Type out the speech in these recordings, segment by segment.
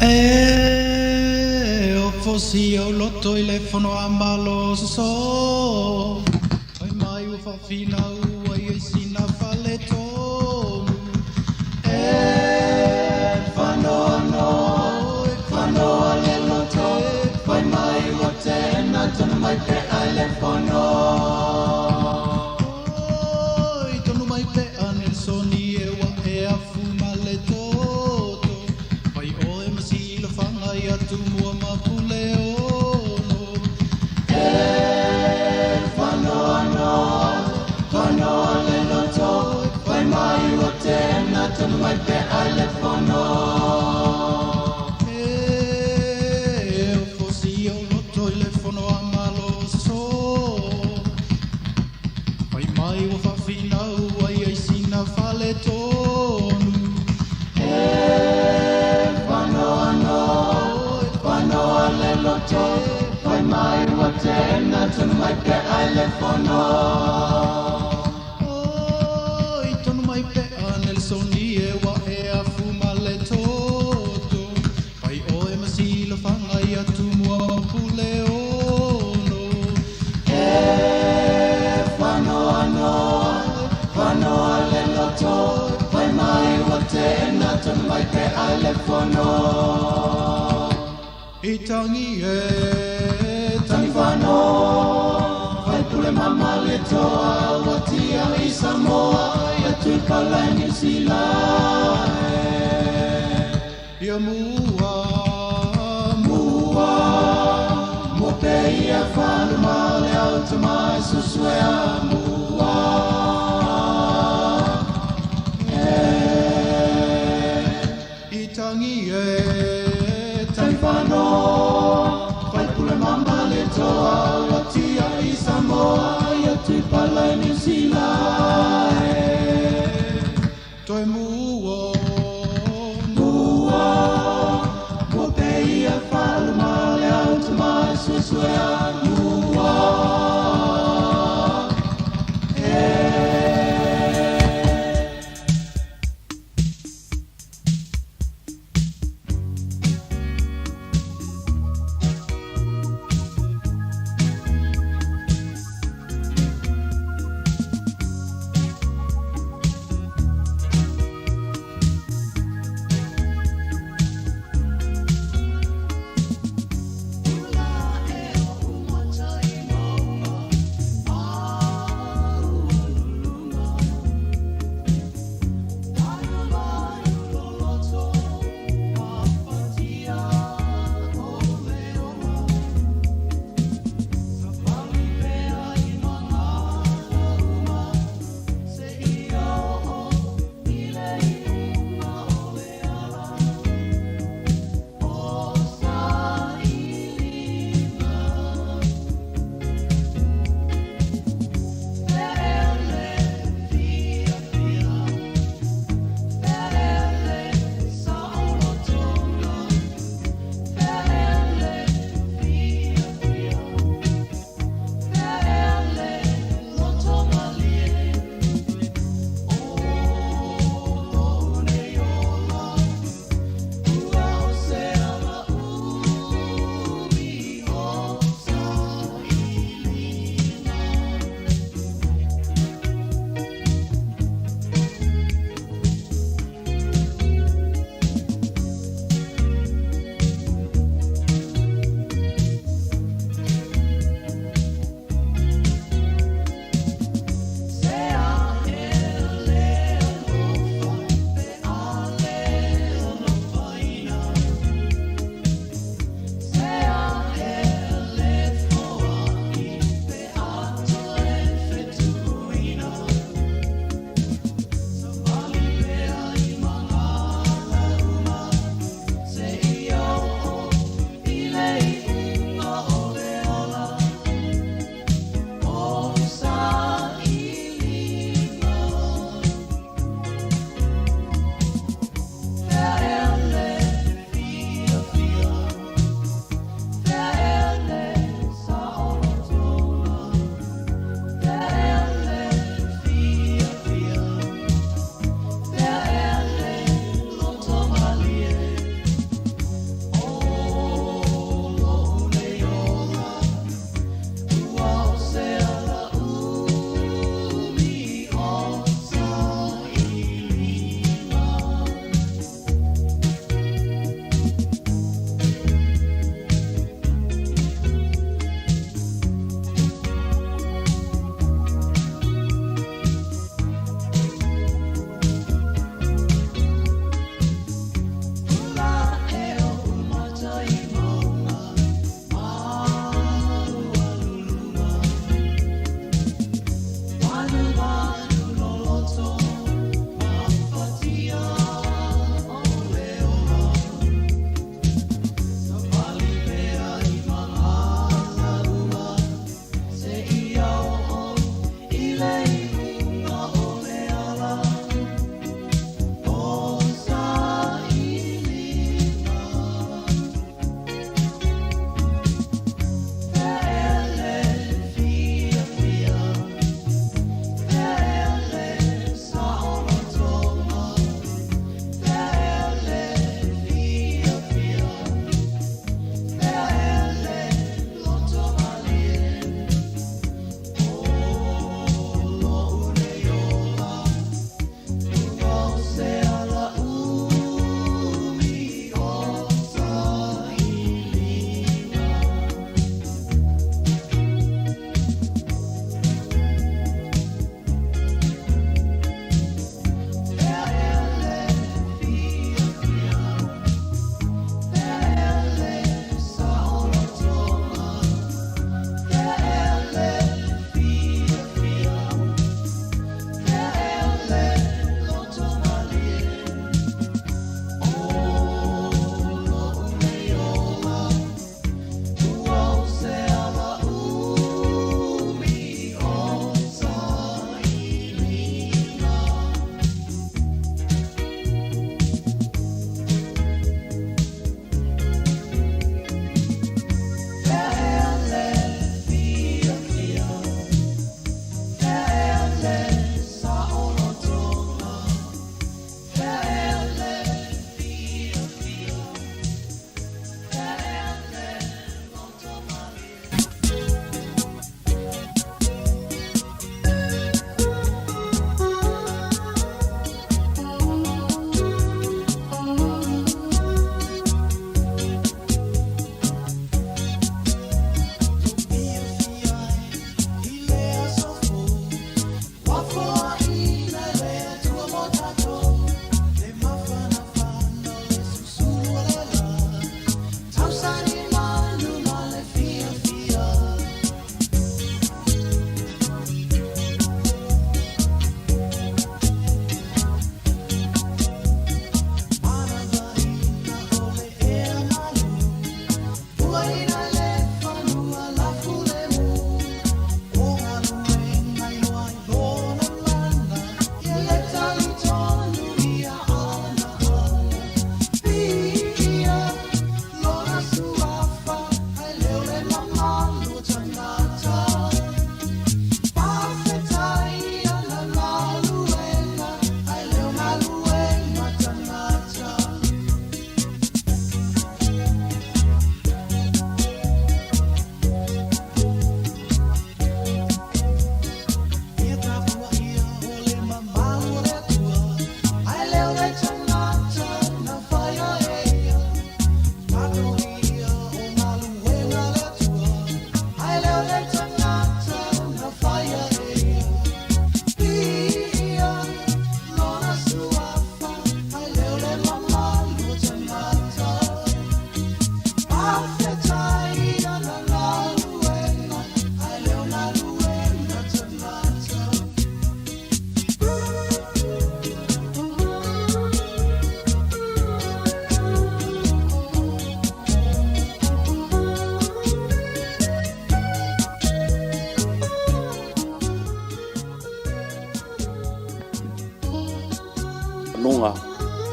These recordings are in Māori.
E o fosi o loto I le fono a malo so Ai mai u fa fina u ai sina fale tonu E fano le loto Fai mai u te na tonu mai pe ai le fono Oi tonu mai pe anel soni e wa e a fuma le toto Fai o e masilo fanga ia tu mua mapule ono E fano le loto Fai mai o te na tonu mai pe ai le fono E o fosi o loto I le fono a malo so Fai mai o fa fina u ai ai sina fale tonu E fano le loto Fai mai o te na tonu mai pe ai le fono Oi tonu mai pe anel soni e wa e a fuma le toto Fai o e masilo fanga ia tu mua pule ono E fano le loto Fai mai o te na tonu mai pe ai le fono I tangi tangi whano Whai pule mama le toa Watia I Samoa Ia tui Malae New Zealand Ia mua Mua pe ia whanu male au te mai suswea mua I tangi tangi whano Whai pule mama le toa Watia I Samoa Ia tui Malae New Zealand Toi mua pe ia whalu male au te mai suswea mua Ula e o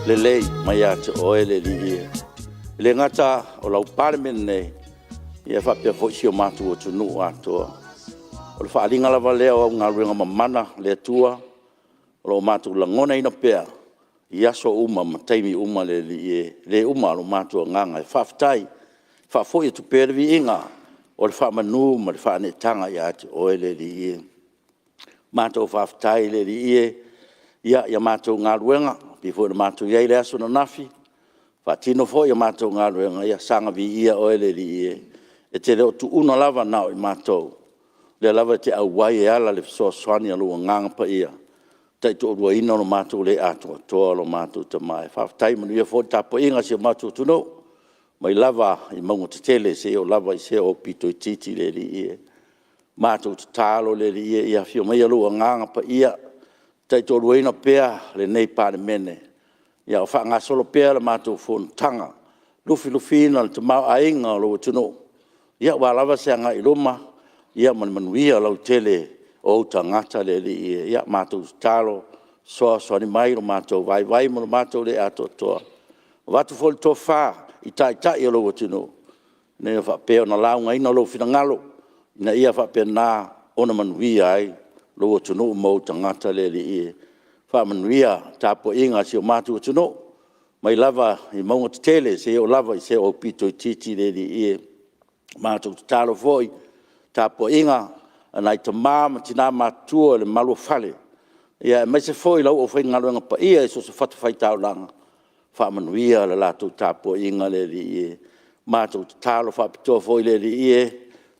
le lei mai ate oe le li e. Le ngata o lau Palemene nei, ia whapea fwisi o mātu o tunu atoa. O le whaalinga lava leo au ngā ruenga mamana le atua, o lo mātu langona ina pea, i aso uma ma taimi uma le li e, le uma lo mātu o nganga e whaftai, whafoi tu pere vi inga, o le whamanu ma le whaanetanga i ate oe le li e. Mātu o whaftai le li e, ia mātu ngā ruenga, pifo le mātu iei le aso na nafi, whaatino fo ia mātu ngā ruenga, ia sanga vi ia oe le li e, e te leo tu una lava nao i mātou, le lava te au wai e ala le so swani alu nganga pa ia, tai tu orua ina lo mātou le ato toa lo mātou ta mai, whaftai manu ia fo tapo inga si o mātou tuno, mai lava i maunga te tele se o lava i se o pito i titi le li e, mātou te tālo le li e, ia fio mai alu nganga pa ia, tai tu orua ina pea le nei Palemene, ia o wha ngā solo pea le mātou Fonotaga, lufi na le te mau ainga lo tuno, ia wa lava se anga i roma, ia manuia lau tele o tangata le li ia mātou talo, soa ni mai lo mātou, vai mo lo mātou le ato toa. Watu fol to wha, i tai o lo tuno, ne wha peo na launga ina lo fina ngalo, ina ia wha pea nā ona manuia ai, lo tuno mo tangata le li ia. Wha manuia tapo inga si o mātou tuno, mai lava i maunga te tele, se o lava i se o pito i titi le li ia. Mātou te talo foi, tapo inga, anai te māma tina mātua le malu fale. Ia, mai se foi lau o whai ngaruanga pa ia, e so se whatu whai tau langa. Wha manuia le lato tapo inga le li ia. Mātou te talo whapitoa foi le li ia,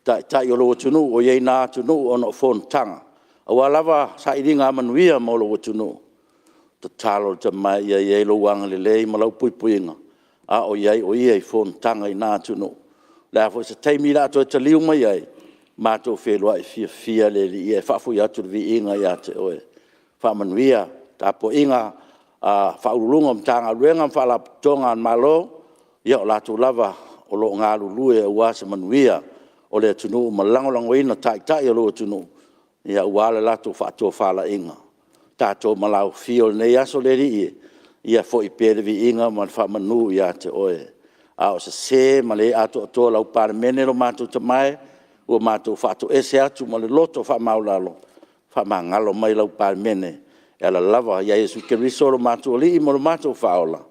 tai o loa tunu, o iei nā tunu, o no Fonotaga. Awa lava sa iringa manuia mo loa tunu. Te talo te mai ia iei lo wanga le lei, ma lau puipuinga. A o iei Fonotaga i nā tunu. La fo se taimi la to te liu mai ai mato felua e fia le li e fa fu ya tu vi inga ya te oe fa manuia tapo inga fa ulunga mtanga ruenga fa la tonga malo ya la tu lava o lo nga lulu e wa se manuia o le tunu malango lango ina tai o lo tunu ya wala la tu fa la inga tato malau fio ne ya so le li ia fo i pere vi inga ma fa manu ya te oe a o se male ato to lau Palemene lo mātou te mai, o mātou whātou ese atu ma le loto wha maulalo, wha mangalo mai lau Palemene, e ala lava ia Jesu Keriso lo mātou li i mo lo mātou whaola.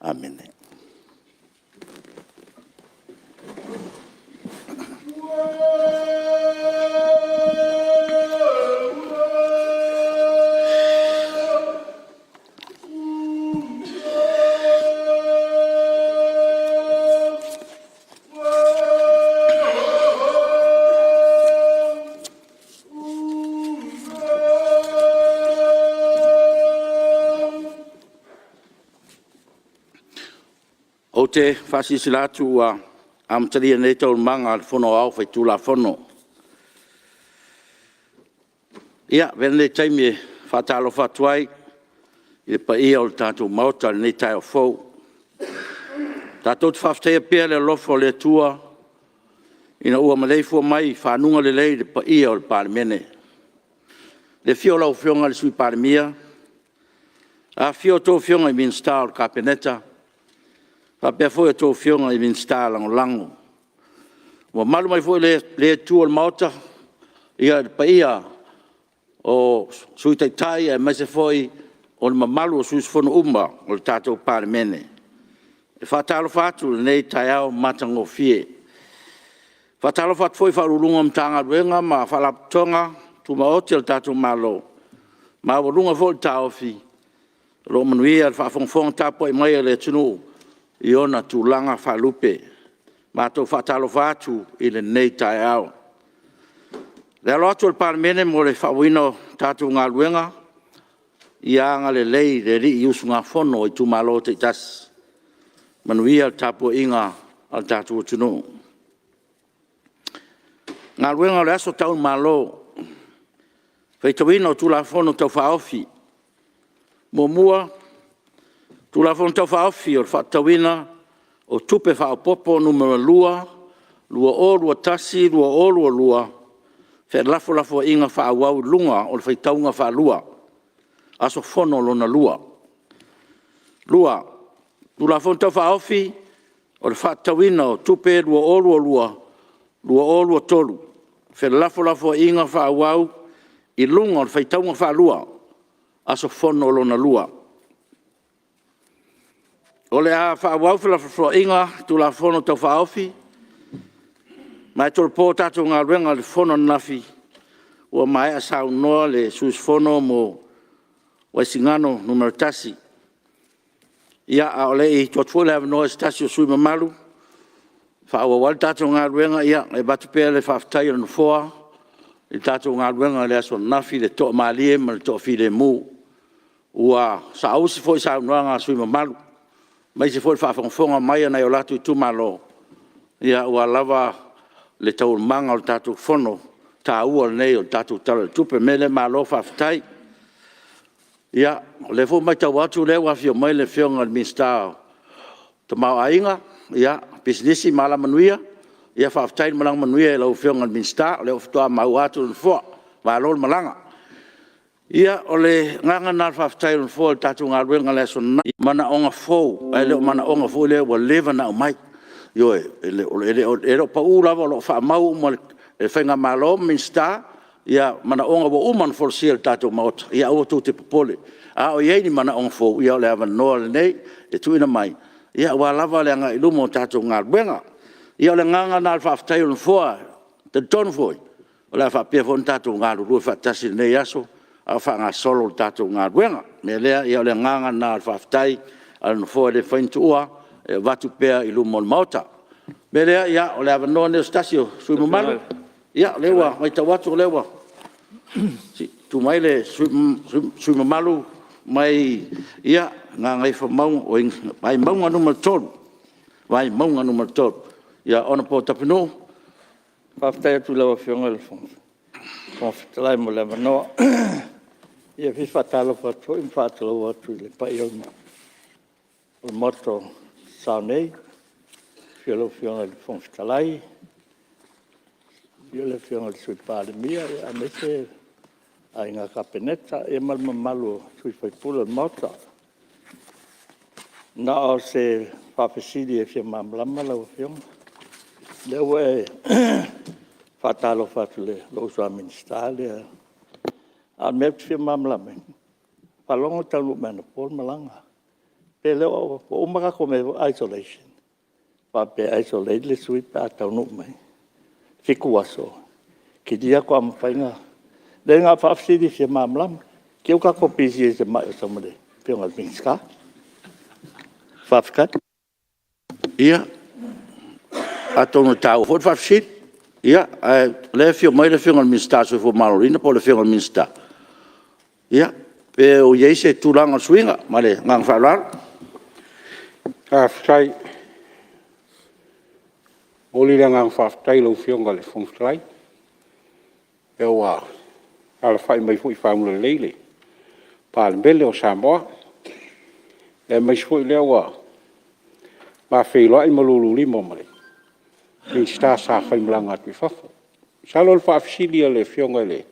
Amene. O te whasisilatu a amtaria nei tau manga al fono au whai tūla fono. Ia, vene taimi whatalo whatuai, i pa ia o tātou mauta nei tai o fau. Tātou te whaftea pia le lofo le tua, ina ua maleifua mai whanunga le lei le pa ia o le Palemene. Le fio lau fionga le sui Palemia, a fio tō fionga i min star o Kapeneta, Apia foi a tō whionga i min star lango. Wa malu mai foi le tua le maota, ia pa ia o sui tai e mai se foi o le mamalu o sui fono uma o le tātou Palemene. E whatalo whatu nei tai au matango fie. Whatalo whatu foi wharurunga mtanga ruenga ma whalaputonga tu maoti le tātou malo. Ma warunga foi tāo fi. Ro manuia le whafongfonga tāpo i mai le tunu. Iona tu langa whalupe, mātou whatalo whātu i le nei tai au. Le alo atu le Palemene mo le whawino tātou ngā luenga, i anga le lei le ri i usu ngā whono i tu malo te tas, manuia le tāpua inga al tātou tunu. Ngā luenga le aso tau malo, whaitawina o tu la whono tau whaofi, mua, tu la fon tau whaofi o whatawina o tupe whaopopo numero lua o lua tasi, lua o lua, whai lafo inga whaawau lunga o le whaitaunga whaalua, aso fono lona lua. Lua, tula fonta whaofi, o le whaatawina o tupe lua o lua tolu. Lafo inga whaawau, i lunga o le whaitaunga whaalua, aso fono lona lua. O le a whaawau lafo inga, tula fono tau whaofi, mai tol po tatou ngā ruenga le fono nafi, ua mai a sau noa le sus fono mo waisingano numero tasi. Ia a ole i tuatua le avanoa stasi o sui mamalu, whaawa wale tatou ngā ruenga ia e batu pēr le whaafitai o nufoa, le tatou ngā ruenga le aso nafi le toa maalie ma le toa file mu, ua sa ausi foi sa noa ngā sui mamalu, mai se foi whaafonga mai anai o latu i tumalo, ia ua lava le tau manga o tatou fono, ta ua nei o tatou tala tupe mele malo whaafitai. Ia, le fo mai tau atu le wafio mai le fionga le minstao. Ta mau ainga, ia, businessi mala manuia, ia whaafitai malang manuia e lau fionga le minstao, le oftoa mau atu le fua, waalol malanga. Ia, o le nganga nal whaafitai le fua, tatou ngā ruenga le sona, mana onga fau, e leo mana onga fau le wa leva na o mai. Yo, ele pa ulawa lo whaamau mo le whainga malo minstao, ia mana onga wa uman forsia tatou maota ia o tu te popole a o ye ni mana onga fo ia le ava no le nei e tuina mai ia wa lava le nga ilumo tatou nga benga ia le nganga na fa ftai on fo te don foi o la fa pe fon tatou nga lu fa tasi nei aso a fa nga solo tatou nga benga me le ia le nganga na fa ftai al fo le faintua e vatu pe ilumo maota me le ia o le ava no ne stasio sui malo. Ia, lewa, mai tawatu lewa. Si, tu mai le sui mamalu, mai, ia, ngā ngai whamau, mai maunga numero tolu. Mai maunga numero tolu. Ia, ona po tapino. Whaftai atu lewa whionga le whawhitalai mo lewa noa. Ia, whiwhatalo whatu, im whatalo atu le pai au ma. O moto sao nei, whiolo whionga le whawhitalai. Io le whionga le sui Palemene, a mese a inga kapeneta, e malmamalu sui whaipula mota. Na o se whawhesiri e whia mamlama lau whionga. Leo e whatalo whatu le lousua ministale. A mea whia mamlama. Palongo tanu mena pol malanga. Pe leo o umaka kome isolation. Pape isolate le sui pa tanu mai. Fiku aso. Ki dia ko am fainga. Le nga whaafsiri se mamlam. Ki uka ko pisi e se mai o samade. Pionga minska. Whaafkat. Ia. Atono tau. Fot whaafsiri. Ia. Le fio mai le fionga minsta so fo malorina po le fionga minsta. Ia. Pe o yeise tulanga swinga. Male ngang whaalar. Whaaftai. Oli le ngang whaaftai lau whionga le whongstrai. E oa, ala whai mai fui whaamula leile. Palemene o Samoa. E mai fui le oa. Ma whailoa i malulu limo mare. Ni sta sa whai mlanga atu i whafo. Salo le whaafisilia le whionga le.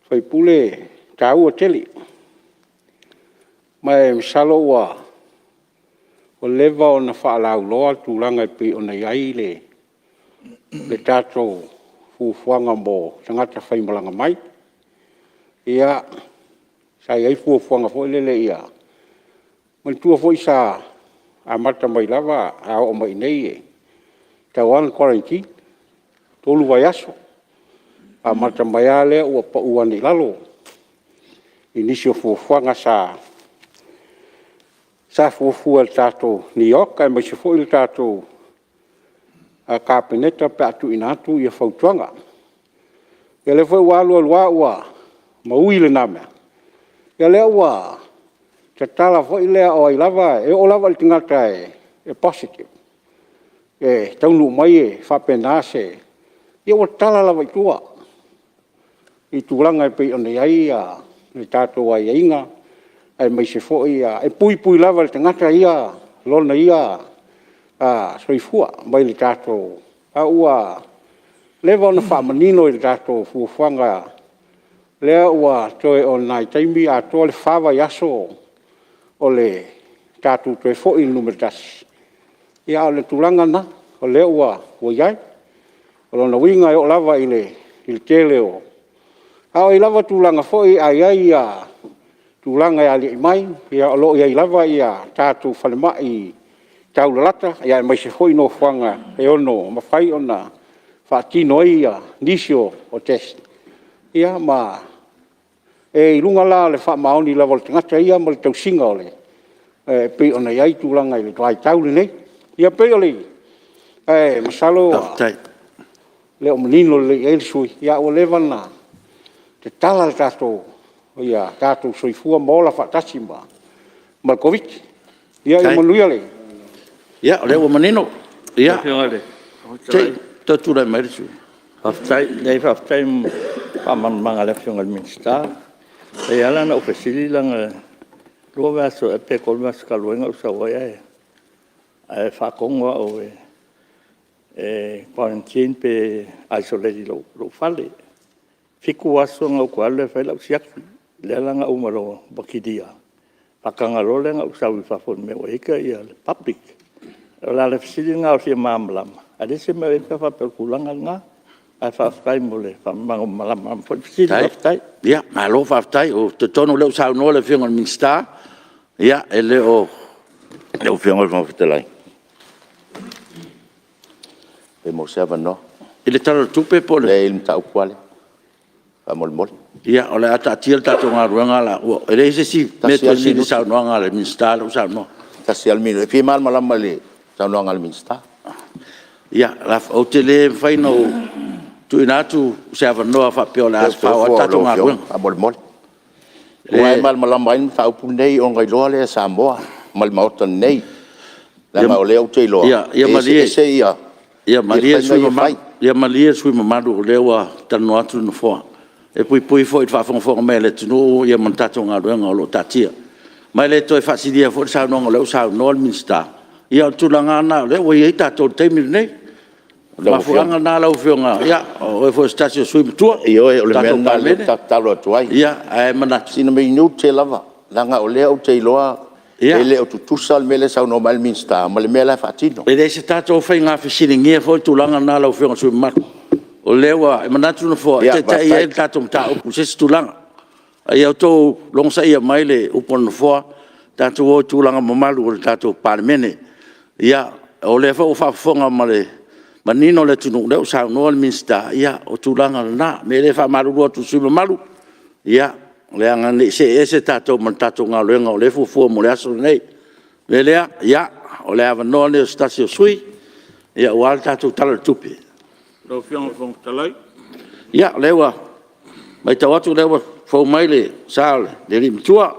Whai pule tau o teli. Mai salo oa. O leva o na whaalau loa tūlanga pe o na iai le tātou fuafuanga mo tangata whaimalanga mai. Ia, sa iai fuafuanga fo lele ia. Mai tua fo isa a mata mai lava a o mai nei e. Tauan quarantine, tolu vai aso. A mata mai ale ua pa uani lalo. Inisio fuafuanga sa fuafua le tātou New York, ai mai se fo i le tātou a kapeneta pe atu inatu ia whautuanga. Ia le fwoi wālua lua ua maui le namea. Ia le ua te tala fwoi lea o ai lava, e o lava le tingata e positive. E taunu mai e whapenase. Ia ua tala lava i tua. I tūranga e pei ona iai a le tātou ai inga. Ai mai se fo ia e pui lava le tangata ia lona ia a soifua mai le tatou a ua leva ona whaamanino i le tatou fuafuanga lea ua toe o nai taimi a toa le whawa yaso o le tātou te fo'i numero tasi. Ia o le tūlanga na, o leo ua iai, o lona winga o lava i le tele o. Hao i lava tūlanga fo'i ai ia tūlanga ia li mai, ia o lo iai lava ia tātou whalemai taulalata, ia mai se fo'i no whanga e ono, mawhai ona whaatino ia nisio o test. Ia ma e ilunga la le whaamaoni lava le tangata ia ma le tausinga o le. Pe ona iai tūlanga i le tuai taule nei. Ia pe o le masalo le o manino le elsui. Ia o levana te tala le tātou. Ia tātou soifua mola whaatasi ma le COVID. Ia i manuia le. Ia o le o manino. Ia. Tautura mai resu. Haftai pamamanga le fionga minsta. E ala na ofesili langa lua vaso e pe kol mas kaluenga usawa e whakonga o quarantine pe isolate lo fale. Fiku waso ngau kuale whai lau siaki. Le langa umaro bakidia. Pakanga lo lenga usawi whafon me o eka ia le public. La le fisili ngau sia mamlama. Ade se me eka whapelkulanga ngā. Ai whaftai mole, whamanga malama, fisili whaftai. Ia, ma lo whaftai, o te tono leo sao noa le whionga minsta. Ia, e leo whionga le whaftalai. E mo se no. I le tala tupe po le. Le ilm tau kuale. Fa mol mol. Ia, o le ata tiel tato ngā ruanga la. E le se si, me to si le sao noa ngā le minsta, le sao noa. Tasi almino, e fi mal malama le sao noa ngā le minsta. Ia, o te le whaino tu inatu se avanoa whapeo le asfau a tato ngā ruanga. A mol mol. Wai mal malama in fa upu nei o ngai loa le Samoa. Mal maota nei. La ma o leo te loa. Ia, malie. Ese ia. Ia, malie sui mamadu. Ia, malie sui mamadu o lewa tanu atu no foa. E pui fo i whafonga me le tunu ia man tato ngā ruanga o lo tatia. Mai le toi whasidia fo sao noa leo sao noa minsta. Ia, o tulanga ana lewa i tato teimir nei. Mafuanga na lau whionga. Ia, o e fo stasio sui matua. Ia, o le mena le talo atuai. Ia, e manatu. Sina mei niu te lava. Langa o leo te iloa. E leo tutusa al mele sao noa mal minsta. Ma le mele fatino. E le se tato o whai ngā whisini ngia fo i tulanga na lau whionga sui matu. O lewa, e manatu na fo. Te tai e tato mta upu se tulanga. Ia o tō longsa ia mai le upon na fo. Tato o tulanga mamalu o le tato Palemene. Ia, o le fo whafonga ma le manino le tunu leo sao noa le minsta. Ia, o tulanga na. Me le wha maru roa tu sui mamalu. Ia, le anga ne se tato man tato ngā luenga o le fufua mo le aso nei. Le lea, ia, o le awa noa le stasio sui. Ia, o al tato tala tupi. Lo fiong fong talai. Ia, lewa. Mai tau atu lewa fau mai le sao le rimtua.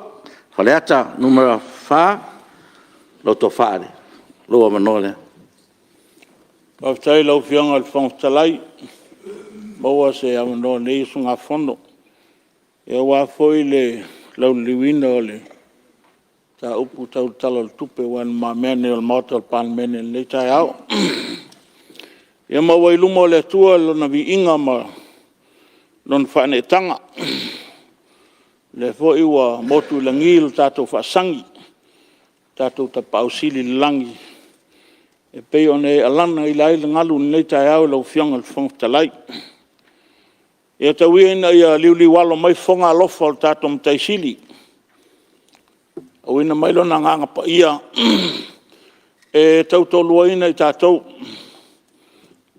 Whaleata numera wha. Lo to whaare. Lo ama noa le. Whaftai lau fiong al fong talai. Maua se awa noa nei sunga fono. E wā foi le lau liwina o le ta upu tau tala tupe wan ma mene o le mauta o Palemene le tai au. E maua iluma o le tua lona vi inga ma lona whaane tanga. Le foi wa motu la ngil tatou whaasangi. Tatou ta pausili langi. E pei o ne alana i lai le ngalu le tai au lau fianga le fong talai. E ta wina ia liuli walo mai fonga alofa o tato mtaisili. O ina mai lona nganga pa ia. E tau tolua ina i tatou.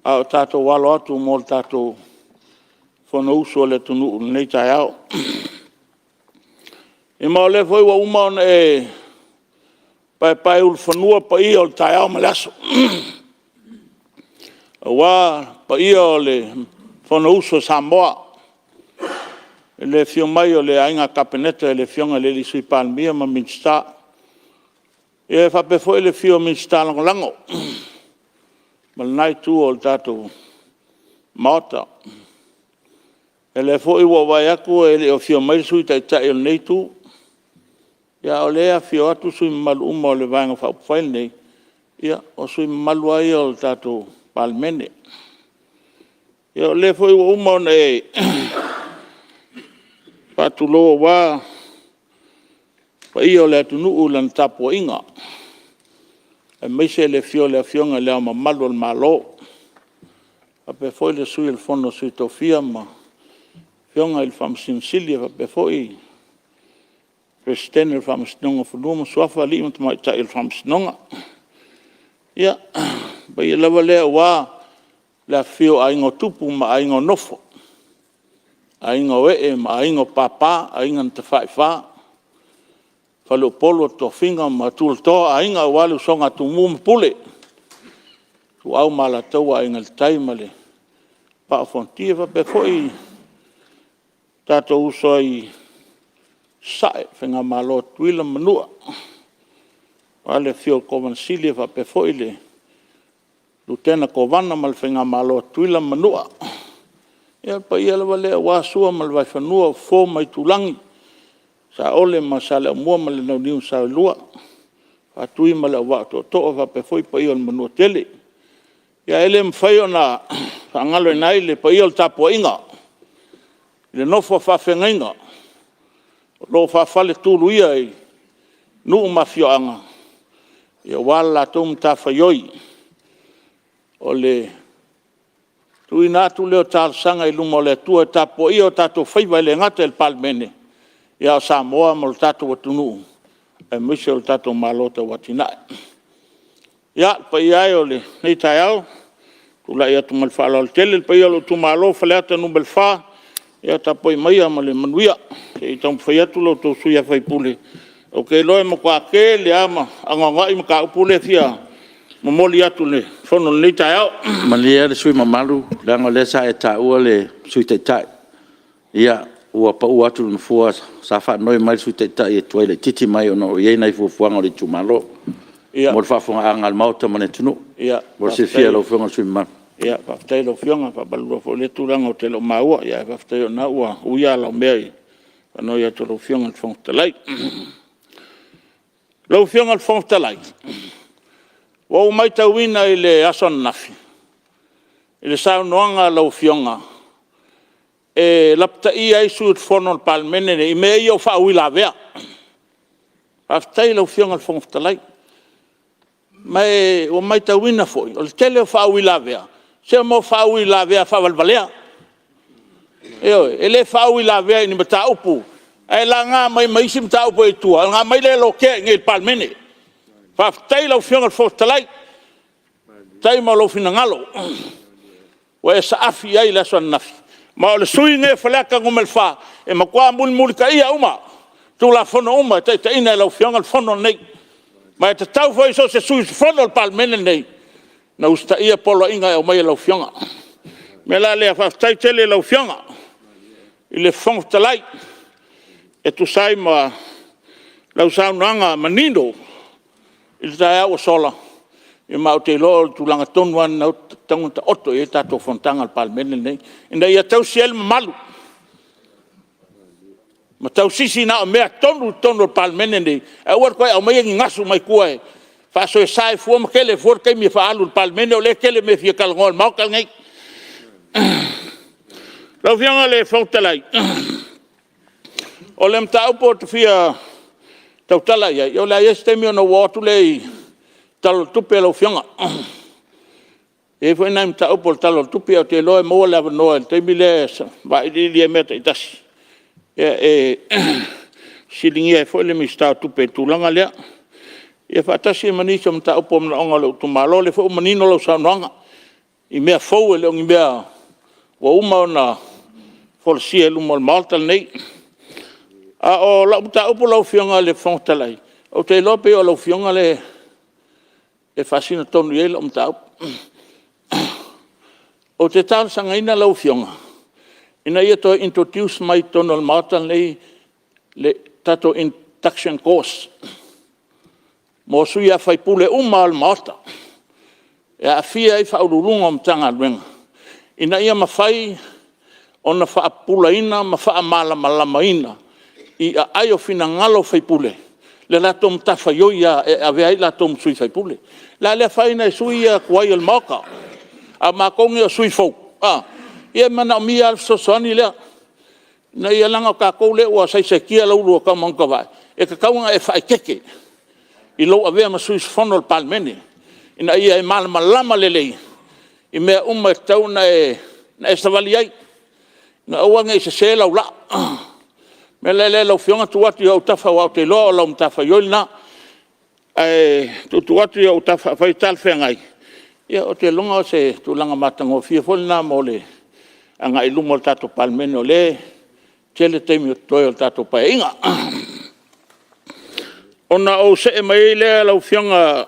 A tatou walo atu mo tatou Fonotaga le tunu nei tai au. E mao le foi wa uma ona e pai ul fanua pa ia o tai au malaso. Wa pa ia o le Fonotaga Samoa. Le fio mai o le ainga kapeneta e le fionga le li sui Palemene ma minsta. E fa pe foi le fio minsta lango. Mal nai tu o tatou mauta. E le foi wa vai aku e le o fio mai sui tai tai o nei tu. Ia o lea fio atu sui malu uma o le vanga fa upail nei. Ia o sui malu ai o tatou Palemene. Ia o le foi wa uma o ne patuloa wa Pa ia o le Tunu'u lan tapo inga. E meise le fio le fionga le ama malu al malo. A pe foi le sui il fono sui tofia ma fionga il fam sinsili a pe foi presidente il fam sinonga funuma suafa li mut mai ta il fam sinonga. Ia, pa ia lava le wa la fio a ingo tupu ma a ingo nofo. A ingo e ma a ingo papa, a ingo te whaifa. Whalo polo to finga ma tul to a inga walu songa tu mum pule. Tu au mala tau a inga taimale. Pa fontia va pe foi tato uso i sae whenga malo tuila manua. Wale fio kovansili va pe foi le Lutena kovana mal whenga malo tuila manua. Ia pa ia lawa lea wasua mal vai whanua fo mai tulangi. Sa ole ma sa le mua ma le nau niu sa lua. Fa tui ma le wa to va pe foi pa ia manua tele. Ia ele mwhai o na whangalo e nai le pa ia tapo inga. Le nofo fa whenga inga. Lo fa fale tulu ia e nuu mafio anga. Ia wala tom ta whaioi. O le tui nātu leo tāl sanga i lumo le tua tapo ia o tato whaiva le ngata el Palemene. Ia o Samoa mo le tato watunu. E mise o le tato malota watinai. Ia pa ia o le nei tai au. Tula ia tu malwhala o le tele pa ia o tu malo whaleata numbel wha. Ia tapo i maia ma le manuia. E i tamu whaiatu lo tō suia whaipule. O ke loe mo kwa ke le ama angongai mo ka upule fia. Mamoli atu le fono le tai au. Malia le sui mamalu langa le sa e ta ua le sui te tai. Ia ua pa ua atu le fua sa fa noi mai sui te tai e tuai le titi mai o no iei nei fuafuanga le tumalo. Ia. Mo le whafunga anga al mauta mane tunu. Ia. Mo se fia lo fuanga sui mamalu. Ia, whaftai lo fionga whabalua fo le tūranga o te lo maua. Ia, whaftai o na ua uia lau mei. Whanoi atu lo fionga le whangtalai. Lo fionga le whangtalai. Wau mai tauina i le ason nafi. I le sao noanga lau fionga. E lapta i ai suut fono le Palemene i mea i o whaawila vea. Whaftai lau fionga le whangtalai. Mai o mai tauina foi. O le tele o whaawila vea. Se mo whaawila vea whawalvalea. Eo, ele whaawila vea ni mata upu. E la ngā mai maisi mata upu e tua. Ngā mai le lo ke nge le Palemene. Whaftai lau fionga le whangtalai. Tai ma lo fina ngalo. Wa e sa afi ai la swan nafi. Ma o le sui nge whaleaka ngumel wha. E ma kua muli ka ia uma. Tu la fono uma. Tai ina lau fionga le fono nei. Ma e te tau foi so se sui fono le Palemene nei. Na usta ia polo inga e o mai lau fionga. Me la lea whaftai tele lau fionga. I le whangtalai. E tu sai ma lau saunoanga manino. I le tai au sola. I mau te loo tu langa tonuan na tangu ta oto e tato fontanga al Palemene nei. Ina ia tau siel malu. Ma tau sisi na o mea tonu al Palemene nei. E uar koe au mai ngi ngasu mai kua e. Faso e sae fua ma kele fuor kai mi faalu al Palemene o le kele me fia kalngol mau kalngai. Lau fianga le whangtalai. O le mta upo te fia tautala ia. Iau la este mi ona watu le i talo tupe lau fianga. E fwoi nai mta upo le talo tupe au te loe moa le avanoa. Te mi le va ili e meta i tasi. E silingia e fwoi le mi stau tupe tūlanga lea. E whaatasi e manisa mta upo mna onga le utumalo le fwoi manino lau saunoanga. I mea fau e le ongi mea wa uma o na folsia lumo le malta nei. A o la mta upo lau fionga le whangtalai. O te lope o lau fionga le e fasina tonu e lau mta upo. O te tāna sanga ina lau fionga. Ina ia to introduce mai tonu le malta nei le tato induction course. Mo sui a whaipule uma le malta. E a fia i whaururunga mtanga ruenga. Ina ia mawhai ona whaapula ina ma whaamalama ina. I a aio fina ngalo whaipule. Le la tom ta whaioia e a vea la tom sui whaipule. La le whaina e sui a kuai al mauka. A makongi a sui fau. Ia mana o mia al sosoani lea. Na ia langa ka kou le ua sai se kia laulua ka mangka vai. e ka kaunga e whae keke. I lo avea masui fono le Palemene. Ina ia e malama lelei. I mea e tau na e savali ai. Na auanga i se se lau la. Me lele lau fionga tuatu i au tafa au te loa o lau mtafa yoilina. Tuatu i au tafa whai talwhengai. Ia o te longa o se tūlanga matango fia wholina mo le anga i lumo le tato Palemene o le tele teimi o toi o le tato pae inga. Ona o se e mai lea lau fionga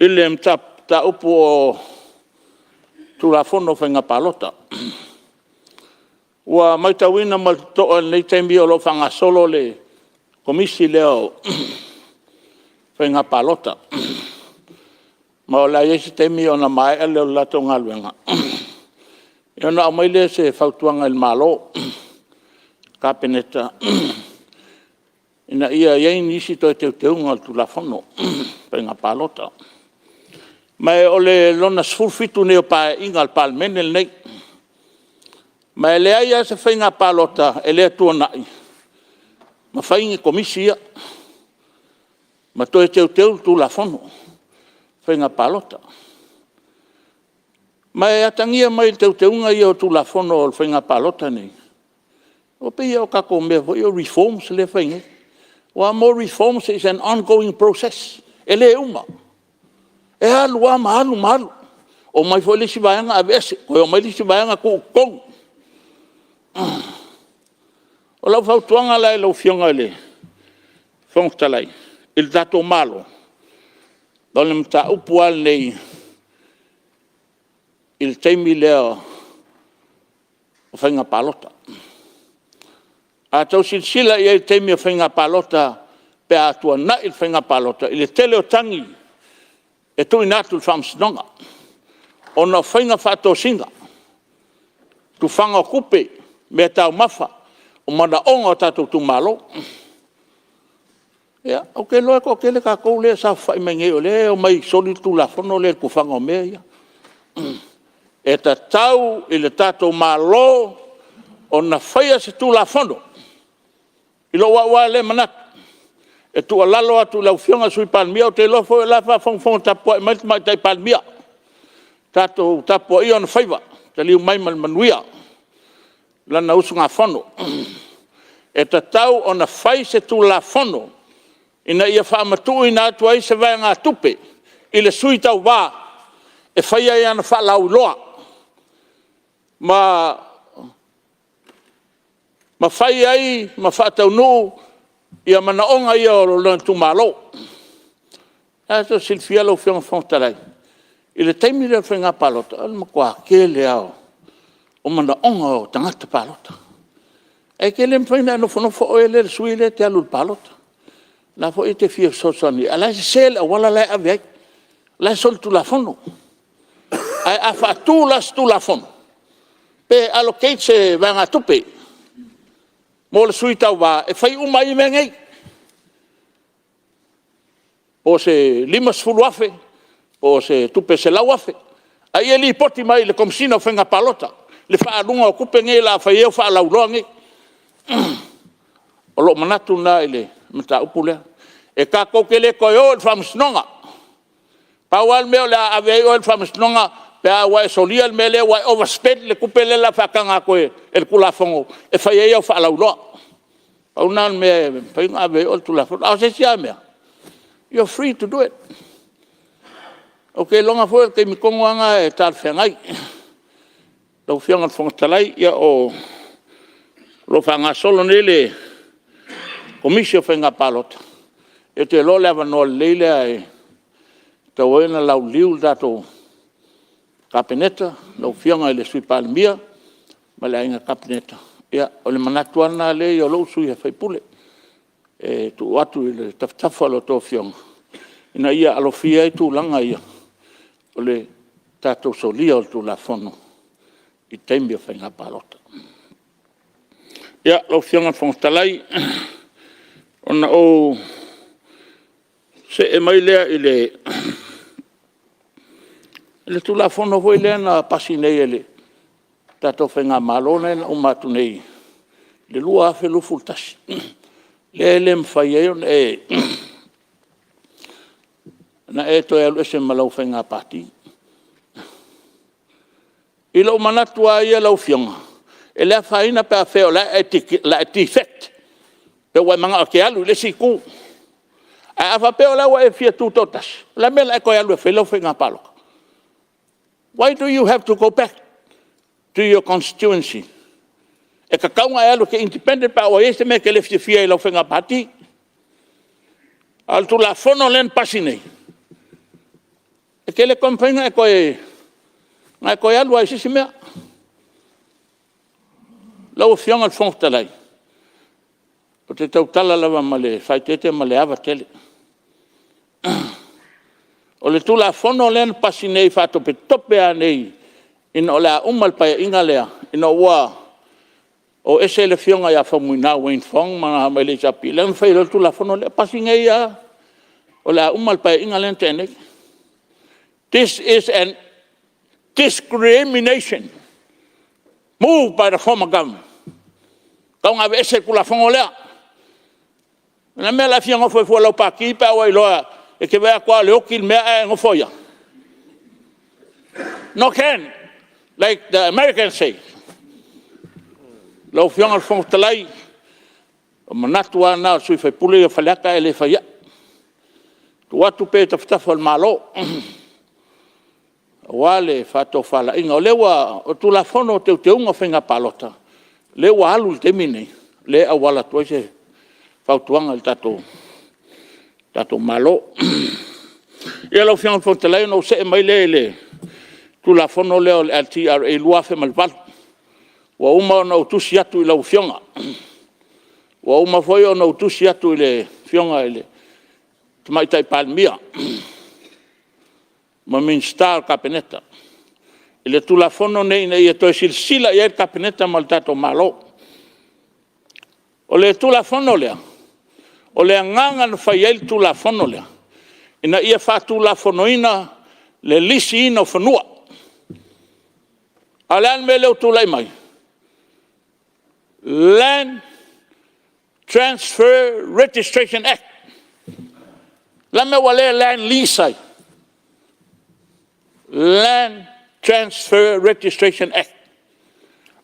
ile mta upu o tūla fono whainga palota. Ua mai tawina ma toa nei teimi o lo whanga solo le komisi leo whainga palota. Ma o la yesi teimi o na mai e leo lato ngaluenga. Ia na o mai le se whautuanga il malo. Kapeneta. Ina ia iei nisi toi teunga al tula fono. Whainga palota. Mai o le lona sfulfitu neo pae inga al Palemene nei. Mai le aia se whainga palota e lea tua nai. Ma whaingi komisia. Ma toi tula fono. Whainga palota. Mai atangia mai teunga i o tula fono o whainga palota nei. O pia o kako mea o reforms le whainga. Wa more reforms is an ongoing process. E le uma. E halu a mahalu. O mai fo le sibayanga a vese. O mai le sibayanga ku kong. O lau fautuanga lai lau fionga le. Fongtalai. Il dato malo. Dole mta upual nei. Il teimi leo. O whainga palota. A tau silsila i teimi o whainga palota. Pe atua na il whainga palota. I le tele o tangi. E tui natu whamsinonga. O na whainga whato singa. Tu whanga kupe. Me tau mafa. O mana onga o tatou tu malo. Ia, o ke loe ko ke le ka kou le sa whai mengi o le. O mai soli tu la fono le ku whanga o mea ia. E ta tau i le tatou malo. O na whaia se tu la fono. I lo wa le manatu. E tu alalo atu lau fionga sui palmia o te lofo e lafa fong tapua e mai tai palmia. Tato tapua i ona whaiva. Te liu mai manuia. Lana usunga fono. E ta tau o na whai se tu la fono. Ina ia whaamatu ina atu ai se vai ngā tupe. I le sui tau wā. E whaia i ana whalau loa. Ma whai ai, ma whaatau nuu. Ia mana onga ia o lona tu malo. Ato silfia lau whionga whongtarai. I le teimi lea whainga palota. Alma kua ke lea o mana onga o tangata palota. E ke le mwhaina anu whanofo o e le sui le te alu palota. Na fo i te fia sosani. Alai se sele a wala lai aviai. Lai sol tu la fono. Ai a wha tu las tu la fono. Pe allocate se vanga tupe. Mo le sui tau wā, e whai umai me ngei. O se lima sfulu afe, o se tupe se lau afe. Ai e li poti mai le komsina o whenga palota. Le wha alunga o kupe ngei la whai eo wha lau loa ngei. O lo manatu na ile, mta upulea. E ka kouke le koe o le whamasnonga. Pawal meo le ave o le whamasnonga, pe a wai solia me le wai overspend le kupe le la whakanga koe e le kula whango. E whai eo wha lau loa. Au nan me painga ave o le tula whango. Au se sia mea. You're free to do it. Okay, longa fo ke mi kongoanga e tal whengai. Lau whianga whangatalai ia o lo whanga solo nele komisio whenga palota. E te lo lewa no leile ai tau ena lau liu dato kapeneta, lau whianga le sui Palemia, ma le ainga kapeneta. Ia, o le manatuana le i o lau sui e whaipule. E tu atu i le taftafa lo tō whianga. Ina ia alofia i tu langa ia. O le tātou solia o tu la whono. I teimi o whainga palota. Ia, lau whianga whangatalai. Ona o se e mai lea i le tu la whono hoi lea na pasi nei ele. Tātou whainga malona e na umatu nei. Le lua afe lufu tasi. le mwhai na toi alu ese malau whainga pati. I lau manatua ia lau fionga. E lea whaina pe a wheo la e tifet. Pe wai manga o ke alu le si ku. A awa peo la wa e fia tūtotas. La mela e koe alu e whelau whainga paloka. Why do you have to go back to your constituency? E ka kaunga e alu ke independent pa o este me ke lefti fia i lau whainga pati. Al tu la fono len pasinei. E ke le kompinga e koe ngai koe alu ai sisi mea. Lau fionga al Fonotaga. O te tautala lava male, whaitete male awa tele. O le tula fono len pasi nei whato pe tope a nei. Ina o lea umal pai inga lea. Ina ua o ese le fionga ia whamuina Wayne Fong, mga maile japi. Len whai le tula fono le pasi nei a. O lea umal pai inga len tene. This is an discrimination moved by the former government. Kau ngā ese kula fongo lea. Na mea la fia ngofo lau paki pa wai loa e ke vea kwa leo kil mea e ngofo ia. No can, like the Americans say. Lau fia ngā Fonotaga, o manatua na sui fai pule o whaleaka e le whaia. Tu watu pe taftafa al malo. Wale fato fala inga o lewa o tu la fono te unga whenga palota. Lewa alu te mine. Le awala tua se fautuanga il tato malo. Ia lau fianga Fonotaga no se mai le tu la fono leo le TRA luafe malval. Wa uma na utusi atu i lau fianga. Wa uma foi o na utusi atu i le fianga i le Tamaitai Palemene. Ma min star kapeneta. Ile tula fono nei e to silsila ia kapeneta mal tato malo. O le tula fono lea. O le nganga no fai el tula fono lea. Ina ia fa tula fonoina le lisi ino fonua. Alan me leo tula mai. Land Transfer Registration Act. La me wale land lease. Land Transfer Registration Act.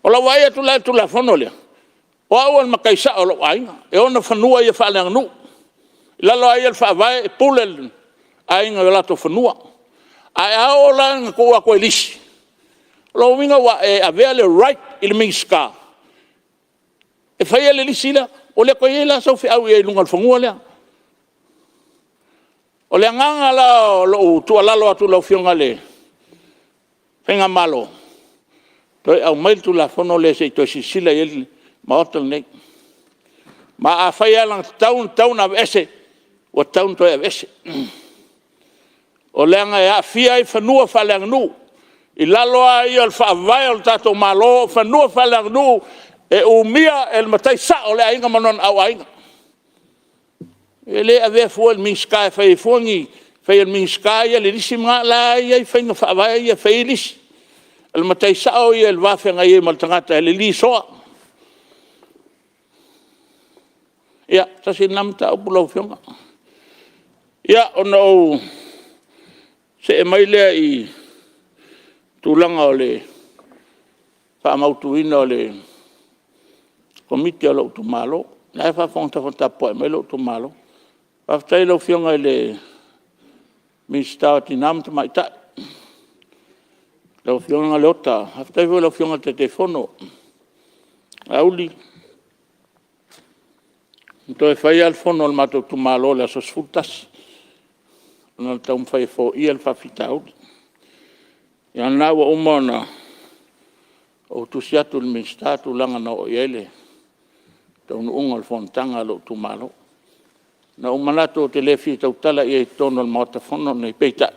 O la waia tula fono lea. O awan makaisa o la wainga. E ona whanua ia whaaleang nu. Lalo ai al whaavai e pule ainga welato whanua. Ai ao langa kua koe lisi. Lo winga wa e avea le right ili minska. E whaia le lisi la. O le koe ila sau au e lunga whangua lea. O le nganga la lo tua lalo atu lau fionga le. Whenga malo. Toi au mail tu la fono le se toi sisila il maotal nei. Ma a whaia lang taun av ese. O taun toi av ese. O leanga e a fia i whanua whaleang nu. I laloa i al whaavai al tato malo. Whanua whaleang nu. E umia el matai sa o le ainga manon au ainga. E le avea fua el minska e whai fuangi. Whai el minska ia le risi mga la ia i whainga whaavai ia whai risi. El matai sa o ia el wawhenga ia maltangata ele li soa. Ia, tasi namta o pulau whionga. Ia, ona o se e mai lea i tūlanga o le whaamautuina o le komiti o lau tu malo. Nai whawhonta poe mai lau tu malo. Whawhtai lau whionga i le Mr. Tinam te mai tai. Lau whionga leota. Whawhtai lau whionga te whono. Auli. Nto e whai al whono al matou tu malo le asos futas. Nal taum whai fo i al whawhita auli. Ia nā wa umana o tusiatu le Mr. tu langa na o iele. Tau nu unga al Fonotaga lo tu malo. Na umanato te lefi tau tala i e tono al maota whono nei peita.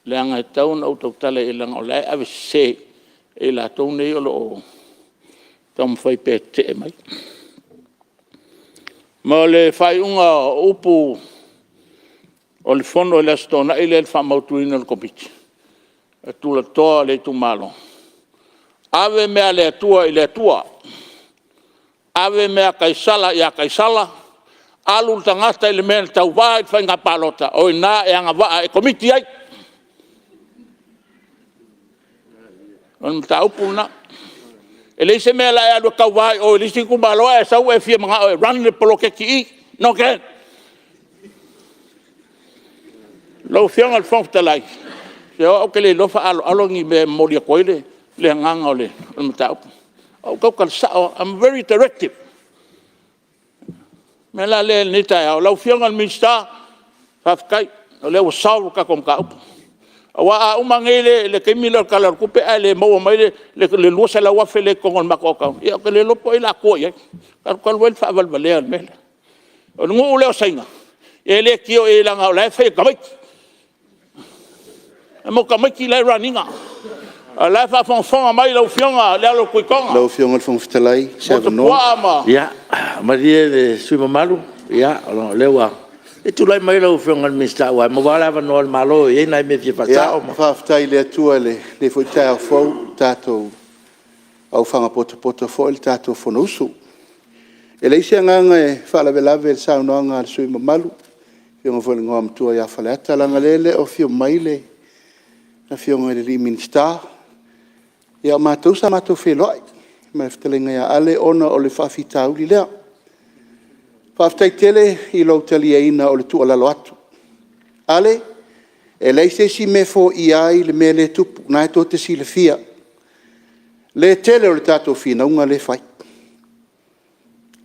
Le anga e tau na tau tala i langa o lai awe se e la tau nei o lo o tam whai pe te e mai. Ma le whai unga upu o le whono e le astona i le el whamautuina le kopiti. E tula toa le tu malo. Awe mea le atua i le atua. ave mea kaisala ia kaisala, alu tangata ile mea tau vai whai ngā palota, o ina e anga waa e komiti ai. On mta upu na. Ele se mea la e alu kau vai, o lisi kumaloa e sau e fia mga o e rani le polo ke ki i, no ken. Lau fianga al fong talai. Se o ke le lofa alo ngi me moria koile, le nganga o le, on mta upu. O kau kalsao, I'm very directive. Me la le nita ya, lau fianga al minsta, fafkai, o le o sauru ka kom ka upu. Wa a umangele le ke mila kala ku pe ale mo mai le lo sa la wa fele ko ngol makoka ya ke le lo po ila ko ya kal wel fa val vale al mel o ngo le singa ele ki o ila nga la fe ka mai mo ka mai ki la runninga la fa fon mai lo fianga le lo ku konga Lau fianga fong fitalai, se no. Ya, maria de sui malu, ya, le wa. E tu lai mai lau whionga mista wa, mo wala wa noa malo, e nai me fia whatao. Ia, whaftai le atua le fwoi Tiafau, tātou au whanga poto fo le tātou Fonotaga. E leisi anganga e whalawelawe le saunoanga al sui mamalu, whionga fwoi ngoa mtua ia whaleata langa lele o fio maile, na whionga le li minsta. Ia mātou sa mātou wheloi, mai whtalenga ia ale ona o le whawhitau li lea. Whaftai tele I lau tali eina o le tua lalo atu. Ale, e leise si me fo I ai le me le tupu, na e to te si le fia. Le tele o le tato fina unga le fai.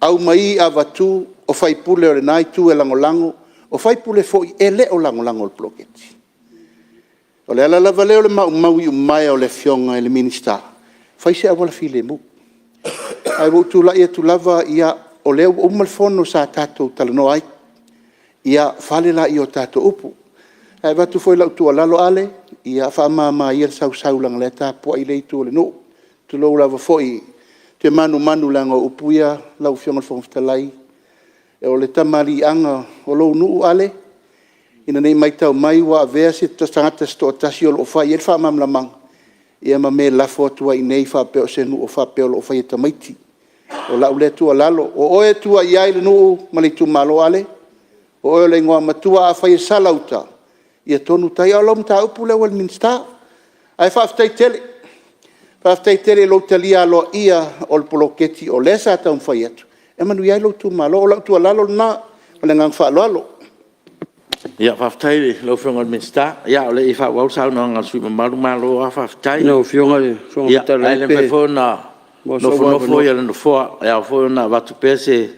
Au mai a watu o fai pule o le nai tu e langolango, o fai pule fo I ele o langolango o le ploketi. O le ala lava leo le mau I umai o le fionga e le minista. Fai se awala fi le mu. Ai wotu la ia tu lava ia o leo umalfono sa tato talano ai. Ia fale la I o tato upu. Ai watu foi lau tua lalo ale, ia whaama ia sau lang le tapo ai lei tu le no. Tu lo lava foi te manu lang o upu ia lau fionga fongftalai. E o le tamali anga o lo nuu ale. Ina nei mai tau mai wa avea se tastangata sto tasi o lo fai el whaama mlamang. Ia ma me lafo atua I nei whapeo se nu o whapeo lo fai e tamaiti. O lau le tua lalo, o oe tua iai le nuu mali tu malo ale, o oe le ngoa matua a whai salauta, ia tonu tai au lau mta upu leo al minsta. Ai whaftai tele lo talia alo ia o le poloketi o lesa tau mwhai atu. E manu iai lo tu malo, o lau tua lalo na, o le ngang wha alo. Ia, whaftai lau whionga minsta, ia, o le I whawau sao na ngā sui malo a whaftai. No, whionga ia, ai le mwhai no ia no fo ia fo na watu pese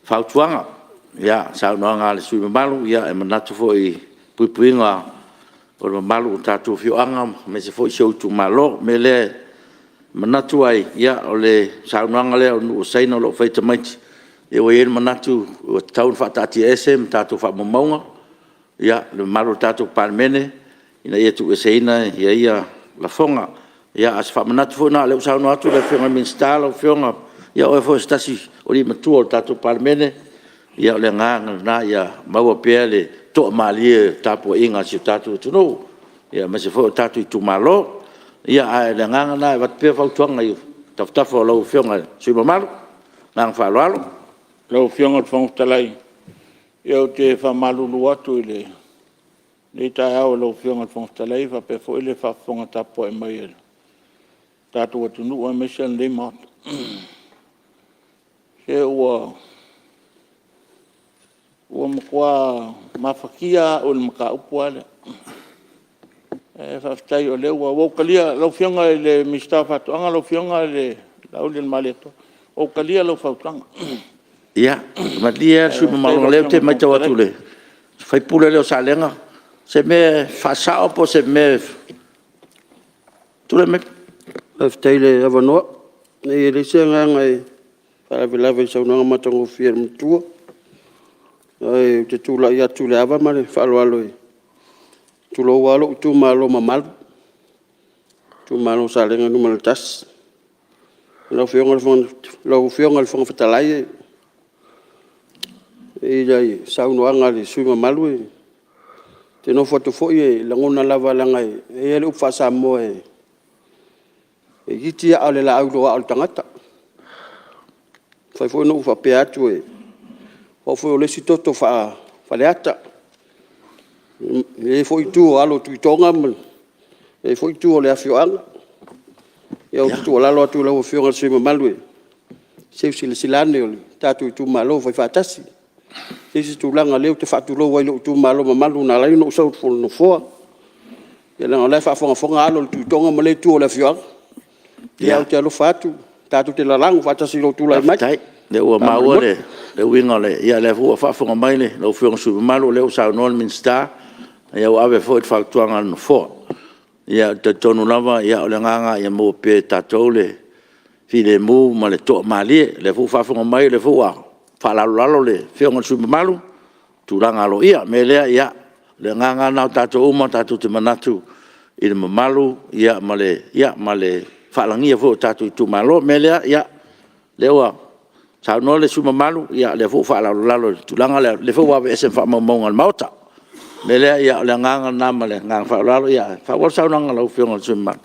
fautuanga ia sa no nga le sui malu ia e manatu fo I puipuinga o le malu tatu fio anga me se fo show tu malo me le manatu ai ia o le sa no nga le o sai no lo feita mai e o ele manatu o tau fatati SM tatu fa momonga ia le malu tatu Palemene ina ia tu seina ia la fonga ia as fa manatu fo na le usau no atu le fionga minsta lo fionga ia o fo stasi o li matu o tatu Palemene ia le nganga na ia mau pele to malie tapo inga si tatu tu no ia ma se fo tatu tu malo ia le nganga na va pe fa tuanga ia tafta fo lo fionga si malo nang fa lo fionga fong talai ia te fa malu lu atu ile ni Tiafau lo fionga fong talai fa pe fo ile fa fonga tapo e mai Tato watu nuu a mesen le mat. Se ua mkwa mafakia o le maka upu ale. E whaftai o le ua waukalia lau fionga le mista fatuanga lau fionga le lau le maleto. Waukalia lau fautanga. Ia, malia sui mamalonga leo te mai tau atu le. Fai pule leo sa lenga. Se me fasao po se me tule me Aftai le avanoa, nei le senga ngai whalawelawe sau nanga matango fia mtua. Ai te tula ia tule ava mare whaloalo e. Tulo walo tu malo mamalu. Tu malo sa lenga numala tas. Lau fionga le fonga whatalai e. E jai sau noanga le sui mamalu e. Te no foto foi e langona lava langa e. E ele upa Samoa e. E giti a le la au loa al tangata. Fai foi no fa pe atu e. O foi o lesi toto fa le ata. E foi tu alo tu tonga mal. E foi tu o le afioanga. E o tu la lo tu la afioanga se malu. Se silane o tatu tu malo foi fatasi. Se tu langa leu te fatu lo wai lo tu malo malu na lai no so fo no fo. E la le fa fonga alo tu tonga male tu o le afioanga. Ya o te alo fatu. Tatu te la lang fatasi lo tu la mai. Le ua maua le winga le ia le ua whaafonga mai le lau whionga supermalo le usau non minsta ia ua awe fo i whaktuanga no fo ia te tonu lava ia o le nganga ia mo pe tatou le file mu ma le toa malie le fu whaafonga mai le fu a whaalalalo le whionga supermalo turanga alo ia me lea ia le nganga nau tatou uma tatou te manatu i le mamalu ia ma le whaalangia fo tatou i tu malo me lea ia le ua sa no le suma malu ya le fu fa la tulanga le fu wa ese fa mo ngal mauta me le ya le nganga na male ngang fa la ya fa wa sa nang lo fiong suma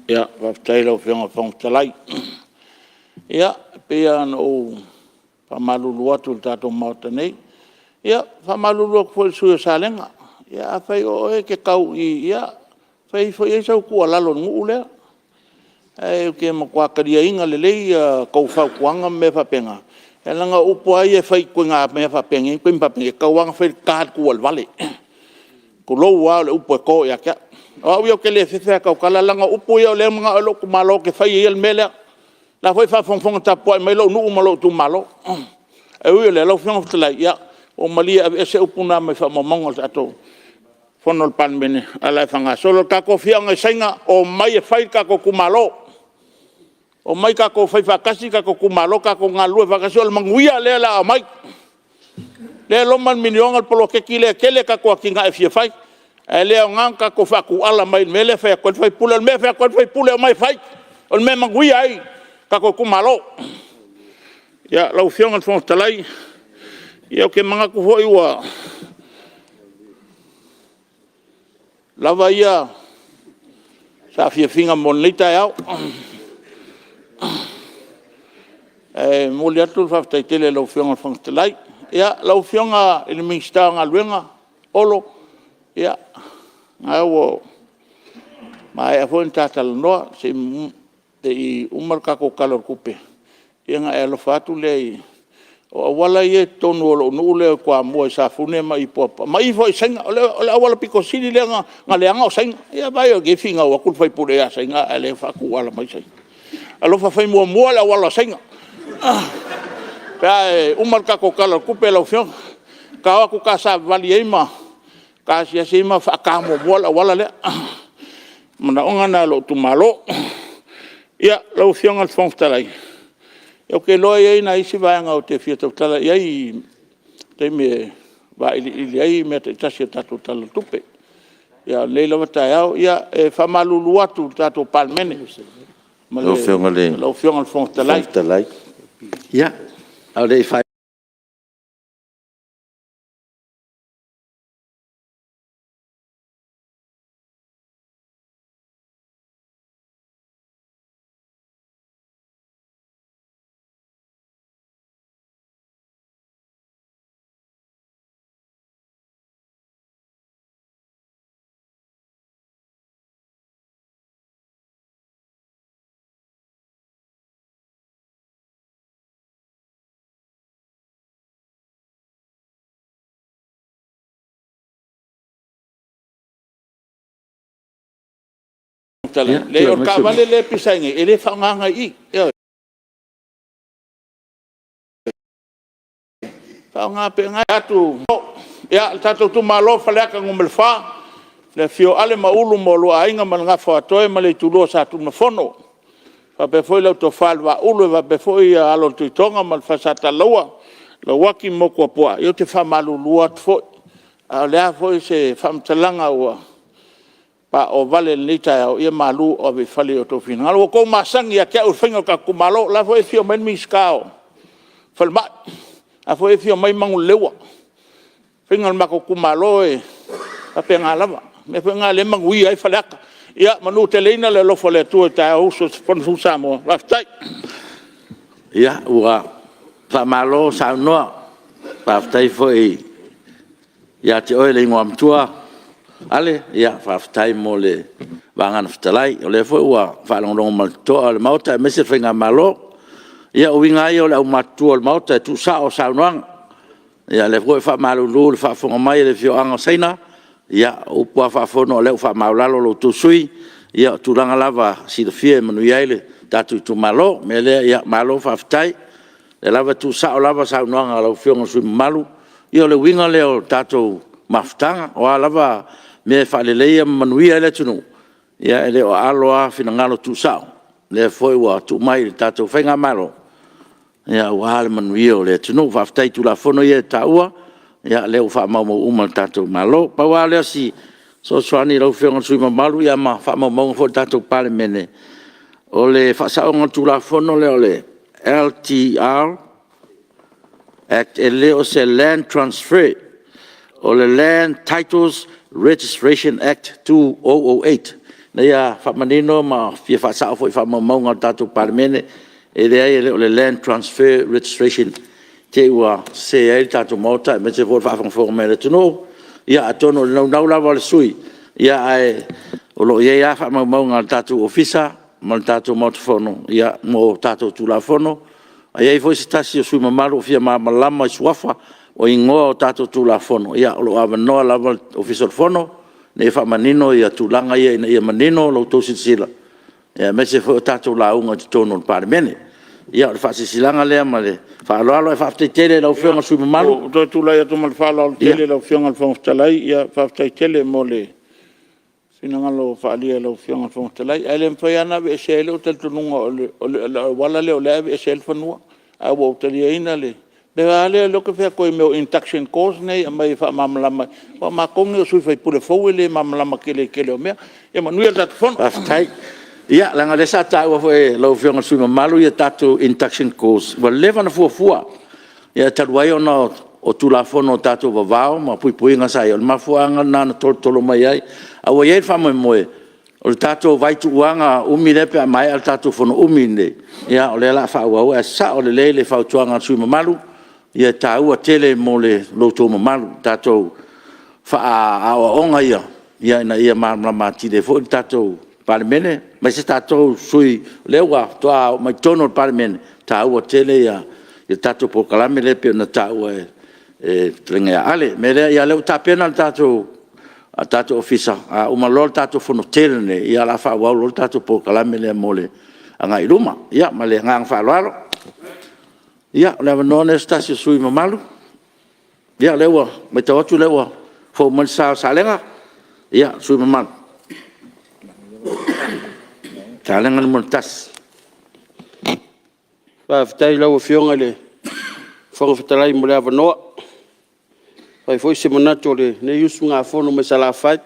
ya va tai lo fiong fong talai ya pe no fa malu lo tu tato mauta nei ya fa malu lo fo su salenga ya fa o ke kau i ya fa fo ye sa ku la lo ngule e ke mo kwa karia inga le ko fa kuanga me fa penga e langa upo ai e fai kuanga me fa penga ku mpa penga ka wanga fa ka ku al vale ko lo wa le upo ko ya ka o yo ke le fe ka kala langa upo yo le mga lo ku malo ke fai el mele la foi fa fong ta po me lo nu malo tu malo e yo le lo fong tla ya o mali e se upuna me fa mo mongol ato fonol Palemene ala fanga solo ka ko fianga senga o mai e fai ka ko ku malo o mai ka ko fai fakasi ka ko kumalo ka ko ngalu fakasi o manguia le la mai le lo man minion al polo ke kile kele ka ko kinga e fai le ngang ka ko fa ku ala mai mele fa ko fai pula me fa ko fai pula mai fai o me manguia ai ka ko kumalo ya lo fiong al fon talai yo ke manga ku foi wa lava ia sa finga monita yao Mulinu'u fa taitele lo fionga fong telai ya lo fionga il minsta nga luenga olo ya ngawo mai afon tatal no se i umar ka ko kalor kupe nga elo fatu le o wala ye tonu lo no le kwa mo sa fune mai pop mai foi senga ole wala piko sili le nga le nga senga ya vai o ge finga o kul fai pure ya senga ele fa ku wala mai senga alo fa fai mo la wala senga ya umar ka ko kala kupe lo fion ka ku ka sa valiema ka sia sima fa ka mo wala le mana onga na lo tu malo ya lo fion al fong talai yo ke lo ye na isi va nga o te fieto tala ye te me va ili ai me te tasia tatu tala tupe ya leila mata ya fa malulu atu tatu Palemene lo fiong al fong talai ya au le fa le o ka vale le pisange ele fa nganga I fa nga pe nga atu ya tatu tu malo fa le ka ngumel fa le fio ale maulu mo lo ainga mal nga fa toe male tu lo sa tu na fono fa pe foi lo to falva ulu va pe foi alo tu tonga mal fa sa ta loa lo waki mo ko po yo te fa malu luat fo ale foi se fam talanga wa pa o vale lita o ia malu o be fale o to final o ko masangi ya ka o finga ka kumalo la foi fio men miskao falma a foi fio mai mangu lewa finga ma ko kumalo e a penga lava me penga le mangui ai falaka ia manu te leina le lo fole tu ta o so fon Samoa va tai Ia, ua whamalo sa noa. Whaftai foi. Ia te oe le ingoa mtua. Ale, ia, whaftai mo le wangana whtalai. O le foi ua whalongongo maltoa le mauta e mese whinga malo. Ia uinga i o le au matua le mauta e tu sao sao noanga. Ia le foi whamalulu le whafonga mai le fio anga seina. Ia upua whafono le whamalalo lo tu sui. Ia turanga lava si le fie manu iaile. Tatu tu malo, me le ia malo whaftai. Le lava tu sao lava sao noanga lau fionga sui malu. Ia le winga leo tatu maftanga. O a lava me whaleleia manuia ele tunu. Ia ele o aloa fina ngalo tu sao. Le foi wa tu mai le tatu whenga malo. Ia o ale manuia o le tunu. Whaftai tu la fono ia taua. Ia leo whamau uma tatu malo. Paua leo si so swani lau fionga sui malu. Ia ma whamau fo tatu Palemene. O le whasaonga tu la fono leo le LTR Act e leo se Land Transfer o le Land Titles Registration Act 2008. Na ia whamanino ma fia whasao fo i whamaunga tatu Palemene e leo le Land Transfer Registration te ua se e tatu mauta e me se fo whawhanfonga mele tuno. Ia atono le nau lava le sui. Ia ai o lo ia whamaunga tatu ofisa mal tato motofono ia mo tato tulafono ai foi se tasi o sui mamalu fia malama suafa o ingoa o tato tulafono ia o lo avanoa lava official fono ne fa manino ia tulanga ia manino lo tosila ia mese foi tato launga tono Palemene ia o fa silanga le male fa lo fa tele lo fionga sui mamalu to tula ia to mal fa lo tele lo fionga fo talai ia fa tele mole ina ngalo faalia lo fianga fo talai ele mfaiana be sele o tel tununga o wala le o le be sele fanua a wo telia ina le be ale lo ke fa ko me induction course nei mai fa mamlama wa ma kongi sui fa pule fo le mamlama kele o me e manuel dat fon aftai ia langa le sa ta wa fo lo fianga sui malu ia tatu induction course wa leva na fua ia taruai ona o tula fono tatu vavao ma pui nga sai o mafuanga na tolo mai ai a o ye famo moe o tatu vai tu wanga umile pe mai al tatu fono umine ia o le la fa wa sa o le fa tuanga sui mamalu ia ta u tele mole lo to mamalu tatu fa a onga ia na ia ma ti de fo tatu Palemene ma se tatu sui lewa to a mai tono Palemene ta u tele ia tatu po kalame le pe na ta u tringa ale me ia le tapena tatu a tatu ofisa a uma lol tatu Fonotaga ne ia la fa wa lol tatu po kalame le mole anga iluma ia ma le ngang fa lalo ia le no stasio sui mamalu ia lewa me tawatu lewa fo man sa salenga ia sui mamalu salenga mon tas pa ftai lo fionga le fo fatalai mo le avanoa pai foi se manato le ne yusu nga fono me sala fai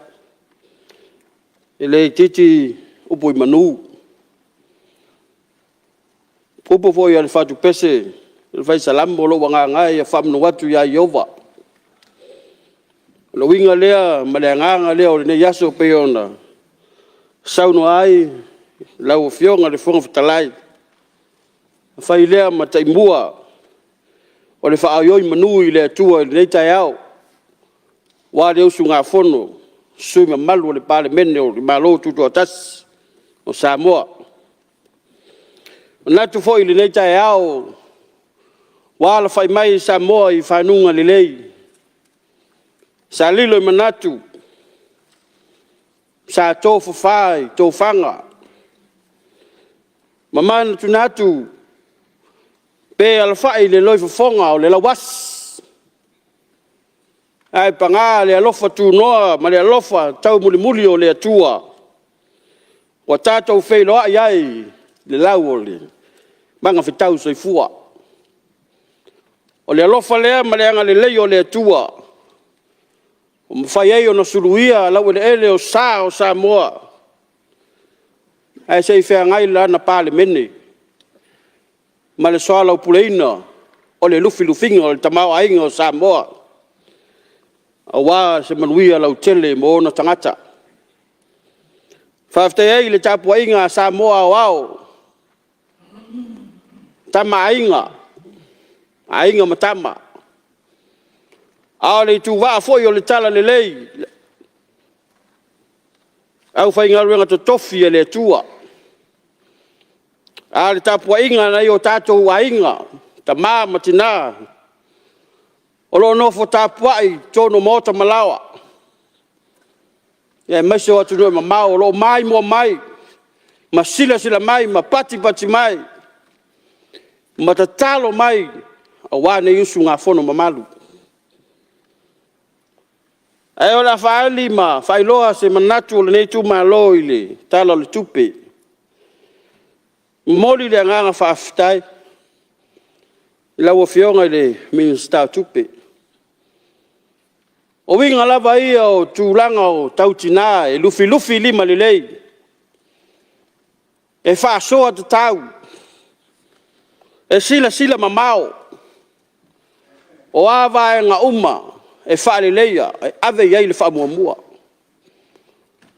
ele titi upo manu upo foi al fatu pese el fai salam bolo wanga nga ya fam no watu ya yova lo winga lea malanga lea ne yaso peona sauno ai la fionga le fonga fatalai fai lea mataimua o le fa ayoi manu ile tua le taiao wa le usunga fono sui malu le Palemene o malo tu tas o Samoa na tu foi le taiao wa la fai mai Samoa I fanunga le lei sa lilo manatu sa tofu fai tofanga mamana tu natu pe alfai le loi fonga o le lawas ai panga le alofa tu noa ma le alofa tau muli o le atua o tatou fei loa ai le lau le manga fitau soifua o le alofa lea ma le anga le lei o le atua o mawhai ei o na suluia lau ele o Samoa ai sei fea ngai la na Palemene ma le soala o puleina o le lufinga o le tamau ainga o Samoa awa se manuia lau tele mo na tangata whaftai ei le tapu ainga Samoa o au tama ainga matama. Ale tu va foi o le tala le lei. Au fai ngaruenga to tofi le tua. Ale tapua inga na yo tato wainga. Tama matina. Olo no fo tapua I tono mota malawa. Ya maso atu no mamao lo mai mo mai. Masila sila mai, mapati mai. Matatalo mai. Awane yusu ngā fono mamalu. Ai ola faali ma failoa se manatu le nei tu malo ile tala le tupe. Moli le nganga faaftai. Ila wo fionga le minsta tupe. O winga lava ia o tulanga o tautina e lufi lima le lei. E fa soa te tau. E sila mamao. O ava e nga uma. E fa le leia. E ave iei le fa muamua.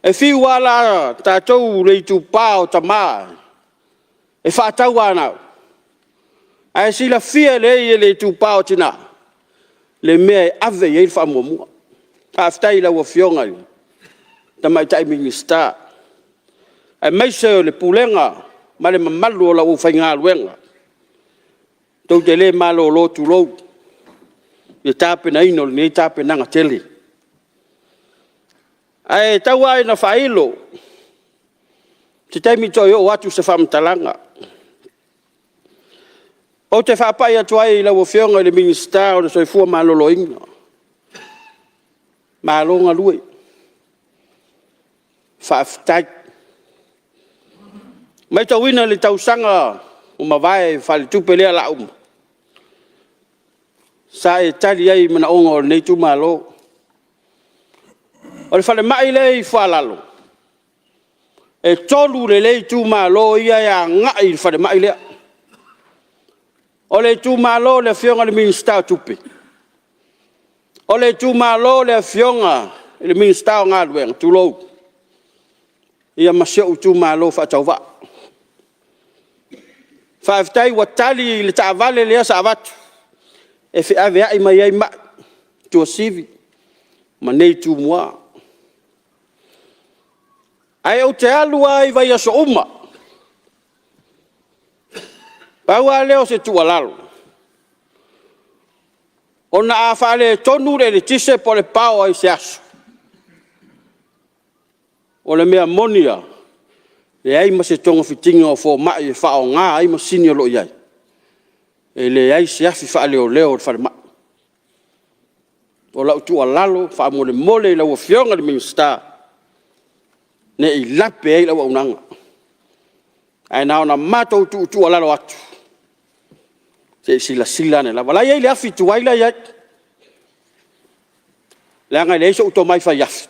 E fiu ala tatou le tu pao tama. E fa tau anau. E sila fia le tu pao tina. Le mea e ave iei le fa muamua. Aftai la wafionga. Tamai tai minista. E meise le pulenga. Ma le mamalu o la ufainga luenga. Tau te le malo lo tu lo. Ye tape na ino ni tape na ngateli. Ai tau ai na failo. Te taimi toi o watu se famtalanga. O te whapai atu ai la wafionga le minista o le soifua malolo inga. Malonga lui. Whaaftai. Mai tau ina le tausanga o mawai whale tupe lea la uma. Sa e tali ai mana onga o nei tu malo. O le whale mai lei whalalo. E tolu le lei tu malo ia ia ngai le whale mai lea. O le tu malo le fionga le minsta tupe. O le tu malo le fionga le minsta o ngā luenga tu lou. Ia masio tu malo whatauwa. Whaaftai watali le taavale lea sa avatu. E fe ave ai mai ai ma tu sivi. Ma nei tu mua. Ai o te alu ai vai aso uma. Paua leo se tu alalo. Ona a whale tonu le tise po le pao ai se aso. O le mea monia. Le ai ma se tonga fitinga o fo mai e whao ngā ai ma sini o lo iai. E le ai se afi wha leo le whare ma. O lau tu alalo, wha mole lau a fionga le minsta. Ne I lape ei lau au nanga. Ai nao na matou tu alalo atu. Se sila ne la. Walai ei le afi tu waila iai. Le anga le iso uto mai whai afi.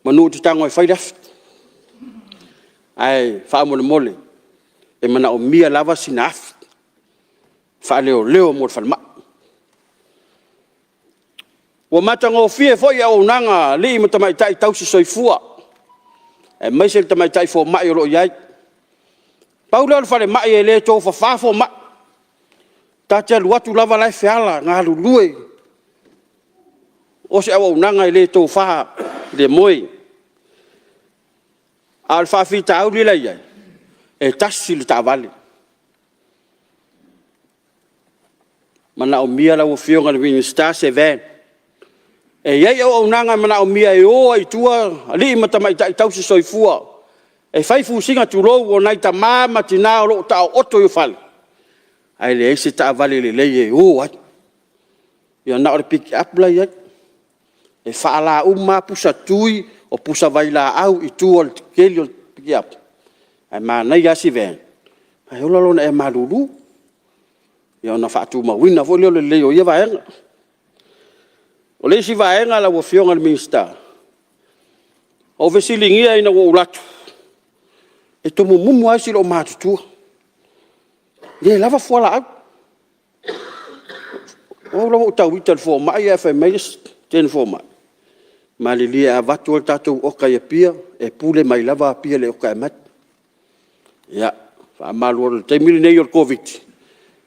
Manu te tango e whai afi. Ai wha mole. E mana o mia lava sina afi. Wha leo mo whalma. Wa matanga o fie foi au nanga li matamai tai tausi soifua. E maise tamai tai fo mai o lo iai. Paula o whale mai e le tō whawhafo ma. Tātia luatu lava lai whiala ngā lulue. O se au nanga e le tō whaha le moe. Al whawhita au li lai iai. E tasi le tāwale. Mana o mia la o fionga le minsta XVII. E iai au nanga mana o mia e o ai tua. Ali matamai tai tausi soifua. E whaifu singa tu lou o nai ta mama tina o lo ta oto yu whale. Ai le eise ta vale le lei e o ai. Ia na ore pick up la iai. E whaala uma pusa tui o pusa vaila au I tu o keli o pick up. Ai mana ia XVII. Ai ola lona e malulu. Ia na fatu mawina fo le leo ia vaenga. O le si vaenga la wo fionga le minsta. O vesilingia ina wo ulatu. E to mumu ai silo matutua. Le lava fola au. O la wo tawita fo mai e fa mai ten fo mai. Ma le lia avatu o tatou oka ia pia e pule mai lava pia le oka e mat. Ia Malu te mili nei o COVID.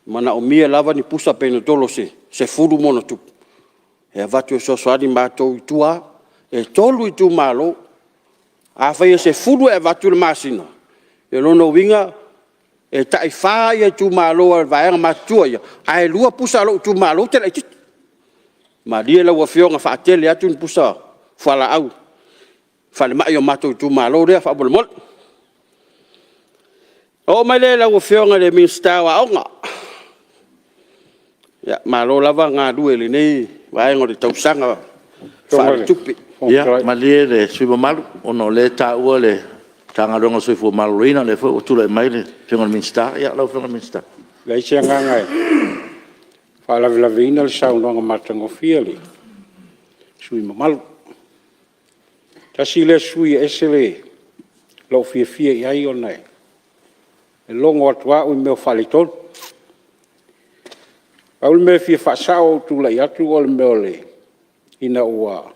Mana o mia lava ni pusa pena tolo se furu mono tu. E vatu so swadi matou tua e tolu itu malo. A fai se furu e vatu le masina. E lono winga e tai fai e tu malo al vaenga matua ia. Ai lua pusa lo tu malo te lai tit. Ma dia la wa fionga fa tele atu pusa fala au. Fale mai o matou tu malo rea fa bol mol. O mai le la fionga le minsta wa onga. Ya malo lava nga due le nei vai ngori tau sanga fa tupi. Ya malie le sui malu ono le ta ua le tanga ronga sui fu maluina le fo tu le mai le fionga minsta ya la fionga minsta. Le sia ngai. Fa la vina le sa unga matango fieli. Sui malu. Tasi le sui esele lo fie ai onai. E longo atua o meu faliton. Aul me fie fasao tu la yatu ol meole ina ua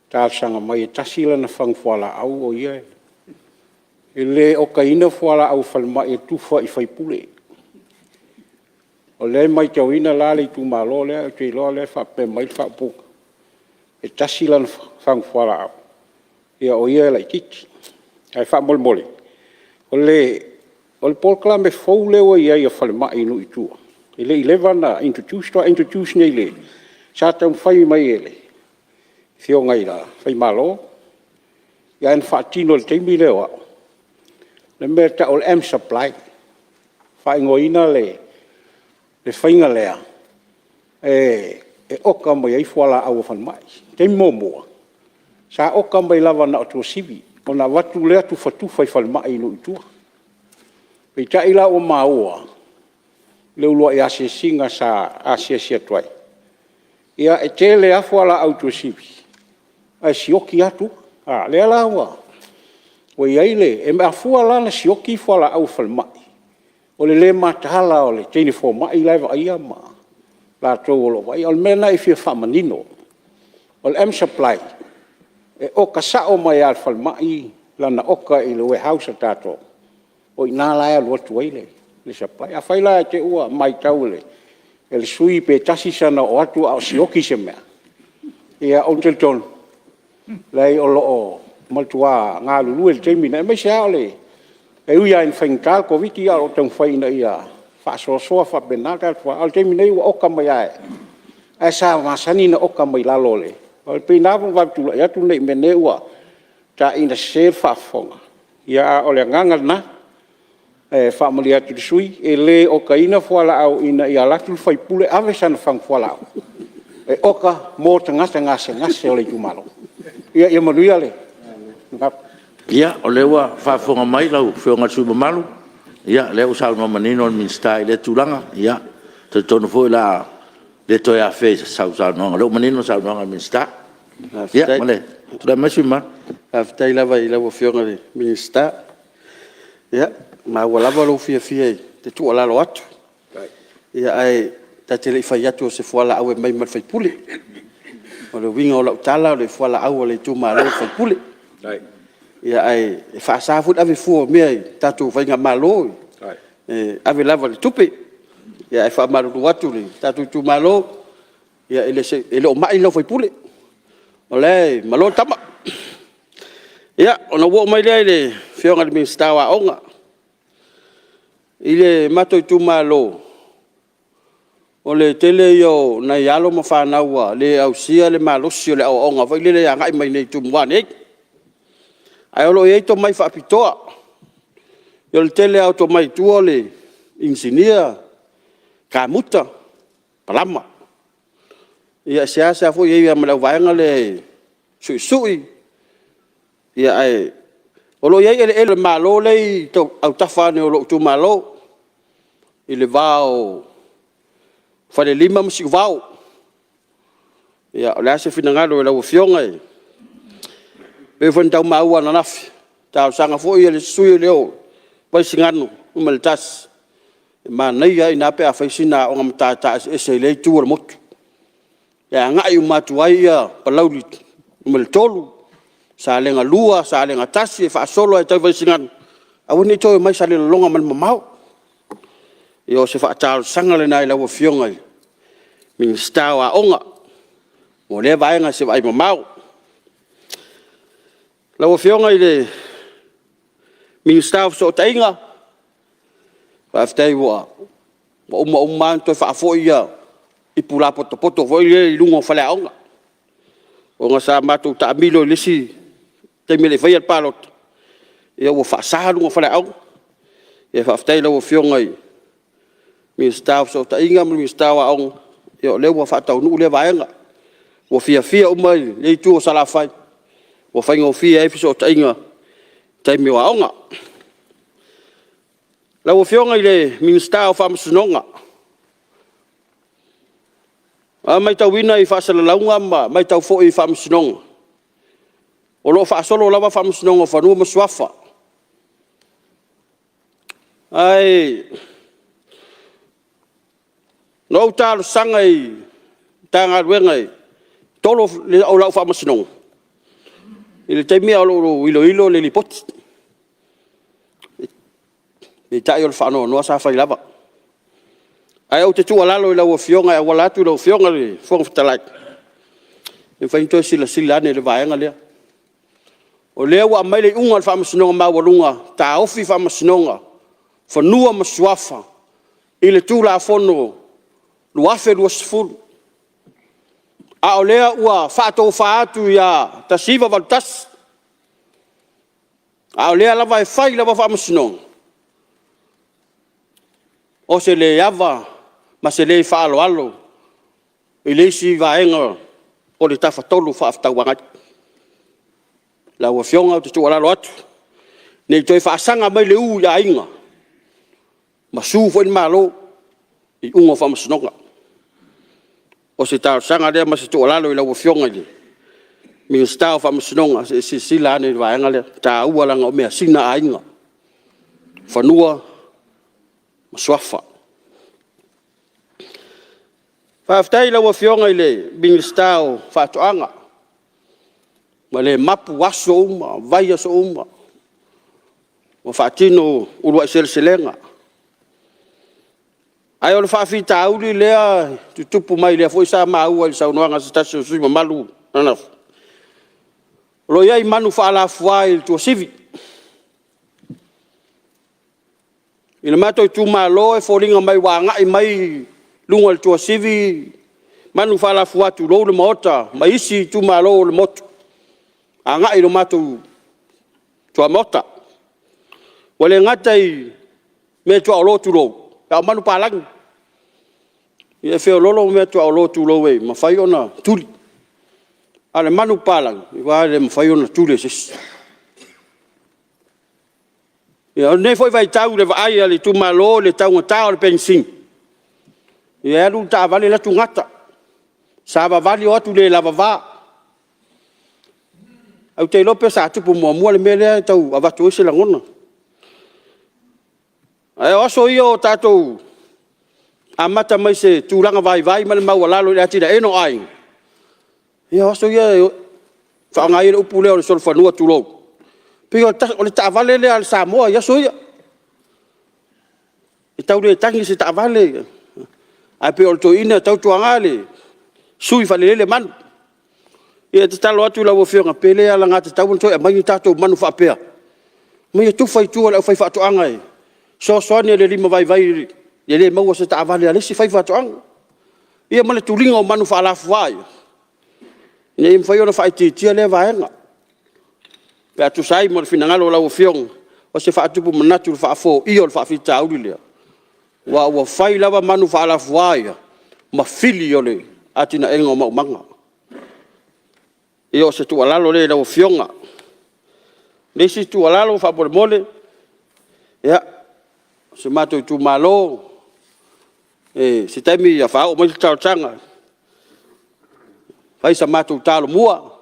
ta sanga mai tasila na fang fala au o ye. Ele o kaina fala au falma e tu fa I fai pule. O le mai tawina la le tu malo le te lo le fa pe mai fa pu. E tasila na fang fala au. Ia o ye la kiki. Ai fa mol mole. O le polkla me fou le o ia falma inu itua. Ele ilevana introduce nei le. Sa tau fai mai ele. Fio ngai la fai malo. Ia en fatino le teimi le wa. Le merta ol M supply. Fai ngoina le fainga lea. E oka mai ai fuala au fan mai. Teimi momoa. Sa oka mai lava na o sivi. Ona watu lea tu fatu fai fal mai no itua. Pita ila o maua. Leu loa ia se singa sa asia sia tuai. Ia e tele afuala autosivi. Ai sioki atu. Lea lawa. O iaile, e me afuala na sioki fuala au falmai. O le matahala o le teini fo mai laiva ia ma. La tau olo vai. O le mena I fia whamanino. O le M-Supply. E oka sao mai al falmai. Lana oka I le warehouse tato. O ina laia luatu waile. Le supply. A faila te ua mai tau le. E le sui pe tasi sana o atu au sioki se mea. Ia o te tonu. Lei o loo maltua ngā lulu e le teimina. E mai se ao le. E uia in whaingal ko viti a o tang whaina ia. Whaasoasoa whapenaka. O le teimina ua oka mai ae. E sa masani na oka mai lalo le. O le peinapu waptula. Ia tu nei mene ua. Ta ina se whaafonga. Ia o le ngangal na. Family atu sui e le o kaina fuala au ina ia latu fai pule ave sana fang fuala au e oka mo ngase o le tumalo ia manuia le ia o le wa fa fonga mai lau fonga suba malu ia le o sal manino min style le tulanga ia te tonu foi la le to ya fe sa no le manino sa no min sta ia male tu da masuma aftai lava I lava fonga min sta ia ma wala lo fia te tu ala lo atu ia ai ta tele fai atu se fuala au mai mal fai pule o le winga o la tala le fuala au le tu malo fai pule ia ai fa sa fut ave fu me tatu fai nga malo ave lava le tupe ia ai fa malu atu le tatu tu malo ia ele o mai lo fai pule o le malo tama ia ona wo mai le fionga le stawa onga ile mato tu malo o le tele yo na yalo ma fa na wa le au sia le malo sio le o nga vai le ya ngai mai nei tu mwane ai lo ye to mai fa pitoa yo le tele auto mai tu le engineer ka muta palama ia sia fo ye ya ma vai ngale sui ia ai o lo ye ele malo le to au tafa ne o lo tu malo ile vao fale lima msi vao ya la se finangalo la fionga e von tau maua na naf tau sanga fo ile sui leo vai singano umaltas ma nei ya ina pe afisina o ngam ta se le tu mot ya ngai matuai ya palauli umal tolu sa lenga lua sa lenga tasi fa solo e tau vai singano Au ni toi mai sale longa man mamau. Yo se fa tal sanga le nai la wo fionga. Min stawa onga. Mo le vai nga se vai mamau. La wo fionga ile min stawa so tainga. Fa ftai wo. Mo man to fa fo ia. Ipula poto foi le lungo fa la onga. Onga sa matu ta milo lisi. Te mele vai al palot. Ia wo fa sa lungo fa la onga. Ia fa ftai la wo fionga i. Mi staff so ta inga mi staff ong yo le wo fa tau nu le vaenga wo fia mai le tu sala fai wo fa ngo fia episode ta inga tai mi wa onga la wo fionga le mi staff fa msnonga a mai tau wina I fa sala launga ma mai tau fo I fa msnonga o lo fa solo lava fa msnonga fa nu mswafa ai no talo sangai tanga wengai tolo le o la fa masnong ile temi o lo ilo le lipot e tai o fa no sa fa lava ai o te tu ala lo la o fionga o la tu lo fionga le fo ftalai e fa into sila ne le vaenga le o le wa mai le unga fa masnong ma walunga ta ofi fa masnonga fa nua maswafa ile tu la fono luafe luasfulu a olea ua fa'atou fa'atu ia tasiva valutas a olea lava e fai lava fa'amasinoga o se le ava ma se le fa'aloalo I le isi vaega o le tafatolu fa'afetauagai la ua fioga o te tu'alalo atu nei toe fa'asaga mai le u ia aiga ma su foi le malo I unga fa'amasinoga o se tau sanga le ma se tu lalo I la wo fionga le mi sta fa masnonga se sila ne vaenga le ta ua langa o me sina ainga fanua maswafa fa ftai la wo fionga le mi sta fa toanga ma le mapu waso uma vai so uma o fa tino ulwa selselenga ai o le whawhita auri lea tutupu mai lea foi sa maua I saunoanga sa tasi o sui mamalu ana lo iai manu whaalafuā I tua sivi I le mato I tu malo e fōringa mai wāngai mai lunga le tua sivi manu whaalafuā tu lou le maota mai isi tu malo le motu a ngai lo mato tua mota wale ngatai me tua o lo tu lou ka manu palang ia fe lolo me to lo tu lo we ma fai ona tuli ale manu palang I va le ma fai ona tuli sis ia ne foi vai tau le vai ale tu malo le tau ngata le pensin ia lu ta vale la tu ngata sa va vale o tu le lava va au te lope sa tu pu mo le mele tau ava tu se la ngona ai oso io tato amata mai se tulanga vai mal mau lalo le atina eno ai ia oso ia fa ngai le upule o sol fa no tulo pe o le tavale le al Samoa ia so ia e tau le tangi se tavale ai pe o to ina tau tuangale sui fa le man ia te talo atu la wo fionga pele ala ngata tau to e mai tato manu fa Apia mai tu fai tu la fai fa to angai so ne le lima vai ia le mau se tavale ale si fai fa to ang ia male tulinga o manu fa la fai nei fai ona fai ti le vaenga pe atu sai mo finangalo la wo fiong o se fa tu pu manatu fa fo io fa fita au le wa fai lava manu fa la fai ma fili ole atina engo mau manga io se tu alalo le la wo fionga le si tu alalo fa por mole ya se mato tu malo se temi ya fa o mo tau tanga fai sa mato talo mua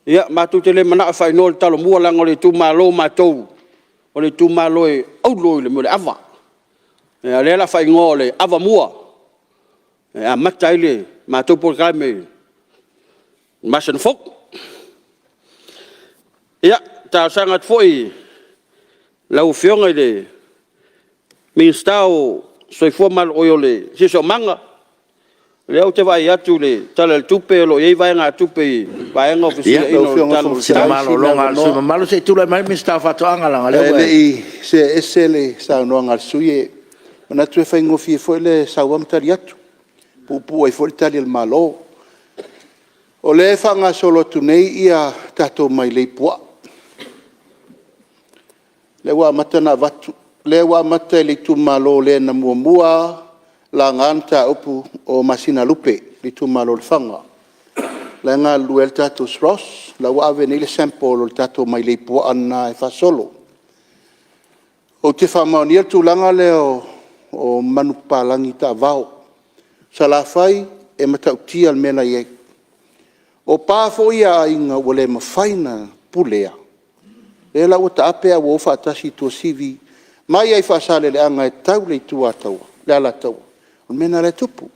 ya mato tele mana fa no talo mua la ngole tu malo mato o le tu malo e au lo le mo le ava ya le la fa ngole ava mua ya matai le mato por calme masen fok ya ta sangat foi lau fionga le ministao soifua mal oyo le siso manga le au te vai atu le tala le tupe lo ye vai nga tupe vai nga ofisia ino talo sina malo longa suma malo se tula mai mista fa to anga langa le i se esele sa no ngal suye na tu fa ngofi fo le sa wam tariatu pu ai fo tali el malo o le fa nga solo tu nei ia tato mai le pua le wa matana vatu le wa mata le tu malo le na mua la nganta upu o masina lupe le tu malo fanga la nga luel tato stros la wa veni le sample o tato mai le pua ana fa solo o te fa ma ni tu langa le o manupalangi ta vao sala fai e mata utia al mena ye o pa fo ia inga wole ma faina pulea e la o ta Apia wo fa tasi to sivi mai ai fa sale le anga tau le tua tau le ala tau o mena le tupu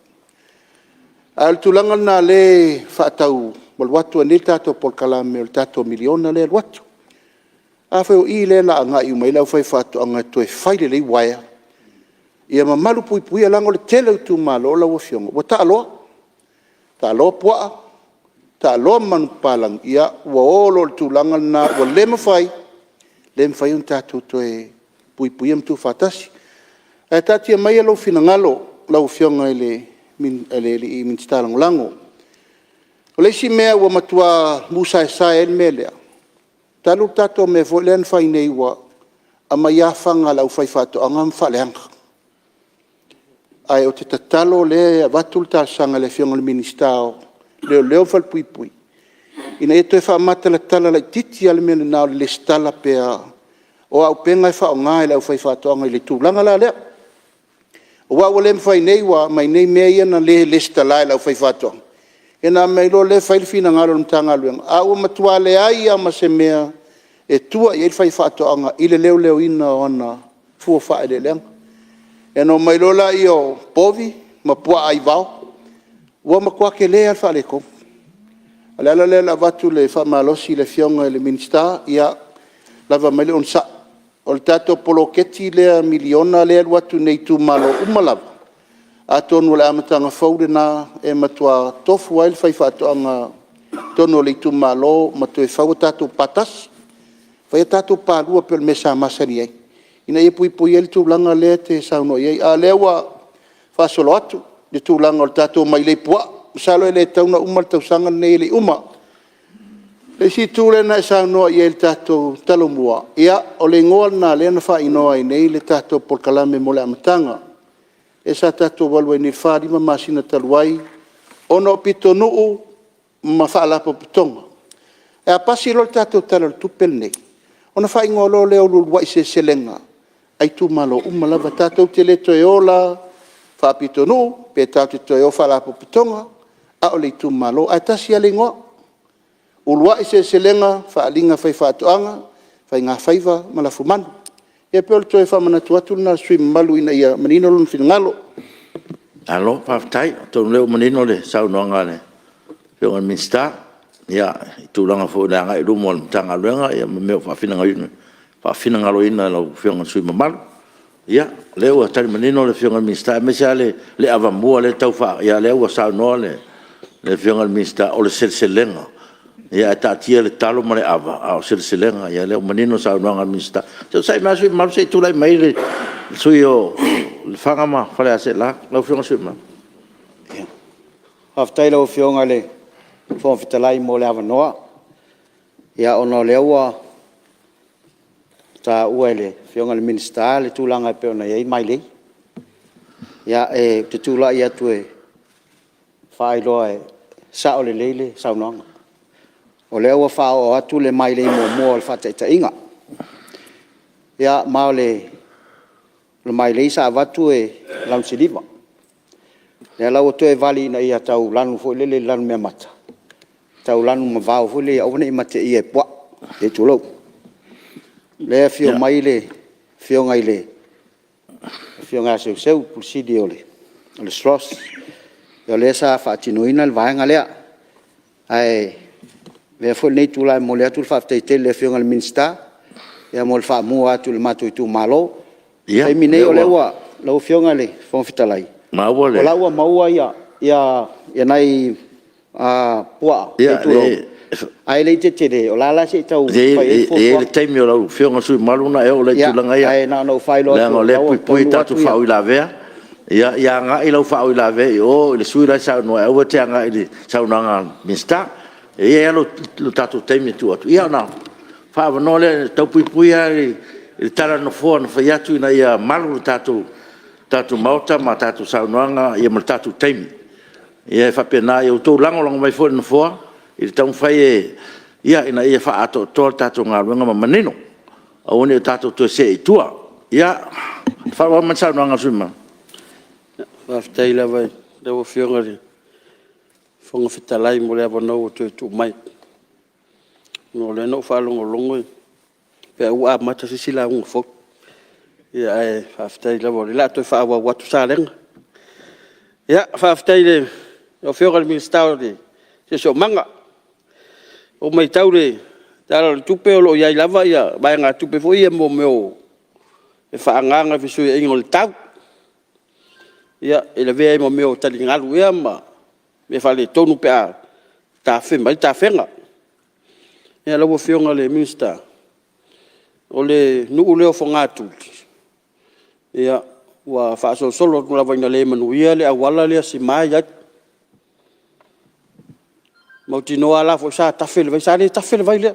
al tulanga na le fa tau bol watu ni tato por kalame el tato miliona le watu a fa i le la anga i mai la fa fa to anga to fai le waya ia ma malu pui pui lango le tele tu malo la wo fiongo o ta lo poa ta lo man palang ia wo lo tu langa na wo le fai un tato to pui pui am tu fatasi e tati mai lo finangalo la wo fiongo ele min stalang lango o le si mea wo matua musa sa el melea talu tato me volen fai nei wa ama ia fanga la fai fato angam faleang ai o te tatalo le vatul ta sanga le fionga le ministao le fal pui pui ina e te fa mata la tala la titi al men na le stala pe o au penga fa nga le fai fato anga le tu langa la le o wa le fai nei wa mai nei me ia na le stala le fai fato ena mai lo le fai fina ngalo mtanga lu a o matua le ai ama se mea e tua i fai fato anga ile leo ina ona fu fa le leng e no mai lola io povi ma pua ai vao wa ma kwa ke le al fa le ko ala la vatu le fa malosi le fionga le minsta ia lava mai le on sa o tato poloketi le miliona le watu nei tu malo umala atonu le amatanga faude na e matua tofu wail fai fato anga tono le tu malo matua fau tato patas fai tato palua pel mesa masari ai ina e pui el tu langa le te sauno ye a lewa fa solo atu de tu langa o tato mai le pua salo le tauna umal tau sanga nei le uma le si tu le na sauno ye el tato talomua ia o le ngol na le na fa ino ai nei le tato por kalame mole amatanga e sa tato walwa ni fa di mama sina talwai ono pitonu ma fa la potonga e a pasi lo tato tal tu pelne ona fa ingolo le o lwa se selenga ai tu malo umala tato te le toyola fa pitonu pe tato toyo fa la potonga a o le tu malo a tasi alingo ulwa se selenga fa linga fa fatoanga fa nga faiva mala fumanu e pe to fa mana tu na swim malu ina ia menino lon finalo alo pa tai to le menino le sau no ngale yo on minsta ya tu langa fo da ngai lu mol tanga lenga ya me fa finanga lo ina lo fiong swim mal ya le o tai menino le fiong minsta me sale le ava mo le tau fa ya le o sau no le fiong minsta o le selselenga ya ta tia le talo mare ava au selselenga ya le menino sa no ngamista so sai ma se tu lai mai le suyo fanga ma fale ase la fiong su ma aftai lo fiong ale fo fitalai mo le ava noa ya ono lewa ta uele fiong ale minista le tulanga pe ona ye mai le ya e te tula ya tu e fai lo e sa ole lele sa no o leo fa o atu le mai le mo fa te inga ya maule le mai le sa vatu e lam siliva le la o te vali na ia tau lanu fo le lanu me mata tau lanu ma va fo le o ne mate e po e tulo le fio mai le fio ngai le fio nga se presidio le stros yo le sa fa tinuina le va ngalea ai le fo nei tu la mo le tu fa te le fionga le minsta ia mo le whaamua atu le matu i tu malo. Ia. Taimi nei o lewa, lau fionga le, whonfitalai. Maua le. O laua maua ia nai pua. Ia, ai le te tere, o lala se tau e le taimi o lau whionga sui maluna e o le tulanga ia. Ai na no whailo atu. Leanga o le pui tatu whau i la vea. Ia ngā i lau whau i la vea, o le sui rai sau noa, ua te ngā i le sau nanga minsta. Ia alo tatu taimi tu atu. Ia na, wha no le tau pui a le tala no fua na whai atu ina ia malu le tatu mauta ma tatu sau noanga, ia ma tatu taimi. Ia e whapena i o tau lango mai fua na fua. I tau whai ia ina ia wha ato tō tātou ngā ruenga ma manino. A one o tātou tō se i tua. Ia, whawa mansau no anga suma. Whaftai lawa, lewa whionga ri. Whonga whitalai mo lea wanau o tō tū mai. Nō le nō whalongo longo. Pea ua mata sisila unga fok. Ia e whaftai lawa, le la tō whaawa watu sālenga. Ia, whaftai le, o whionga ri minstau ri. Se so manga. O mai taure, tala le tupe o lo iai lava ia, bai ngā tupe fo ia mo meo, e whaanganga fisu ia ingo le tau. Ia, e la vea mo meo tali ngalu ia ma, me whale tonu pe a, ta whenga, ta whenga. Ia lawa whionga le minsta, o le nuu leo fo ngā tūti. Ia, ua whaaso solo lava ina le manuia le awala lea si mai ati. Mauti noa la fo sa tafele vai sa le tafele vai le.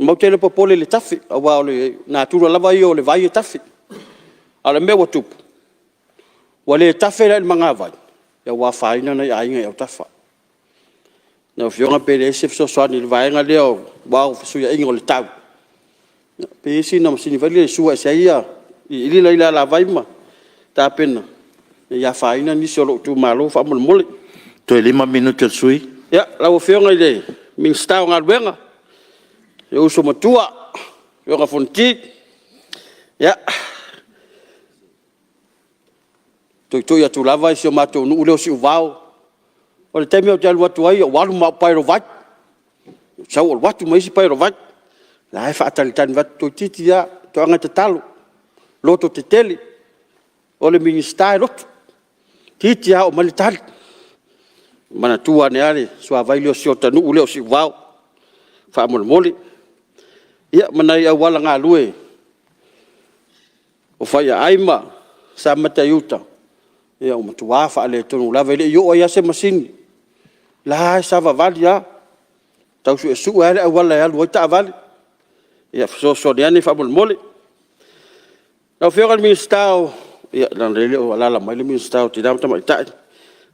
Mauti le popole le tafe, awa le natura lava io le vai tafe. Ala me watu. Wale tafele le manga vai. Ya wa faina na ainga ya tafa. Na fiona pele se so so ni vai nga le wa su ya ingo le tau. Pe si na msini vai le su sa ia. Ili la vai ma. Ta pena. Ya faina ni solo tu malo fa mo mole. Toi 5 minutos sui. Ya, lau whionga i le, minstau ngā ruenga. E uso matua, whionga fonti. Ya. Toi atu lava i si o matou nuu leo si uvao. O le temi o te alu atu ai, o walu mau pairo vai. Sau o watu maisi pairo vai. La e whaatalitani vatu toi titi ya, toi anga te talo. Loto te tele. O le minstau loto. Titi ya o malitali. Mana tua ne ale sua vai leo si o tanu leo si vau fa mole ia mana ia wala nga lue o fa ia aima sa mata yuta ia o matua fa le tonu la vele yo ia se masini la sa va valia tau su ale wala ia lue ta vale ia so diani fa mole na fiora mi stau ia dan le o la mai mi stau ti dam ta mai ta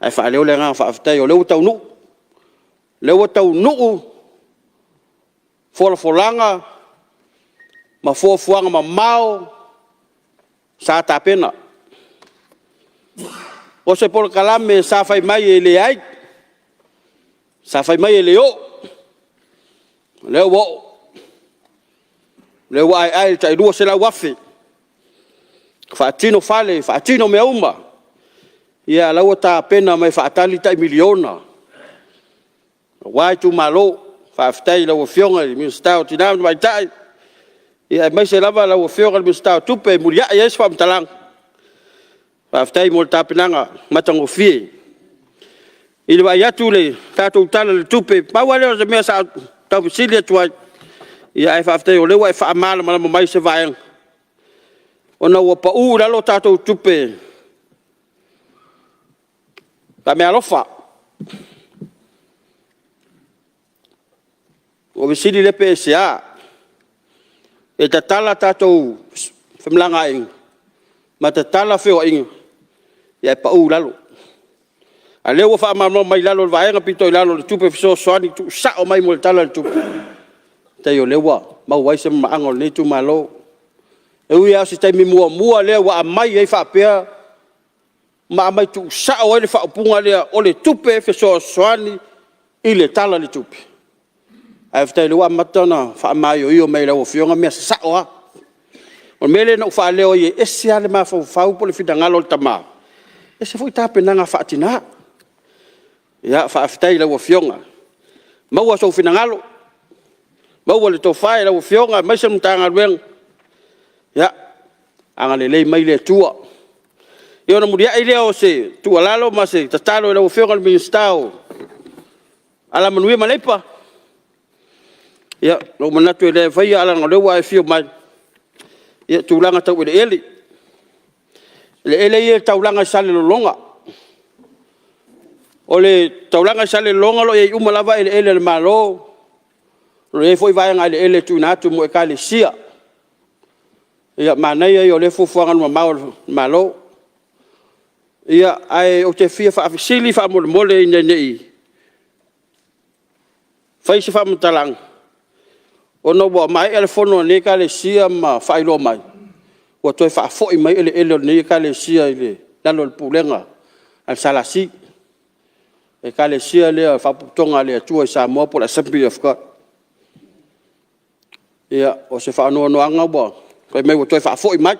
ai fa leo le nga fa aftai o leo tau nu folanga ma fuanga ma mau sa ta pena o se por kalame sa fai mai ele ai sa fai mai ele o leo ai tai dua se la wafi fa tino me uma. Ia lawa ta pena mai whaatali tai miliona. Wai tu malo, whaaftai lawa whionga i minstau tinam mai tai. Ia mai se lava lawa whionga i minstau tupe mulia i es whamtalang. Whaaftai mo ta penanga matango fie. I le wai atu le tātou tala le tupe, maua leo se mea sa tau visilia tuai. Ia ai whaaftai o lewa i whaamala malama mai se vaeng. O na ua pa lalo tātou tupe. Pa me alofa. O visiri le PSA. E ta tala tātou whamlanga inga. Ma ta tala whio inga. Ia e pa lalo. A leo wha amamama mai lalo vaenga pito i lalo le tupe fiso soani tu sao mai mo le tala le tupe. Te o lewa. Mau waise maanga o netu malo. E ui au si taimi mua leo wa amai ei whapea. Ma mai tu sao ele fa punga le o le tupe fe so soani i le tala le tupe. Ai ftai le wa matana fa mai o mai le o fionga me sao a. O mele no fa le o ye ese ale ma fa po le fidanga lo tama. Ese foi ta penanga fa tina. Ya fa ftai le o fionga. Ma wa so finanga lo. mau le to fai la fionga mai sem tanga wen ya anga le mai le tua yo na mudia ile o se tua lalo ma se tatalo la fionga le stao ala manui malepa ya lo manatu le fai ala ngale wa fio mai ya tulanga tau le ele ye taulanga sale lo longa ole taulanga sale longa lo ye umalava ele malo le foi vai nga ele tu na tu mo ka le sia ya mana ye ole fu fuanga no malo ya ai o te fia fa afisili fa mo le nei fai se fa mtalang ono bo mai ele fono ne ka le sia ma fai lo mai o toi fa foi mai ele ne ka le sia ile lalo pulenga al salasi e ka le sia le fa tonga le tu Samoa por la Assembly of God ia o se fa no anga bo ko me o toi fa foi mai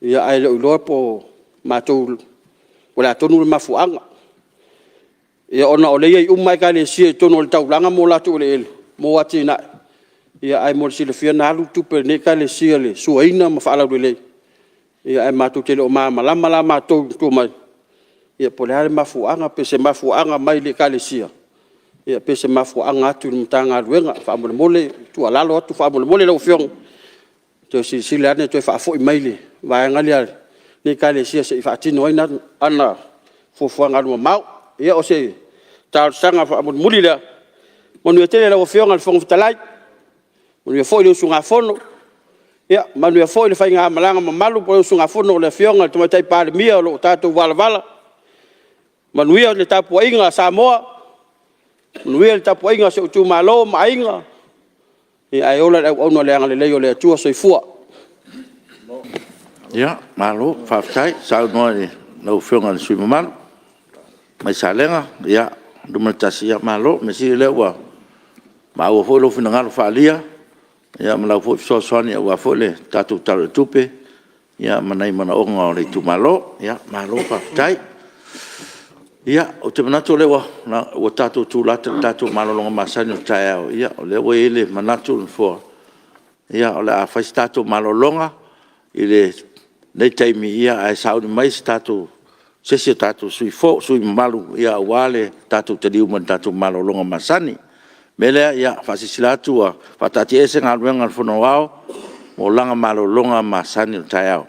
ia ai lo po ma tu wala tonu ma fuanga ia ona ole ye umai ka le sia tonu le taulanga mo la tu le mo watina ia ai mo sile fia na lu tu pe ne ka le sia le suaina ma fa la le ia ai ma tu te lo ma malama ma tu mai ia po le ma fuanga pe se ma fuanga mai le ka le sia ia pe se ma fuanga tu mtanga luenga fa mo le tu ala lo tu fa mo le lo fiong to si sile ane to fa foi mai le va ngalia ni ka le sia se fa tino ina ana fu fuanga no mau ia o se ta sanga fa mo muli le mo no tele lo fiong al fong talai mo foi le sunga fono ia ma no foi le fa nga malanga malu po sunga fono le fiong al to tai Palemene lo tatu vala manuia le tapu inga Samoa manuia le tapu inga se tu malo mainga e ai ola ono le anga le le tua so fua ya malo fa sai sa no no fiona le sui mal mai salenga ya do matasia malo me si le wa ma o fo lo fina ngalo fa lia ya ma la fo so so ni wa fo le tatu talo tupe ya manai mana onga le tu malo ya malo fa sai ia o te manatu lewa na o tatu tu lata tatu malolonga masani o tae ia o lewa ele manatu fo ia o le a fai tatu malolonga ile nei taimi ia ai sauni mai tatu sesi tatu sui fo sui malu ia wale tatu te diuman tatu malolonga masani mele ia fasisilatu a fatati ese ngalwenga fono wao mo langa malolonga masani o tae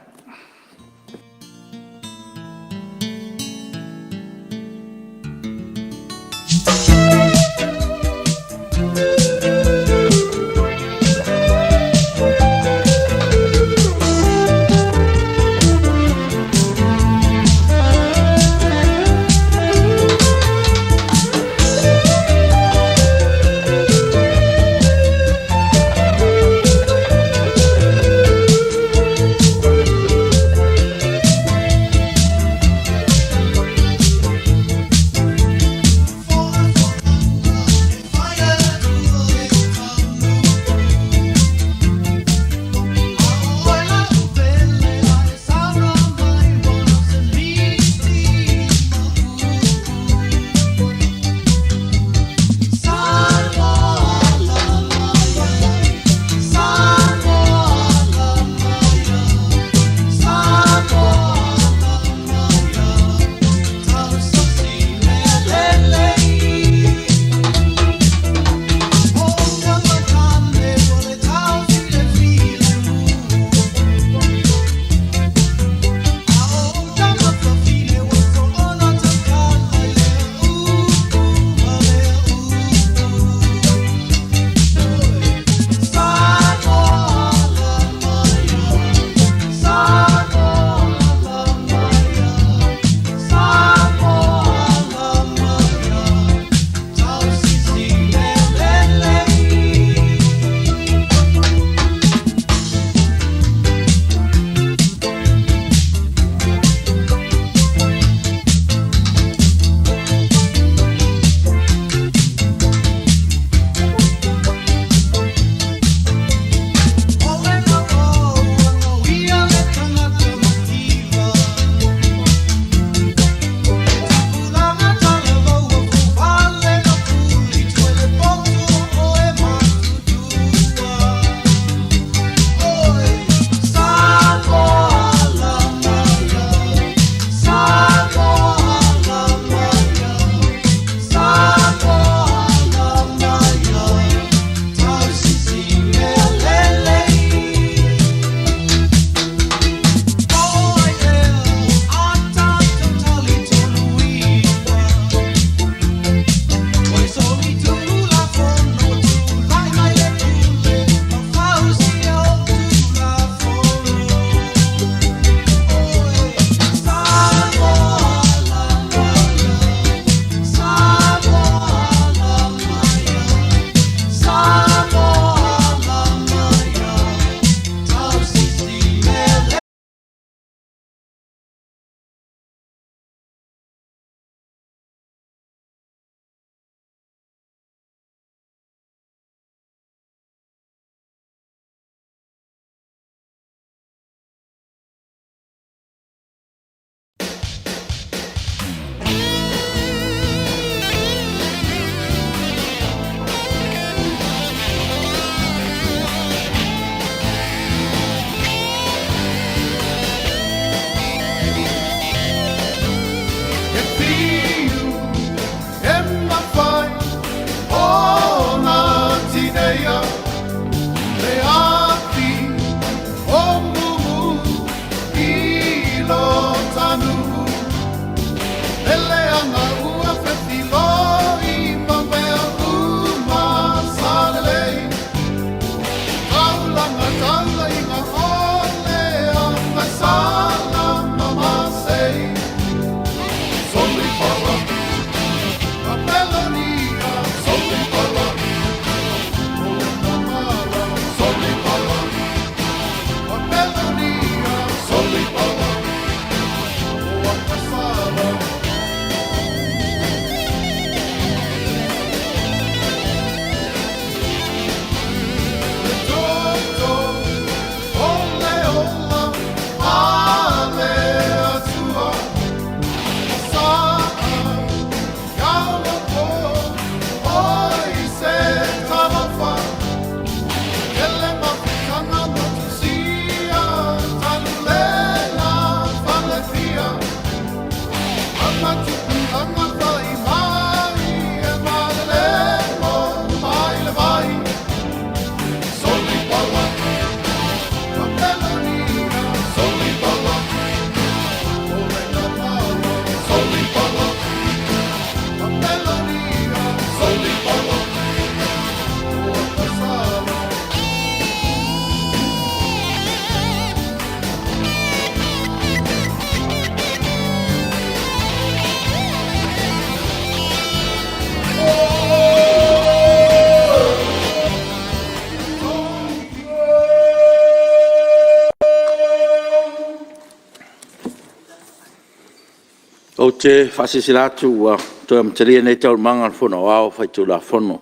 O te whasisilatu ua toi amataria nei tau manga whono au whaitu la whono.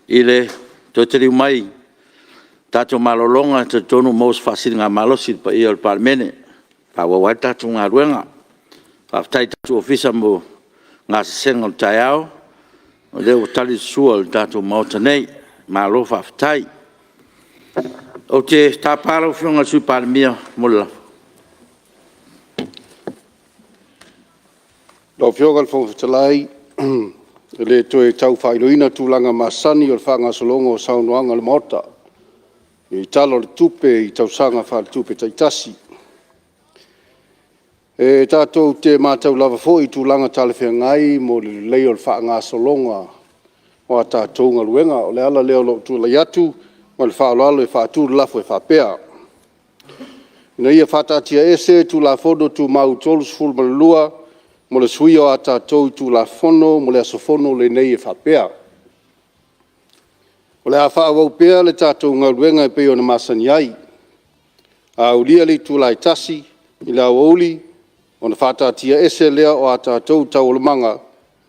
Ile toi te riu mai tātou malolonga te tonu mous whasiri ngā malosi pa ia o Palemene. Whawawai tātou ngā ruenga. Whaftai tātou ofisa mo ngā sesenga o Tiafau. O leo tali sua o tātou mauta nei. Malo whaftai. O te tāpara o whionga sui Palemia mula. Lo fiogal fo talai le to e tau whailoina tūlanga masani o le whanga solongo o saunoanga le mota. I talo le tupe i tau sanga wha le tupe taitasi. E tātou te mātau lava fo i tūlanga tale whia ngai mo le leo le whanga solonga o a tātou ngaluenga o le ala leo lo tūla iatu mo le whaaloalo e whaatū lafo e whapea. Ina ia whatatia ese tūla fodo tū mau tolu sfulma le lua mo le sui o a tātou i tū la fono, mo le asofono le nei e whapea. O le a whaawau pea le tātou ngaruenga e peo na masani ai. A ulia li tū la itasi, i la wauli, o na whatatia ese lea o a tātou tau o le manga,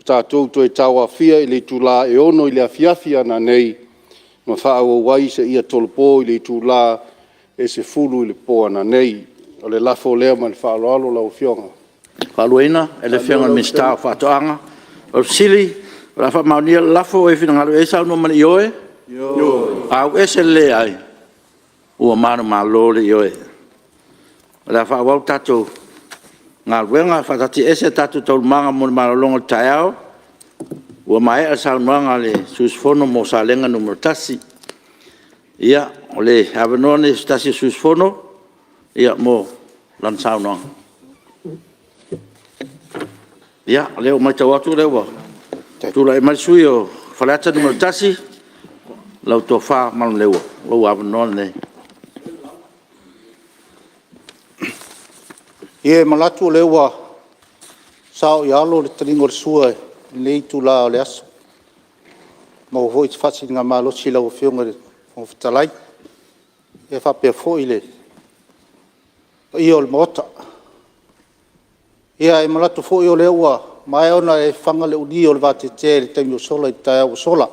tātou to e tau a fia i le tū la e ono i le a fiafia na nei, ma whaawau wai se ia tolpo i le tū la e se fulu i le poa na nei. O le lafo lea ma le whaaloalo lau fionga. Whaluina, e le whianga mista o whatoanga. O sili, o la whamaunia lafo e whina ngaru e sau no mani ioe? Ioe. Au e se le ai. Ua manu maa lore ioe. O la whawau tatou ngā ruenga, whatati e se tatou tau manga mo maa longa Tiafau. Ua mai a sau noanga le susfono mo sa lenga numero tasi. Ia, o le hawanone tasi susfono. Ia, mo lan sau noanga. Ia, leo mai tau atu leo wa. Tula e marisui o whaleata numero tasi. Lau tō wha manu leo. Lau awa nōna nei. Ie malatu leo wa. Sao i alo le taringo le sua nei tula o le aso. Mau hoi te whasi ngā malosi lau whionga le whatalai. E whapea fōi le. I o le mota. Ia e malatu fo o le ua, mai ona e whanga le uni o le vate te le taimi o sola i tae o sola.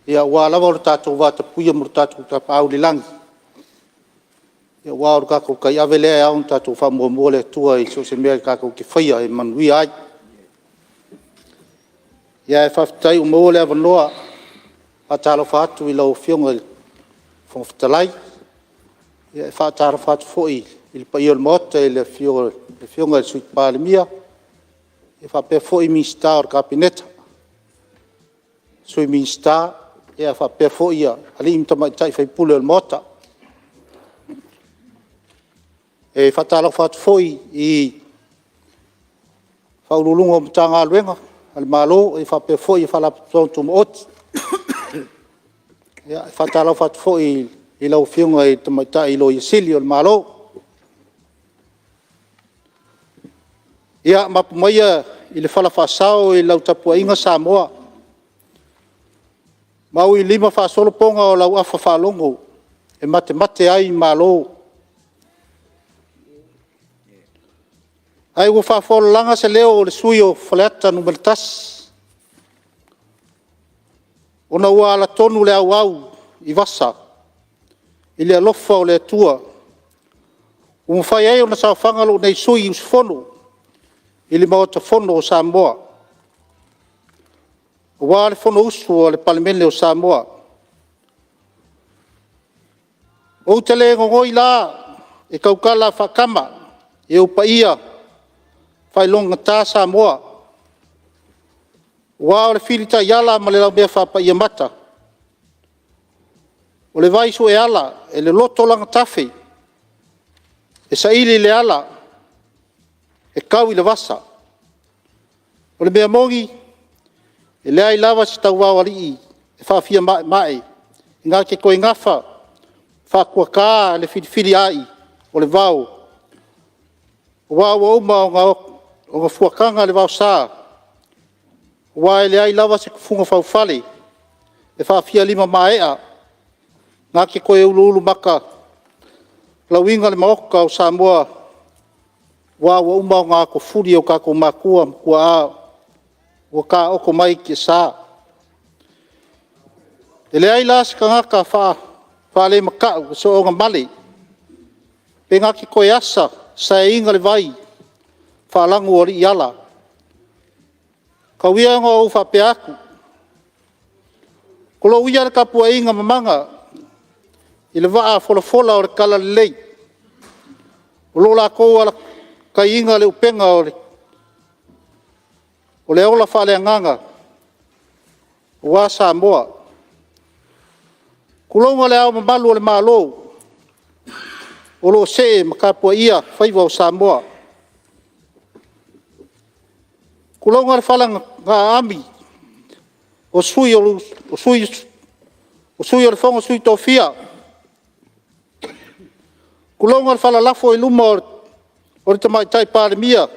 Ia ua lava o le tātou vata puia mo le tātou tapa au li langi. Ia ua o le kākou kai ave lea e aun tātou whamua mua le tua i so se mea kākou ke whaia e manui ai. Ia e whaftai o mua le avanoa a tālo whaatu i lau whionga i whawhatalai. Ia e whaatara whaatu fo i le pa i o le mota i le whionga i sui Palemia, e whapea fo i minsta o le kapineta. Sui minsta, e a whapea fo i a ali imta mai tai whaipule o le mota. E whatala whatu fo i whaurulunga o mtanga aluenga, al malo, e whapea fo i whalaputontu mo oti. E whatala whatu fo i lau whionga i tamaitai lo i sili o le malo. Ia mapu maia i le whala whasao i lau tapua inga Samoa. Mau i 5 whasolo ponga o lau afa whalongo. E mate ai malo. Ai ua whawholo langa se leo o le sui o whaleata numero tas. Ona ua ala tonu le au i vasa. I le alofa o le atua. Umwhai ai o na sa whangalo nei sui i usfono. I le maota fono o Samoa. O wā le fono usu o le Palemene o Samoa. O te le ngongoi la, e kaukala whakama, e upa ia, whailonga tā Samoa. O wā o le whirita i ala ma le lau mea whapa ia mata. O le vaiso e ala, e le loto langa tafi. E sa ili le ala, e kau i le vasa. O le mea mongi, e lea i lava si tau wau alii, e whawhia mai, ngā ke koe ngafa, whakua kā le whiri ai, o le vau. O wau o uma o ngā fuakanga le vau sā. O wā e lea i lava si kufunga whauwhale, e whawhia 5 maea, ngā ke koe ulu maka, lauinga le maoka o Samoa, Wa uma ngā ko furi o kako makua kua a. Wa ka oko mai ki sa. E le ai las ka ngaka wha le makau so o ngā male. Pe ngaki koe asa sa e inga le vai. Wha langu ori i ala. Ka wia ngā au wha pe aku. Kolo uia le kapua inga mamanga. I le waa fola o le kala le lei. O lola kou ala ka inga le upenga o le ola wha le anganga. O wa Samoa. Kulonga le au mamalu o le malo. O lo se makapua ia whaiva o Samoa. Kulonga le whalang ngā ami. O sui o le whonga sui tōwhia. Kulonga le whala lafo i luma o le tamaitai Palemene.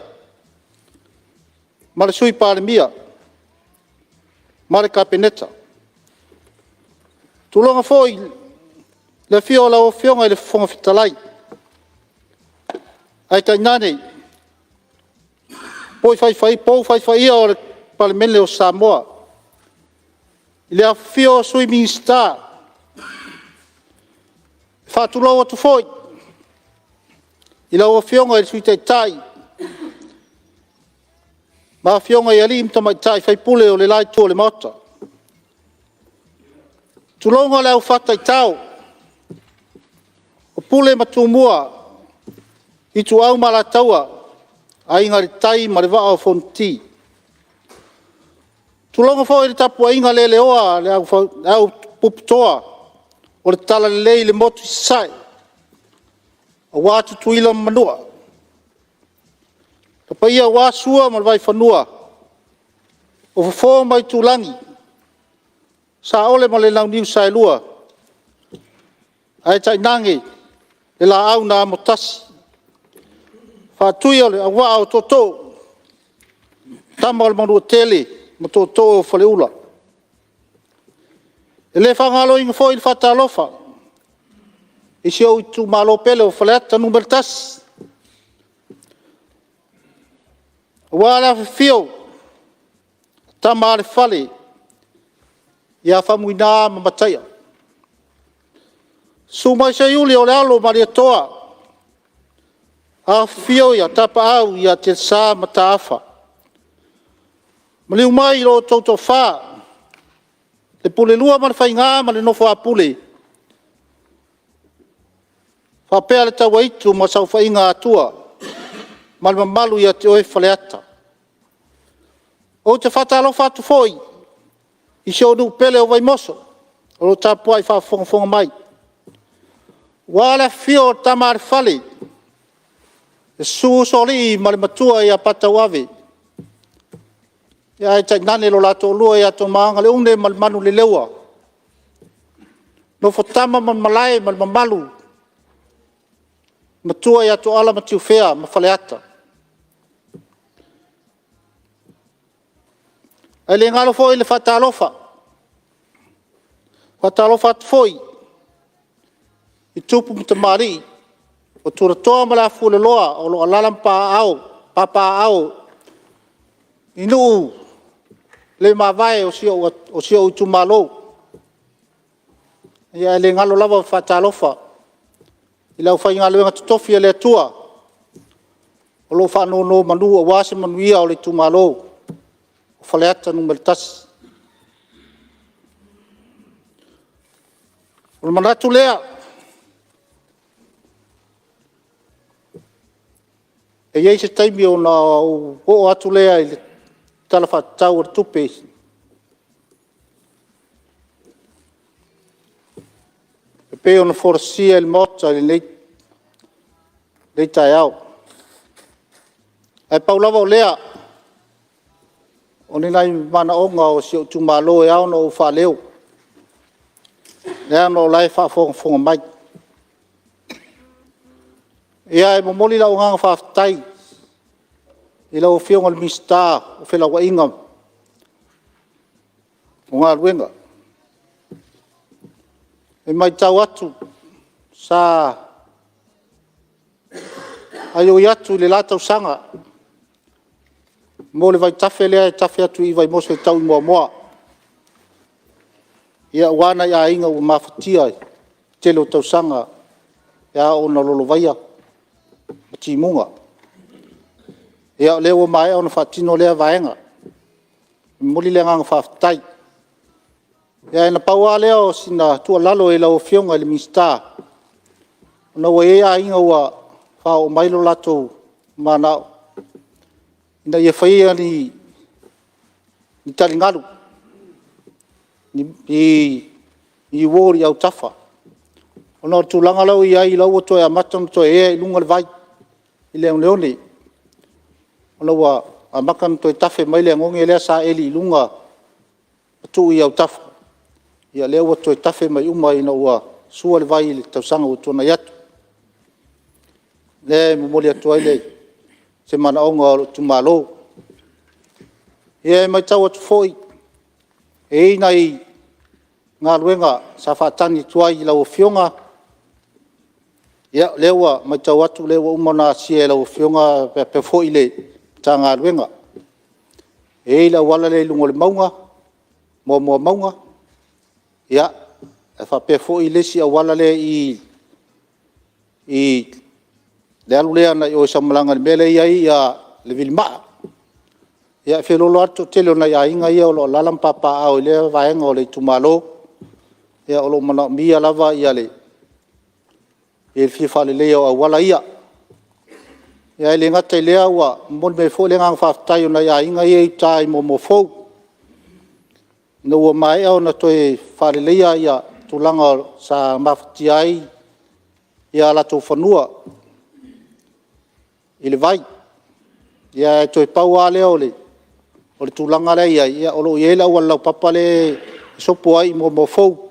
Ma le sui Palemene. Ma le kapeneta. Tulonga foi le fio la o fionga i le whonga fitalai. Ai tai nane. Poi fai ia o le Palemene o Samoa. I le fio sui minsta. Whātulau atu foi. I la o fionga i le sui tai. Ma fionga i ali imta mai tai fai pule o le lai tō le mota. Tulonga le au whata i tau. O pule matumua. I tu au mala taua. A inga le tai ma le waa o fonti. Tulonga fo i le tapua inga le leoa le au puputoa. O le tala le lei le motu sai. A wātu tuila manua. Ka paia wā sua ma le vai whanua. O fo mai tulangi. Sa ole ma le lau niu sai lua. Ai tai nangi. Le la au na motasi. Whātui ole a wā o toto. Tama ole manua tele. Ma toto o whale ula. E le whangalo inga fo i le whata alofa. I si au i tu malo pele o whale ata numero tas. Wā la whio. Tama ale whale. Ia whamuina ma mataia. Sumai sa iuli o le alo maria toa. A whio ia tapa au ia te sā ma ta awha. Maliu mai lo tauto wha. Le pule lua ma le whainga ma le nofo a pule. Whapea le tawa itu ma sau whainga atua. Ma le mamalu ia te oe whaleata. O te whatalo whatu foi. I se onu pele o vai moso. O lo tapua i whafonga mai. Wala fio tamar whale. E su soli ma le matua i a pata wave. Ia e tai nane lo lato lua i ato maanga le une ma le manu le leua. No fotama ma Malae ma le mamalu. Matua i ato ala matiu fea ma whaleata. Ai le ngalo foi le fatalofa. Fatalofa foi. I tupu mta mari. O tura toa ma la fule loa. O lo alalam pa au. Papa au. Inu. Le mawai o sio utu malo. Ia le ngalo lava fatalofa. I lau fai ngalo inga tutofi le tua. O lo fa no manu o wasi manuia o le tu malo. O whaleata numero tas. O le manatu lea. E iei se taimi o na o atu lea i le talafa tau o tupe. E pe o na forasia il mota i le tai au. E paulava o lea. O ni nai mana onga o si o tu malo e au no o whaleo. Lea no lai whafonga mai. Ia e momoli lau nganga whaftai. I lau whionga le mista o whela wa inga. O ngā ruenga. E mai tau atu sa ai o iatu le la tausaga mo le vaitafe lea e tafe atu i vaimoso e tau i moamoa ia uana ia aiga ua mafatia tele o tausaga ia ona lolovaia ma timuga ia o lea ua maeʻa ona faatino lea vaega moli le agaga faafetai ia ena paua lea o sina tualalo e lauafioga i le minista ona ua ia aiga ua fao mai lo latou manao ina ia faia ni taligalu i wori au tafa ona o tulaga lau i ai lau toe amata na toe ea i luga le vai i leoneone ona ua amaka na toe tafe mai le agoge lea sa eli i luga atuu i au tafa ia lea ua toe tafe mai uma ina ua sua le vai i le tausaga ua tuanai atu le momoli atu ai le se manaʻoga o lo tumālō ia e maitau atu foʻi e ina i galuega sa faatani atu ai i lauafioga ia lea ua maitau atu lea ua uma ona asia e lauafioga pea foʻi le tagaluega e i le auala le luga o le mauga moamoa mauga ia e faapea foʻi lesi auala le i le alu lea na i o samalaga le mea le iai ia le vilimaa ia e felolo atu tele ona i aiga ia o loo lala mapapaao i lea vaega o le itumālō ia o loo manaʻomia lava ia le e le fia faalelei o auala ia ia e le gata i lea ua moli mai foʻi le gaga faafetai ona i aiga ia i tā i momofou ina ua maeʻa ona toe faaleleia ia tulaga sa mafatia ai ia latou fanua i le vai ia e toe pau a lea o le tulaga lea ia ia o loo iai le auala laupapa le sopo ai i momofou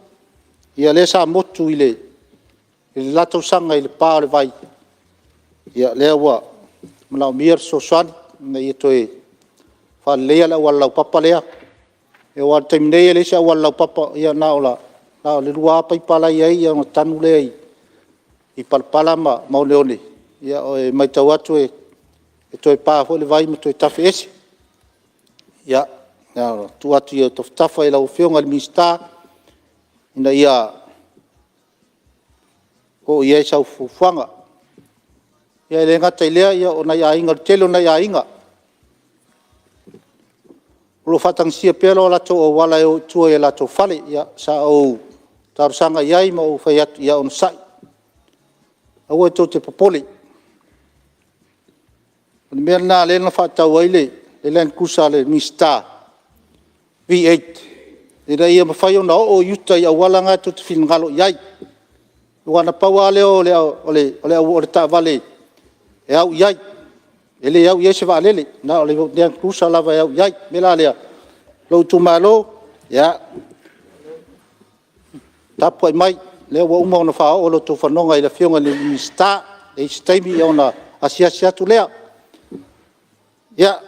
ia lea sa motu i le latausaga i le pā o le vai ia lea ua manaʻomia le soasoani na ia toe faaleleia le auala laupapa lea e ua le taiminei e leisi auala laupapa ia na o le lua paipalai ai ia ona tanu lea i palapala ma maoneone ia o e maitau atu e toe pā foʻi le vai ma toe tafe ese ia tu atu ia tafatafa i lauafioga le minista ina ia o ia e saufuafuaga ia e le gata i lea ia ona i aiga le tele ona i aiga o lo faatagasia pea lo latou auala e outua ia latou fale ia sa ou talosaga i ai ma ou fai atu ia ona saʻi aua e tou te popole o le mea lenā le na faatau ai le land cruiser le minista V8 ina ia mafai ona oo iuta i auala ga tou te finagalo i ai ua na pau a lea o le taavale e au i ai e lē au i ai se vaalele na o le land cruiser lava e au i ai me la lea lou tumālō ia tapu ai mai lea ua uma ona faao o lotou fanoga i le afioga le minista e isi taimi ia ona asiasi atu lea ia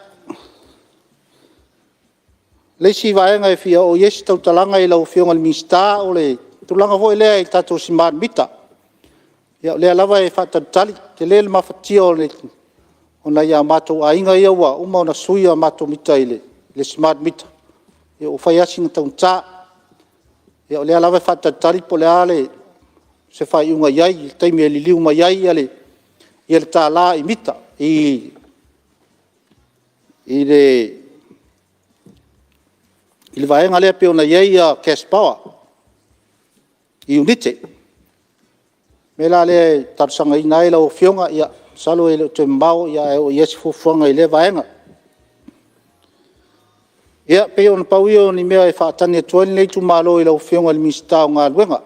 leisi vaega e fia o iesi tautalaga i lauafioga le minista o le tulaga foʻi lea i tatou simanimita ia o lea lava e faatalutali te lē le mafatia o le ona ia matou aiga ia ua uma ona sui a matou mita i le simanimita ia ua fai asi na taunatā ia o lea lava e faatalutali po le a le se faiuga i ai i le taimi e liliu mai ai ia le tālā i mita i le vaega lea pe ona iai ia cash power i unite me la le talusagaina ai lauafioga ia salo e le toe mamao ia e o ia se fuafuaga i le vaega ia pei ona pau ia ni mea e faatani atu ai lenei tumālō i lauafioga i le minista o galuega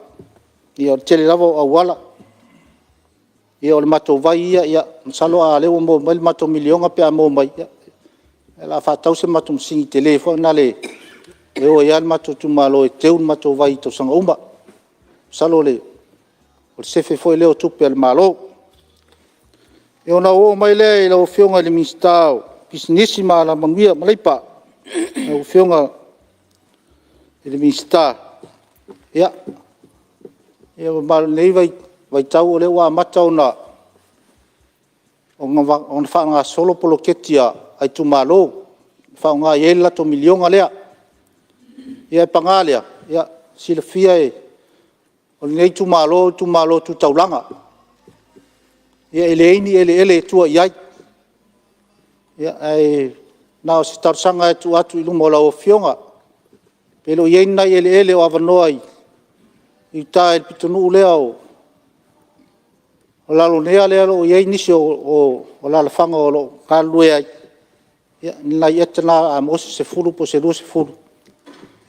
ia o le tele lava o auala ia o le matou vai ia salo a leu mo mai le matou milioga pe a mo mai ia la faatau se matou masigi tele foʻi na le o ia le matou tumālō e teu le matou vai i tausaga uma salo o le sefe foʻi lea o tupe a le mālō e ona oo mai lea i lauafioga i le minista o pisinisi ma lamanuia ma leipa lauafioga i le minista ia ia malenei vaitau o le ua amata ona o na whaanga solo polo ketia ai tu malo, whaanga i la to milionga lea. Ia e pangalea, ia sila fia e, o nei tu malo tu taulanga. Ia ele tua iai. Ia ai, nao si tarsanga e tu atu ilu mola o fionga. Pelo iei nai ele o avanoa i tae pitonu lea o lalo nea lea o iei nisi o lalafanga o lo kalue ai. Ia nai etana a mosi se fulu po se lua se fulu.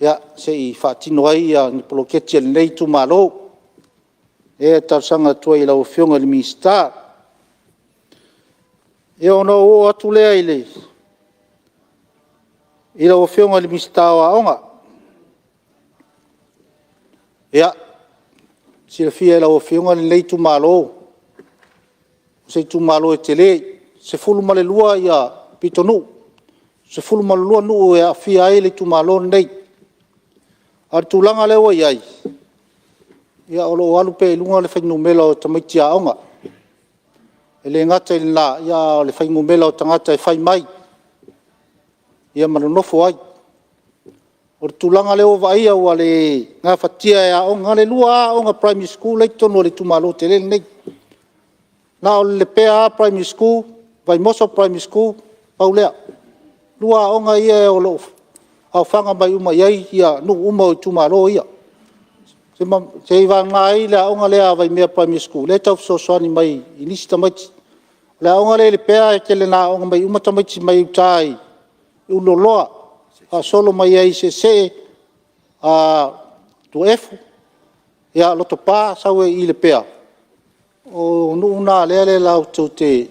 Ia se i whaatino ai a ni poloketi a nei tu malo. E tarsanga tua i lau fionga li mista. Ia ona o atu lea i le. I lau fionga li mista o aonga. Ia, sila fia i lau fionga li nei tu malo. Se tu malo e tele, se fulu male lua i a pitonu. Se fulu male lua nuu e a fia e le tu malo nei. Ar tulanga lewa iai. Ia olo alu pe lunga le whaingu mela o tamaiti a onga. E le ngata i la, ia le whaingu mela o tangata e whai mai. Ia manonofo ai. O tulanga lewa vai au ale ngā whatia e a onga le lua a onga primary school le tono le tumalo te le nei. Nā o le pea primary school, vai moso primary school, paulea. Lua a onga ia e o lo au whanga mai uma iai ia nu uma o tumalo ia. Se iwa ngā i le aonga lea vai mea primary school. Le tau soani mai i nisi tamaiti. Le aonga le pea e tele nā aonga mai uma tamaiti mai utai i uloloa. A solo mai ai se a tu efu. Ia loto pā sawe i le pea. O nu nā lea le lau tau te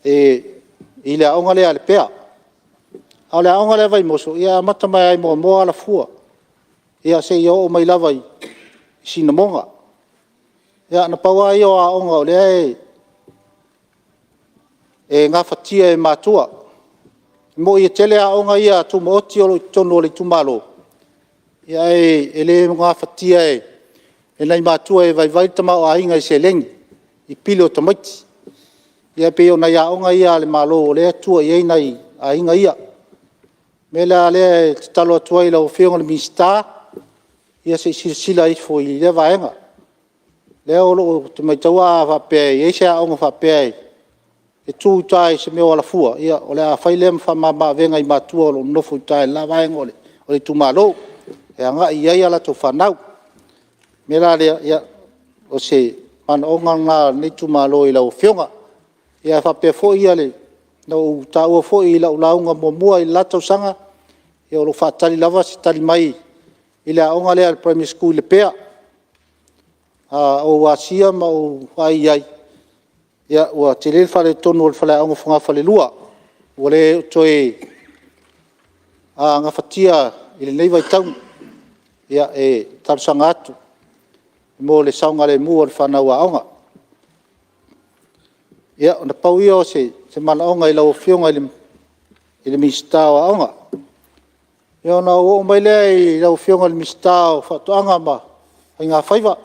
i le aonga lea le pea. A le aonga lea vai moso. Ia mata mai ai moa ala fua. Ia se ia o mai lava i sinamonga. Ia na paua i o a onga o lea e ngā whatia e mātua. Mo i tele a onga ia tu mo oti o tono le tumalo. Ia e le ngā whatia e nei mātua e vai tama o ainga i se lengi. I pili o tamaiti. Ia pe o nei a onga ia le malo o lea tua i nei a inga ia. Me lea lea talo atua i lau whionga le mista. Ia se sila i fo i le vaenga. Lea o te mai taua a whapea i eise a onga whapea e tū tai se meo ala fua. Ia o lea whailem whamama venga i mātua o nofo i tai la vaenga o le tumalo. E anga i ai ala to whanau. Me la lea ia o se man onga ngā nei tumalo i lau whionga. Ia whapea fo ia le nau tāua fo i lau launga mua i latau sanga. Ia o lo whaatali lava se tali mai i le aonga lea le primary school le pea. O asia ma o ai ai. Ia ua te le whale tonu o le whale aonga whunga whale lua. Ua le toe ngā whatia i le neiva i taun. Ia e tarusanga atu. Mo le saunga le mua le whanau aonga. Ia o na pau ia o se mana aonga i lau whionga i le mistao aonga. Ia ona o mai lea i lau whionga le mistao whatuanga ma ai ngā whaiva.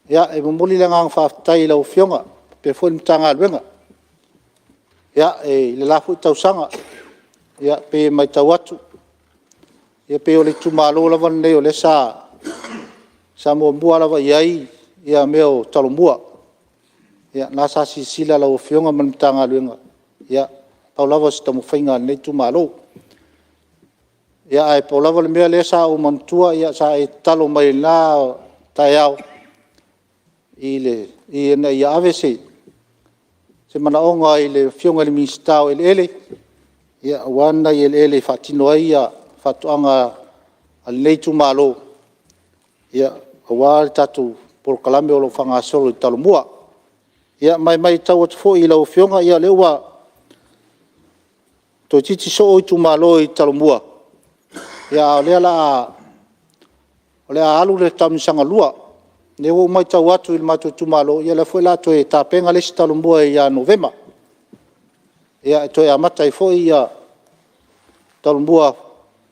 Ia e mumuli le ngā whaftai i lau whionga pe fo ni tanga luenga. Ia e le lafu i tausanga. Ia pe mai tau atu. Ia pe o le tumalo lava nei o le sa mua lava iai ia meo talo mua. Ia nasa sila lau whionga man tanga luenga. Ia pau lava si tamu whainga nei tumalo. Ia ai pau lava le mea le sa o mantua ia sa e talo mai la tai au. I na ia ave se mana onga i le whionga le mistao ele. Ia wana i ele whatino ai ia whatuanga al nei tumalo. Ia awal tatu por kalame o lo whanga solo i talo mua. Ia mai tau atu fo i lau whionga ia lewa to titi so o i tumalo i talo mua. Ia o lea alu le tamisanga lua. Ne o mai tau atu i mato tumalo. Ia le foi la to e tapenga le si talo mua i a novema. Ia to e amata i fo i a talo mua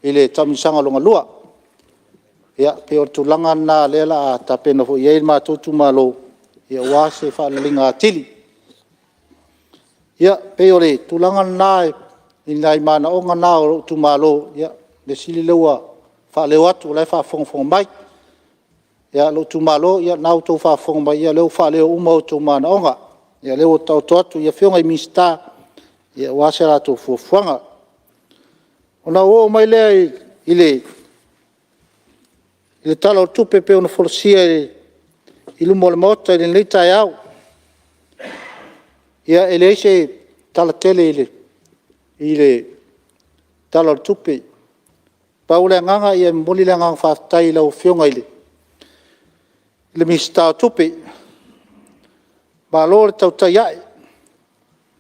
i le tamisanga longa lua. Ia pe o tulanga na le tapena fo i e mato tumalo. Ia wase whaalalinga atili. Ia, pe o le tulanga nai, i nai mana o ngana o tu malo, ia, le sili leua, wha leo atu, lai wha whongwhong mai. Ia, lo tu malo, ia, nau tau wha whong mai, ia, leo wha leo umau tu mana onga. Ia, leo tau toatu, ia, whionga i mista, ia, wase rato fuafuanga. Ona o mai lea i le tala o tupe pe ona forosia i lumo le mota i le leita e au. Ia ele eise tala tele i le tala o tupe. Pau le nganga ia moli le nganga whaatai lau whionga i le mista o tupe. Ma lo le tau tai ai.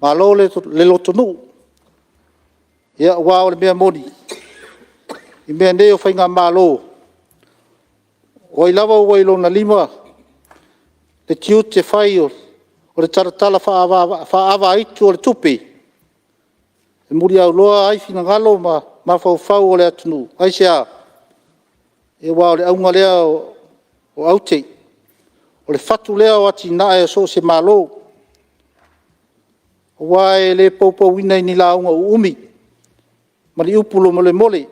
Ma lo le lotonu. Ia wao le mea moni. I mea neo whainga ma lo. O i lava o i lona lima. Le tiu te whai o le taratala whaawa aitu o le tupi. E muri au loa ai fina ngalo ma whau o le atunu. Ai sea, e wao le aunga lea o aute. O le fatu lea o ati nae o so se malo. O wae le poupou ina i ni la aunga o umi. Ma li upulo mole mole.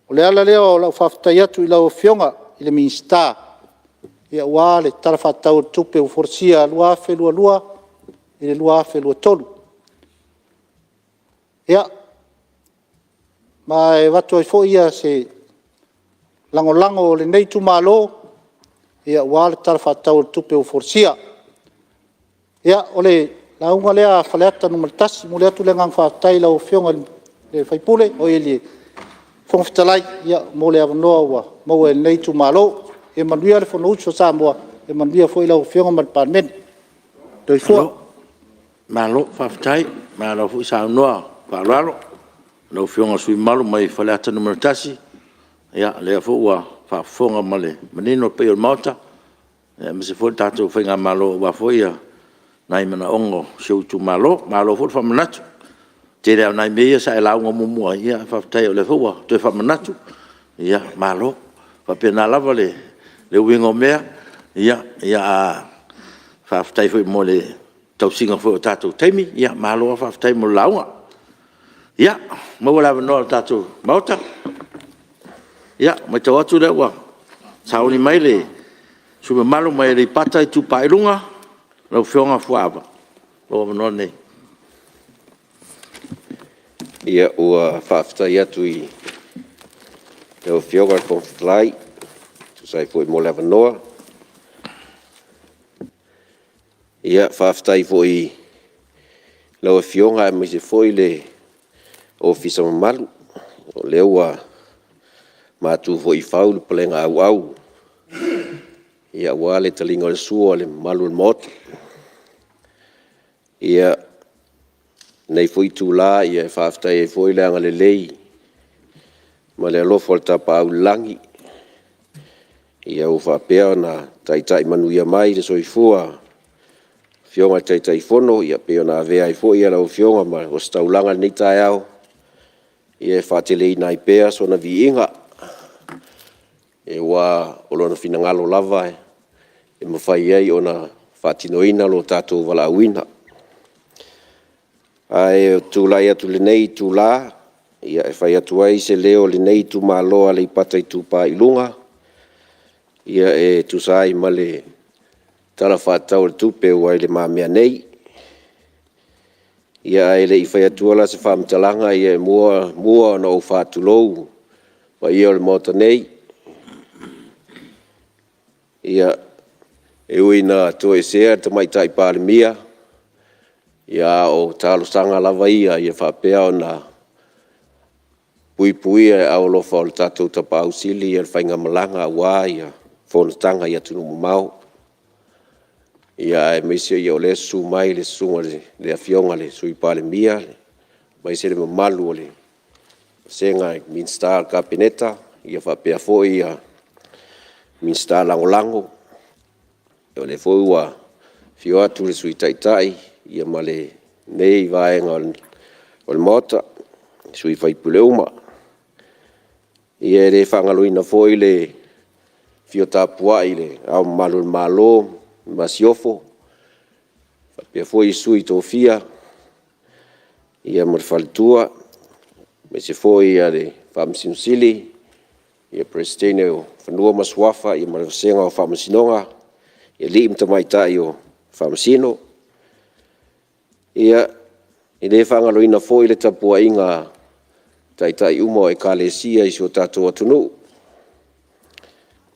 O le ala lea o lau whaftai atu i lau whionga i le minsta. Ia ua le tala whatau tupe o forsia lua afe lua i le lua afe lua tolu. Ia, ma e watu ai fo ia se lango o le nei tu malo, ia ua le tala whatau tupe o forsia. Ia, o le launga lea whaleata numaritasi, mo le atu le ngang whatai lau whionga le whaipule, o i le whongfitalai, ia mo le avanoa ua, mo e nei tu malo, e manuia le Fonotaga so Samoa, e manuia fo i lau whionga ma le Palemene. Doi fua. Malo, whaftai, malo fu i saunoa, whalaro, lau whionga sui malu mai whaleata numaritasi, ia lea fu ua whafonga male, manino pe o mauta, ia mese fo tātou whainga malo ua fo ia, nai mana ongo siu tu malo fu whamanatu. Te reo nai mea sa e launga mumua, ia whaftai o le fua, toi whamanatu, ia malo, whapena lava le wingo mea, ia whaftai fo i mo le tausinga fo o tātou teimi, ia malo a whaftai mo launga. Ia, maua lawa noa tātou mauta. Ia, mai tau atu lewa, sauni mai le, sume malo mai le pata i tupa irunga, lau whionga fuava. Loa manoa nei. Ia ua whaftai atu i lau whionga konflai, tu sai fo i mo lewa noa. Ia whaftai fo i lau whionga e mese fo i le ofisa mamalu, o leua matu fo i whau le palenga au. Ia ua le talinga le sua le malu le mot. Ia nei fo i tūla ia whaftai e fo i leanga le lei, ma le alofo le tapa au langi. Ia u whapea na taitai manuia mai le soifua, whionga taitai fono, ia peo na avea i fo ia lau whionga ma o staulanga nei tai au. Ia whatelei nai pea so na vi inga. E wa olona finangalo lava e mawhai ai o na whatinoina lo tātou wala awina. Ai tūlai atu le nei tūla, ia e whai atu ai se leo le nei tu maloa le ipata i tūpā ilunga. Ia e tūsai ma le tala whatau le tūpe wai le mamea nei. Ia e le i whai atu ala se whamtalanga ia e mua na o whatulou wa ia le mota nei. Ia e uina to e sea te mai tai Palemene. Ia o talo sanga lava ia whapea o na pui e au lofa o le tatou tapa ausili ia le whainga malanga wā ia Fonotaga ia tunu mau. Ia e mesia ia o le su mai le sunga le awhionga le sui Palemene. Mai se le mamalu o le senga minsta kapineta ia whapea fo ia minsta lango. O le fo ua fio atu le sui taitai ia ma le nei vaenga o le mota sui whaipule uma. Ia le whangaloina fo i le fio tāpua i le au malo masiofo. Whapea fo i sui tō fia ia ma le faletua me se foi ia le faamasinosili ia presidente o fanua masuafa ia ma le vasenga o faamasinoga ia lii matamaitaʻi o faamasino ia i lē faagaloina foʻi le tapuaʻiga taʻitaʻi uma o ekalesia i so tatou atunuu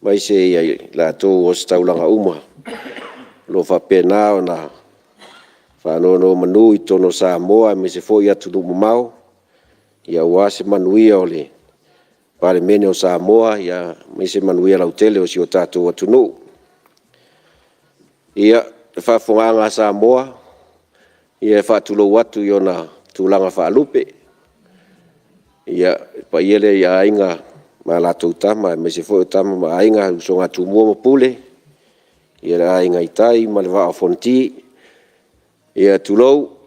mai se ia latou o se taulaga uma lo faapena ona whanono manu i tono Samoa me se fo'i atu lu mamau ia ua se manuia o le Palemene o Samoa ia me se manuia lautele o si o tātou atunu ia whaafonga Samoa ia whaatulo atu i ona tūlanga whaalupe ia pa iele ia ainga ma latou tama me se fo'i tama ma ainga usonga tumua mapule ia la ainga itai ma le vaa fonti ia tulou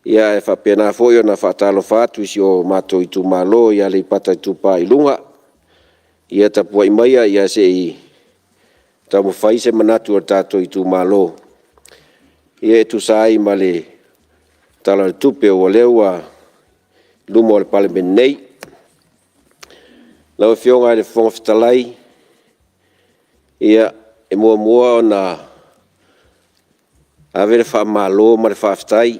ia e whapena fo'i ona whaatalo whaatu isi o mato i tumalo ia le pata i tupa i lunga ia tapua i maia ia se i tamu whai se manatu o tato i tumalo ia e tu sai ma le tala le tupe o leua luma o le Palemene nei lau fionga e le fonga fitalai ia e mua ona ave le whaamalo ma le whaafitai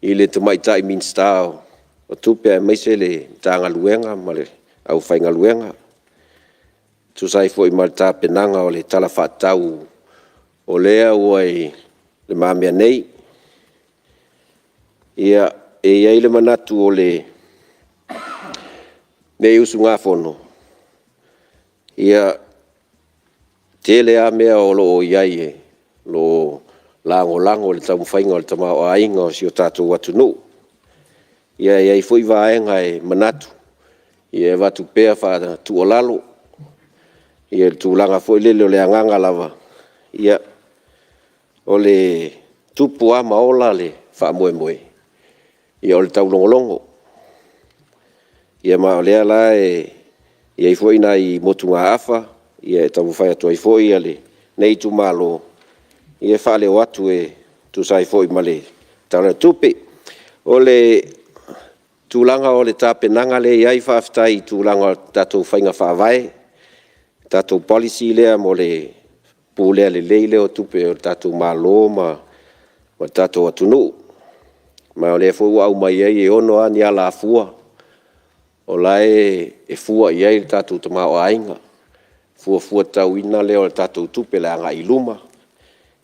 i le tamaitai minstao o tupe e meise le tanga luenga ma le au whainga luenga tu sai foi ma le tāpenanga o le tala whaatau o lea ua i le mamea nei ia e iai le manatu o le nei usu ngā fono ia tele a mea o lo o iai e lo lango le tamu whainga o le tamao ainga o si o tātou atunu ia iai foi vaenga e manatu ia e watu pea wha tu o lalo ia le tūlanga foi lele o le anganga lava ia o le tupu a maola le wha moe ia o le tau longolongo ia ma o lea la e ia i foi na i motu ngā afa ia e tamu whai atua i foi ia le nei tu malo ia whale o atu e tu sai foi ma le tala tupe o le tūlanga o le tāpenanga le iai whaafitai tūlanga o tātou whainga whaavae tātou policy lea mo le pūlea le leile o tupe o tātou malo ma tātou atunu ma o le fua au mai ai e ono ani ala fua o lae e fua iai le tātou tamao ainga fua tau ina leo le tātou tupe le anga iluma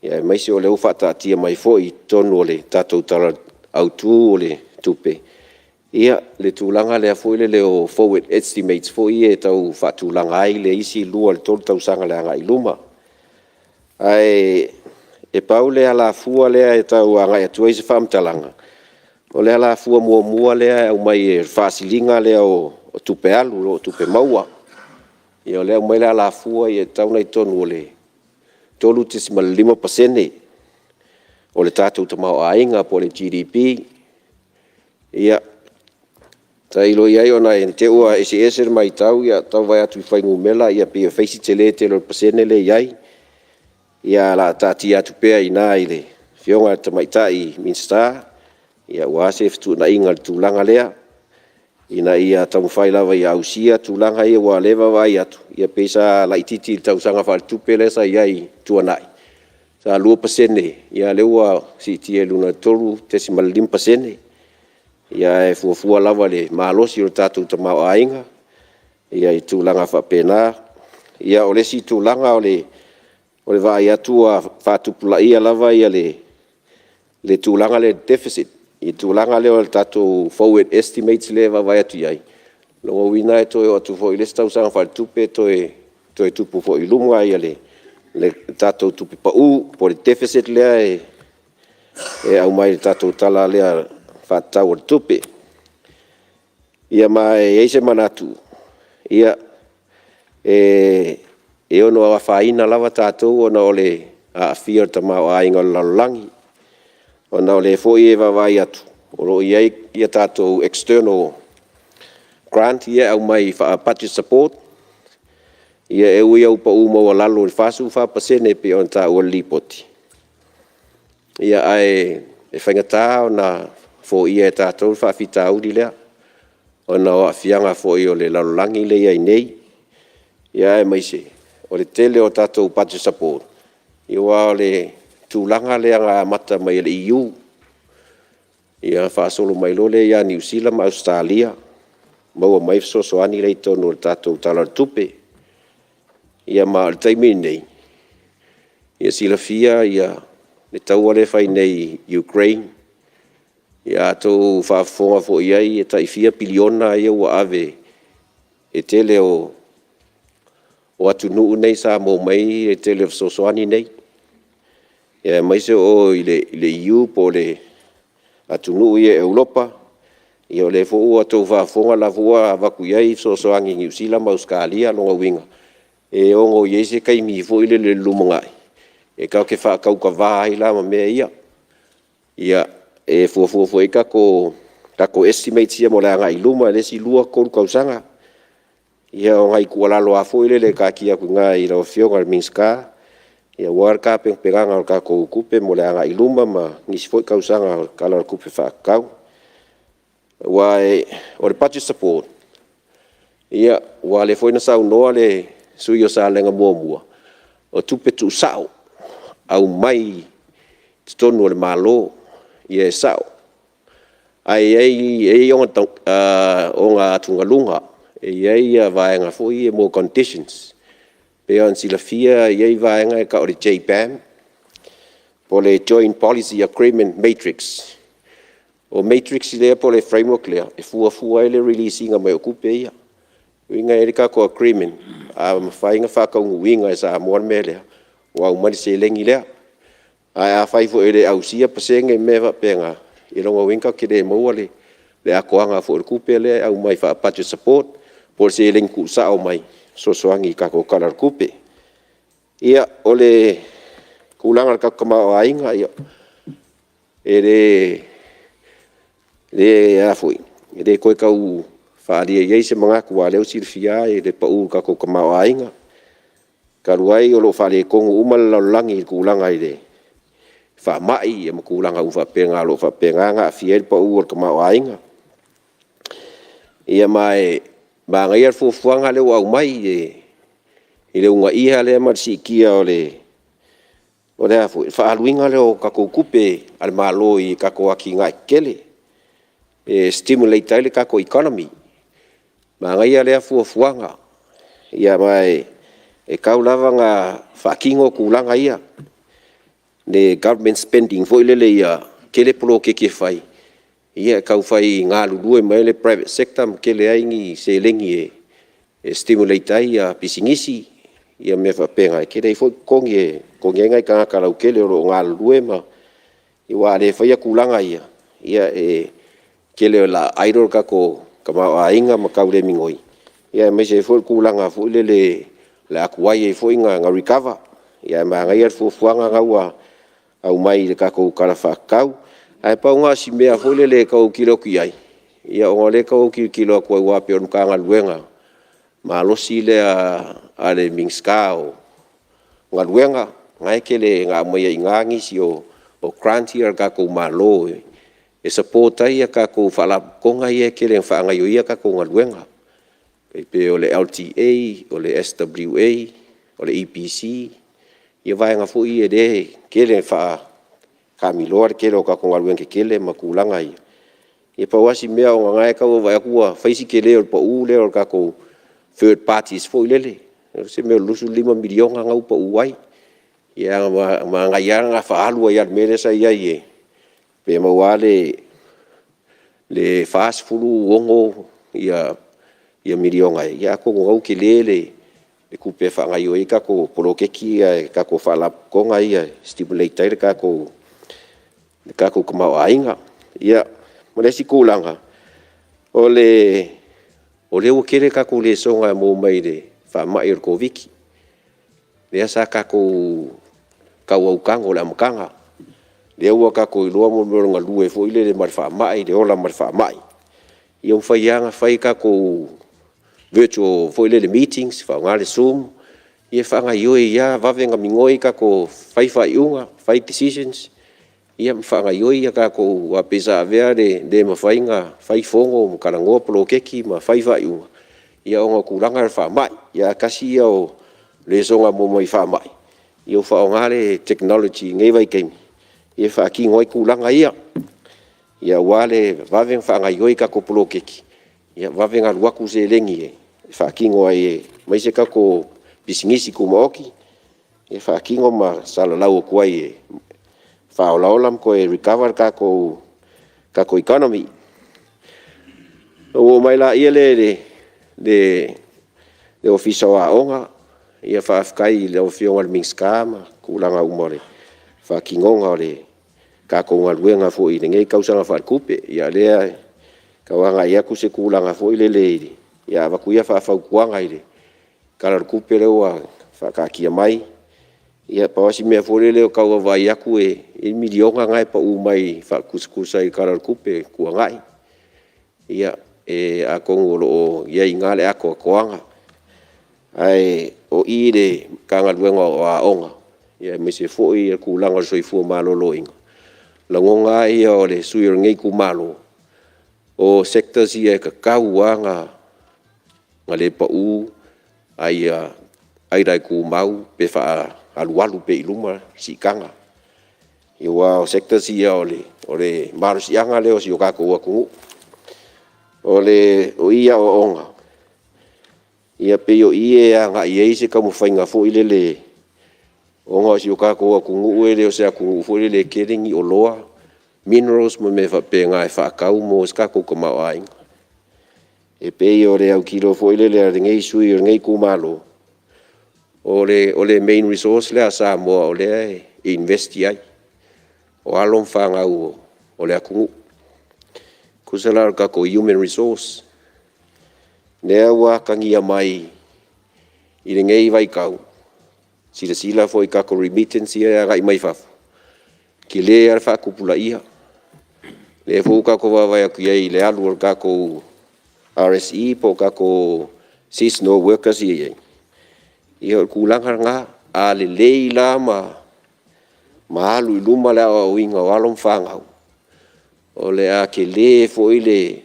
ia mai se o le whaatatia mai foi tonu o le tātou tala autu o le tupe ia le tūlanga le foi le leo forward estimates foi e tau whaatūlanga ai le isi lua le tolu tau sanga le anga iluma ai e pau le ala fua lea e tau anga e tuai se whamtalanga o le ala fua mua lea au mai e whaasilinga lea o tupe alu o tupe maua ia o lea au mai le ala fua i e tau nei tonu o le tolu te 5% o le tātou tamao ainga po le GDP ia tailo iai ona e te ua SS mai tau ia tau vai atu i whaingu mela ia pia feisi te le te 0% le iai ia la tati atu pea i nā i le fionga tamaitai Minsta ia ua se fitu na inga le tūlanga lea ina ia tamu whai lava ia ausia tūlanga ia ua lewa vai atu ia pesa la ititi tau sanga whale tupe le sa iai tuanai sa 2% ia leua si tie luna tolu te 5% ia e fuafua lava le malosi o tātou tamao ainga ia i tūlanga whapena ia o le si tūlanga o le vai atu a whatupula ia lava ia le tūlanga le deficit i tūlanga leo le tātou forward estimates le vai atu iai longo wina e toi o atu fo i le stau sanga whale tupe toi tupu fo i lunga ia le tātou tupe pa po le deficit lea e au mai le tātou tala lea whatau o le tupe ia mai eise manatu ia e ono a whaina lava tātou ona o le a whia tamao ainga o lalolangi ona o le foi e vai atu o lo ia tātou external grant ia au mai budget support ia e ui au pa uma o lalo le fasu 5% pe on ta o lipoti ia ai e whaingata o na fo ia e tātou whawhita auri lea. O na o awhianga fo i o le larolangi le ai nei. Ia e maise, o le tele o tātou budget support. I wā o le tūlanga lea ngā mata mai le EU. Ia whaasolo mai lo le ia New Zealand ma Australia. Maua mai soani rei tonu o le tātou talar tupe. Ia ma le taimini nei. Ia silafia ia le taua le whai nei Ukraine. Ia tau whaafonga fo iai e taifia piliona ia ua ave e tele o atunu'u nei sa mo mai e tele o sosoani nei. Ia mai se o i le EU po le atunu'u ia Europa. Ia o le fo ua tau whaafonga la fua waku iai sosoangi New Zealand ma Australia longa winga. E ongo iei se kaimi fo ile le lumongai. E kau ke whaakau ka vāi la ma mea ia. Ia e fua ika ko estimate ia mo le anga iluma le si lua kolu kausanga. Ia o ngai kua lalo a fo ile le kakia ku ngā i rao fionga le Minska. Ia war ka penganga o ka kou kupe mo le anga iluma ma ngisi fo kausanga ka la kupe whaakau. Wa o le budget support. Ia wa le fo ina sau noa le sui o sa lenga mua. O tupe tu sao. Au mai tonu o le malo. Ia sao. Ai onga tungalunga. Ia vaenga fo i more conditions. Pe on silafia ia vaenga e ka o le JPAM. Po le Joint Policy Agreement Matrix. O matrix lea po le framework lea. E fua ele releasing a mai okupe ia. Winga e ka ko agreement. A mawhainga whakaungu winga e Samoa me lea. Wa umari se lengi lea. A whaifo ele au sia pasenge mewa penga. I longa winga ki le maua le. Le akoanga fo le kupe lea au mai wha budget support. Po se lengi ku sao mai. Sosoangi ka ko kalar kupe. Ia o le kulanga ka kamao ainga ia. Le afoi. Le koe kau whaaria iei se mga kua leo silfia e le pau ka ko kamao ainga. Ka ruai o lo whaaria kongu umal laulangi i kulanga i le. Whaamai e makulanga u whapenga lo whapenga ngā fia i pau o kamao ainga. Ia mai ba ngai al fuanga le au mai i le unga iha le marsi kia o le afoi. Whaaluinga le o ka ko kupe al malo i ka ko aki ngai kele. Stimulate le kako economy. Ma ngai ale fuanga. Ia mai e kaulava nga whakingo kulanga ia. Le government spending fo ile ia kele polo ke whai. Ia kau whai ngā lulu mai le private sector kele aingi se lengi stimulate ai a pisingisi. Ia me whapenga. Kele fo kongi ngai ka karau kele o ngā lulu ma. Iwa le whai kulanga ia. Ia kele la idol ka ko kama ainga makau le mingoi. Ia me se fo kulanga fo le akuai e fo inga recover. Ia ma ngai fo fuanga ngaua au mai le ka ko kala whakau. Ai pa nga si mea fo le ka o kilo ki ai. Ia o le ka o kilo ko wa pe on ka ngaluenga. Ma lo si le a le Minska o ngaluenga ngai kele nga mai ingangi si o grant here ka ko malo. E sapota ia ka ko fala konga ia kele fa nga ia ka ko ngaluenga pe o le LTA o le SWA o le EPC ia vai nga fu ia de kele fa kamilor kele ka ko ngaluenga kele makulanga ia e pa wasi mea o nga ka o vai ku faisi kele o pa u le o ka ko third parties fo lele se me lusu 5 milion nga u pa uai ia ma nga ia nga fa alu ia mele sa ia ie pe mawale le fast fulu wongo ia milionga ia ko ngau ki le kupe fa ngai o ika ko polokeki ka ko fala ko ngai stimulate ka ko kama ainga ia mo le sikulanga o le o kere ka ko le songa mo mai le fa mai ko viki le sa ka ko au kango la mkanga le ua ka ko loa mo nga lue fo ile le marfa mai le ola marfa mai ia ufaianga fai ka ko virtual fo ile le meetings fa ngale zoom ia fa nga yo ia va venga mingoi ka ko fai iunga fai decisions ia whaangaioi a kako wa pesa vea de mawhainga whaifongo mo karangoa polo keki ma whaiwaiunga. Ia o ngā kuranga whamai, ia kasi ia o le songa mo mai whamai. Ia o whaongare technology ngai wai keimi. Ia whaaki ngoi kuranga ia. Ia wale waweng whaangaioi kako polo keki. Ia waweng aluaku se lengi e. Whaaki ngoi e mai se kako pisingisi kumaoki. Ia whaaki ngoi ma salalau o kuai e. Whaolaolam ko e recover kako economy. O mai la ia le ofisa wa onga ia whaafkai le ofionga le mingska ma kulanga umore. Whaakingonga le kako ngaluenga fo i ngei kausanga whakupe ia lea kawanga ia ku se kulanga fo i le ia wakuia whaafaukuanga i le karakupe lewa whakakia mai. Ia pawasi mea fōrele o kaua vai aku e milionga ngai pa umai whakuskusa i karakupe kua ngai. Ia a kongo o ia ingale ako a koanga. Ai o i le kangaluenga o a onga. Ia me se fō i kulanga soifua malolo inga. Langonga ia o le suir ngei kumalo. O sectors ia kakau nga le pa u ai rai kumau pe wha alualu pe iluma si kanga. Iwa o sekta si o le marus ianga leo si o kako ua kungu. O ia o onga. Ia pe o ie anga iei se kamu whainga fo ile le onga si o kako ua kungu ue leo se a kungu fo ile le keringi o loa. Minerals mo me whape ngai whaakau mo se kako kamau ainga. E pe o le au kilo fo ile le ngei sui o ngei kumalo. O le main resource le a Samoa o le investi ai. O alon whangau o le akungu. Kusala kako human resource. Nea wa kangia mai i le ngei vai kau. Sila fo i kako remittance ia gai mai fafu. Ki le ar whakupula ia. Le fo kako wawai aku iei le alu o kako RSE po kako seasonal workers iei. Ia kulanga nga a le leila ma alu i luma le o inga o alon whangau. O le a ke le fo i le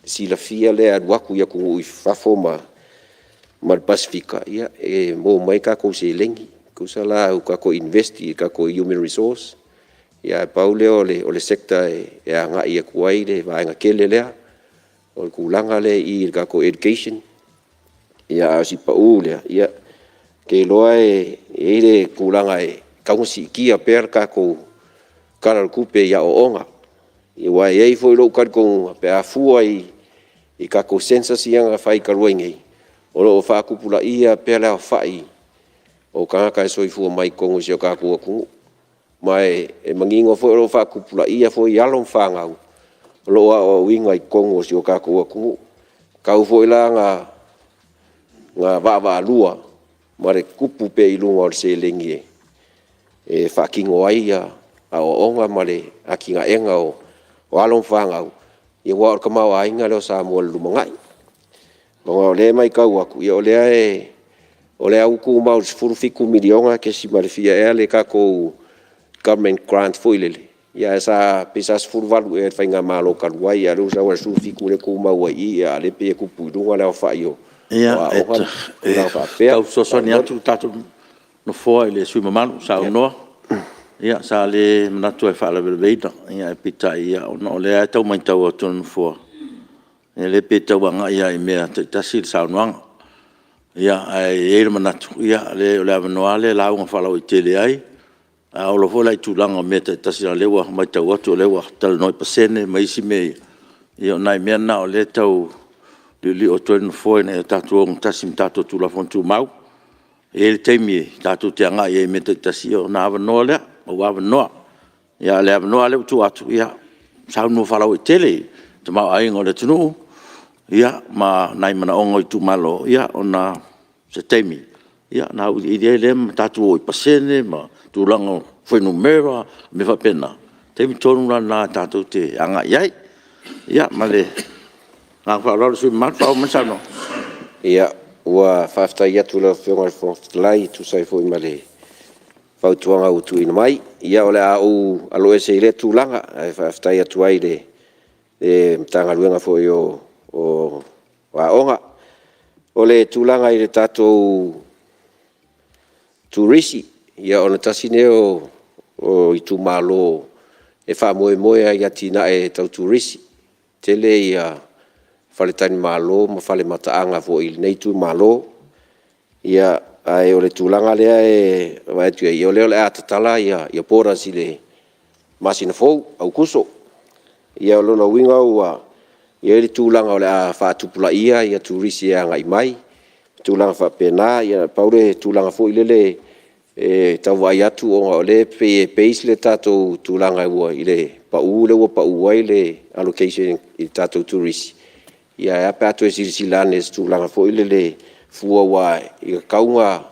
silafia le aduaku ia kungu i whafo ma le Pasifika. Ia mo mai kako se lengi. Kusala au kako investi kako human resource. Ia paule o le sekta e anga ia kuai le vaenga kele lea. O le kulanga le i kako education. Ia si pa lea. Ia ke loa e le kulanga kaunsi kia per kako karakupe ia o onga. I wai ei foi lo karkonga pe a fua i kako census ianga whai karuengei. O lo whakupula ia pe leo whai o kanga soifua mai kongo si o kako akungu. Mai mangingo foi lo whakupula ia foi alon whangau. Lo o winga i kongo si o kako akungu. Kau foi la nga vava lua. Mare kupu pe ilunga o se lengi e whakingo ai a o onga mare a kinga enga o alon whangau. I wā orka mau ainga leo Samoa lumangai. Mga o le mai kau aku. Ia o lea uku mau furufiku milionga ke si marifia ea le kako government grant foilele. Ia sa pesas furuvalu e whainga malo karuai a reusa wa surufiku le kumau ai ia le pe kupu ilunga leo whaio. Ia, kau sosoni atu tatu no foa i le sui mamalu, sa unoa. Ia, sa le manatu e whaala vereveita. Ia, e pita ia, o lea e tau mai tau atu no foa. Ia, le pe tau anga ia i mea te tasi le sa unoanga. Ia, e le manatu. Ia, le avanoa le launga whalau i tele ai. A olo fola i tūlanga mea te tasi na lewa mai tau atu o lewa tala noi pasene, maisi me. Ia, o nai mea na o le tau li o toi no foi ne tatu o tasi mtato tu la fontu mau e le temi tatu te anga e me te tasi o na no le o wa no ya le no le tu atu ya sa no fala o tele te mau ai ngole tunu ya ma nai mana ongo i tu malo ya ona se temi ya na u i le tatu o pasene ma tu lango foi no mera me fa pena temi tonu na tatu te anga yai ya male nga whaarau sui matwhau masano. Ia, ua whaftai atu la whionga whonglai tu sai fo i male fautuanga o tu ina mai ia ole a o alo ese ile tulanga ai faftai atu ai le tanga luenga fo yo o wa onga ole tulanga ile tato turisi ia ona tasine o itu malo e fa moe ia tina e tau turisi tele ia fale tani malo ma fale mataanga fo il nei tu malo ia ai ole tulanga lea e vai tu ia ole atatala ia pora sile masina fo au kuso ia lo na winga wa ia le tulanga ole a fa tupula ia turisi ia ngai mai tulanga fa pena ia paure tulanga fo ilele e tau vai atu o ole pe isle tato tulanga wa ile pa u ai le allocation i tato turisi ia a pato e silane tulanga fo ilele fua wa i kaunga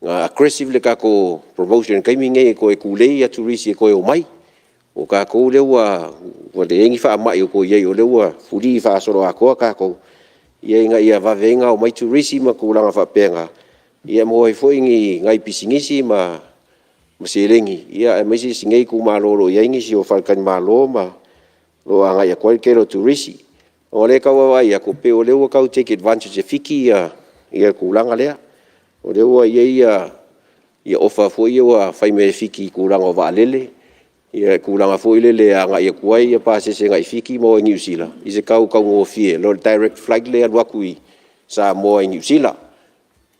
aggressive le kako promotion kai minge ko e kule ya turisi ko o mai o ka ko le wa de engi fa mai ko ye o le wa furi fa soro ako ka ko ye nga ia va venga o mai turisi ma ko langa fa penga ia mo e foi ngai pisingisi ma selengi ia mai si ngai ku malolo ia ngi si o falkan malo ma lo anga ia qualquer turisi o le ka wa ia ko pe o le wa ka take advantage fiki ia ku langa le o le wa ia ofa fo ia wa fai me fiki ku langa va lele ia ku langa fo ile le anga ia kuai ia pa se ngai fiki mo New Zealand i se kau ngo fie lo direct flight le wa kui Samoa New Zealand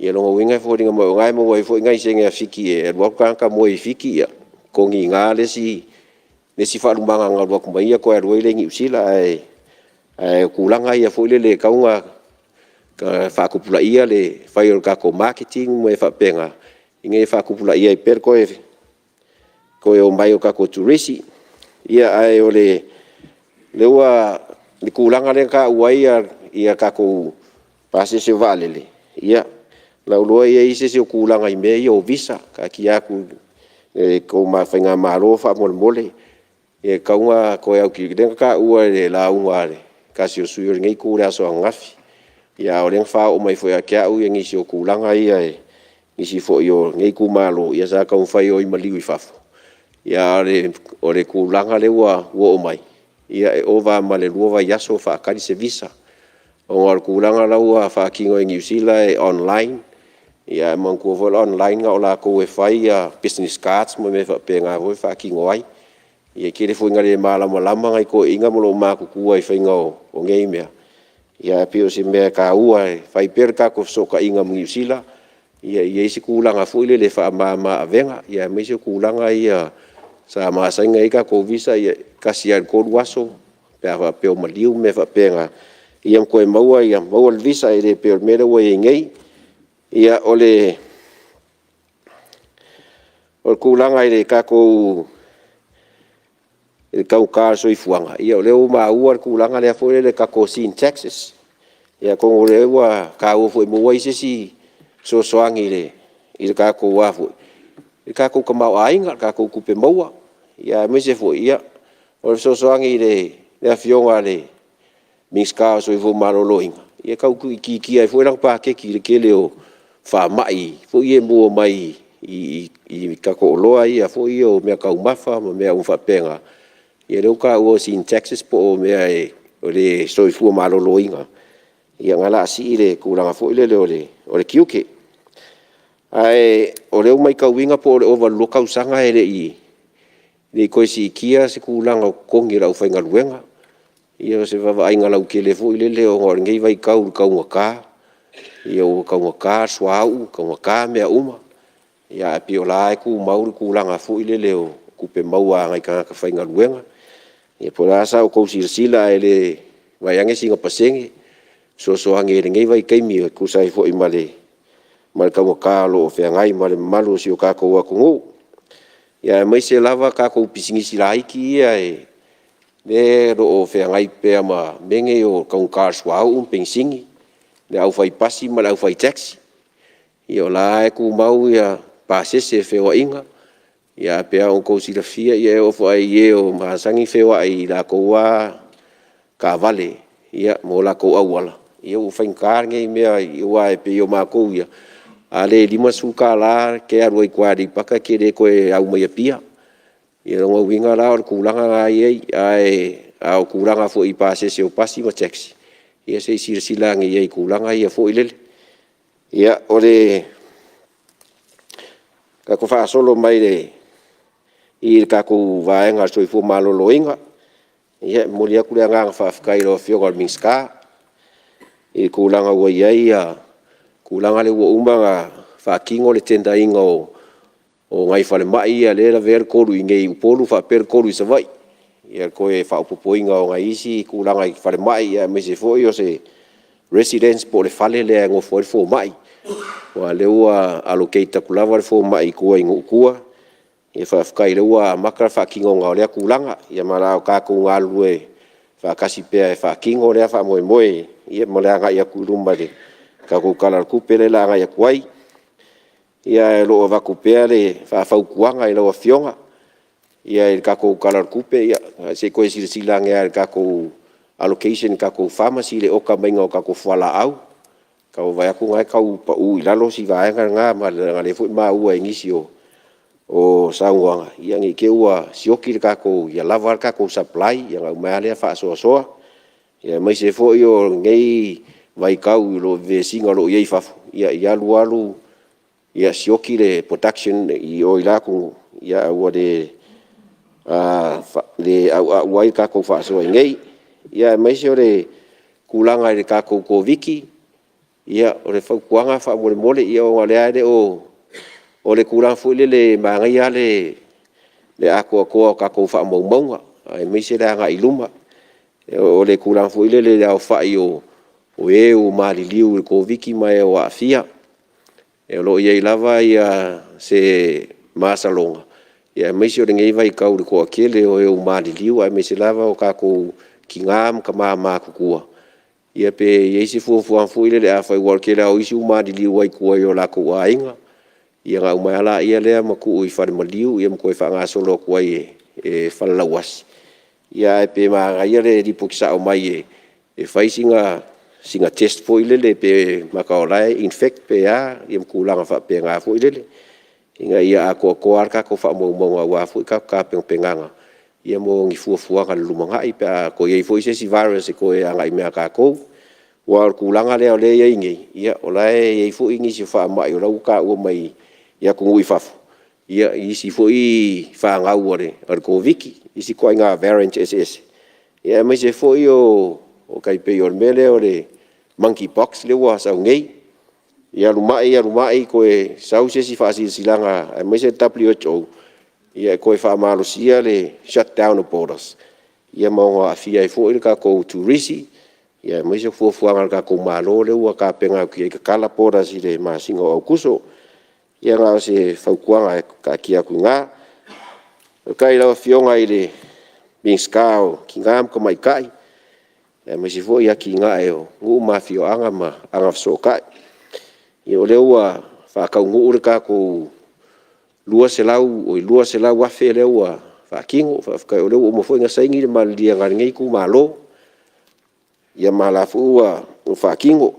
ia lo winga fo dinga mo ngai mo fo ngai se ngai fiki e wa ka mo fiki ia ko ngi nga le si fa lumanga nga wa ku mai ko e le New Zealand ai ku langa ia fo ile le kaunga ka fa kupula ia le fai o ka ko marketing mo e fa penga inge fa kupula ia per ko o mai o ka ko turisi ia ai o le wa le kulanga le ka uai ia ka ko pase se valele ia la lo ia ise se kulanga i me o visa ka ki aku ko ma fainga maro fa mole e ka unga ko au ki den ka ua le la unga le ka si o suyo ngai ku le aso ngafi ia o len fa o mai foi a kia u ngi si o kulanga ia ngi si fo yo ngai ku malo ia sa ka un fai o i maliu i fafo ia o le kulanga le wa o mai ia e ova male luova yaso fa kali se visa o ngal kulanga la wa fa kingo New Zealand online ia man ku vol online nga ola ko e fai business cards mo me fa penga vo fa kingo ai ia kire fo ngale mala malama ngai ko inga mo lo ma ku ku ai fai ngo o ngai mea ia pio se me ka ua fai per ka ko so ka inga New Zealand ia isi kulanga fo ile le fa ma avenga ia me se kulanga ia sa ma sainga ika ko visa ia kasian ko waso pe o maliu me fa penga ia ko e maua ia maua visa ile pe o mele wo ngai ia ole o kulanga ile ka ko kau ka so i fuanga ia ole o ma ua kulanga le fo le ka ko sin Texas ia ko ole wa ka o fo mo wai si so soangi le ka ko wa fo ka ko ma ainga ka ko ku pe maua ia me se fo ia o so soangi le afionga le miska so i fo malolo inga ia ka ku ki ai fo lang pa ke ki le o fa mai fo ie mo mai i ka ko loa ia fo io me ka umafa me un fa penga ia le ka o sin Texas po me ai o le so i fo malolo inga ia ngala si le kulanga fo ile le o le kiuke ai o le mai ka winga po le overlook ka usanga ele le ko si kia se kulanga kongi la ufainga luenga ia se va ai ngala ke le fo ile le o ngor ngai vai ka ngaka ia o ka ngaka swau ka ngaka me uma ia piola ku maul kulanga fo ile le o ku pe maua ngai ka fainga luenga ia por asa o ko sila ele vai ange singa pasenge so ange ngai vai kai mi ku sai fo i male mal ka lo fe ngai male malu si o ka ko wa ku ia mai se lava ka ko pisingi sila iki ia le ro fe ngai pe ma menge o ka swau pensingi le au fai pasi mal au fai taxi ia la ku mau ia pase se fe wa inga ia pe o ko sila fia ia o fai ia o ma sangi fe wa i la ko wa ka vale ia mo la ko awala ia o fai kar ngai me ia wa pe o ma ko ia Ale 5 suka la ke aru i kwa di paka ke de koe au mai Apia. Ia rongo winga la o kulanga ai au kulanga fo i pase se o pasi ma taxi. Ia se sila ngi ia kulanga ia fo ilele. Ia ole ka ko fa solo mai de i ka ko vaenga so i fo malo loinga. Ia molia kulanga fa kai ro fio gol minska. I kulanga wo ia kulanga le wo umanga fa kingo le tenda inga o ngai fale mai ia le la ver koru i ngei upolu fa per koru i sa vai. Ia koe fa upopoinga o ngai isi kulanga i fale mai ia me se fo i o se residence po le fale le ngo fo mai. Wa le ua allocate kulava le fo mai kua ingu kua. Ia fa kai le ua makra fa kingo nga le kulanga ia mara o ka ko ngalu e fa kasi pe fa kingo le fa moe ia mala nga ia kulumba de ka ko kala ku pele la nga ia kuai. Ia lo va kupea le fa kuanga i lo fionga ia ka ko kala kupe ia se ko sila nga ka ko allocation ka ko pharmacy le o ka menga ka ko fala au ka va ku ngai ka u pa u ila lo si va nga ma le fu ma u inicio o Samoa ia ngi ke ua sioki ka ko ia lava ka ko supply ia ma le fa so ia mai se fo yo ngai vai ka u lo ve singa lo ia fa ia lualu ia sioki le protection i o ila ku ia o de le wai ka ko fa so ngai ia mai se le kulanga le ka ko viki ia o le fa kuanga fa mole ia o le ade o le kulanga fu le mangai le ako ka ko fa mo ai mai se la nga iluma o le kulanga fu le au fa o mali liu ko viki mai o afia e lo ia lava ia se masalonga ia mai se ngai vai ka u ko akele o mali liu ai mai se lava o ka ko kingam ka mama ku ia pe ia se fu le a fa igual que la o isi mali liu ai ku yo la ko ainga ia nga mai ala ia le ma ku i fa maliu ia mo ko fa nga solo ku ai e fa lawas ia pe ma ga ia le dipuksa o mai e fa singa test fo ilele pe makaolai infect pe ia kulanga fa pe nga fo ilele inga ia ko arka ko fa mo wa fo ka penganga ia mo ngi fu ka lumanga i pe ko ia fo se virus ko ia nga me ka ko wa kulanga le ia ngi ia olai ia fo ngi si fa mai o ka o mai ia ku i fa ia isi fo i fa nga ore ko viki isi ko nga variant ss ia mai se fo o kai pe yor mele o le monkeypox le wa sa ngei ia lumai ko e sau se si fa silanga mai se WHO ia ko fa malusia le shut down of borders ia mo afia i fo ka ko tourisi ia mai se fo ka ko malo le wa ka penga ki ka kala borders le masingo o kuso ia nga se fa kuanga ka kia ku nga kai la fionga ile minskao kingam ko mai kai mai se fo ia ki nga e ngu mafio anga so kai i o leua fa ka ngu ka ko lua se lau wa fe leua fa kingo fa ka o leua mo fo nga sai ngi mal dia ngar ngai ku malo ia mala fu wa fa kingo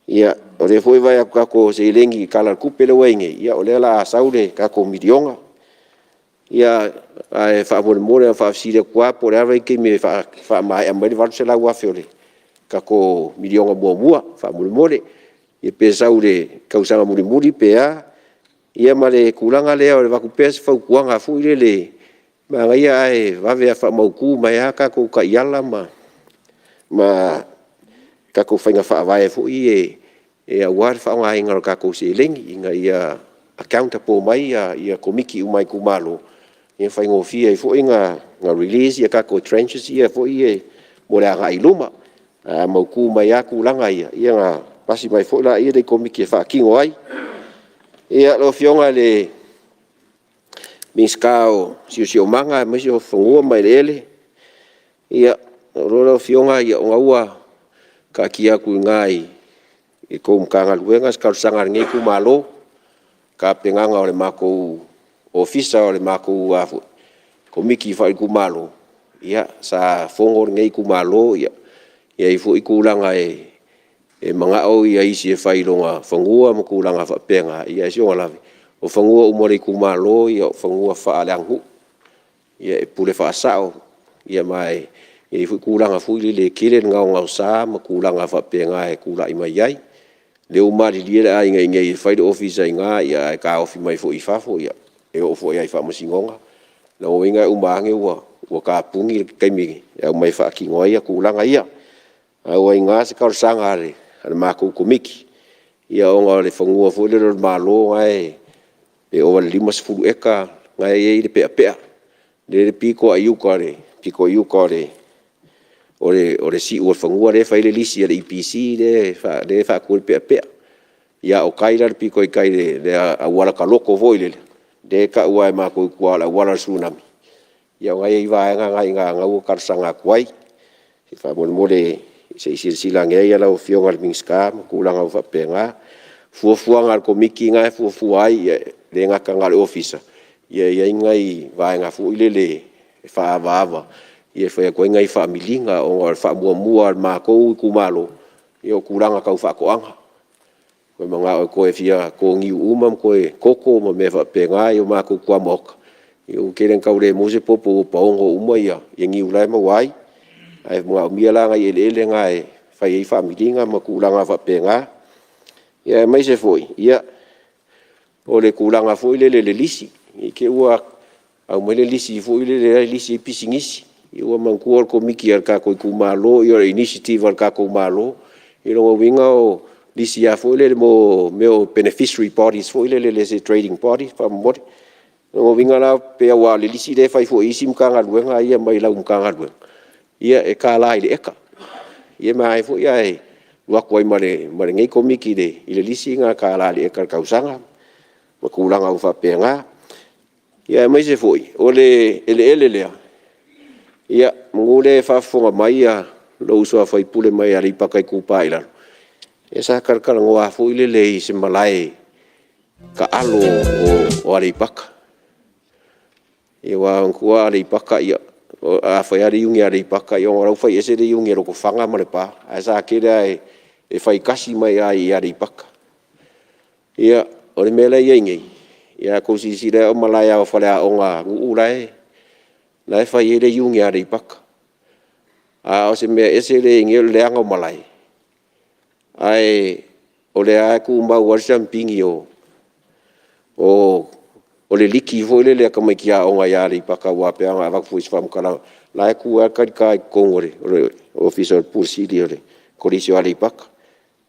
ia o le foi vai ka ko se lengi kala ku pele wenge ia o le la saule ka ko midionga ia ai fa mo fa si le kwa por ave que me fa mai mai va se la wa fiole ka ko milionga bua fa mo e pesa ure causa muri pe ia male kulanga le o va ku pes fa kuanga fu ile ma ia ai va ve fa mo ku mai ka ko ka yala ma ka ko fa fa vai fu e war fa ngai ngal ka ko se lengi inga ia account po mai ia komiki umai ku malo ia fa ngofia fo inga release ia ka ko trenches ia fo ie mo la ga iluma mo ku mai aku langa ia nga pasi mai fo la ia de komiki fa kingo ai ia lo fionga le minskao si manga mai si fongo mai lele ia lo fionga ia ngaua ka kia ku ngai e ko mkanga luenga skal sangar ngai ku malo ka penganga ole mako ofisa ole mako komiki fa ku malo ia sa fongor ngai ku malo ia ifu ikulanga e manga o ia isi e whailonga whangua ma kulanga whapenga ia si o lawe. O whangua umore kumalo ia o whangua whaaleangu. Ia e pule whaasao ia mai e kulanga fuili le kire ngau sa ma kulanga whapenga e kula ima iai. Le umari lira ai ngai whaile ofisa inga ia e ka ofi mai fo i fafo ia e o fo iai whamasingonga. Na o inga umaange ua ka pungi kaimi ia mai whaakingoa ia kulanga ia. Au inga se kaurasanga are ana mako komiki ia onga le whangua fo le malo ngai e o 5 eka ngai e le pea le piko ayuka le piko ayuka le ore si o whangua le whaile lisi le IPC le whakua pea ia o kaira le piko i kaire le awala ka loko voile le ka ua e mako kua la wala tsunami ia ngai i vaenga ngai ngau karsanga kuai i whamole se sila ngai ala o fionga le mingska kulanga o whapenga fuafuanga al komiki ngai fuafuai le ngaka ngal ofisa ia ngai vaenga fu ilele whaavava ia whaia koe ngai whaamilinga o ngal whaamuamua mako kumalo ia kulanga kau whakoanga koe mga o koe fia ko ngiu umam koe koko ma me whapenga ia mako kua moka ia keren kau le mose popo paongo uma ia ngiu lai mawai ai mga umiala ngai ele ngai whai whaamilinga ma kulanga whapenga ia mai se foi ia o le kulanga foi le lisi i ke ua au mai le lisi foi le lisi pisingisi i ua mangkua ko miki al ka ko kumalo i initiative al ka kumalo i lo winga o lisi a foi le mo meu beneficiary bodies foi le trading bodies pa mo lo winga la pe wa le lisi le fai foi sim kanga luenga ia mai la kanga luenga ia e ka lai le eka ia mai foi ai wa koi mare ngai komiki de ile lisi nga ka la le eka kausanga ma kulanga u whapenga ia mai se foi ole ele lea ia mngule whafonga mai a lo usua whai pule mai a ripakai kupa ilan e sa karkara ngoa foi le i se Malae ka alo o aripaka ia wa ngua aripaka ia a whai ari yungi aripaka ia ngorau whai ese de yungi roko whanga marepa a sa kera e whai kasi mai a i aripaka ia ore mele ia ngei ia ko sisire o Malae o whalea o ngā nguurai lai whai ere yungi aripaka a o se mea ese le ingi o leanga o Malae ai o le a ku mau warisam pingi o le liki foi le ka mai kia o ngai ari paka wa pe anga va fuis fam kala la ku a ka kongore officer pulsidi ole kolisio ari paka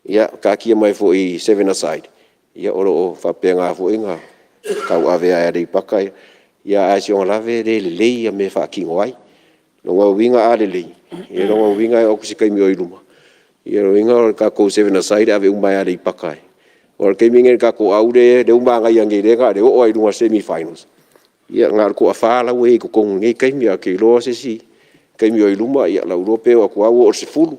ia ka kia mai foi 7 aside ia o fa pe nga foi nga ka wa ve ari paka ia a si on la ve le ia me fa kingoi no wa winga a le ia no winga o kusikai mi o iluma ia winga ka ko 7 aside ave umai ari paka or kemingen ka ko aude de umba nga yang de ka de o ai dunga semi finals ia ngal ko afala we ko kong ngai kai mi ke lo se si kai mi o iluma ia la europeo ko au o se fulu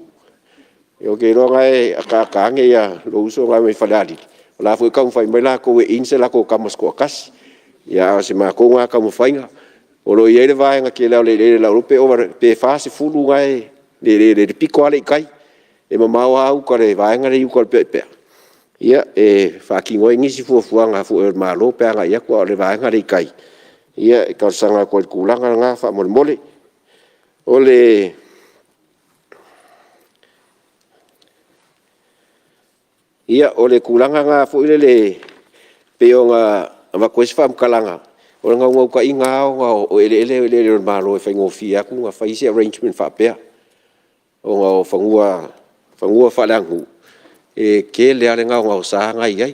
yo ke ro ngai ka ngai ya lo uso ngai me falali la fu ka fai mai la ko we inse la ko kamas ko kas ia se ma ko nga ka mo fainga o lo ye le vai nga ke la europeo pe fa se fulu ngai de piko ale kai e ma au ko le vai nga le ko pe ia e whakingo e ngisi fuafuanga fu e malo pe anga ia kua le vaenga rei kai. Ia e kausanga koe kulanga ngā wha mole. Ole ia ole kulanga ngā fu ile le peo ngā wakoe si whamkalanga. Ole ngā ngau ka inga o o ele malo e whaingo fia ku ngā whaisi arrangement whapea. O ngā whangua whalangu. E ke le ale nga nga sa nga ai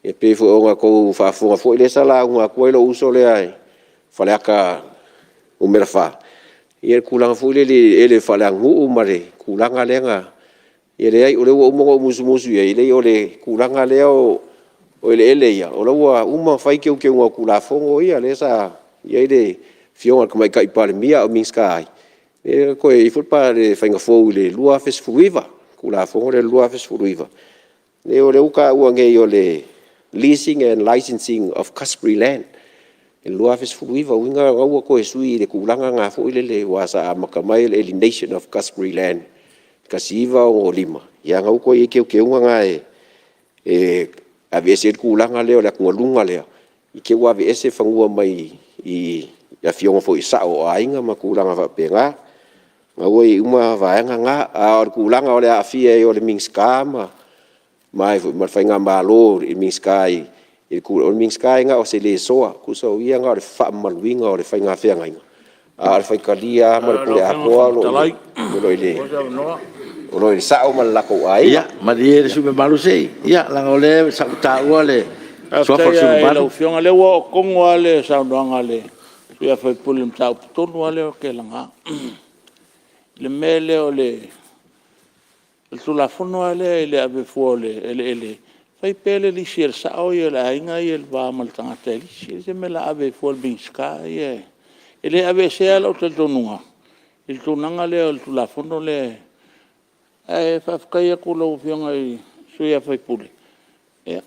e pe fo nga ko fa fo fo le sala nga ko lo uso le ai fale aka o merfa e kulang fo le ele fale ngu mare kulang ale nga e le ai o le o mo musu e le o le kulang ale o ele ya o lo wa uma fai ke nga kula fo ngo ia le sa ye de fiona ko mai kai Palemene o minskai e ko e fo pa le fa nga fo le lua fes fuiva kula fongo le lua fes furuiva le o le uka uange o le leasing and licensing of customary land e lua fes furuiva winga ngau ko e sui le kulanga nga fo ile le wasa makamai elimination of customary land kasiva o lima ia ngau ko i keu nga ave se kulanga leo la kungalunga leo i ke wa ave se fangua mai i ya fionga fo isa o ainga ma kulanga va penga ngau i uma vaenga nga a kulanga o le afia o le mingska mai ma fainga malo i mingska i ku o mingska nga o se le soa ku so ia nga le fa maluinga o le fainga fenga inga a le faikalia ma le pule apoa lo ile o le sao ma lako ai ia ma le su me malu sei ia la ole sa ta ole so fa su ma malu lo fionga le wo kongo ale sa ndanga le ia fa pulim tau tonu ale o ke langa le mele o le tu la fono ale le ave fole ele fai pele li sir sa o ia la inga ia va mal tanga tele se me la ave fol binska ia ele ave se ala o te tonua il tunanga le o tu la fono le fa kai ko lo fionga i su ia fai pule ia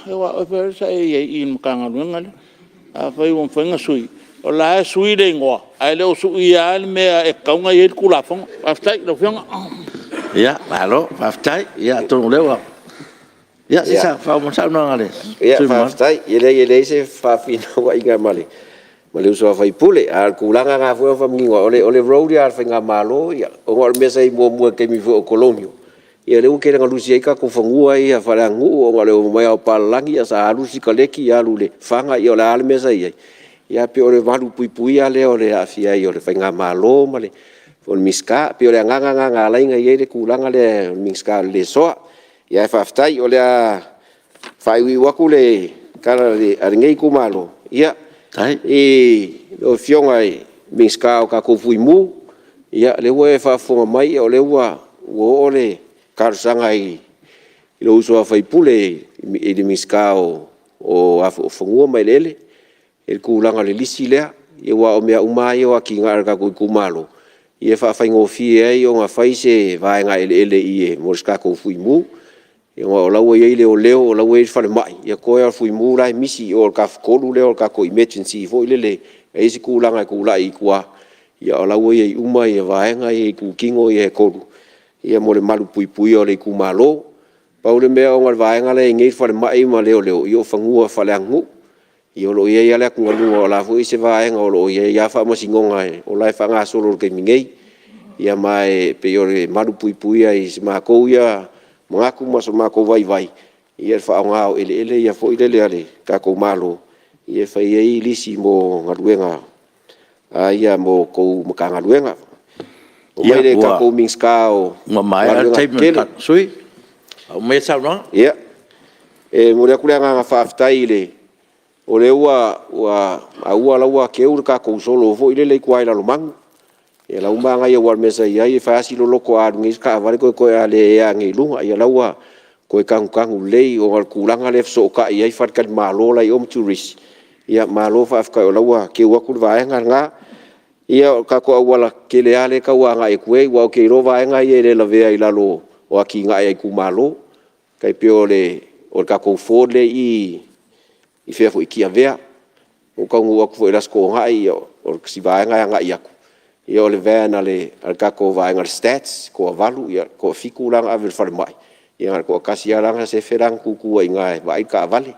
e wa o fer sa i in kanga ngale a fai un fenga sui o la sui de ngo ai le su ia me e kaunga i ku la fon aftai lo fionga ia malo aftai ia to lewa ia sa fa mo sa no ngale ia fa aftai ele se fa fino wa inga mali mali uso fai pule al kulanga nga fo fa mingo ole road ya fa nga malo ia o ngol mesa i mo ke mi fo kolomio ia le uke nga lusi ka ko fangua ia fa la ngu o ngale o mai o palangi ia sa lusi kaleki ia lule fanga ia la al mesa ia pe ole valu pui ale ole afia ia ole fa nga malo mali fo miska pe ole nga la inga ia le kulanga le miska le soa ia fa aftai ole a fa wi wakule kala le arngei ku malo ia tai o fionga miska o ka ko fuimu ia le we fa fo mai o le wa o le karsanga i lo uso fa pule e de miska o afo mai lele el kulanga le lisile e wa o mea uma e wa kinga ka ko kumalo e fa ngo fi e o nga fa se va nga ele i mo ska ko fuimu e o la wo ye le o leo o la wo fa le mai e ko ya fui mu la misi o ka ko lu le o ka ko emergency fo ile e si ku la nga ku la i kwa ya o la wo ye uma e va nga e ku kingo e ko e mo le malu pui o le ku malo pa o le me o nga va nga le ngi fa le mai ma le o yo fa ngua fa le ngu e o lo ye ya le ku ngu o la fo se va nga o lo ye ya fa mo singonga o la fa nga solo ke mingei ya mai pe o le malu pui ai se ma ko ya ngaku maso mako vai ia fa ngao ele ia fo ile ale ka ko malo ia fa ia lisi mo ngaluenga ia mo ko makanga luenga o mai le ka ko mingskao mai statement sui o me sa no ia e mo le kulenga nga fa aftai le o le wa la wa ke ur ka ko solo fo ile le kwai la lomang e la umanga ia war mesa ia e fa si lo loko a ngis ka vale ko ale ya ngi lunga ia la wa ko kang lei o al kulanga le so ka ia fa ka malo la om tourist ia malo fa ka la wa ke wa ku va nga ia ka ko wala ke le ale ka wa nga e ku wa ke ro va nga ia le la ve ai la lo o ki nga ai ku malo kai piole o ka ko fo le i fe fo ki avea o ka ngu ku fo las ko nga ia o si va nga ia ia o le vena le al kako vaenga stats ko valu ia ko fiku lang ave fal mai ia ko kasia lang se ferang kuku inga vai ka vale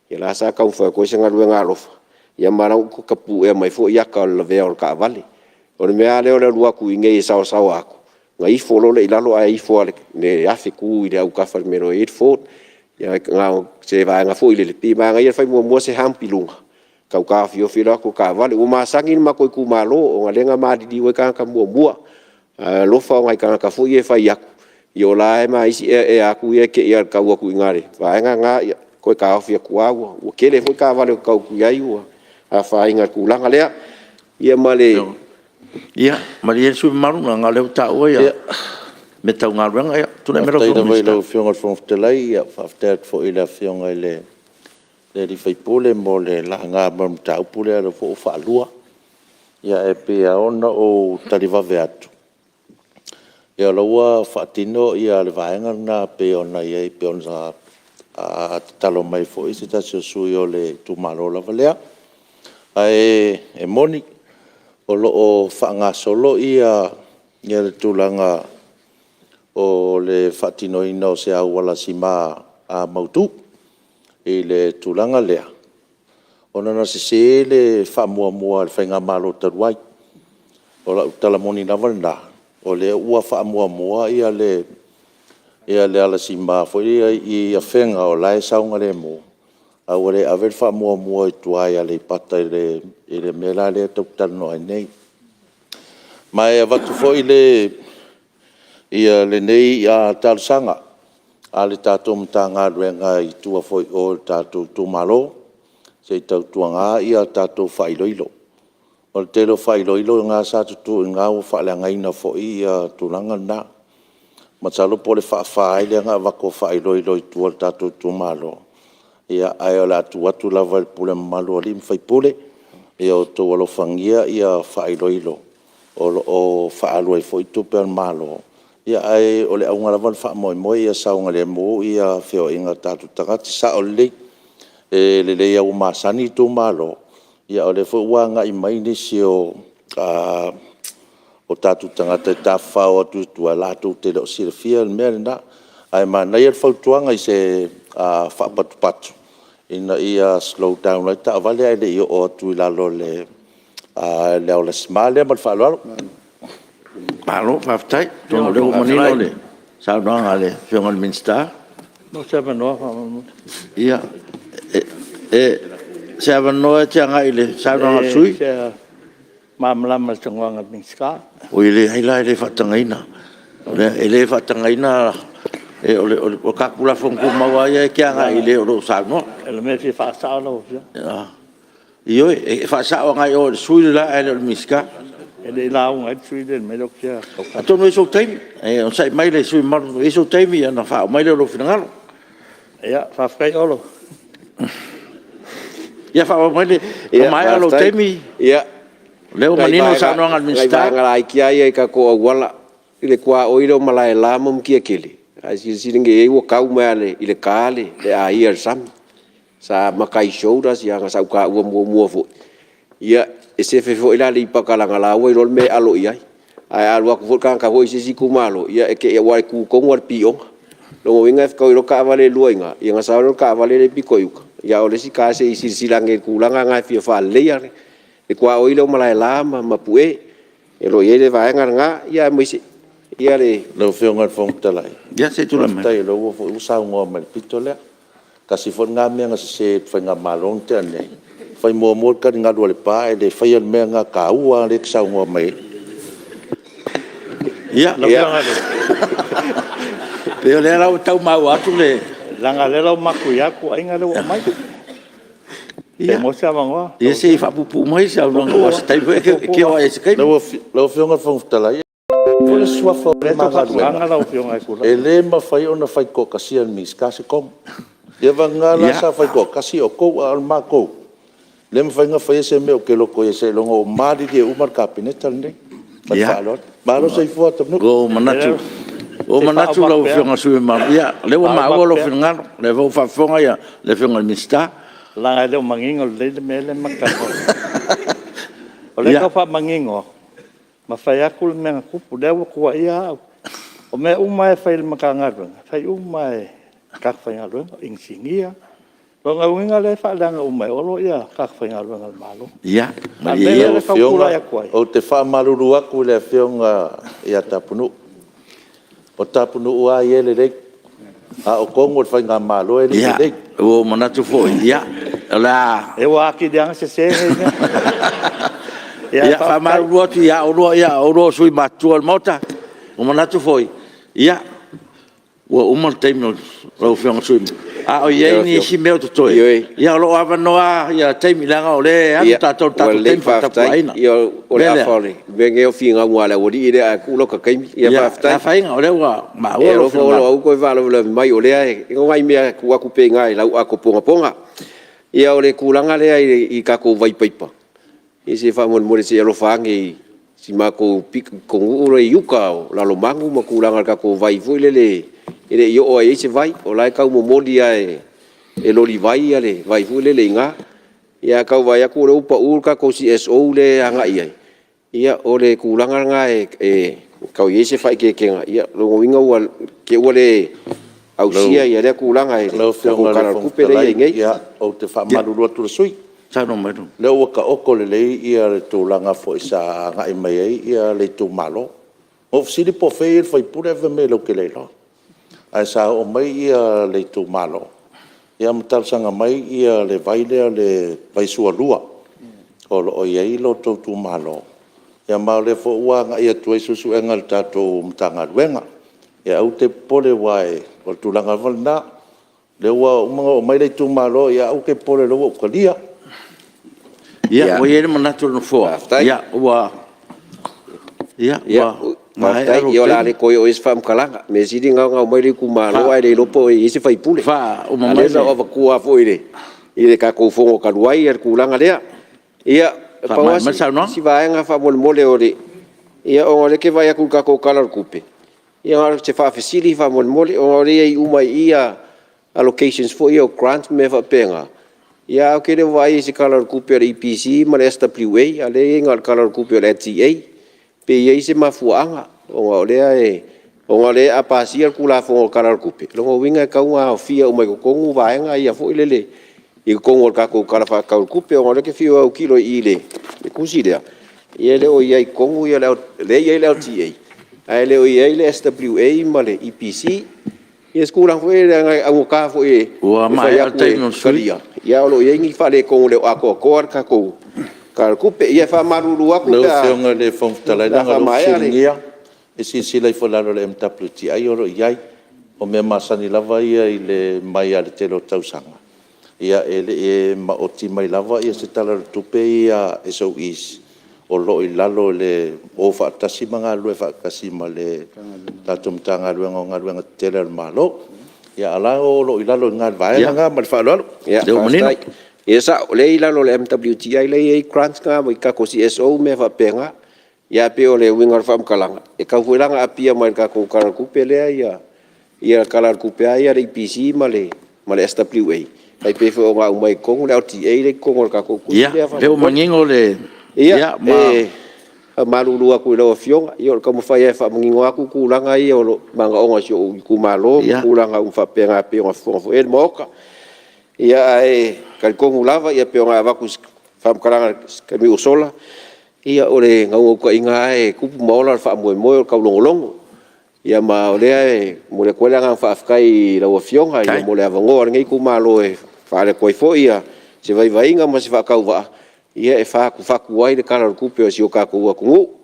ia la sa ka fa ko senga luenga lofa ia mara ko kapu e mai fo ia ka le ve ka vale o le mea le o le lua ku inge sa ako ngai fo lo le ilalo ai fo le afi ku ile au ka fal mero it fo ia nga se vaenga fo ile le pi ma ngai fa mo se hampilunga kau ka fio ko ka vale o masangin ma ko ku malo o ngalenga ma di we ka mua lo fa ngai ka fu ye fa yak yo la ma isi e aku ye ke ya ka ku ngare va nga ko ka fio ku o ke le fo ka vale ka ku ya yu a fa inga ku langa le ye male ia mari su maru nga le ta o ya me ta nga ranga tu na mero lo fio ngol fo te lai ya fa fo ila fio ngale le di fai pole mo le la nga mo ta pole le fo fa lua ya e pe ona o tariva veatu ya lo wa fa tino ya le vaenga na pe ona ye pe ona a talo mai fo isi ta su yo le tu malo la valea ai e moni o lo o fa nga solo ia le tulanga o le whatinoina o se au wala si mā a mautu i le tūlanga lea. O nana se le whamuamua le whainga malo taruai. O la utala moni navalna. O le ua whamuamua ia le ala si mā. Fwoi i a whenga o lai saunga le mo. A wale aver whamuamua i tuai a le pata i le mela le tautano ai nei. Mai a watu fwoi ia le nei a talsanga. A le tātou mta ngā ruenga i tua fwoi o le tātou tūmalo. Se tau tuanga ia tātou whailoilo. O le telo whailoilo ngā sātutu i ngā o whaelangaina fo i tūlanga nā. Matalo po le whaafai ngā wako whailoilo i tua le tātou tūmalo. Ia ai o le atu lava le pule malu alim whaipule. Ia o tō alofangia ia whailoilo. O whaalua i fo i tupe al malo. Ia ai o le aunga lava le whaamoe ia saunga le mo ia whio inga tātou tangati sa o le le le au masani tu malo ia o le fua nga i mai ni si o tatu tangata Tiafau atu tu ala tu te lo sirfia me na ai ma na ia fautuanga i se fa patu ina ia slow down la ta vale ai le o tu la lo le le smale ma fa lo malo fa tai tu le manino le sa no ale fiong al minsta no se no ia se avanoa te anga ile sa no sui mamla mal tangwanga minska o ile haila ile fatangaina ile fatangaina o kakula fonku mawa ia ke anga ile o sa no ele me fi fa sa lo io fa sa nga o sui la ile minska ele la un ai sui del me lo kia to no so time o sai mai le sui mar no so time ia na fa mai le lo finangalo ia fa fai olo ia fa mai le mai alo temi ia leo manino sa no ngal minsta ngai kia ia ka ko wala ile kwa oiro Malae la mum kia kele ai si nge e wo kau male ile kale le a ia sam sa makai shoulders ia nga sa ka mo fo ia ese fe fo ila li pakalanga la wo rol me alo ia ai alwa ko kan ka ho isi ku malo ia ke wa ku ko war piong lo winga ko ro ka vale luinga ia nga sa ro ka vale le piko yuka ia o le si ka se isi silange kulanga nga fi fa le ia e kwa o ile Malae la ma pue e lo ye le va nga ia mo isi ia le lo fionga fong talai Ya se tu la mai. tai lo fo usa ngo mal pitole kasi fo nga me nga se fa nga malong te nei fai mo ka nga do le pa e le fai me nga ka ua le sa ngo mai Ya ia Pero le la tau mau atu le. langa le lo makuya ku ai nga le mai Ya mo sa mango Ya se fa pupu mai sa no wa stai ke wa ese kai. lo fionga fong talai po le sua fo le to fa nga la opio ngai ku ele ma fai ona fai ko kasi al mis kasi kom ye va nga la sa fai ko kasi o ko al ma ko le ma fai nga fai se me o ke lo ko ese lo ngo mari de umar kapinetal ne Ya. malo sai fo tamno Go manatu. O manatu la fionga sui ma. Ya le wa ma lo fionga le vo fa fonga ya le fionga mista. langa le mangingo le mele makka o le ka fa mangingo ma fai akul me ku pude ku ia o me umai fai makanga fai umai ka fai alo ing singia lo nga winga le fa langa umai o lo ia ka fai alo ngal malo Ya. Maria le fionga o te fa maluru aku le fionga ia tapunu o tapunu ua ele le a o kongo fai nga malo ele Ya. le O manatu fo. Ya. La. e wa ki diang se Ya fa maru atu ya o ro sui matu al mota. O manatu fo. Ya. O mal time lo fionga sui. O ye ni si meu to toi. Ya lo ava noa ya time langa o le ata to ta time fa ta paina. Yo o le afole venge o finga wala o di ide a ku lo ka kai ia Ya fa inga o le wa ma o lo fo lo ko va lo mai o le ai ngai me ku aku pe ngai la aku ponga ia o le kulanga le i ka ko vai paipa i se fa mo se lo fangi si ma ko pik ko uro yuka la lo mangu ma kulanga ka ko vai foi le ile yo o ai se vai o lai ka mo modi ai e lo li vai ale vai foi le nga ia ka vai aku ro pa ur ka ko si so le anga ia ia o le kulanga nga e Kau ye se fai ke kenga ia lo winga wa ke wale au sia ia le kulanga e lo ko kala ku pe le ngai ia o te fa malu lo tu sui Sa no mai. le o ka oko le ia le tu langa fo isa nga i mai ia le tu malo o si po fe fai pure ve me lo ke le lo ai sa o mai ia le tu malo ia matal sanga mai ia le vaile le vai sua lua o lo ia i lo tu malo ia ma le fo ua nga ia tu susu engal tato mtanga wenga ia au te pole wai o tu langa valna le ua o mai le tu malo ia au ke pole lo ko lia Ia, o ia mana tu no fo. Ia, ua. Ia, ua. Mai yo la le ko yo is fam kalanga me sidi nga mai le ku malo ai le lopo i se fai pule Fa, o mai le o ku a fo ile ka ko fongo ka luai er ku langa le ia pa si vai nga fa mol ore ia o le ke vai ku ka ko kala kupe ia se fa facili fa mol ore i umai ia allocations for your grant me fa penga ia o ke le vai se kala kupe IPC ma le SWA ale nga kala kupe le TA pe ye se mafuanga o le apasia kula fo kala kupe lo winga ka nga fia o mai ko ngu vai nga ia fo ile i kongo ka ko kala fa ka kupe o le ke fio o kilo ile ku si dia ia le o ia i kongo ia le ia le TA ai le o ia le SWA ma le EPC ia skula fo ile nga o ka fo e ua mai al te no suia ia lo ia ngi fa le kongo le ako ka ko Kal kupe ia fa maruru aku le fionga le fong tala nga lo singia e si sila i folalo le MWT ai oro iai o me masani lava ia i le mai ale telo tausanga ia e ma oti mai lava ia se tala tupe ia e so is o lo i lalo le o fa tasi manga lue fa kasi ma le tatum tanga luenga tele malo ia ala o lo i lalo ngal vai nga ma fa lo ia ia sa le ila lo le MWT ai le grants ka mo ka ko CSO me fa penga ia pe o le wingar fam kalanga e ka fuilanga apia mai ka ko kala ku pele ia kala ku pe ia le PC ma le SWA ai pe fo nga mai ko le TA le ko ka ko ku ia pe o mangingo le ia ma malulu aku le ofionga ia ka mo fa ia fa mangingo aku ku langa ia o manga onga sio ku malo ku langa un fa penga pe o fo e moka ia kal kongu lava ia pe nga vakus fam kalanga ka mi usola ia ore ngau ko inga kupu mola fa mo ka longolongo ia ma ole mo le kwela nga fa afkai la ofionga ia mo le avango ngai ku malo fa le koi fo ia se vai nga ma se fa ka wa ia fa ku wai de kala ku pe si o ka ku ku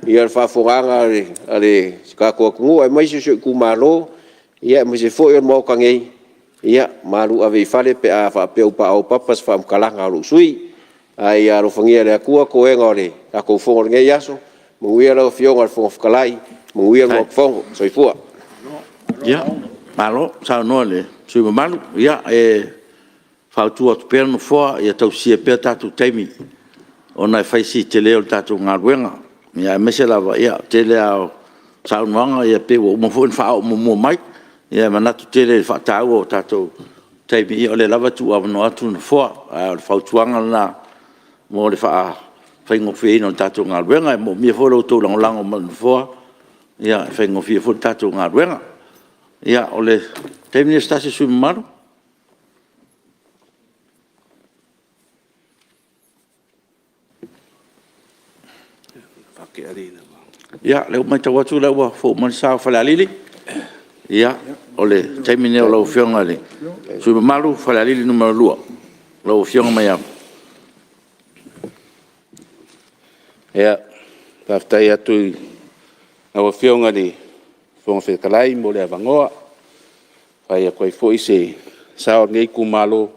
ia fa fo nga ale ka ku ai mai se ku malo ia mo se fo ia mo ka ngai ia malu ave fale pe a fa pe pa o papas fam kalanga lu sui ai a ro fangia le akua ko enga ore a ko fo nge yaso mo ia lo fio ngal fo kalai mo ia mo fo so ifua ia malo sa no le sui malu ia fa tu at per no fo ia tau si pe ta tu temi ona fai si tele o ta tu ngalwenga ia mesela ia tele a sa no ia pe mo fo fa mo mai ia mana tu tele fa tau o tato tai bi o le lava tu a no atu no fo a fa tuanga na mo le fa ngo fi no tato ngal wenga mo mi fo lo to lang mo fo ia fa ngo fi fo tato ngal wenga ia o le tai ni sta se su mar ia le mai tawa tu la wa fo man sa fa la lili ia ole termine o lo fionga le su malu fala lili numero 2 lo fionga mai ia taftai atu o fionga le fonga fe kalai mo le avangoa fai a koi foi se sao ngai ku malo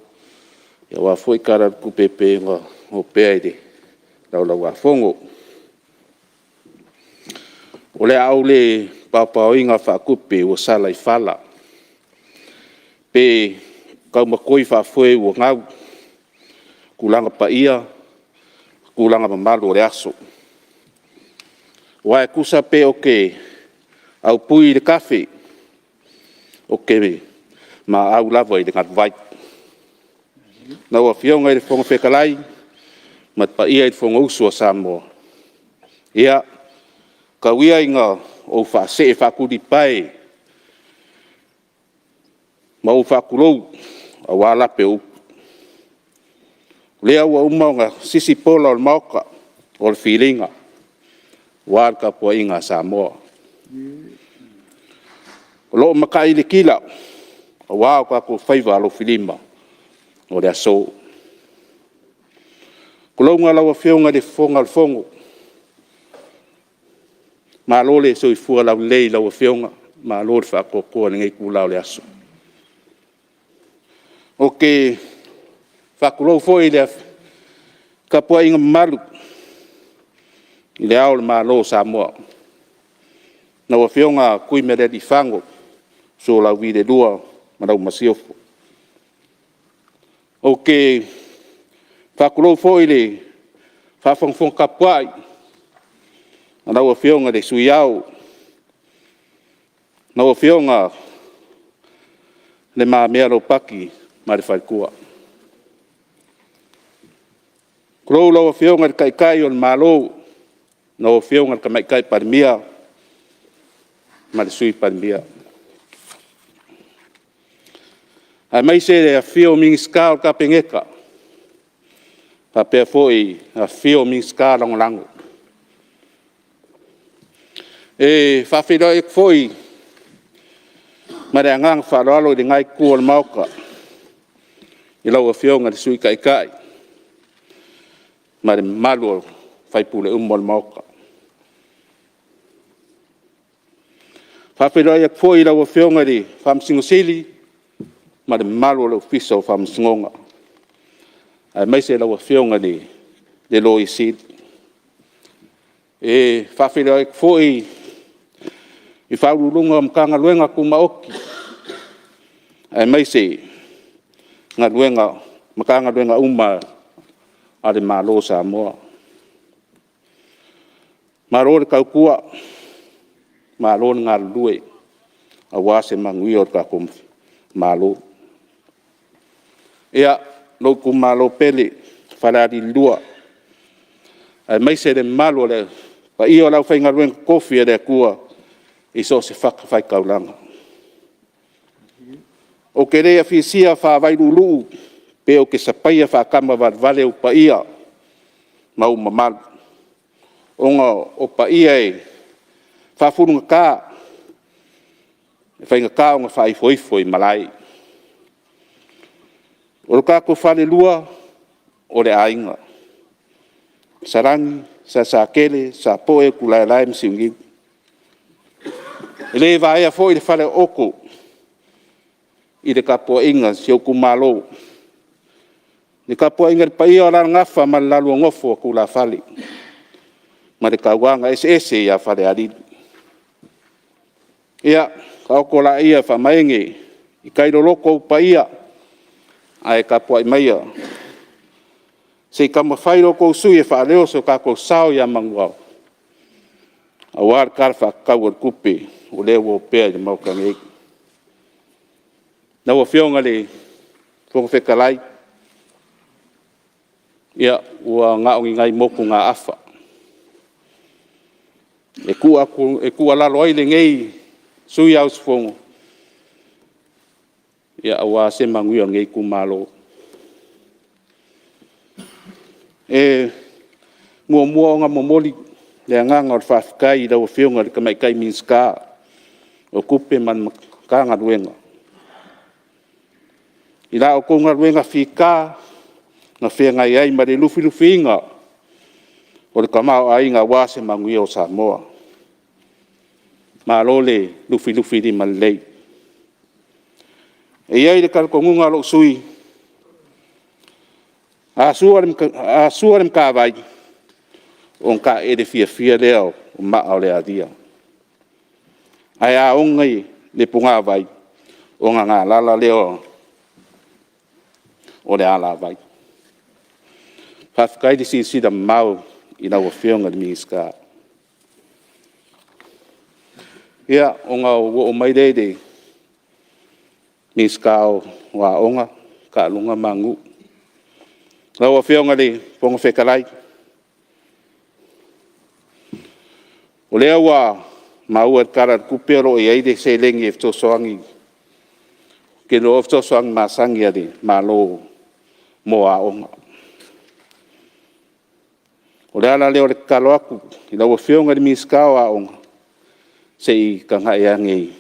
ia wa foi kara ku pepe ngo o peide la wa fongo ole aule papa inga fa kupe o sala I fala pe ka makoi fa foi o ngau kulanga pa ia kulanga mamalo le aso wa kusa pe oke au pui de cafe oke ma au lava I de ngat vai na wa fio ngai de fonga fekalai mat pa ia I fonga uso Samoa ia ka wia inga o fa se fa ku di pai ma o fa kulou a wala pe u lea wa umaunga sisi pola o mauka o filinga war ka po inga Samoa lo makai le kila wa ka ko faiva lo filima o le aso kulonga la wa fionga de fonga fongo ma lo le so i fu la le la wa fionga ma lo fa ko ko ngai ku la le aso okay fa kulo fo ile ka po inga malu ile au ma lo Samoa na wa fionga kui me di fango so la vide dua ma dau masiofo okay fa kulo fo ile fa fong ka pai na wa fionga de suyao na wa fionga le ma mero paki ma de falkua kulo la wa fionga kai kai on malo na wa fionga ka mai kai parmia ma de sui parmia ai mai se de fio ming ska ka pengeka pa pe foi a fio ming ska long lango e fa fido ek foi ma de ngang fa lo de ngai ku ol mauka i lo fio ngal sui kai kai ma de malu fai pule mol mauka fa fido ek foi lo fio ngari fam singosili ma de malu lo fiso fam singonga ai mai se lo fio ngari de lo isit e fa fido ek foi i whaururunga mkanga luenga ku maoki. Ai mai se ngā luenga, mkanga luenga uma ale malo Samoa. Marore kaukua, malo ngā lue, a wase mangui o ka kum malo. Ea, lo ku malo pele, wharari lua. Ai mai se de malo le, pa iyo lau whainga luenga kofi e de kua, i so se whakawhai kaulanga. O ke rea whisia whawai Lulu, pe o ke sapaia whakama wale o pa ia, mau mamalu. Onga o pa ia e, whawhurunga kā, e whainga kā o ngā whaifoifo i Malae. O lo kā ko whale lua, o le ainga. Sarangi, sa kele, sa poe kulaelai msiungiu. Ele vai a foi de fale oko i de kapo inga si o kumalo de kapo inga pa ia la ngafa ma la lu ngofo ku la fale ma de kawanga ss ya fale ali ia ka ko la ia fa mainge i kairo loko pa ia ai kapo ai mai se kama fairo ko sui fa leo so ka ko sao ya mangwa awar karfa kawur kupi o lewo pea de mau kange na o fionga le fo fekalai ia o nga o ngai moku nga afa e ku ala loi le ngei sui aus fongo ia wa se mangui o ngei ku malo e mo nga momoli le nga o fafkai da o fionga le kamai kai minska o kupe man kanga luenga. Ila o konga luenga fika, na whianga iai ma le lufi inga, o le kamau a inga wase mangui o Samoa. Ma lo le lufi di man lei. E iai le kalkongunga lo sui, a suarem ka vai, on ka e de fia leo, o maa o le adia. Ai a ongai le punga vai o nga lala leo o le ala vai fafkai di si da mau ina o fionga de miska ia onga o mai de miska wa onga ka lunga mangu la o fionga de ponga fekalai O lea wa maua karat kupero e aide se lengi e ftosoangi. Ke lo ftosoangi masangi ade malo mo a onga. O lea la leo le kalo aku, i lawa whionga di miskao a onga. Se i kanga e angei,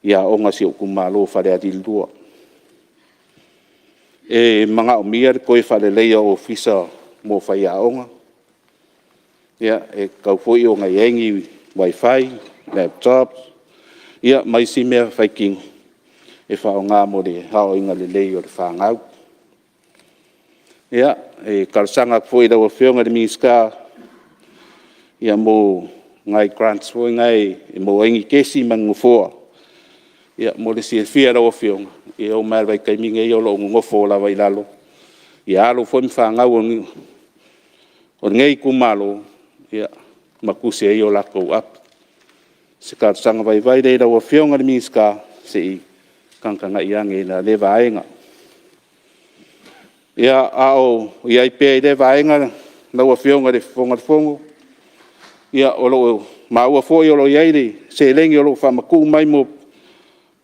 i a onga si o kumalo whare adi lua. E mga o mia koe whare leia o fisa mo whai a onga. Ia, e kau fwoi o ngai engi wifi, laptops. Ia, mai si mea whai king. E whao ngā mo le hao inga le lei o le whangau. Ia, e karsanga fwoi lawa whionga di miskao. Ia mo ngai grants fwoi ngai, e mo engi kesi mangufoa. Ia, mo le si fia lawa whionga. Ia o mai vai kaiminga i o lo ngofo la vai lalo. Ia alo fwoi mwhangau o ngei kumalo. Ia, makuse e o lako ap. Se karsanga vai reira o whionga ni miska, se i kankanga iange na le vaenga. Ia, ao, ia i pia i le vaenga, na o whionga le whonga. Ia, o lo, maua fo i o lo iairi, se lengi o lo whamaku mai mo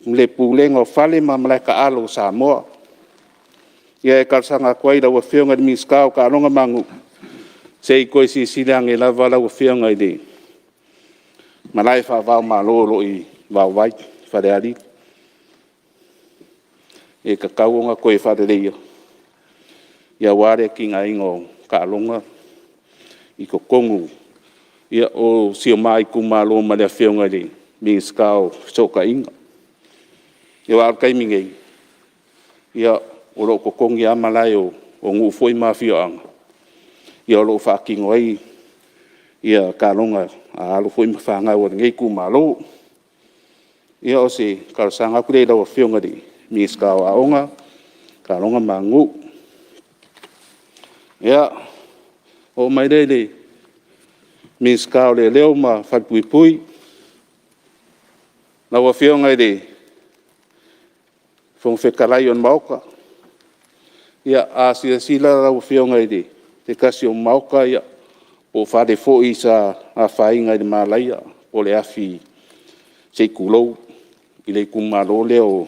le pulenga o whale ma Malae ka alo Samoa. Ia e karsanga kwaira o whionga ni miska o ka alonga mangu. Se i koe si silange la wala o whionga i le. Malae whawao malolo i wawai, whare ari. E ka kauonga koe whare reia. Ia ware ki ngā ingo ka alonga i ko kongu. Ia o sio mai kumalo ma le whionga i le. Mi skao soka inga. Ia wār kaimingei. Ia o lo ko kongi a Malae o ngu fwoi ma whioanga. Ia lo whakingo ai, ia ka longa a alo fwoi mwhanga o ngei kumalo. Ia o se karsanga kure lau a whionga di miskao a onga, ka longa mangu. Ia, o mai rele, miskao le leo ma whakpuipui. Lau a whionga di, whong whekalai on mauka. Ia a sila lau a whionga di, te kasi o mauka ia, o whare fōi sa a whainga i Malae, o le afi se kulou, i le kumaro leo,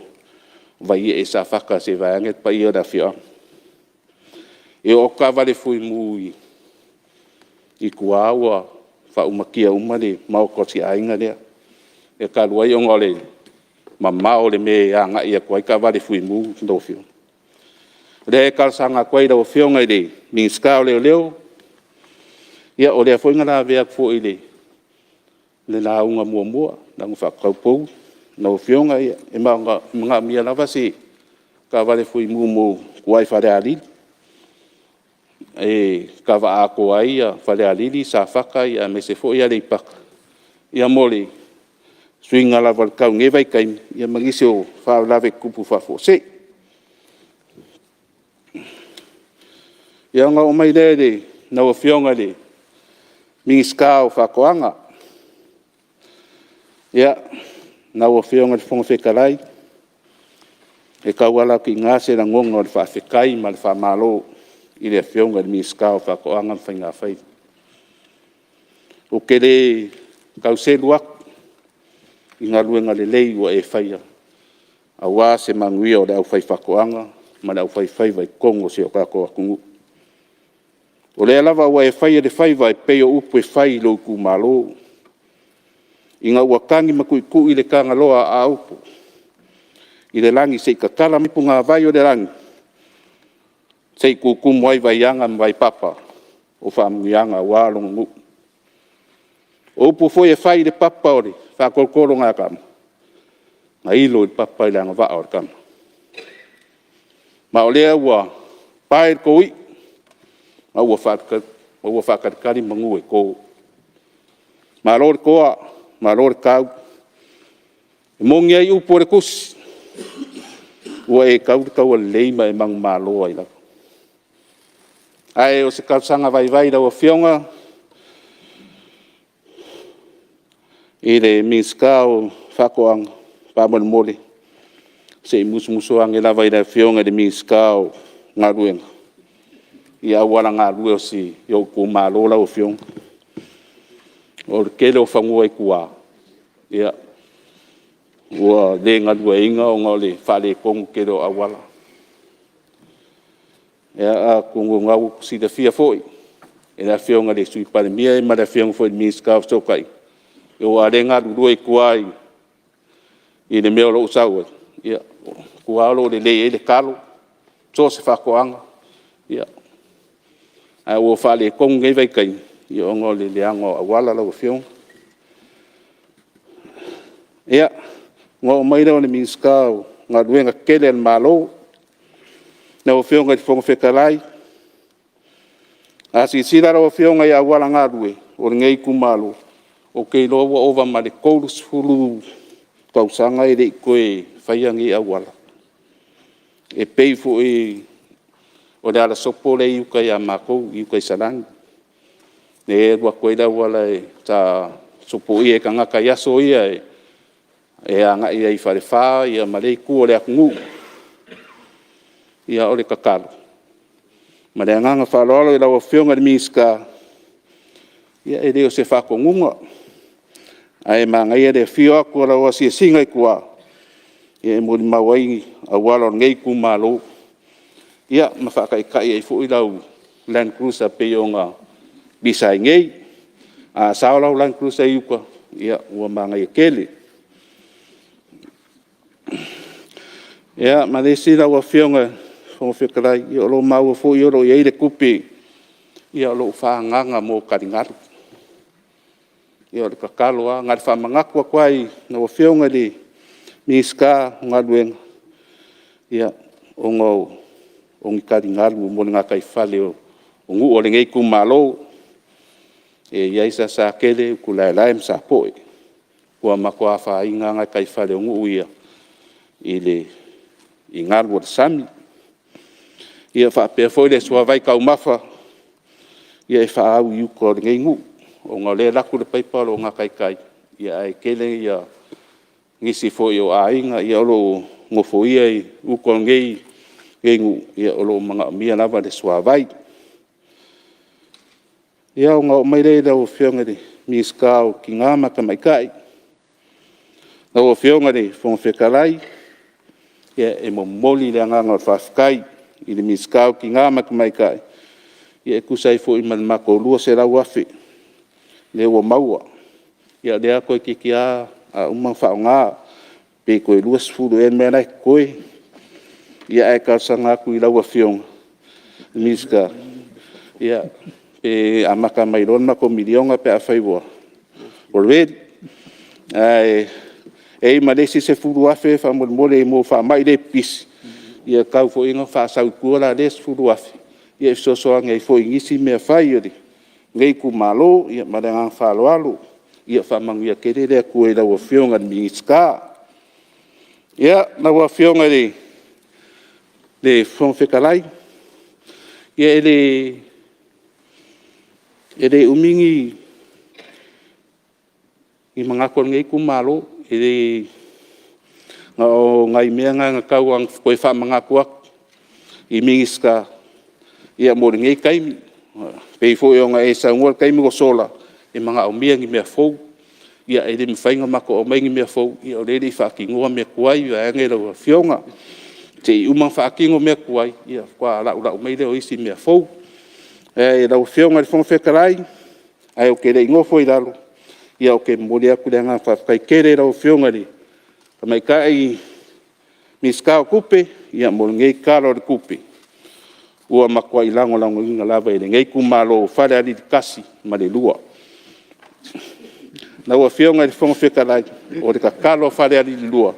vai e sa whaka se vaanget pa ia da whia. E o ka wale fui mui, i kuaua, wha umakia umare, mauka si ainga lea, e ka luai o ngole, ma mao le me a nga ia kuai ka wale fui mui, ndo whio. Le kalsanga kwaira o whionga i le, mi skao leo leo, ia o lea whoinga la vea kfo i le, le la unga mua mua, na ngu whakaupou, na o whionga ia, e mga mia lava se, ka wale fui mu mo kuai whare alili, e ka wa ako ai ia whare alili, sa whaka ia me se fo ia le ipaka, ia mole, suinga lava kau ngewai kaimi, ia mangise o whao lave kupu whafo se, ia ngā o mai lere, na o whionga le, mi skao whakoanga. Ia, na o whionga le whonga whekalai, e kauala ki ngā se na ngonga o le whawhekai ma le whamalo, i le whionga le mi skao whakoanga whai ngā whai. O ke le kau se luak, i ngā luenga le lei o e whaia, a wā se manguia o le au whai whakoanga, ma le au whai vai kongo se o kako akungu. O le alava ua e whai le whai vai peo upu e whai lo ku malo. I ngā ua kangi makui ku i le kanga loa a upu. I le langi se i kakala mipu ngā vai o le langi. Se i kukumu ai vai anga vai papa. O whamungianga wālonga ngu. O upu foi e whai le papa ori. Whakolkoro ngā kama. Ngā ilo i papa i le anga waa ori kama. Ma o lea ua pae koi. Ma ua whakarikari mangu e kou. Ma lor koa, ma lor kau. E mongi ai upo re kusi. Ua e kau leima e mang malo ai lako. Ai o se kausanga vai rau a whionga. I le minskao whakoanga, pāmana mole. Se i musu ange la vai rau whionga le minskao ngā ruenga. I awara ngā rua si i o ku mālo lau whionga. o le kele o whangua i kua. Ia, ua le ngadua inga o ngā le whale kongu kele o awala. Ia, a kongu ngau si da fia foi. E la whionga le sui Palemene e ma la whionga foi miska o sokai. E o are ngā rurua i kua i le meo lo usau. Ia, kua lo le le kalo, so se whakoanga. Ia, a o whale kongu ngei vai kai. Ia o ngā le ango awala lau whionga. Ia, ngā o maira o le miska o ngā ruenga kele al malo. Na o whionga i whonga whekalai. A si sira o whionga i awala ngā rue, o ngei kumalo, o kei loa ova ma le kourus fulu kausanga i rei koe whaiangi awala. E peifu i o le ala sopo le iuka i a mākou, iuka i sarangi. Ne e rua koe la wala e ta sopo i e ka ngaka yaso ia e anga i ai whare whaa, i a marei kua le akungu. Ia o le kakalo. Ma le anganga whaloalo i lawa whionga le miska. Ia e reo se whakongunga. A e maa ngai e whio akua lawa si e singa i kua. Ia e mori mawai a wala o ngei ku malo. Ia ma whakai kai e fu i lau Land Cruiser pe o ngā bisa i ngei. A sao lau Land Cruiser i uka. Ia ua maa ngai e kele. Ia ma le si lawa whionga Fonga whekarai, i o lo maua fo i oro i eire kupi, i o lo whaanganga mō karingaru. I o le kakaloa, ngāri whamangakua kwai, na o whionga li miska ngā ruenga. Ia o ngō o ngi karingaru mō ngā kai whale o ngu o le ngei kumalo. E iaisa sa kele ku lai lai msa poe. Kua makua wha inga ngā kai whale o ngu ia. I le i ngaru o le sami. Ia whaapea foi le sua vai kau mafa. Ia e whaau iu ko ngei ngu. O ngā le laku le paipalo o ngā kai. Ia e kele ia ngisi foi o ainga. Ia olo ngofo ia i uko ngei ngu. Ia olo mga mia lava le sua vai. Ia o ngā o mairei lau whionga le miska o ki ngā maka mai kai. Lau o whionga le whonga whekalai. Ia e mo moli le anganga o whawhikai. I le miskau ki ngā maka mai kai. Ia e kusai fo i man mako lua se rau afi. Le ua maua. Ia lea koe ki a umang whao ngā. Pe koe lua sifuru en mea nai koe. Ia e kalsa ngā kui lau a whionga. Miska. Ia pe a maka mai ron mako milionga pe a whaivoa. Already. E malesi se furu afi wha mole mo wha mai le pisi. Ia kau fo inga whaasau kua la les furu afi. Ia sosoa ngai fo ingisi mea whai ori. Ngai ku malo, ia marengang whaloalo. Ia whamangu ia kere rea kua i lawa whionga ni ska. Ia lawa whionga le whongwhekalai. Ia ele umingi i mangakon ngai ku malo. Ele o ngai mea ngā kau ang koe whamangakua i mingiska ia mōri ngei kaimi. Pei fo i o ngā e saungua kaimi o sola e mga o mea ngi mea fau. Ia e remi whainga mako o mai ngi mea fau. Ia o rere i whaakingoa mea kuai ia angera o whionga. Te i umang whaakingo mea kuai. Ia kua lau mai reo isi mea fau. E lau whionga i whongwhekarai. Ai o kere ingofo i lalo. Ia o ke mōri aku rea ngā whaakai kere lau whionga ri. Mai kai miska o kupe, ia mo ngei karo de kupe. Ua makua i lango inga lava ele ngei kumalo whare ali di kasi ma le lua. Na ua whionga i whonga whekalai, o de ka kalo whare ali di lua.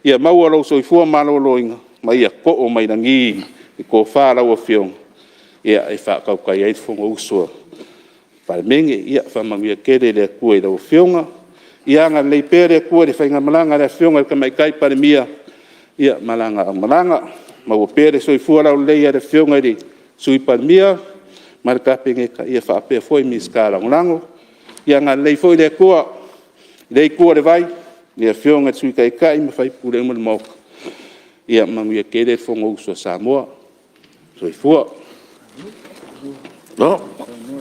Ia maua lau soifua malo loinga, ma ia ko o mai rangi i ko whara ua whionga. Ia e whakau kai ai whonga usua. Palemene, ia whamangia kere lea kua i lau whionga. Ia ngā leipere kua le whainga malanga le whionga le kamai kai Palemene. Ia malanga ang malanga. Mau pere soifua lau leia le whionga le sui Palemene. Marika penge ka ia whaapea foi miska rangorango. Ia ngā leifoi le kua. Lei kua le vai. Le whionga sui kai kai ma whai pure umu le moka. Ia manguia kere le whonga usua Samoa. Soifua. No.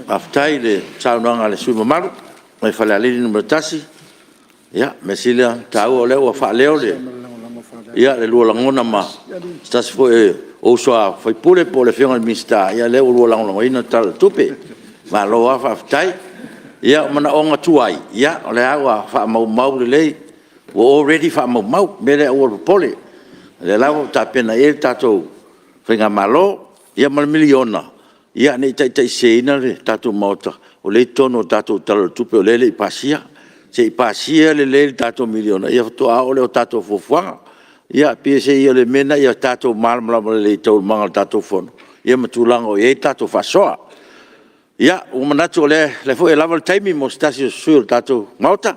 Aftai le saunanga le sui mamaru. mai fale alili numero tasi ia me sila tau o leo fa leo le ia le lua langona ma stasi fo o soa foi pule po le fiona mista ia leo lua langona ina tal tupe ma lo fa tai ia mana onga tuai ia le awa fa mau le wo already fa mau me le o pole le lawo ta pena e tato fenga malo ia mal miliona ia nei tai seina le tato mota o le tono tato tal tupe o le pasia se pasia le tato miliona ia to a o le tato fofua ia pese ia le mena ia tato mal le to mangal tato fon ia matulango e tato fasoa ia o manato le fo e lava time mo stasio sul tato mota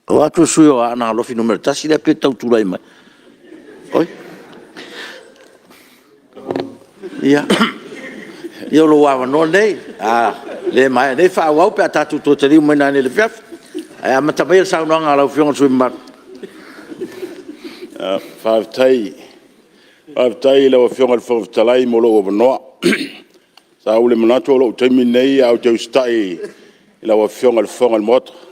o atu suyo ana lo fino merta si le peta utulai mai oi ia io lo wa no nei le mai ne fa wa pe tatu to tali mo na le fiaf ai ma tabai sa no ngala fiong su ma five tai le fiong al fo talai mo lo no sa ule manato lo temi nei au te stai la fiong al fong al mot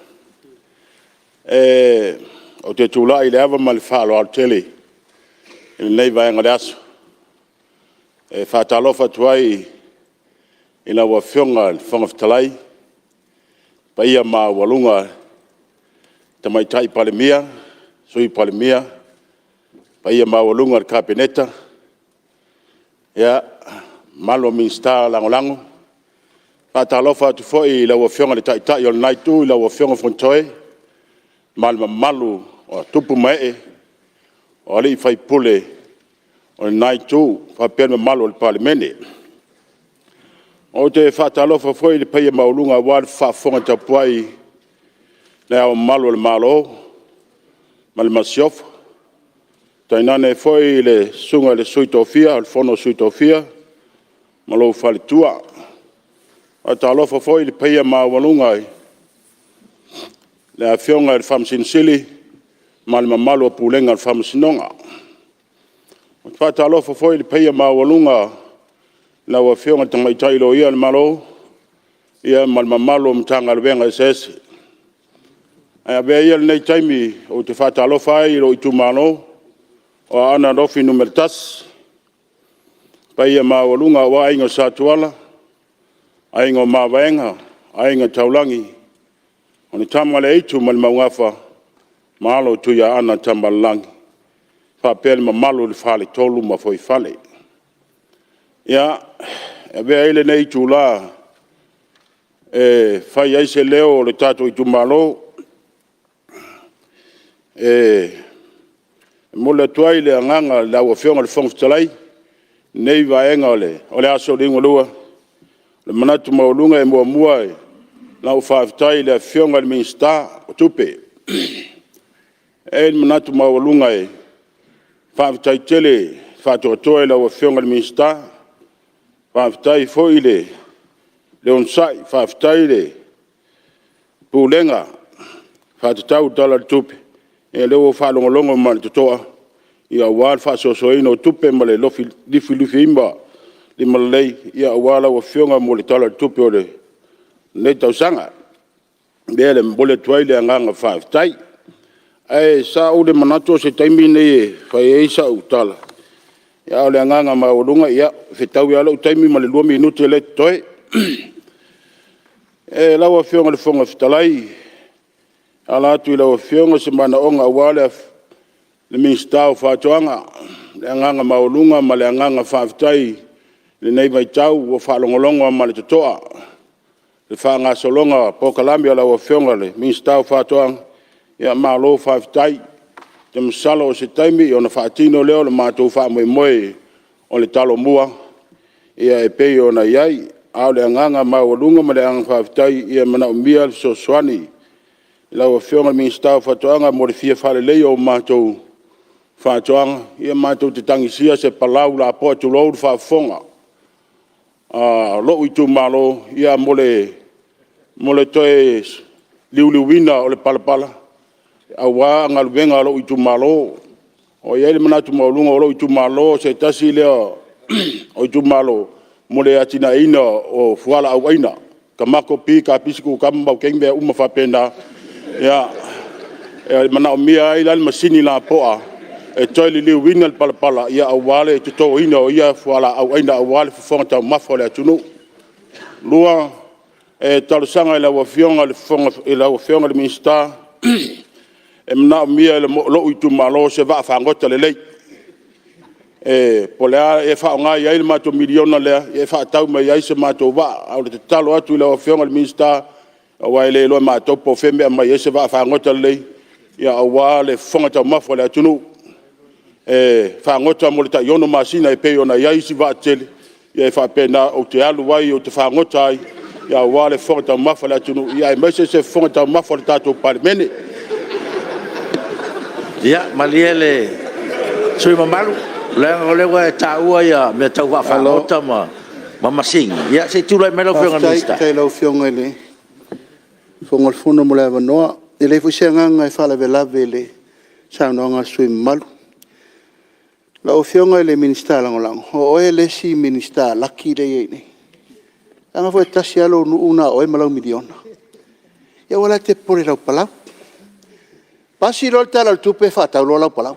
o te tula i le ava ma le whaalo al tele i nei vai ngare aso whaatalofa tuai i la wa fionga al whangafitalai pa ia ma walunga tamaitai Palemene sui Palemene pa ia ma walunga al kapeneta ia malo minsta langolango whaatalofa tu foi i la wa fionga le taitai o naitu i la wa fionga fontoe malu o tupu mai o le fai pule o nai tu fa pena malu o Palemene o te fatalo fa foi le pai maulunga wa fa fonga tapuai le o malu o malo mal masiof tainane foi le sunga le suitofia al fono suitofia malo fa le tua o talo fa foi le pai maulunga le afionga al famsinsili mal mamalo pulenga al famsinonga o fatalo fo foi le peia mawalunga la afionga tamaitai lo ia al malo ia mal mamalo mtanga al venga ses ai be ia nei taimi o te fatalo fai lo itu malo o ana rofi numertas peia mawalunga wa ingo satuala aingo mawenga aingo taulangi Oni tamale itu mal mawafa malo tu ya ana tamalang fa pel malo le fale tolu ma foi fale ya be ile nei tu la fa ya se leo le tato itu malo mo le toile nganga la wo fiona le fong tsalai nei va engole ole aso dingolua le manatu maulunga e mo muai na o whaaftai le fionga le minsta o tupe. Manatu mawalunga whaaftai tele whaatoatoa le o fionga le minsta whaaftai foi le onsai whaaftai le pulenga whaatatau tala le tupe leo whaalongolongo ma le totoa ia wār whaasosoina o tupe ma le lofi lufi imba le Malae ia wāla o fionga mo le tala le tupe o le nei tau sanga bele mbole tuaile nganga whaaftai sa o le manato se taimi nei whai sa utala ia o le nganga maurunga ia whetau ia lau taimi ma le 2 minute le toi lawa fionga le fonga whetalai ala atu i lawa fionga se mana onga wale le minstau whaatoanga le nganga maurunga ma le nganga whaaftai le nei mai tau o whaalongolongo ma le totoa le whanga solonga po kalami ala wa fionga le minstau whaatoang ia malo whaaftai te msalo o se taimi o na whaatino leo le mātou whaamoe o le talo mua ia e pei o na iai au le anganga mawalunga ma le anga whaaftai ia mana umia so swani ila wa fionga minstau whaatoanga mo le fia whale leo o mātou whaatoanga ia mātou te tangisia se palau la po tu lou whaafonga lo i tu malo ia mole toe liuliuina o le palapala aua galuega lo i tu malo o ia le manatu maulunga o lo i tu malo se tasi lea o i tu malo mole atinaina o fuala auaina ka mako pi ka pisiku ka mau kengbe uma fapena ia mana o mia ai lan masini la poa e toi liuliuina le palapala ia awale te to ina o ia fuala auaina awale fonta mafole atunu lua e talusanga la wafionga le fonga la wafionga le minsta e mana mia le lo i tu malo se va fangota le lei e polea e fa nga ia le mato miliona le e fa tau mai ai se mato va au le talo atu le wafionga le minsta wa le lo mato po fembe mai se va fangota le lei ia awale fonga ta mafole atunu e fa ngota mo le ta yono masina e pe ona ia isi va tele ia fa pena o te alu wai o te fa ngota ai ia wale fonta mafala tunu ia e mese se fonta mafala tato Palemene ia maliele sui mamalu le wa taua ia me tau wa fa ngota ma masing ia se tu le melo fionga mista tai lo fionga le fonga fono mo le vanoa ele fu senga e fa la vele sa no nga sui malu la ofionga le minister lang o ele si minister laki le ni anga foi tasialo una o malau miliona ya wala te pore la pala pasi lo tala tupe fata lo la pala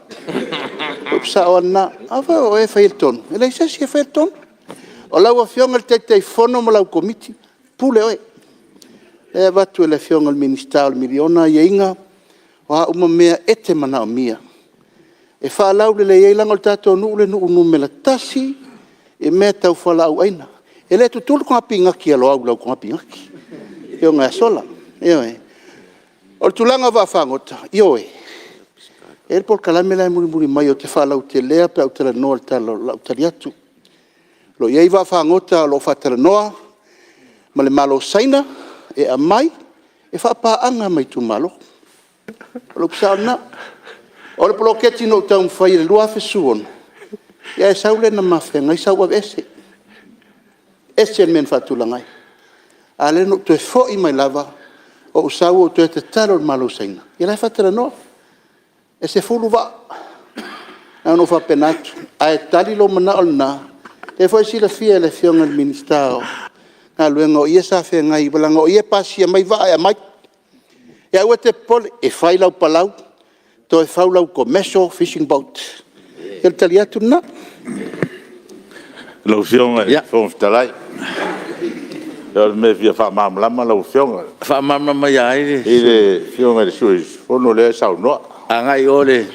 upsa ona ava o e failton ele se si failton o la ofionga te fono mo la committee pule o e va tu le fionga le minister miliona yenga wa uma mea ete mana mia e fa lau le ye lang o tato nu le nu me la tasi e me tau fa lau aina ele tu tul ko apinga ki lo au ko apinga ki yo nga sola yo o tulanga va fangota yo el por kala me la muri mai o te fa lau te lea pe o te no al talo la tariatu lo ye va fangota lo fa te noa male malo saina e amai e fa pa anga mai tu malo lo psauna o le poloketi no tau fai le lua fesuon ia e saule na mafenga i saua ese men fatulangai ale no te fo i mai lava o usau o te talo malo saina ia la fatera no ese fulu va no fa penatu ai tali lo mana olna e foi si la fia le fiona al ministero na luengo ia sa fenga i balango ia pasi mai va ai mai ia o te pol e fai lau palau to e faulau commercial fishing boat. El taliatu na. Lau fionga fong talai. Lau me via fa mamlama lau fionga. Fa mamlama ya ai. Ile fionga de sui. Fono le sau no. Angai ole.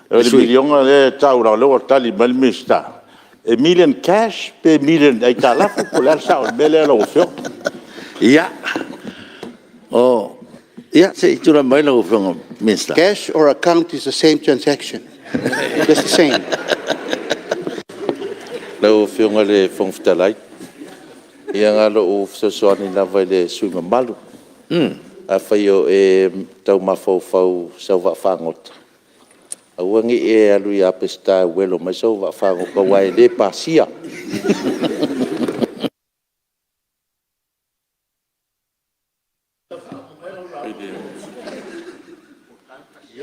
Le milionga le tau la lo tali malmista. E million cash pe million ai tala ko la sau bele lau fionga. Ya. Oh. Yeah, say to the Milo from Minister. Cash or account is the same transaction. Just the same. Lo fionga le fongftalai. Ia ngalo o fsoani na vai le sui mamalu. A faio e tau mafau sau va fangot. A wangi e alu ia pesta welo mai sau va fangot ka wai le pasia.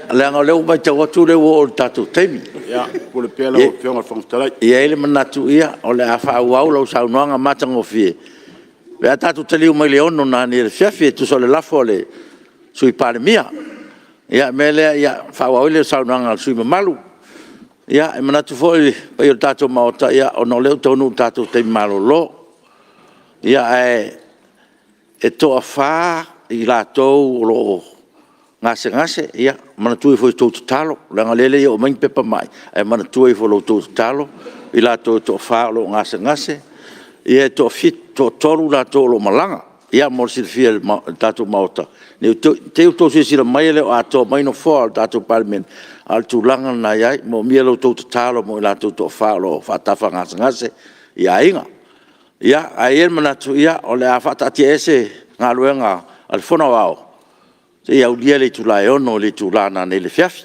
Leanga leo mai tau atu leo o tatu teimi. Ia, ko le pela o fionga fongtalai. Ia ele manatu ia, o le afa au lau saunoanga matango fie. Vea tatu taliu mai le ono na ni le fiafi, tu so le lafo le sui Palemene. Ia, mele ia, fa au le saunoanga sui mamalu. Ia, e manatu foi, pai o tatu maota, ia, o no leo tonu tatu teimi malo lo. Ia, e toa fa, i la tou lo ngase ia mana tu foi to talo la ngalele o mai pepa mai e mana tu foi lo to talo i la to fa lo ngase ia to fit to toru la to lo malanga ia mo silfia tatu maota ne te to se sila mai le a to mai no fo tatu Palemene al tu langa na ia mo mi lo to talo mo la to fa lo fa ta fa ngase ia inga ia ai mana tu ia o le afa ta ese ngaluenga al Fonotaga e au dia le tula e ono le tula na ne le fiafi.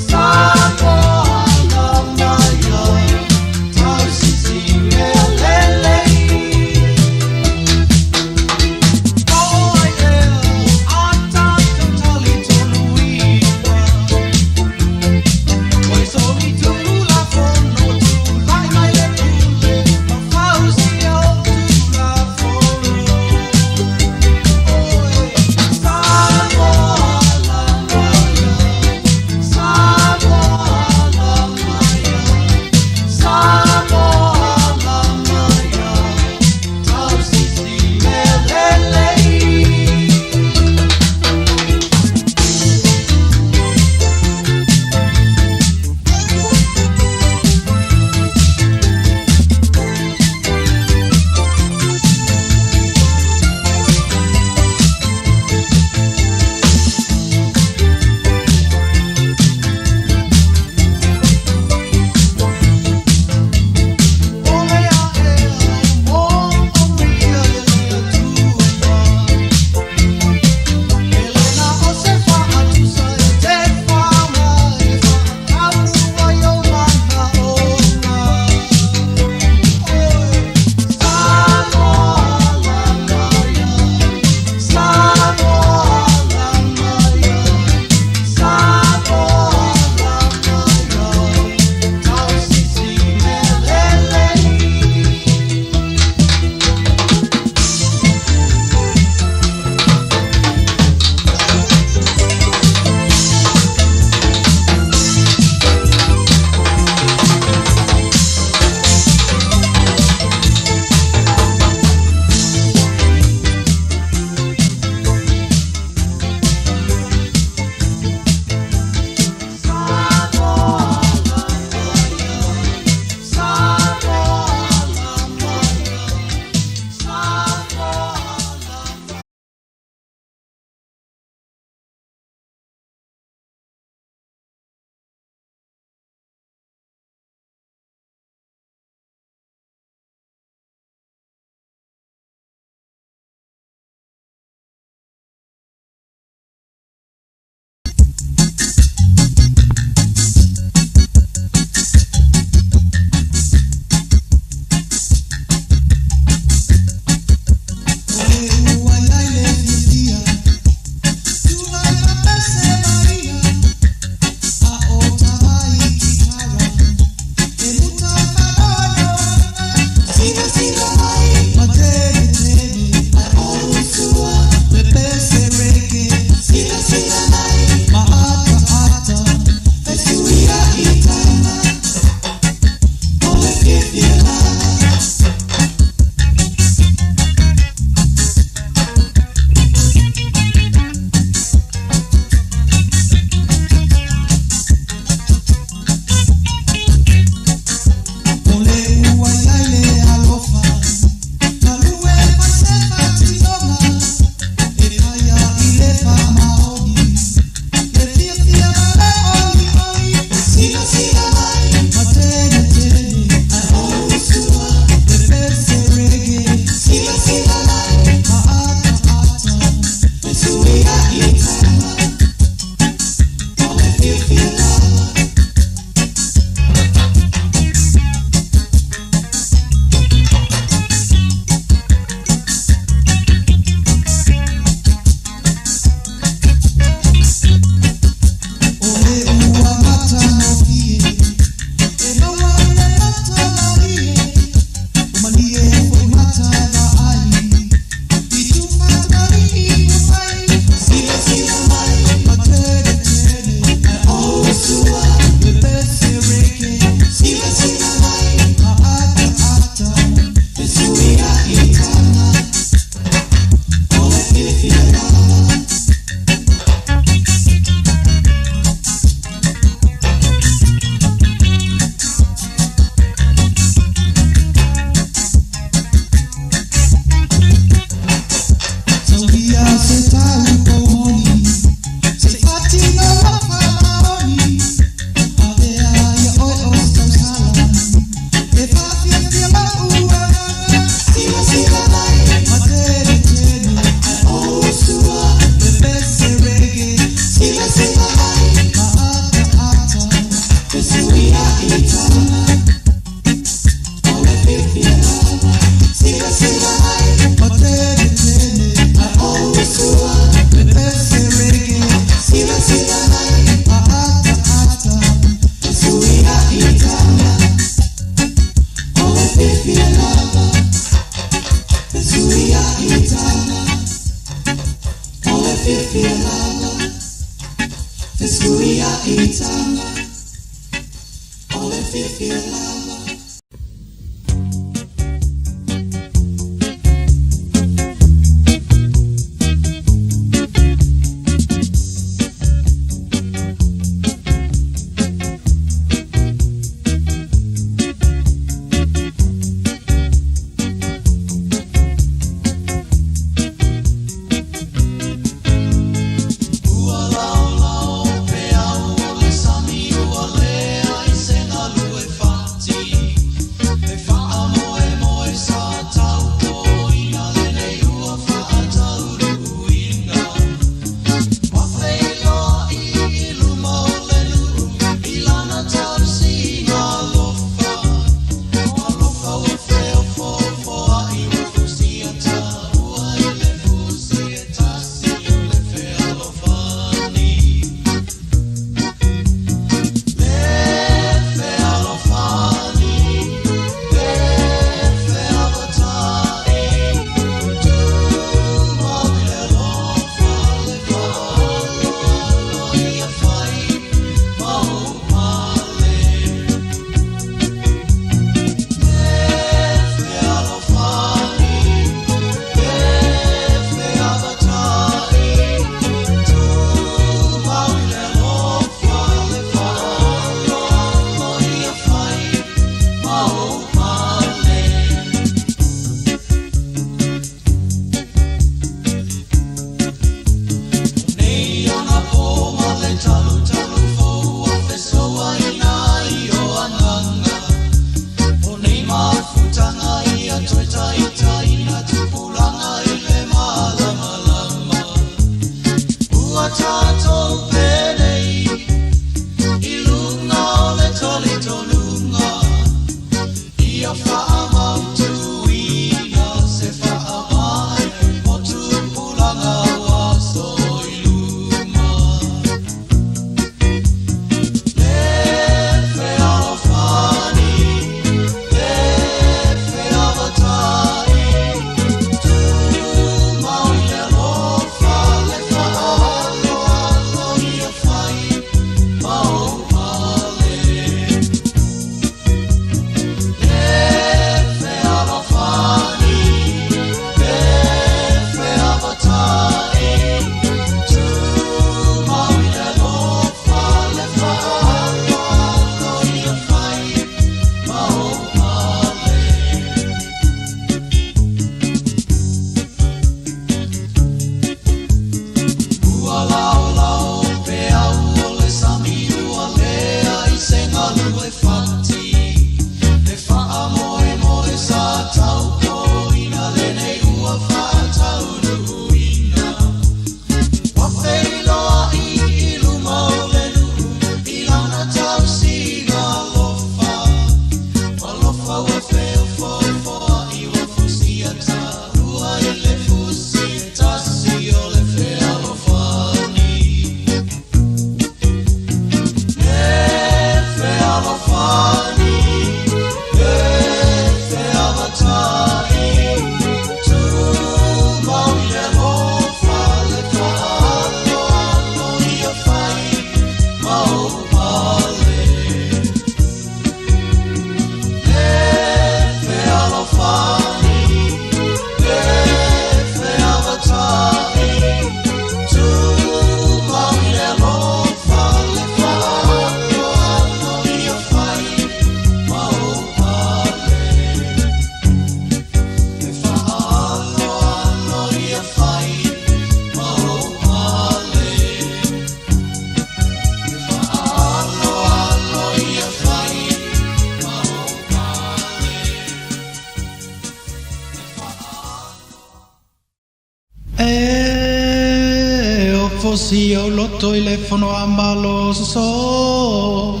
fosi o loto I le fono a malo so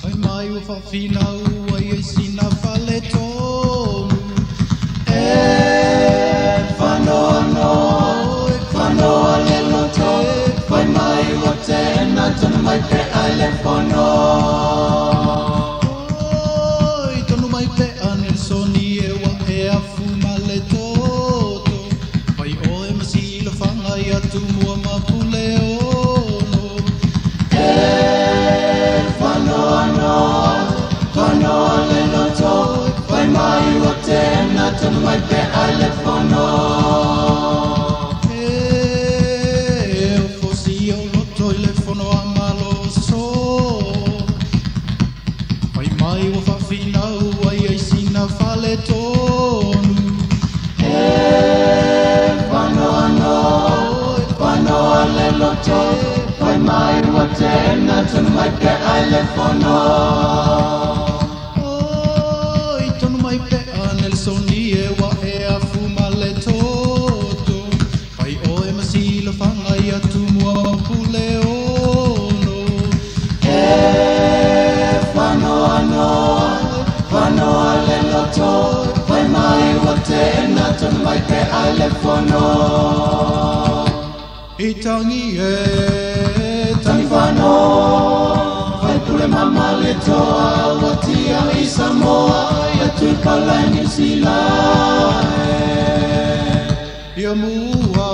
ai mai u fa fina u ai sina fale tonu fano le loto ai mai u te na tonu mai pe ai le fono oi tonu mai pe anel soni e wa e a fuma le toto ai o e masilo fanga ia tu mua mapule ono fano le loto ai mai u te na tonu mai pe ai le fono fale tonu fano le loto ai mai wa te na tonu mai pe ai le fono oi tonu mai pe anel soni e wa e a fuma le toto ai o e masilo fanga ia tu mua pule ono fano le loto ai mai wa te na tonu mai pe ai le fono I tangi fano ai pule mama le toa wa tia I Samoa ia tu Malae New Zealand ia mua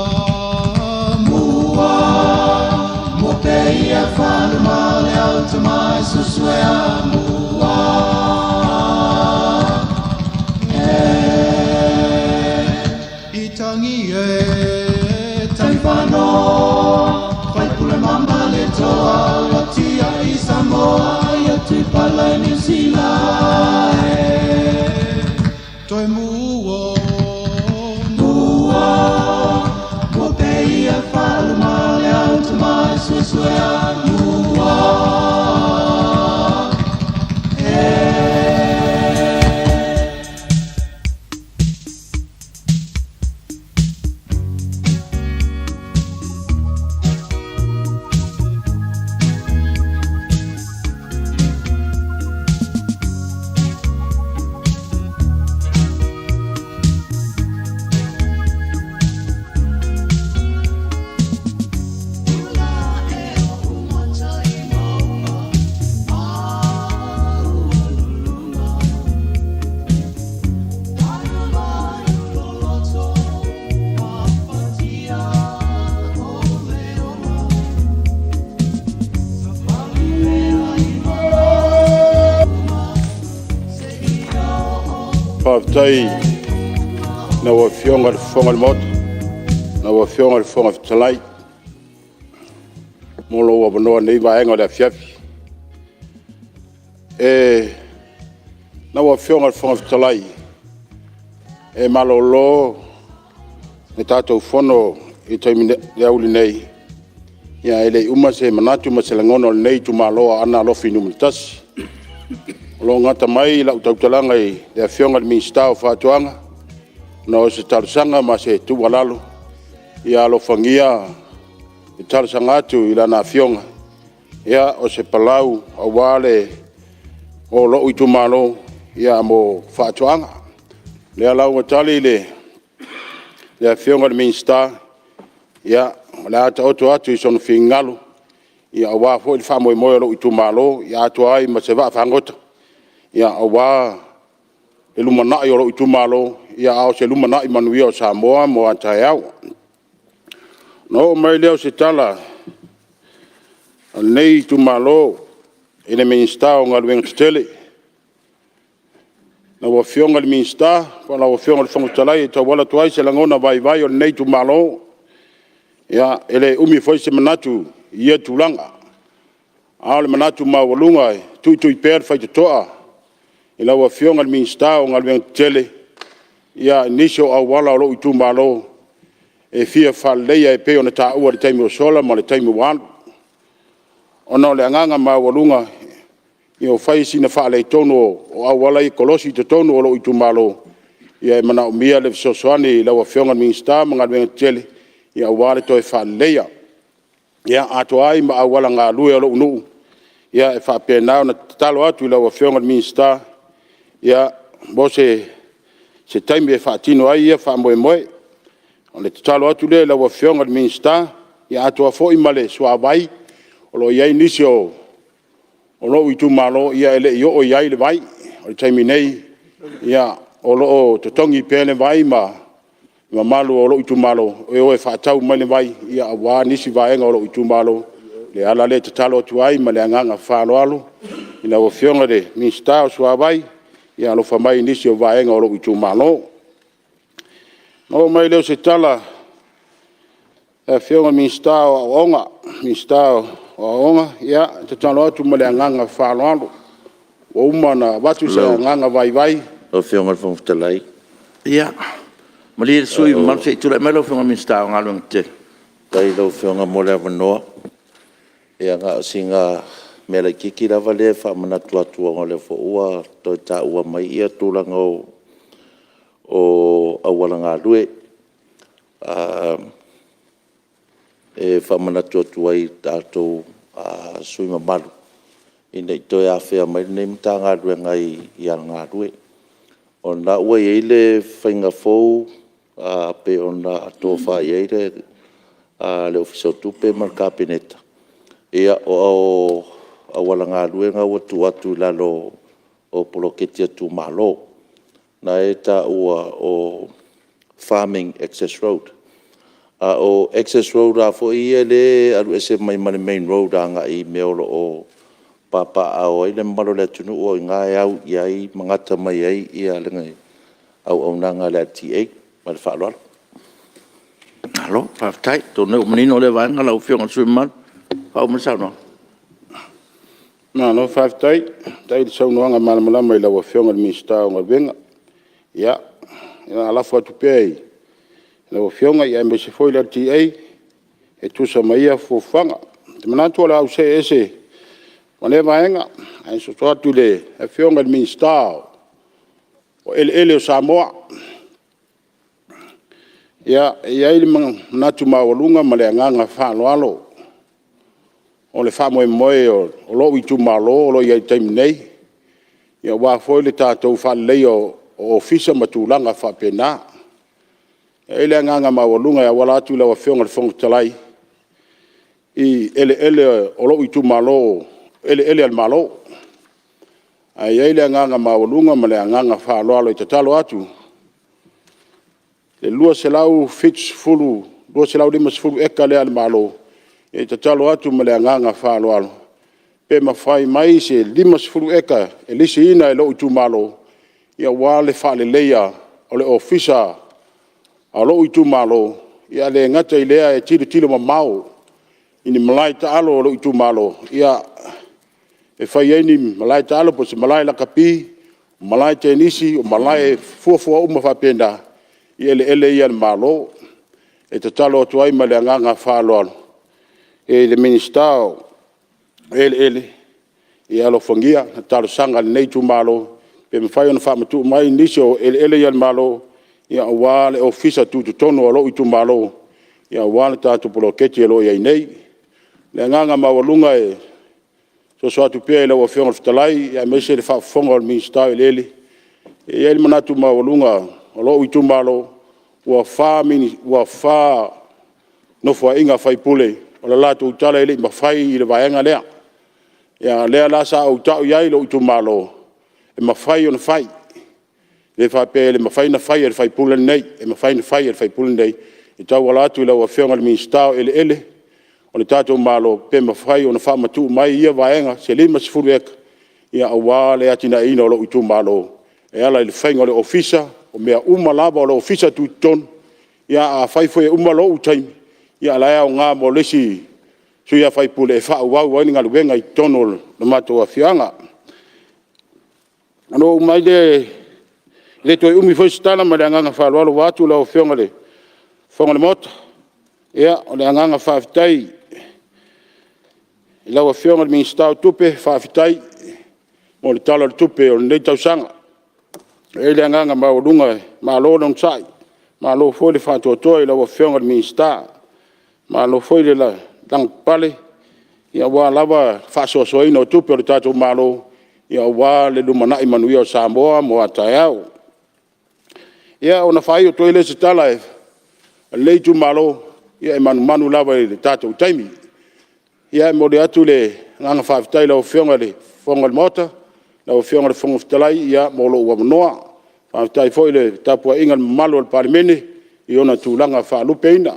mo pe ia fano male auto mai suswea mua tangi fano fai pule mama le toa wa tia I Samoa ia tu Malae New Zealand toi mua mo pe ia falo male auto mai suswea mua whaftai na wa fionga le fonga le mot na wa fionga le fonga fitalai molo wa bonoa nei vaenga le fiafi na wa fionga le fonga fitalai e malolo ne tatou fono i taimine le auli nei ia ele uma se manatu ma se langono nei tu maloa ana lofi numitasi lo ngata mai la utautalaga i le afioga le minista o faatuaga na o se talusaga ma se tualalu ia alofagia i talusaga atu i lana afioga ia o se palau auā le o lo'u i tumālō ia mo faatuaga le alaugatali le afioga le minista ia le ataoto atu i sonofigalu ia auā fo'i le fa'amoemoe o lo'u i tumālō ia atua ai ma se va'afagota ia auā le lumana'i o lo'u i tumālō ia ao se lumana'i manuia o Samoa mo ataeau na o'o mai lea o se tala nei tumālō i le minista o galuega tetele na ua fioga le minista pa la ua fioga le fogotalai e tauala atu ai se lagona vaivai o lenei tumālō ia e le umi foi se manatu ia tulaga ao le manatu maualuga e tu'itui pea le faitoto'a i lau afioga le minista o galuega tetele ia nisi o auala o lo'u i tumālō e fia fa'aleia e pei ona tā'ua le taimi o sola ma le taimi o alu ona o le agaga maualuga ia o fai sina fa'aleitonu o auala i kolosi i totonu o lo'u i tumālō ia e mana'omia le fesoasoani i lau afioga le minista ma galuega tetele ia auā le toe fa'aleia ia atoa ai ma auala galue o lo'u nu'u ia e fa'apena ona tatalo atu i lau afioga le minista ia mo se taimi e fa'atino ai ia fa'amoemoe o le tatalo atu lea i lau afioga le minista ia atoa fo'i ma le suavai o lo iai nisi o lo'u i tumālō ia e le'i o'o i ai le vai o le taimi nei ia o lo'o totogi pea le vai ma malu o lo'u i tumālō e o e fa'atau mai le vai ia auā nisi vaega o lo'u i tumālō le ala le tatalo atu ai ma le agaga fa'aloalo i lau afioga le minista o suavai ia alofa mai nisi o vaega o lo'u i tumālō na o mai leo se tala e afioga minista o aoga minista o aoga ia tatalo atu ma le agaga fa'aloalo ua uma na watu se agaga vaivai o afioga le fogotalai ia ma li le sui ma se tula mai lo afioga minista o galuega tetele kai lau fionga mo le avanoa ia nga singa mele kiki lava le whamanatu atua o le fo'ua toi ta ua mai ia tūlanga o awala ngā lue e whamanatu atua i tātou sui mamalu i nei toi a whea mai nei mta ngā lue ngai i a ngā lue o nā ua i le whainga fōu pe o nā ato wha i eire le ofisau tupe mar kapeneta ia o awala ngā luenga ua tu atu lalo o poloketi atu malo na e ta ua o farming access road o access road a fo i le alu ese mai mani main road a nga i meolo o papa au ai le malo le tunu o ngā au i ai mangata mai ai i a lengai au nanga le TA ma le whaalwala. Alo, whaftai, tōne o manino le vanga lau whionga sui man, hau masau no? Nā, no whaftai, tai le saunoanga malamalama i lau a whionga le minsta o ngawenga. Ia, alafu atu pēi, lau a whionga i aime se foi la TA, e tusa maia fōwhanga. Te manatu ala au se ese, wane vaenga, ai so atu le a whionga le minsta o ele o Samoa. Ia i le manatu maualunga ma le agaga fa'aloalo o le fa'amoemoe o lo'u i tumālō o lo iai taimi nei ia ua foi le tatou fa'alelei o ofisa ma tulaga fa'apenā ia i le agaga maualunga ia auala atu i lau afioga le fogotalai i ele'ele o lo'u i tumālō ele'ele a le mālō ai le agaga maualunga ma le agaga fa'aloalo i tatalo atu le lua se lau fits fulu, lua se lau lima se fulu eka lea le malo. E tatalo atu ma le anganga whaaloalo. Pe mawhai mai se lima se fulu eka, e lisi ina e lo utu malo. ia wā le whaaleleia o le ofisa a lo i tūmalo ia le ngata I lea e tilo mamau I ni Malae taalo o lo i tūmalo ia e whai eini Malae taalo po se Malae lakapi Malae tenisi o Malae fuafua uma whapenda ia le ele ia le malo e te talo atu ai ma le anganga whaaloalo e le ministao ele ia lo fangia na talo sanga le nei tūmalo pe me whai ona whamatu mai nisi o ele ia le malo ia wā le ofisa tūtutono o lo i tūmalo ia wā le tātu polo keti e lo ia nei le anganga mawalunga e so atu pia I lau whionga fitalai ia mese le whaafonga o le ministao ele e ele manatu mawalunga o lo i tūmalo ua wha no fua inga whai pule o le lātu utala ele ma whai I le vaenga lea ia lea la sa au tau iai lo i tūmalo e ma whai o na whai le whape le ma whai na whai e le whai pule nei e ma whai na whai e le whai pule nei I tau walatu I lau whionga le ministao ele o le tātou malo pe ma whai o na wha matu mai ia vaenga se lima se furu eka ia awa le atina ina o lo i tūmalo e ala I le whainga o le ofisa o mea lava o le ofisa tu ton ia a whai fwe lo u taimi ia la o ngā mo lesi sui a whai pule e wha wau wani ngā luenga I tono le mato a whianga ano mai le toi umi fwe stana ma le anganga whaaloalo watu la o whianga le whonga le mota ia o le anganga whaafitai I lau a whionga le ministau tupe whaafitai mo le tala le tupe o le nei tausanga e le anganga maurunga ma lo non sai ma lo foi le whātoatoa I lau a whionga le ministau ma lo foi le la dang pale ia wā lava whaasoasoina o tupe o le tātou malo ia wā le lumanai manuia o Samoa mo a Tiafau ia ona whai o toile se tala e lei tu malo ia e manu lava le tātou taimi ia mo le atu le nganga whaafitai lau whionga le whonga le mota lau whionga le whonga fitalai ia mo lo ua manoa whaafitai foi le tapua inga le malo le Palemene I ona tūlanga whaalupe ina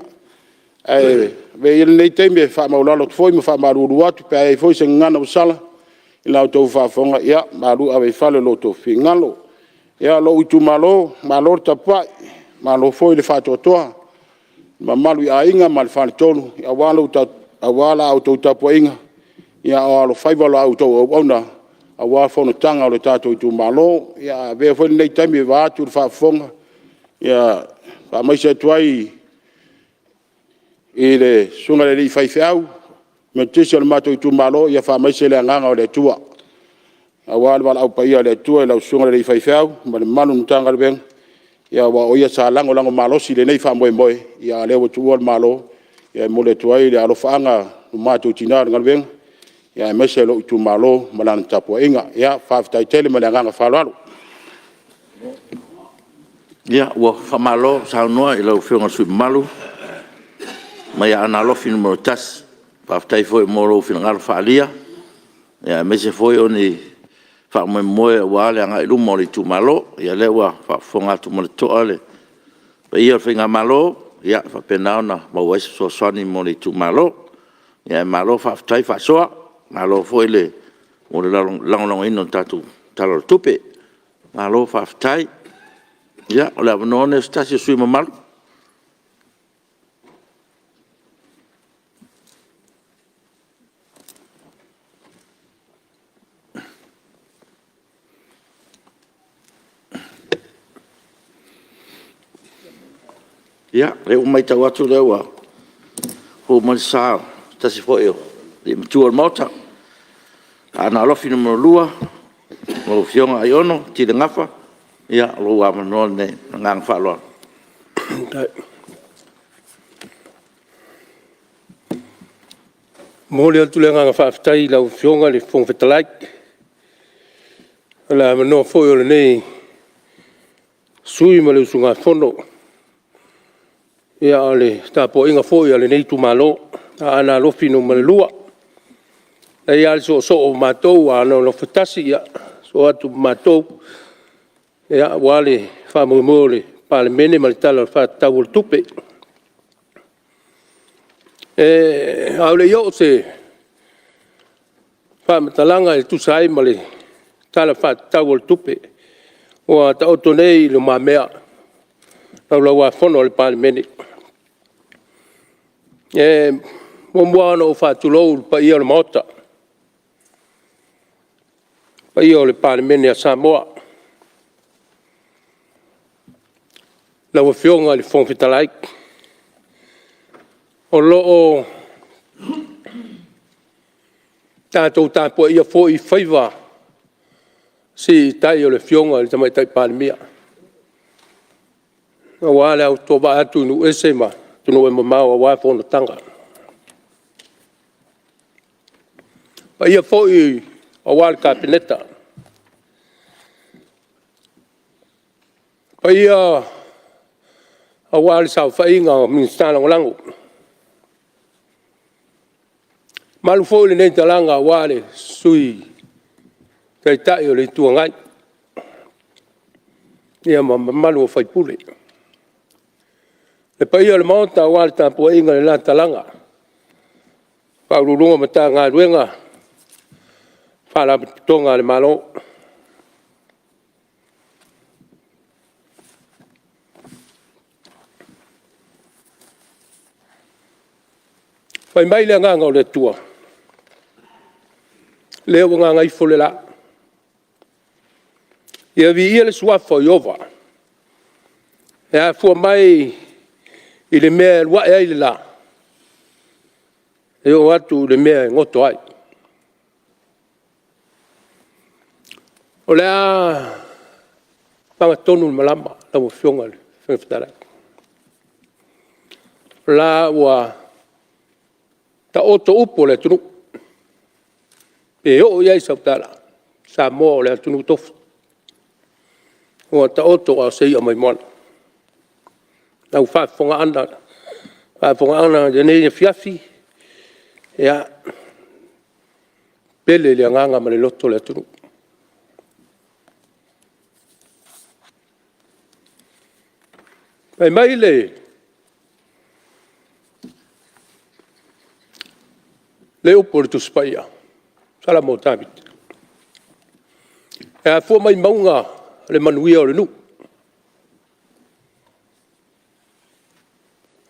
ve ile nei taimi e whaamaulalo foi ma whaamaururu atu pe ai foi se ngana usala I lau tau whaafonga ia maru awe whale lo tau whingalo ia lo I tūmalo malo le tapai malo foi le whātoatoa ma malu I a inga ma le whale tonu ia wala au tau tapua inga ia o alo whaivalo au tau au auna a wā Fonotaga o le tātou I tūmalo ia vea foi nei taimi e wātu le whaafonga ia whaamaisa tuai I le sunga le li whaifeau me tisi o le mātou I tūmalo ia whaamaisa le anganga o le tua a wā le wala au paia le tua I lau sunga le li whaifeau ma le manu nutanga le venga ia wa o ia sa lango malosi le nei whaamoe ia lewa tua le malo ia mo le tuai le alofaanga mātou tina le ngalvenga ia mese lo I tūmalo ma lana tapua inga ia whaafitai tele ma le anganga whaaloalo ia ua whamalo saunoa I lau whionga sui malu mai ana alofi numero tas whaafitai foi mo lo whina ngalo whaalia ia mese foi o ni whaamoe wale anga ilu mo le tūmalo ia lewa whaafonga tu mo le toa le pa ia whinga malo ia whapenao na mauaisa soaswani mo le tūmalo ia malo whaafitai whaasoa malo foi le mo le langolongo ino tatu talo le tupe malo whaafitai ia o le avanone stasi sui mamalu ia le umai tau atu lewa ho mo sa tasi foi o le matua mota ana alofi numero lua mo fionga aiono ti le ngafa ia lo wa no ne ngang fa lo mo le tu le ngang fa ftai la fionga le fong fetalai la no foi o le nei sui mo le sunga fono ia ale tapo inga foi ale nei tūmalo ana lofi no malua ia so o matou ana lo fatasi ia so atu matou ia wale fa mo le Palemene ma le tala fa tau tupe au le yo se fa matalanga e tu sai ma le tala fa tau tupe Ua ta oto nei lo mamea. Lau fono le Palemene. Mua no whātulou pa ia le maota. Pa ia le Palemene a Samoa. Lau whionga le whongwhitalai. O loo tātou tāpua ia fōi whaiva si tai o le whionga le tamaitai Palemea. Nga wale au tō wa atu nu ese ma, tunu e mamau a wā Fonotaga. Pa ia fōi a wale kāpeneta. Pa ia a wale sau whainga o ministāna ngolango. Malu fōi le nei talanga a wale sui tai tai o le tuangai. Ia malu o whaipule. E pa ia le maota a wale tāpua inga le la talanga. Paururunga mata ngā ruenga. Whala tonga le malo. Whai mai le nganga o le tua. Leo nganga i fole la. Ia vi ia le suafa o iova. E a fua mai i le mea lua e le la. E o atu le mea ngoto ai. O le a panga tonu le malama, la mo fionga le whengawhitarai. La ua ta oto upo le tunu. E o iai sautala, Samoa o le tunu tofu. Ua ta oto a sei a mai moana. Nau whaafonga ana, de nei fiafi, ea pele le nganga ma le loto le tunu. Mai le upo le tuspaia, sala mo tamit. Ea fua mai maunga le manuia o le nu.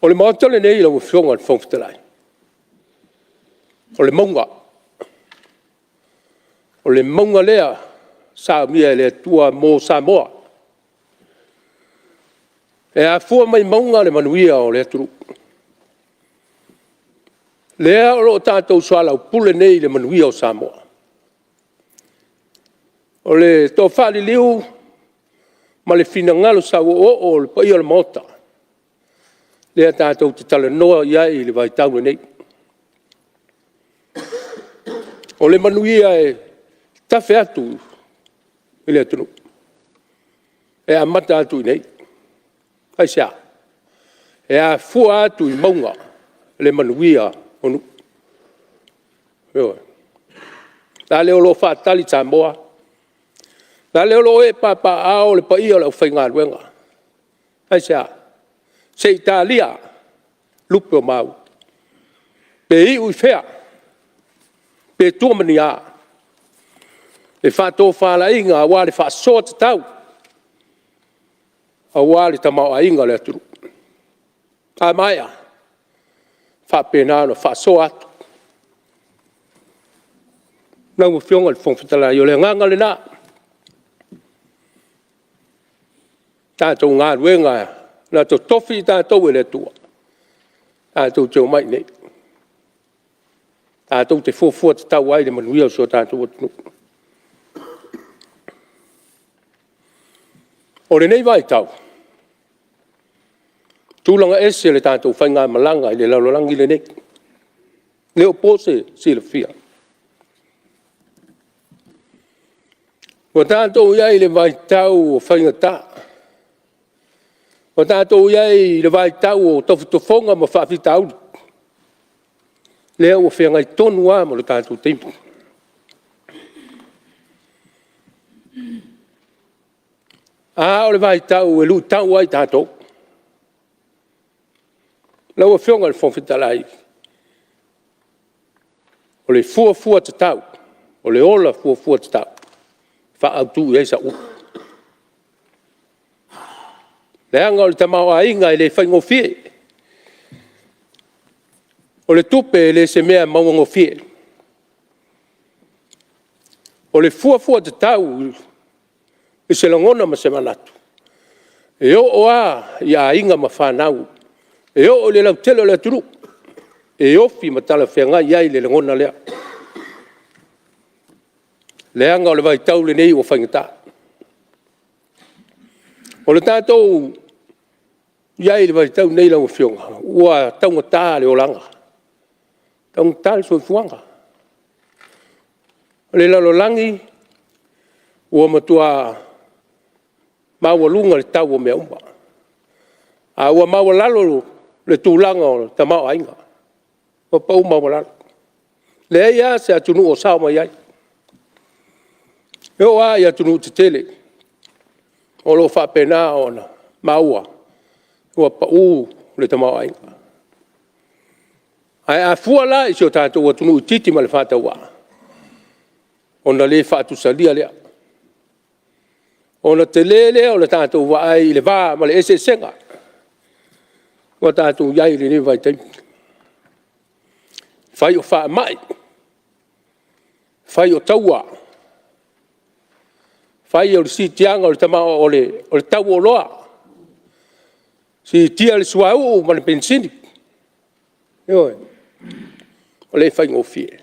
O le maotale nei la wafionga le whongwhitalai. O le maunga. O le maunga lea sa mia le tua mo Samoa. E a fua mai maunga le manuia o le aturu. Lea o lo tātou soala o pule nei le manuia o Samoa. O le tō whaali liu ma le fina ngalo sa o le pai o le maota. Lea tātou te tala noa iai le vai tau nei. O le manuia e tawhi atu i le atunu. E a mata atu i nei. Hai sea. E a fua atu i maunga le manuia onu. La leo lo whaatali Samoa. La leo lo e papa ao le pai o le whainga ruenga. Hai sea. Se Italia, lupe o mau. Pe iu i whea. Pe tuamani a. E whato whala inga a wale whaasoa te tau. A wale tamau a inga le aturu. A maia. Whapenano whaasoa atu. Nau mo whionga le whongwhitala i o le nganga le nā. Tātou ngā ruenga na to tofi tātou e le tua. Tātou te o mai nei. Tātou te fua te tau ai le manuia o so tātou atunu. O le nei vai tau. Tūlanga ese le tātou whainga malanga i le laulangi le nei. Leo pose si le fia. O tātou iai le vai tau o whainga tā. O tātou iai le vai tau o tofutofonga ma whaafitau. Leo o whengai tonu a mo le tātou tempu. O le vai tau e lu tau ai tātou. Lau o whionga le whongwhitalai. O le fua te tau. O le ola fua te tau. Whaautu i eisa u. Le anga o le tamau a inga i le whaingofie. O le tupe le se mea maungofie. O le fuafua te tau i se langona ma se manatu. E o a ia inga ma whanau. E o le lau telo le turu. E ofi ma tala whenga iai le langona lea. Le anga o le vai tau le nei o whaingata. O le tātou iai le vai tau nei lau whionga. Ua taunga tā le o langa. Taunga tā le soi fuanga. O le lalo langi ua matua maua lunga le tau o mea umba. A ua maua lalo le tūlanga o ta mau ainga. Ua pau maua lalo. Le eia se atunu o sao mai ai. E o a i atunu te tele. O lo whapena o na maua. Ua pau le ta mau ainga. Ai a fua la i sio tātou atunu i titi ma le whātaua. Ona le whaatu salia lea. Ona te lele o le tātou waai le vā ma le ese senga. O tātou iai le ne vai taimi. Whai o wha mai. Whai o taua. Whai o le si tianga o le tamao o le tau o loa. Si tia le suau ma le pensini. Ioi. O le whai ngofie.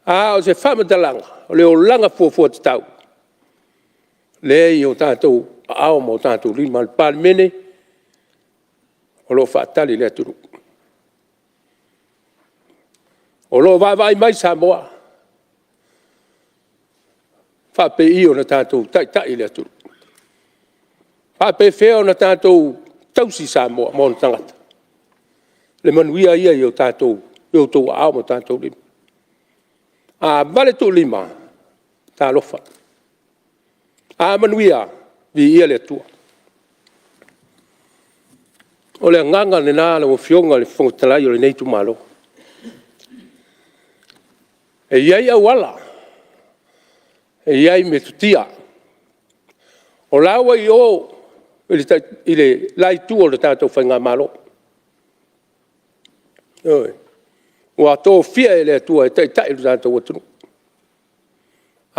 O se whamadalanga. O le o langa fuafua te tau. Le i o tātou ao mo tātou lima le Palemene. O lo whaatali le aturu. O lo vai mai Samoa. Whape i o na tātou tai le aturu. Whape whea o na tātou tausi Samoa mo na tangata. Le manuia ia i o tātou, i o tō ao mo tātou lima. Vale tō lima, tā lofa. Manuia, vi ia le tua. O le nganga le nā le o fionga le Fonotaga o le nei tu malo. E iai au ala. E iai me tutia. O lawa i o i le lai tu o le tātou whainga malo. Ua tō fia e le tua e tai le tātou atunu.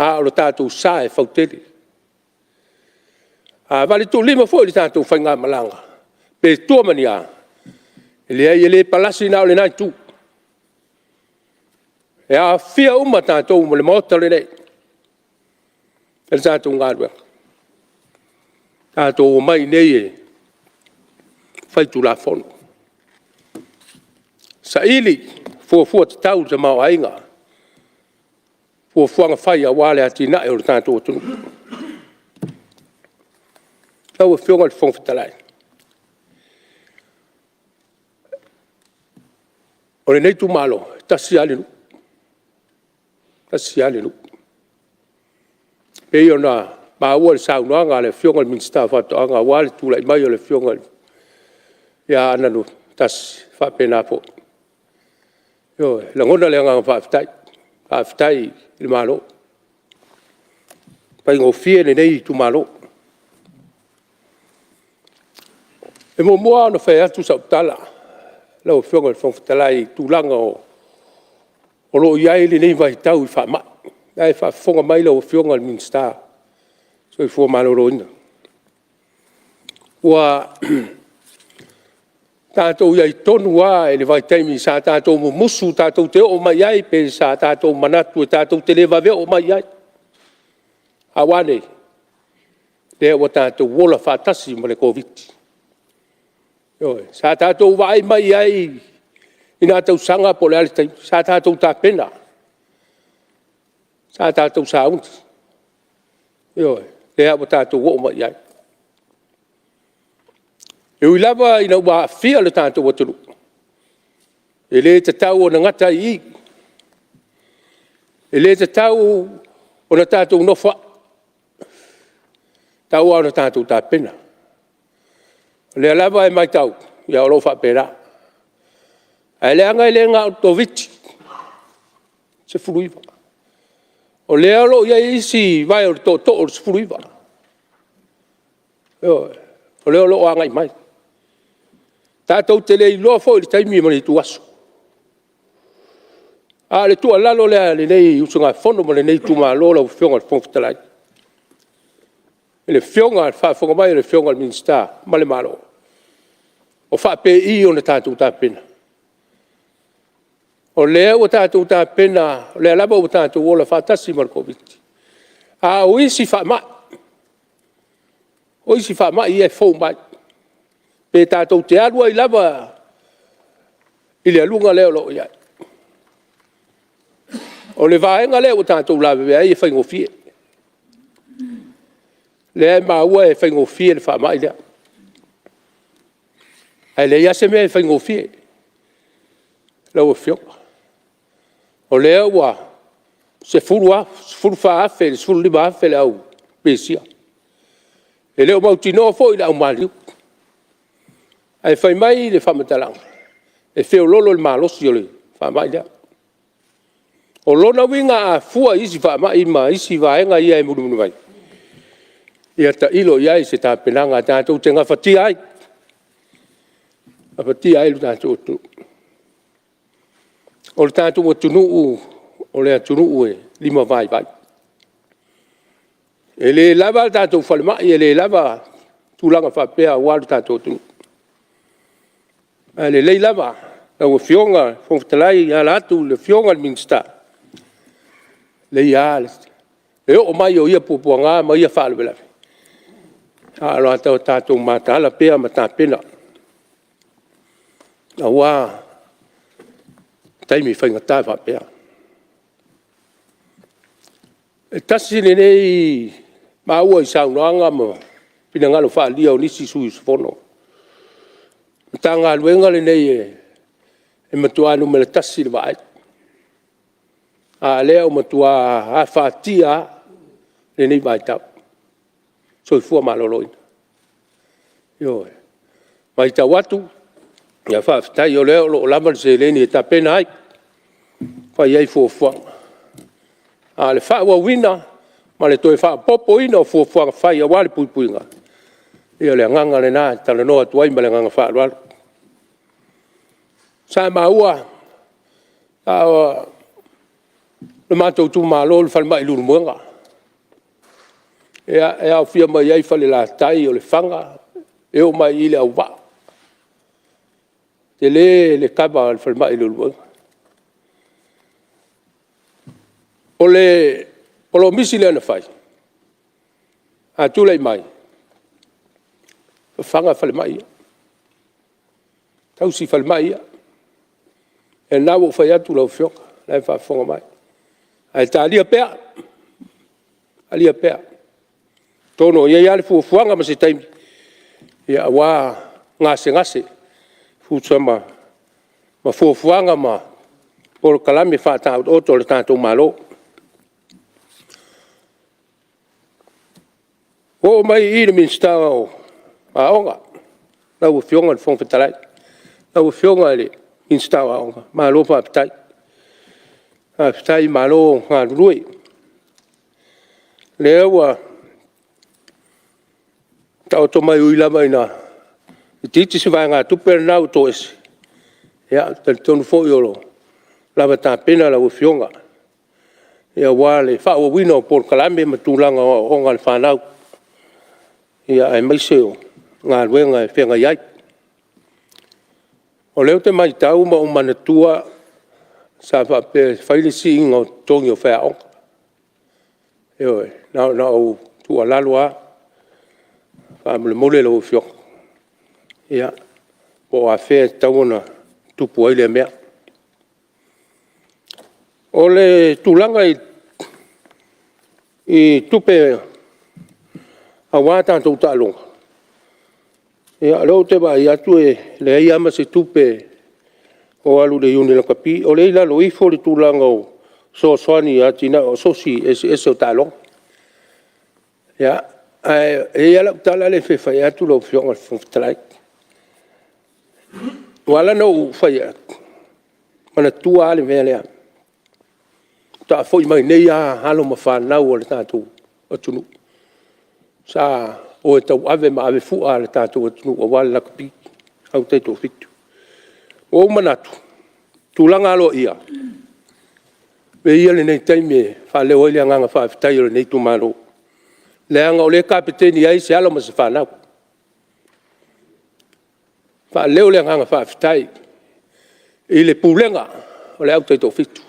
O le tātou sā e whautele. Vale tō lima fo i le tātou whainga malanga. Pe tua mani a. E le palasi nao le nai tu. E a fia uma tātou mo le maota le nei. E le tātou ngārua. Tātou o mai nei e whaitu la fono. Sa ili fuafua te tau te mau ainga. Fuafuanga whai a wale ati nae o le tātou atunu. Tau e whionga le Fonotaga. O le nei tu malo, tasi ale nu. Tasi ale nu. E ona maua le saunoanga le whionga le minsta whatoanga wale tula i mai o le whionga le. Ia ananu tasi whapena po. La ngona le anga whaafitai le malo. Pai ngofie le nei tu malo. E mo moa no whai atu sa utala. Lau whionga le Fonotaga i tūlanga o lo iai le nei vai tau i wha ma. Ai wha whonga mai lau whionga le minsta. So i fua malo roina. Ua tātou iai tonu a e le vai taimi sa tātou mo musu tātou te o mai ai pe sa tātou manatu e tātou te lewa vea o mai ai. Awane. Le o tātou wola whātasi ma le COVID. Sa tātou vai mai ai i nā tau sanga po le alitai. Sa tātou tā pena. Sa tātou sa unti. Le o tātou o mai ai. E ui lava ina ua fia le tātou atunu. E le te tau o na ngata i. E le te tau o na tātou nofa. Tau au na tātou tā pena. Le lava e mai tau. Ia olo wha pera. E le anga i le ngā o viti. Se furuiva. O le alo ia isi vai o to o se furuiva. O leo lo anga mai. Ta tau te le lo fo le taimi mani tu aso. A le tu ala lo le nei usunga fono mo le nei tu ma lo la fionga fon fitalai. Le fionga fa fonga mai le fionga al minsta ma le malo. O fa pe I o na tatu ta pena. O le o tatu ta pena, le lava o tatu o la fa tasi mar covid. A o isi fa ma. O isi fa ma I e fo mai. Pe tatu te alua I lava I le alunga leo lo ia. O le vaenga leo tatu lava vea I e whaingo fie. Le ma ua e whaingo fie le fa mai lea. Ai le ia se mea e whaingo fie. Lau e fionga. O leo ua se furu fa afe, se furu lima afe le au pesia. E leo mau tino fo I le au maliu. Ai whai mai le whamatalanga. E wheo lolo le malosi o le whamai lea. O lona winga a fua isi whamai ma isi vaenga ia e munu mai. Ia ta ilo ia I se ta penanga tātou te ngā whatia ai. A whatia ai lu tātou tu. O le tātou o tunu'u, o le tunu'u e lima vai vai. E le lava tātou whalemai, e le lava tūlanga whapea walu tātou tunu'u. A le lei lava, na ua fionga, whongtalai, a la atu le fionga le minsta. Le ia, le o mai o ia pupuanga, ma ia whaalewelawe. A alo atau tātou mātala pea ma tā pena. A wā, taimi whainga tā whapea. E tasi nei, ma ua I saunoanga ma, pina ngalo whaalia o nisi sui sufono. Tā ngā luenga le nei e matua anu me le tasi le vai. A leo matua a whaatia le nei vai tau. So I fua maloloina. Yo, mai tau atu, ia whaafitai o leo lo lama le se leni e ta pena ai. Whai ai fuafuanga. A le whaua wina, ma le toe wha popo ina o fuafuanga whai a wale puipuinga. Ia le nganga le nā, tala noa tuai ma le nganga wha alualu. Sa maua, le mātou tu mālo le whalemai lulu muanga. E au fia mai ai whale la tai o le whanga, e o mai I le au wā. Te le kaba le whalemai lulu muanga. O lo misi le ana whai. A tūlei mai. Whanga whalemai ia. Tausi whalemai ia. E nāwo whai atu lau whioka, lai whafonga mai. Ai tā alia pēa. Alia pēa. Tono, ia iale fuafuanga ma se taimi. Ia wā ngase. Futua ma fuafuanga ma poro kalami whātau oto le tātou malo. O mai I le minsta o aonga. Lau whionga le whongwhetalai. Lau whionga le minsta o aonga. Malo whaapitai. Whaapitai malo ngā rurui. Lea ua tau to mai ui lama ina. I titi si vai ngā tupere nau to esi. Ia, tonu fo iolo. Lama tā pena lau whionga. Ia wale whaua wina o por kalame ma tūlanga o ngā le whanau. Ia ai mai seo, ngā ruenga e whenga iai. O leo te mai tau ma o manatua sa whape whaile si inga o tongi o whea onga. Eo e, na o tua lalua, whaamule mole lau whioka. Ia, o a whea tauona tupu aile mea. O le tūlanga I tupe a wata tau tālonga. Ia rau te wai atu e le ai ama se tupe o alu le Iuni lakapi. O le ila lo ifo le tūlanga o so soani atina o sosi ese o tālonga. Ia, e ala utala le whewhai atu lo whionga whawhitalai. Wala no whai atu. Mana tua ale mea lea. Ta foi mai nei a halo ma whanau o le tātou o tunu. Sa o e tau ave ma ave fua le tātou atunu o wale lakapi, au teito fitu. O manatu, tūlanga alo ia. Me ia le nei taime, wha leo ele anganga wha fitai o le nei tumaro. Le anga o le kapiteni ai se alo ma se whanau. Wha leo le anganga wha fitai. I le pūlenga, o le au teito fitu.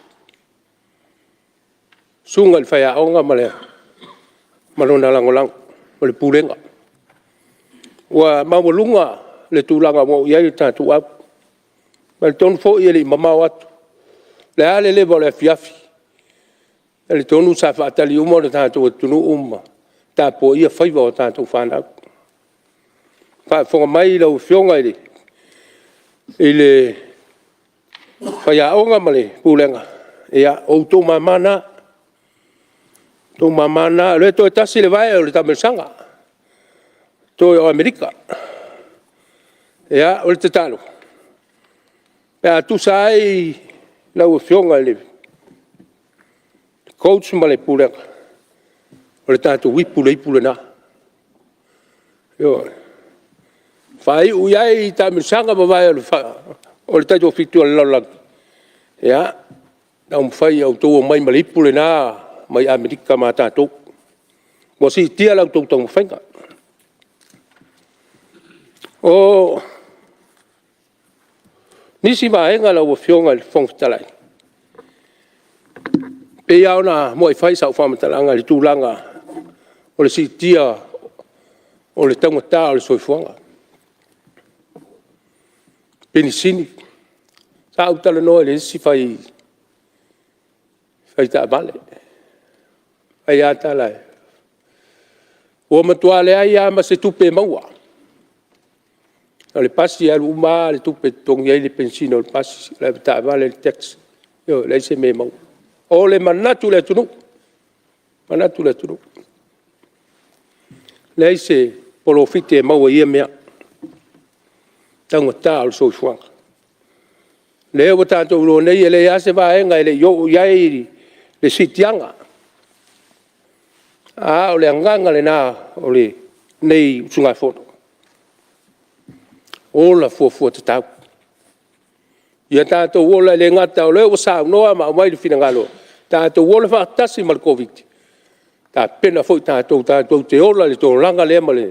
Sunga le whaia aonga ma le malona langolang, o le pūlenga. Ua mawalunga le tūlanga mo iai tātu au. Ma le tonu fo i le mamau atu. Le ale lewa le fiafi. Le tonu sa whaatali uma le tātu atunu uma. Tā po ia whaiva o tātu whanau. Whafonga mai lau fionga i le. I le whaia aonga ma le pūlenga. Ia o tō mamana. Tō mamana. Le tō e tasi le vai o le tamirsanga. Tō o Amerika. Ia o le te talo. Pea tu sai lau fionga le coach ma le pūlenga. O le tātou wipu le ipu le nā. Yo. Whai uiai ta misanga mawai o le tātou fitu o le laulang. Ia. Nau mwhai au tō mai ma le ipu le nā mai Amerika ma tātou. Mo si tia lau tō tō mwhainga. O nisi maenga lau fionga le whongwhitalai. Pe iau na mo i whai sau whamatalanga le tūlanga o le si tia o le tangata o le soifuanga. Penisini. Sa au tala noa le si whai ta male. Ai ata lai. O matua le ai ama se tupe maua. Le pasi al uma le tupe tongi ai le pensino le pasi le ta vale le tex yo le se me mau o le manatu le tunu manatu le tunu le se polofite mau ia mea tango ta al so fuang le o tanto lo nei le ya se va enga le yo yai le sitianga o le nganga le na o le nei sunga foto ola fua te tau. Ia tātou ola le ngata o leo sa noa ma mai le fina ngalo. Tātou ola whaatasi ma le COVID. Tā pena foi tātou te ola le tō ranga le ma le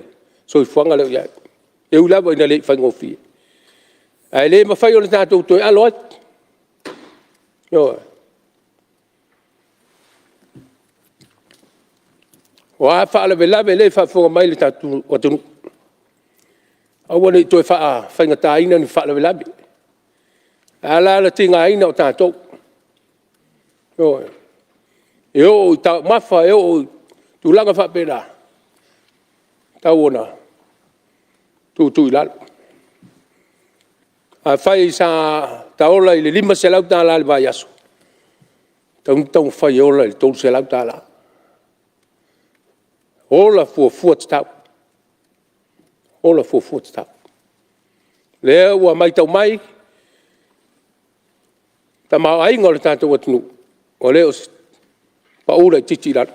soi fuanga leo iai. E ulawa ina le whaingofi. Ai le ma whai o le tātou toi alo ai. Yo. O a whaala velawe le whaafonga mai le tātou o tunu. Awane toi whainga tā ina ni whaala velabi. Ala la tinga ina o tātou. E o tau mawha e o tūlanga whapera. Tau ona. Tū i lalo. A whai sa taola i le 5 se lau tā la le vai aso. Tau whai ola i le 3 se lau tā la. Ola fua te tau. Ola fua te tau. Lea ua mai tau mai. Ta mau ainga o le tātou atunu. O leo pa ura i titi rana.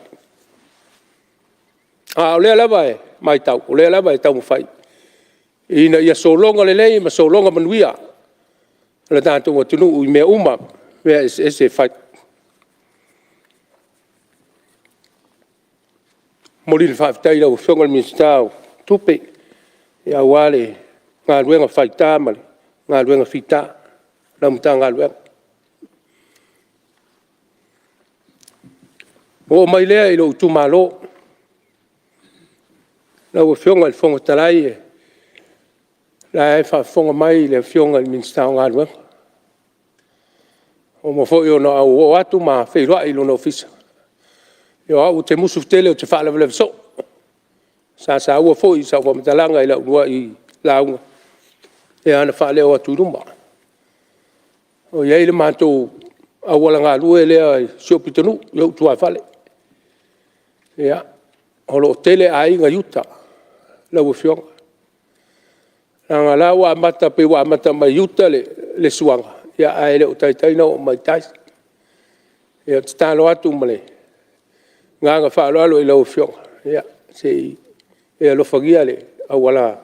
O lea lava e mai tau. O lea lava e tau mwhai. Ina ia solonga le lei ma solonga manuia. Le tātou atunu i mea uma. Mea ese whai. Mori le whaafitai lau whionga le ministau. Tupe. Ia wale ngā ruenga whaita mali, ngā ruenga whita, ramuta ngā ruenga. O mai lea i lo utu malo, lau whionga le whonga tarai e, la e whonga mai le whionga le ministau ngā ruenga. O mo fo i ona au o atu ma wheiroa i lona ofisa. Io au te musu tele o te whaala vele so. Sa ua foi sa wa matalanga ila ua i launga. E ana whaale o atu rumba. O iei le mātou awala ngā lue lea i siopitanu, iau tua whale. Ia, holo o tele a inga yuta, lau whionga. Nanga la wa amata pe wa amata mai yuta le suanga. Ia aele o taitaina o mai tais. Ia talo atu male. Nganga whaalo alo i lau whionga. Ia, se e lo fagia le awala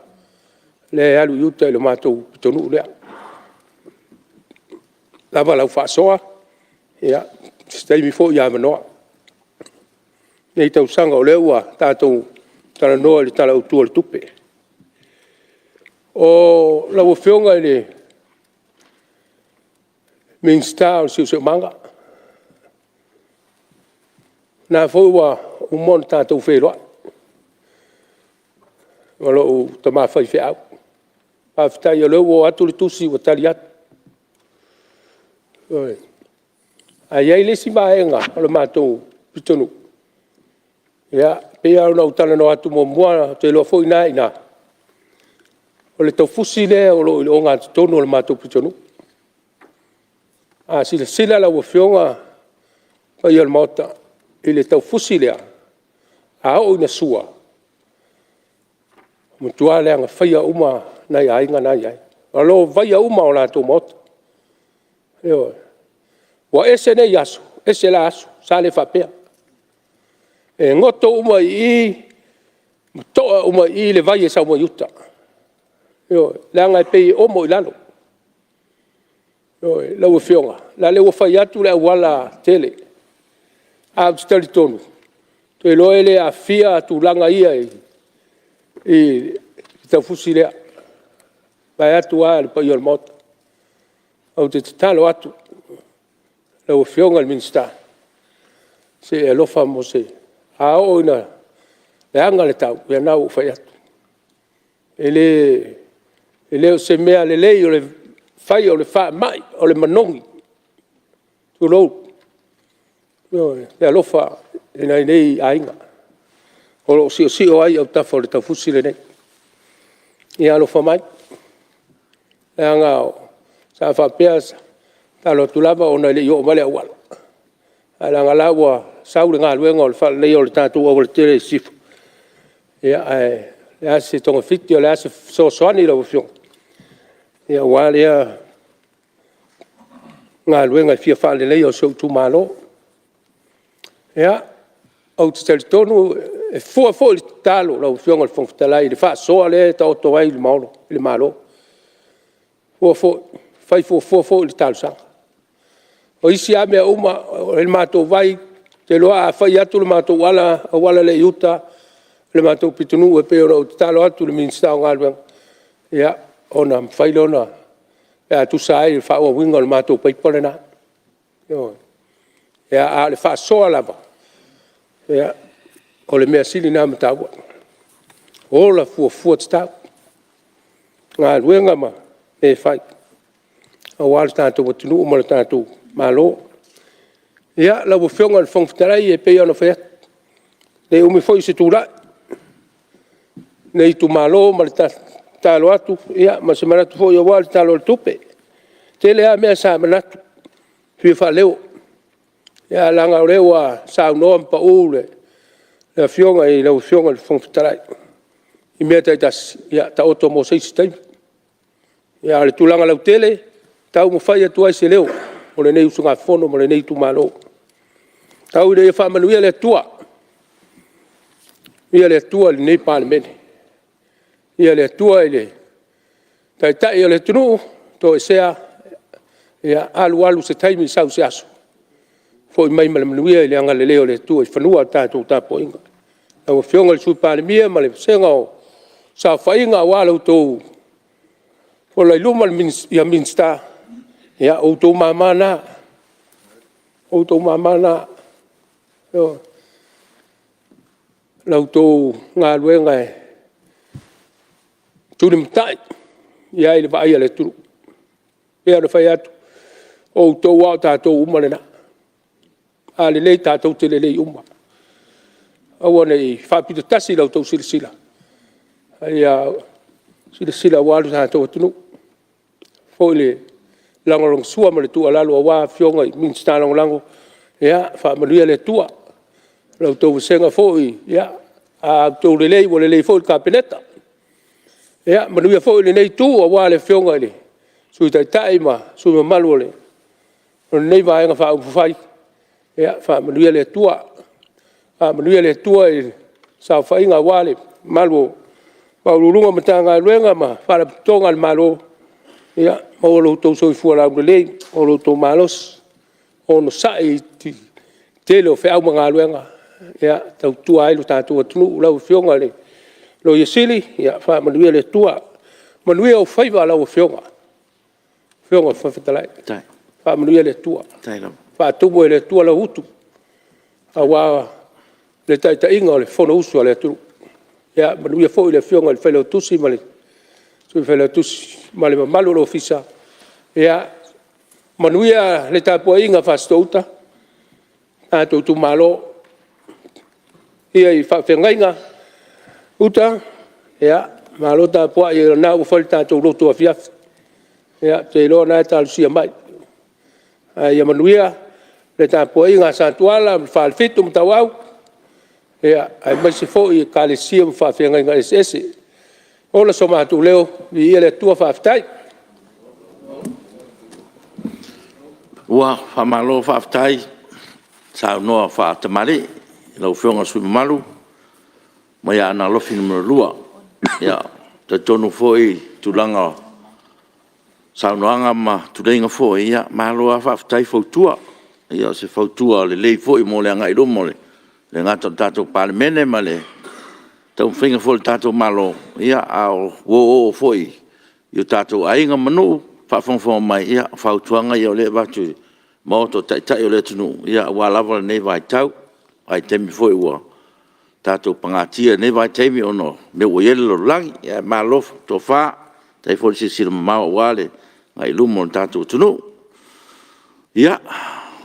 le alu yuta le matou tonu le lava lau fa soa ia stai mi fo ia manoa nei tau sanga o le ua tātou tala noa le tala utua le tupe o lau whionga le minsta o siu manga na fo ua umon tātou wheroa Malo o tama fai fe au. Pa fitai o leo o atu le tusi o tali atu. A iai le si maenga o le mātou pitonu. Ia, pea o na utala no atu mo mua te loa fo ina ina. O le tau fusi le o lo o ngā tonu o le mātou pitonu. A sila la ua whionga pa ia le maota i le tau fusi lea. A o ina sua. Mutua le anga whaia uma nai ainga nai ai. Alo whaia uma o lātou mota. Eo. Wa ese nei aso, ese la aso, sa le whapea. E ngoto uma i, toa uma i le vai e sa uma yuta. Eo. Le anga e pei omo i lalo. Eo. Lau e whionga. La le ua whai atu le awala tele. A utitali tonu. Te loe le a fia tu langa ia i tau fusi lea. Vai atu a le pai o le mota. Au te talo atu. Lau whionga le minsta. Se e lofa mo se. A o ina. Le anga le tau. Ia nau fai atu. E le o se mea le lei o le fai o le wha mai. O le manongi. Tu lou. Le lofa. Ina nei ainga. O lo si o ai au tafa o le tau fusi le nei. Ia alofa mai. E anga o. Sa whapea talo tulava o na le i o male awala. A langa lawa saure ngā luenga o le wha lei o le tātou o le tere sifu. Ia le ase tonga fiti o le ase soani la wafionga. Ia wale ia ngā luenga i fia whale lei o seu tu malo. Ia au te tali tonu e fua i talo la wafionga le whangwhitalai le wha soa le ta oto wai le maolo, le malo. Fai fua i le talo sanga. O isi a mea uma le mātou vai te loa a whai atu le mātou wala le iuta le mātou pitunu e peo o te talo atu le minsta o ngāluenga. Ia, ona whai lona e atu sa ai le wha ua winga le mātou paipole na. Ia, a le wha soa lava. Ia, o le mea sili nā mataua. O la fua te tau. Ngā luenga ma e whai. A wāle tātou watunu umara tātou malo. Ia, la wafionga le whangwhitarai e pei ana whaiat. Ne umi whoi se tūrai. Nei tu malo ma le tālo atu. Ia, ma se maratu whoi a wāle tālo le tupe. Te lea mea sa manatu. Hui wha leo. Ia, langa o leo a sa unoa mpa ule. Le fionga i la wafionga le whangwhitarai. I mea taitasi. Ia, ta oto mo seisi taimi. Ia, le tūlanga lau tele. Tau mo whai atu ai se leo. O le nei usunga whono, mo le nei tu malo. Tau i le whamanu ia le atua. Ia le atua le nei Palemene. Ia le atua i le. Tai o le tunu, to e sea. Ia alu se taimi sau se aso. Fo i mai malamanuia i le anga le leo le atua. I whanua tātou tāpo inga. Au whionga le sui Palemia, ma le senga o. Sa whainga o alau tōu. O lai luma ia minsta. Ia o tō mamana. O tō mamana. Lau tō ngā luenga e. Tūri mtai. Ia i le vai le turu. Ia le whai atu. O tō wao tātou umarena. A le lei tātou te le lei umar. Aua nei whapita tasi lau tō sila. Ia sila walu tātou atunu. Fo le langorong sua ma le tua lalo a wā whionga i minsta lango. Ia, wha manuia le tua. Lau tau senga fo i, ia, a tau le lei, wa le lei fo i kapeneta. Ia, manuia fo i le nei tu a wā le whionga i le. Sui tai ma, sui ma malu le. Nei vaenga wha upufai. Ia, wha manuia le tua. A manuia le tua i sa whainga wā le malo Paululunga matanga luenga ma para tonga al malo ya o lo to so fuera le o lo to malos o no sai te lo fe au manga luenga ya tau tu ai lo tatu tu lo fionga le lo yesili ya fa manuia le tua manuia o faiva lo fionga fa fetalai tai fa manuia le tua tai lo fa tu mo le tua lo hutu awa le tai tai inga le fono usu le tu ya manuia fo le fionga le felo tusi male so felo tusi male malo lo fisa ya manuia le tapo inga fa stouta a tu malo ia I fa fengainga uta ya malo tapo ia na u falta tu roto afia ya te lo na tal sia mai ya manuia le tapo inga sa tuala fa fitum tawau ya ai mai se foi calcium fa fengainga esse ola soma tu leo vi ele tua fa ftai ua fa malo fa ftai sa no fa tamari lo fionga su malu mai ana lo fin mo lua ya te tonu foi tulanga sa no anga ma tulenga foi ya malo fa ftai fo tua ya se fo tua le foi mo le anga I do mo le ngata tato Palemene male tau finga fo tato malo ia ao wo foi yo tato ainga manu fa fon mai ia fa tuanga yo le batu moto tai yo le tunu ia wa lava ne vai tau ai temi foi wa tato pangatia ne vai temi ono me wo yelo lang ia malo to fa tai fo si ma wale ngai lumo tato tunu ia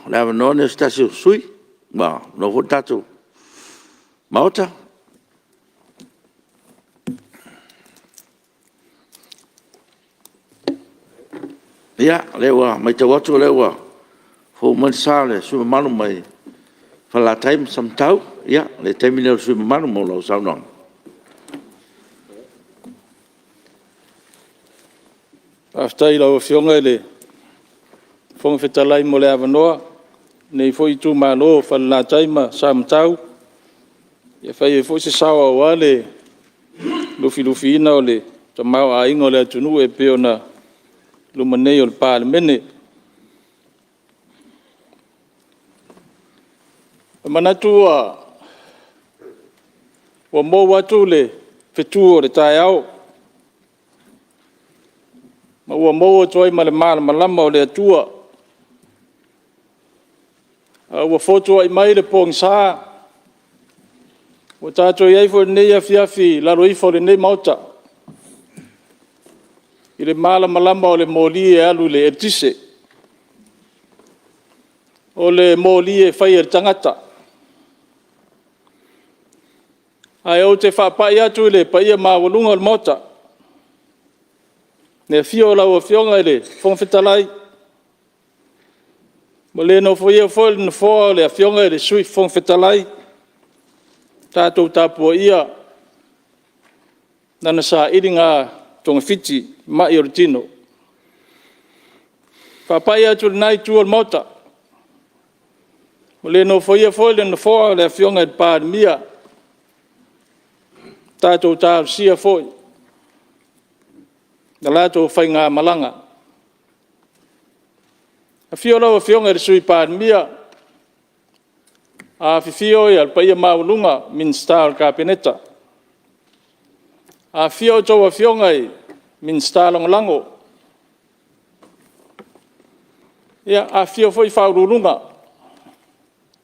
lava no ne stasio sui ba no fo tato Mauta ya lewa mai te watu lewa fo man sale su manu mai fala time samtau ya le terminal su manu mo lo saunong after ilo fionga le fong fetalai mo le avanoa nei foi tu malo fala time samtau ia fai foi se sawa wale lufi ina ole tamau ainga le tunu e peona lumanei o Palemene manatua wa mo watu le fetu o le taiao ma wa mo toi male malama o le atua wa foto I mai le pongsa o tato iai fo nei afiafi laro I fo le nei mauta I le malama o le moli e alu le etise o le moli e fai e tangata ai o te whapai atu le paia mawalunga o le mauta ne fio la o fionga le fongfetalai mo le no fo ia fo le no fo le fionga le sui fongfetalai tatou tapua ia nana sa iringa tonga fiti ma I ortino papai atu nai tu al mota le no foi le no fo le fionga pa mia tatou ta sia foi dalato fainga malanga a fiola o fionga sui pa mia a fifio ia paia maulunga min star kapineta a fio to a fiongai min star lango ia a fio foi faulunga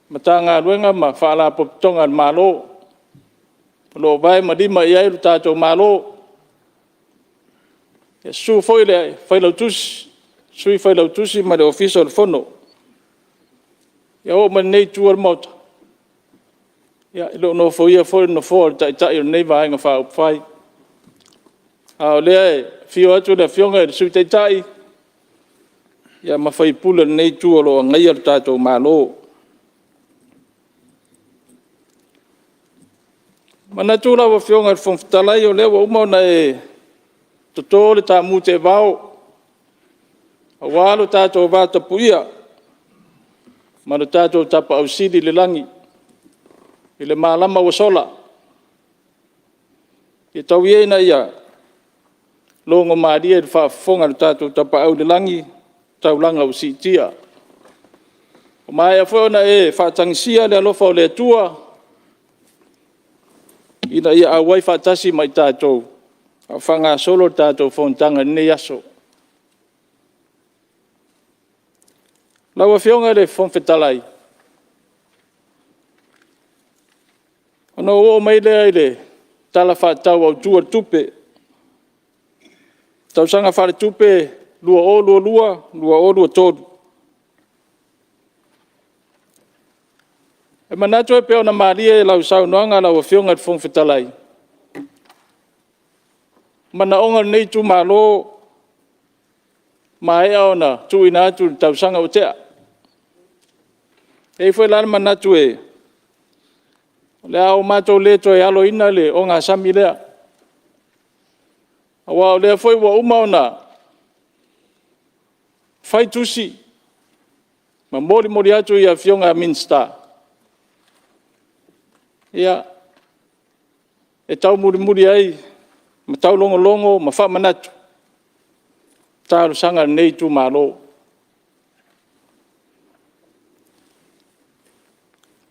matanga luenga ma fala poptonga malo lo vai madima ia lu tato malo ia su foi le foi lautus sui foi lautus ma le official fono ia o manei tu al mot ya lo no foi no for tai nei vai nga fa fai a le fio atu le fionga su tai ya ma fai pula nei tu lo ngai al tato malo mana tu la fionga fon talai o le o mo na e to le ta mu te vao a walo tato va ta puia ma tato tapa ausili le langi ile malama o sola e tau ie na ia longo maria e whaafonga tātou tapa au de langi tau langa o si tia. O mai a whaona e whaatangisia le alofa o le atua ina ia awai whaatasi mai tātou a whanga solo tātou Fonotaga nei aso. Laua whionga le whonwhetalai. Ono o mai lea le tala whaatau au tua tupe. Tau sanga whare tupe lua o lua tōru. E manatu e peo na maria e lau sau noanga lau a whionga le whonwhetalai. Mana onga nei tu malo mai ona tu ina tu tau sanga o tea. E foi lana manatu e le au matou le to e alo ina le o ngā sami lea. Awa le foi wa uma ona fai tusi ma mori atu ia whionga minsta. Ia e tau muri ai ma tau longo ma wha manatu. Tāru sanga nei tu malo.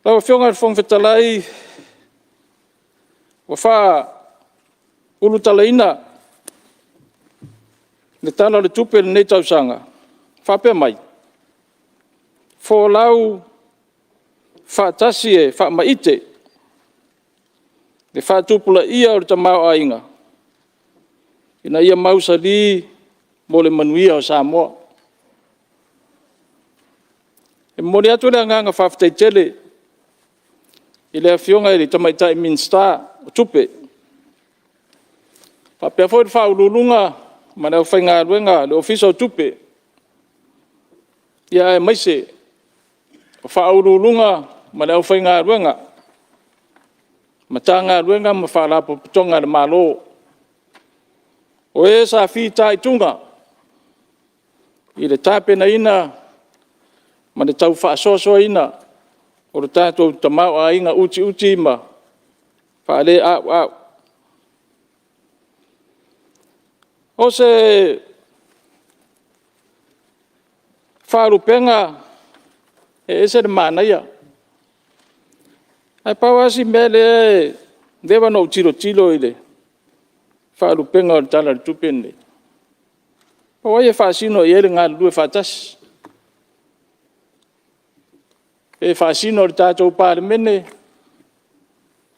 Lau whionga whongwhetalai wa wha ulutala ina le tala le tupe le nei tau sanga. Wha pia mai. Fo lau wha tasi e wha maite le wha tupula ia o le tamau a inga. Ina ia mausa li mo le manuia o Samoa. E mori atu le anganga whawhtai tele i le whionga i le tamaitai minsta o tupe. Whapea fwoi whaululunga ma le whainga ruenga le ofisa o tupe. Ia e maise o whaululunga ma le whainga ruenga. Ma tanga ruenga ma whalapo pitonga le malo. O e sa whita i tunga. I le tape na ina ma le tau whaasoso ina. O le tātou tamau a inga uti ma whaale au. O se whaarupenga e ese le mānaia. Ai pawasi mele e dewa no tilo i le whaarupenga o le tala le tupene. Pawai e whaasino i ele ngā lue whaatasi. E whaasino le tātou Palemene.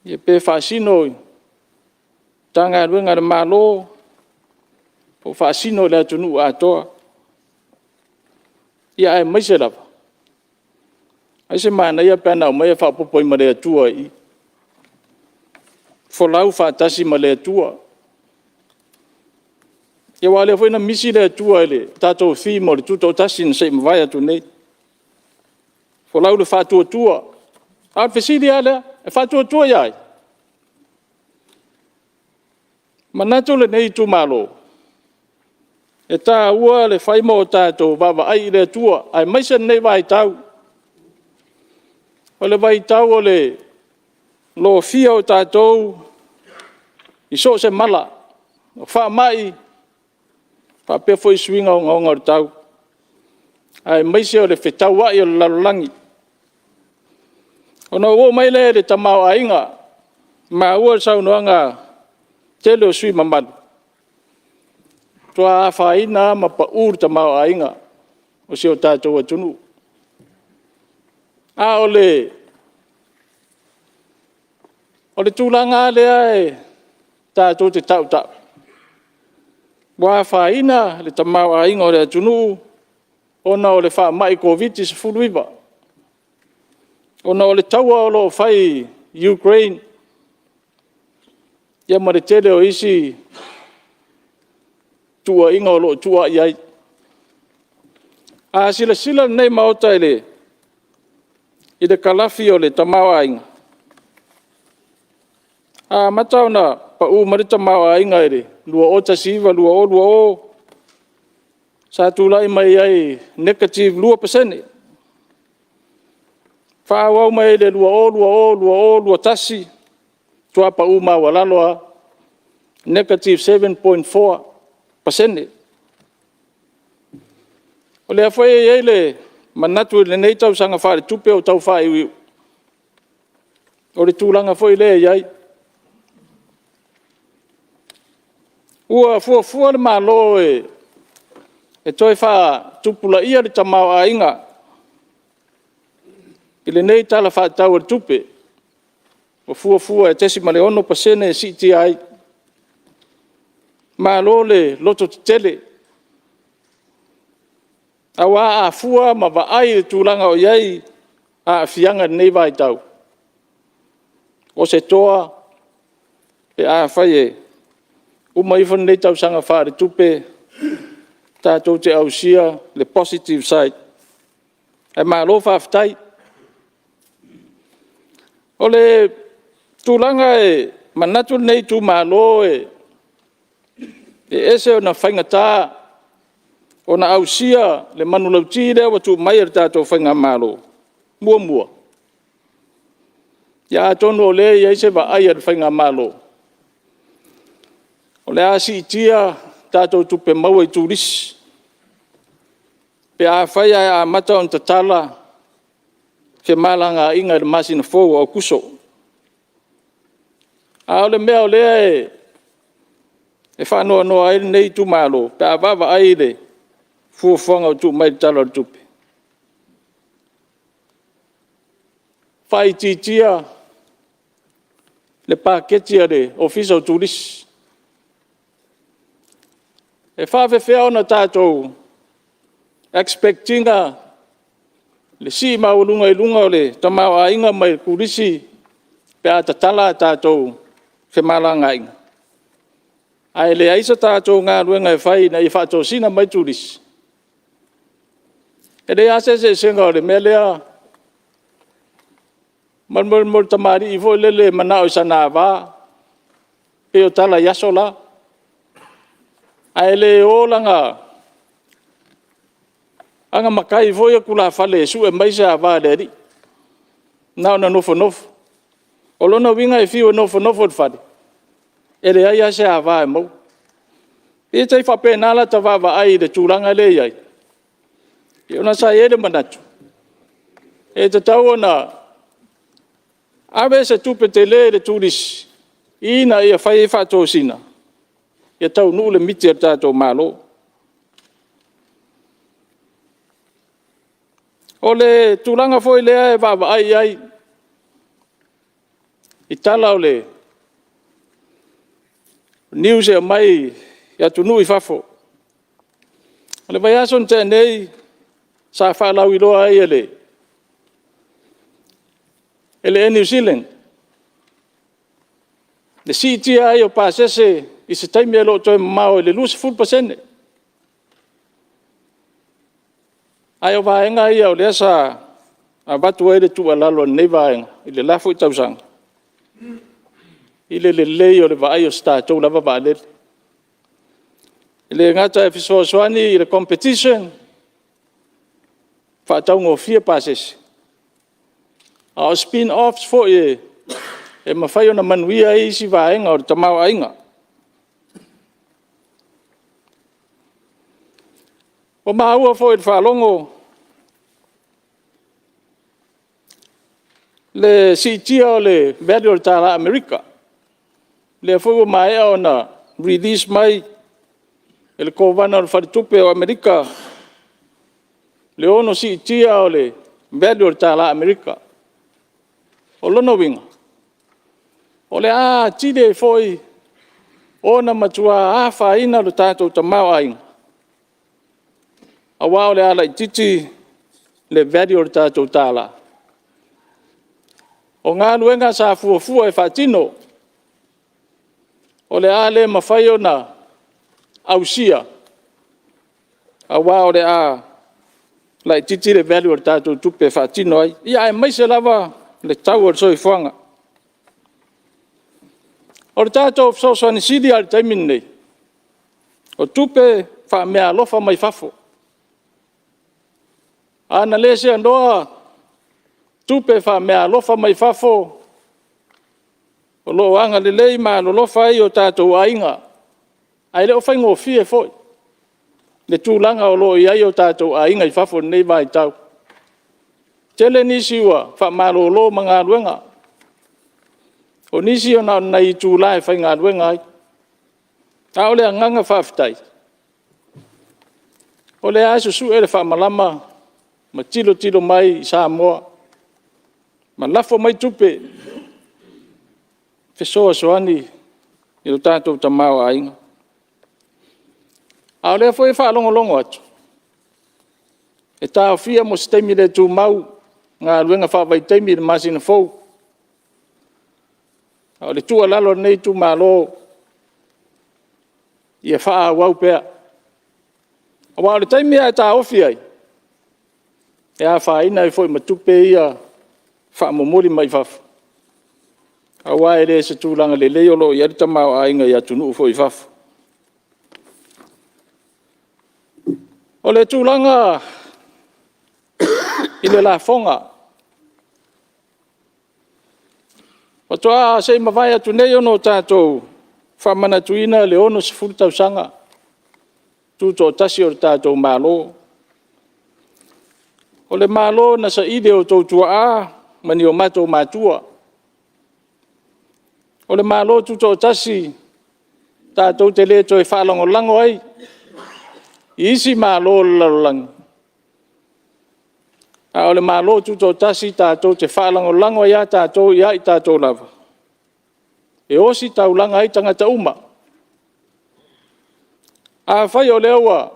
E pe whaasino i tanga ruenga le malo. O whaasino le atunu atoa. Ia e maise lava. Ai se mana ia pēna o mai e whaapopoi ma le atua i. Folau whaatasi ma le atua. Ia wale fwoi na misi le atua ele. Tātou whi mo le tuto tasi na sei mawai atu nei. Folau le whaatua. Au whesiri alea, e whaatua iai. Manatu le nei tu malo. E tā ua le whaimo o tātou wawa ai le atua. Ai maise nei vai tau. O le vai tau o le lo fia o tātou. I so se mala. O wha mai. Wha pia fwoi swinga o ngonga o tau. Ai maise o le whetau wai o le lalolangi. O no o mai le tamau a inga. Ma ua sau noanga tele o sui mamalu. Tua whaina ma pa ur tamau a inga. O si o tātou atunu. A o le tūlanga lea e tātou te tau. Wa whaina le tamau a inga o le atunu. Ona o le wha mai COVID se fuluiva. Ona o le taua o lo whai Ukraine. Ia ma le tele o isi tua inga o lo tua iai. A sila nei maota ele. I le kalafi o le tamau a inga. A matau na pa u ma le tamau a inga ele. Lua o tasiva, lua o. Sa tulai mai ai negative 2%. Whaawau mai le lua o, lua tasi. Tua pa u ma walaloa. negative 7.4%. O le afo e le manatu le nei tau sanga whaare tupe o tau whae iu. O le tūlanga foi le iai. Ua fua le malo e toi wha tupula ia le tamau a inga. I le nei tala wha tau le tupe. O fua e tesi male ono pasene si ti ai. Malo le loto tele. Awa a fua ma wa ai le tūlanga o iai a fianga nei vai tau. O se toa e a whai e umaifan nei tau sanga whaare tupe tātou te ausia le positive side. E malo whaftai. O le tūlanga e manatu nei tū malo e ese o na whaingata o na ausia le manulauti lea watu mai ar tātou whainga malo. Mua. Ia tonu o le ia se va ai ar whainga malo. O le asi tia tātou tupe maua i tūrisi. Pe a whai a mata on tatala ke malanga inga le masina fōu au kuso. A ole mea o lea e whanua noa ai nei tu malo. Pe a wawa ai le fuafuanga o tu mai tala o tupe. Whai titia le paketia le ofisa o tūrisi. E whawewhea ona tātou expectinga le si maulunga i lunga o le tamau a inga mai kurisi pe a tatala tātou ke malanga inga. Ai le aisa tātou ngā ruenga e whai na i whātou sina mai tūrisi. E le ase se senga o le mea lea Malmol tamari i voi lele manao i sana wā pe o tala yaso la. Ai le olanga anga makai voi a kula whale su e maise a wā leri. Nao na nofo. O lona winga e whio nofo o whare. E le ai ase a wā e mau. E tei whape nala ta wā ai le tūranga le iai. E ona sa e le manatu. E te tau ona awe se tupe te le tūrisi. Ina ia whai e whātou sina. Ia tau nuu le miti ar tātou malo. O le tūranga foi lea e wawa ai. I tala o le news e mai ia tunu i whafo. O le vai ason te nei sa whalau i loa ai ele New Zealand. Le siti ai o pasese i se taimi e lo toi mamao le lusi 100%. Ai o vaenga ia o le asa a batu e le tua lalo nei vaenga i le lafu i tausanga. I le lei o le vaai o sta tau lava vaalele. I le ngata e fisoaswani i le competition whaatau ngō fia pasese. A o spin-offs fo e mawhai o na manuia i si vaenga o le tamau ainga. O maua fo e le whalongo le sitia o le value o le tala Amerika. Le fo mai o na release mai e le kovana o le wharitupe o Amerika. Le ono sitia o le value o le tala Amerika. O lono winga. O le tide foi o na matua a whaina lo tātou tamau ainga. A wao le ala i titi le value o le tātou tāla. O ngā luenga sa fuafua e whatino. O le ale mawhai o na ausia. A wao le la i titi le value o le tātou tupe whatino ai. Ia e maise lava le tau o le soifuanga. O le tātou fsoswani sidi al taimin nei. O tupe wha mea lofa mai fafo. Ana lese andoa tupe wha mea lofa mai fafo. O lo anga le lei ma lo fai o tātou ainga. Ai le o fai ngō fie foi. Le tūlanga o lo iai o tātou ainga I whafo nei vai tau. Tele nisi ua, wha malo lo mga ruenga. O nisi o na nei tūlai whai ngā ruenga ai. A o le anganga whawhitai. O le aso su e le wha malama, ma tilo mai I Samoa. Ma lafo mai tupe. Fesoa soani I lo tātou tamau ainga. A o le foi wha longo atu. E tā fia mo stemi le tū mau, ngā ruenga wha vai teimi le masina fau. A o le tua lalo nei tū malo, Ia wha wau pēr. O wā o le teimi ai tā ofi ai. E a wha ina I foi matupe ia wha momori mai whafu. A wā e le se tūlanga le leolo I arita mau a inga ia tunu foi whafu. O le tūlanga I le la fonga. O toa se mawai atu nei ono tātou whamana tuina le ono se furutau sanga. Tūto tasi o tātou malo. O le malo na sa ide o tautua a mani o matou matua. O le malo tūto tasi tātou te le toi whalango lango ai. Isi malo lalang. A o le malo tūto tasi tātou te whalango lango ia tātou ia I tātou lava. E osi tau langa I tangata uma. A whai o le aua,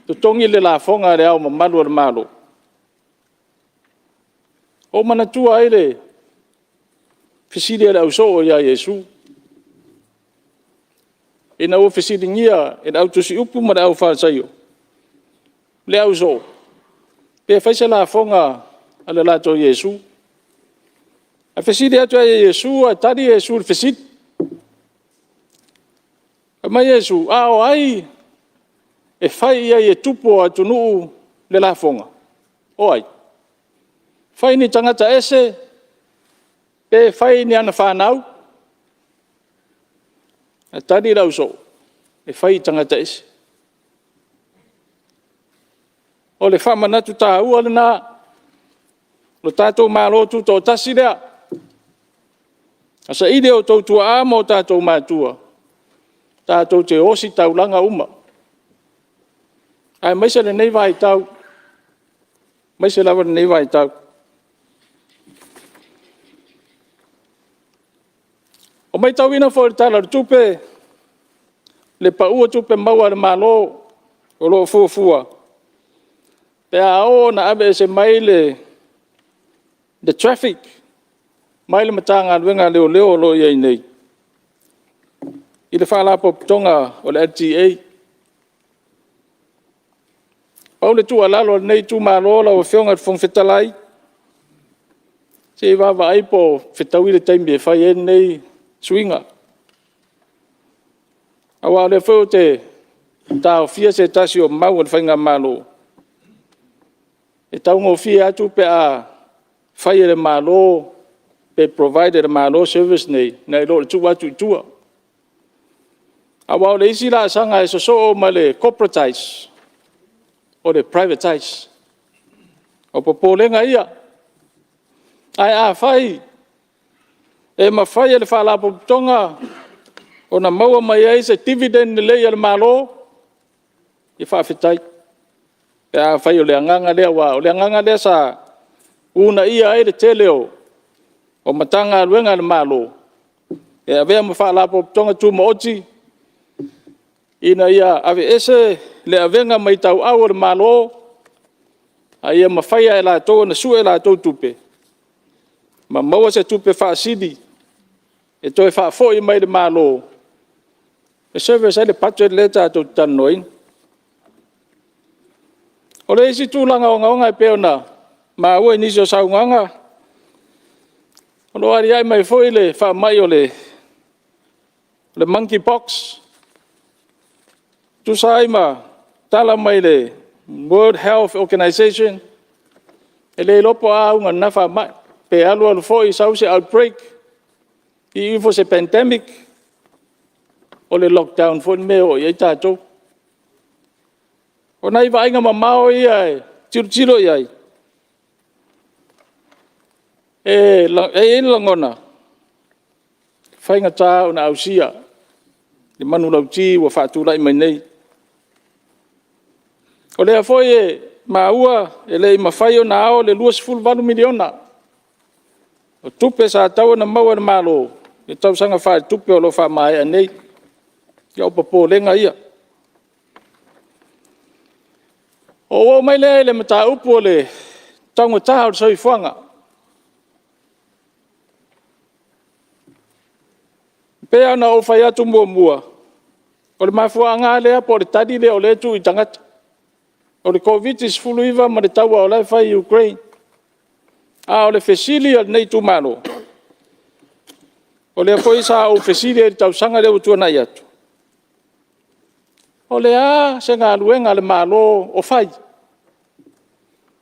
tu tongi le la fonga le au mamalu o le malo. O manatua ai le, fisiri le au so o ia Yesu. E na o fisiri ngia, e na au tusi upu ma le au whaasaio. Le au so. Pe whaisa la fonga a le lato Yesu. A fisiri atu a Yesu, a tari Yesu le fisiri. A mai Yesu, a o ai, e whai ia e tupo a tunu le la fonga. O ai. Whai ni tangata ese, pe whai ni ana whanau. A tari rau so, e whai tangata ese. O le whamanatu tā ua le nā, lo tātou mālo tūtou tasi lea. Asa ide o tautua āma o tātou mātua. Tātou te osi taulanga uma. Ai maise le nei vai tau. Maise lawa le nei vai tau. O mai tau ina fo le tala le tupe. Le paua tupe maua le malo. O lo fuafua. Pe a o na abe se mai the traffic. Mai le matanga luenga leo lo iei nei. I le whaalapo tonga o le LTA. Pau le tua lalo nei tu malo la o whionga fong whetalai. Se i wawa aipo whetau I le taimi e whai e nei swinga. Awa le whau te tau fia se tasi o mau an whainga malo. E tau ngō fia atu pe a whai e le malo pe provide le malo service nei. Nei lo le tu watu I tua. Awa le isi la sanga e so o ma le corporatize. O le privatize. O popolenga ia. Ai a whai. E ma whai e le whaalapo tonga. O na maua mai ai se dividend le le malo. I whawhitai. E a whai o le anganga lea wa. O le anganga lea sa. Una ia ai le teleo. O matanga luenga le malo. E a vea ma whaalapo tonga tu ma oti. Ina ia ave ese le avenga mai tau au le malo. A ia ma whaia e la tō na sue la tō tupe. Ma maua se tupe whaasidi. E toi whaafoi mai le malo. E service ai le patu e le tātou tanoin. O le isi tūlanga o ngaonga e peona. Ma ue nisi o saunganga. O lo ari ai mai foi le wha mai o le monkeypox. Tu sai ma tala mai le World Health Organization. E le lopo a unga nafa mai. Pe alu foi sau se outbreak. I fo se pandemic, o le lockdown fo me o i tātou. O nei vainga mamao i ai, tiro i ai. E langona, whainga tā o na ausia, i manu lau ti wa whātulai mai nei. O lea foi e maua, e le mawhai o na ao le 2.4 miliona. O tupe sa tau na maua na malo, e tau sanga whae tupe o lo wha mai anei. Ia opa pō lenga ia. O mai le mata upo le taunga taha o soi whanga. Pea na o whai atu mua. O le mafua ngā lea po le tadi le o le tu i tangata. O le COVID is fulu iwa ma le taua o lai whai Ukraine. A o le fesili al nei tu mano. O le apoi sa o fesili e tau sanga le utua nai atu. O le a se ngā luenga le malo o whai.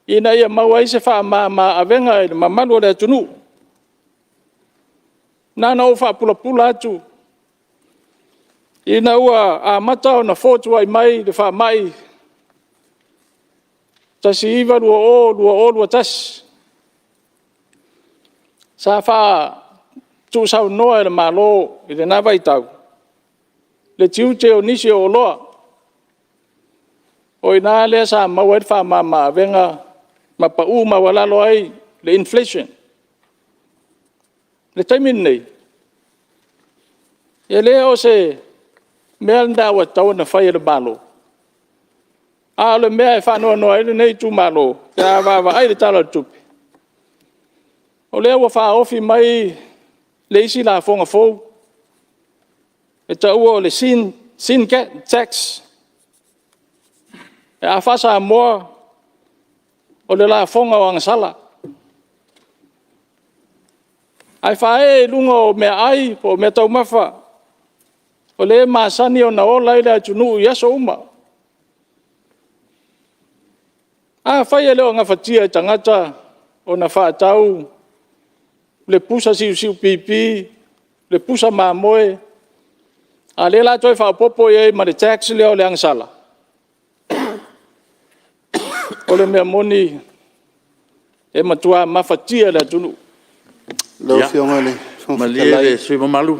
Ina ia maua i se wha ma avenga e le mamalo le atunu. Nana o wha pula atu. Ina ua a mata o na fotua i mai le wha mai. Tasi iwa lua tasi. Sa wha tu sau noa e le malo i le nawa i tau. Le tiu te o nisi o loa. O ina lea sa maua e wha ma avenga ma pa ma walalo ai le inflation. Le taimin nei. E lea o se mea nda wa tau na whai le malo. A le mea e whanoa noa ele nei tu malo. Te a wawa ai le tala tupi. O lea wa wha ofi mai le isi la fonga fou. E ta ua o le sin tax. E a whasa a moa o le la fonga o angasala. Ai whae lunga o mea ai po mea tau mawha. O le maasani o na ola ile atunu i aso uma. A whae leo ngā whatia i tangata o na whaatau. Le pusa siu pipi, le pusa mamoe. A le la toi whaapopo i ma le tax leo le angasala. O le mea moni e matua mawhatia le atunu. Lau fionga le. Malia le sui mamalu.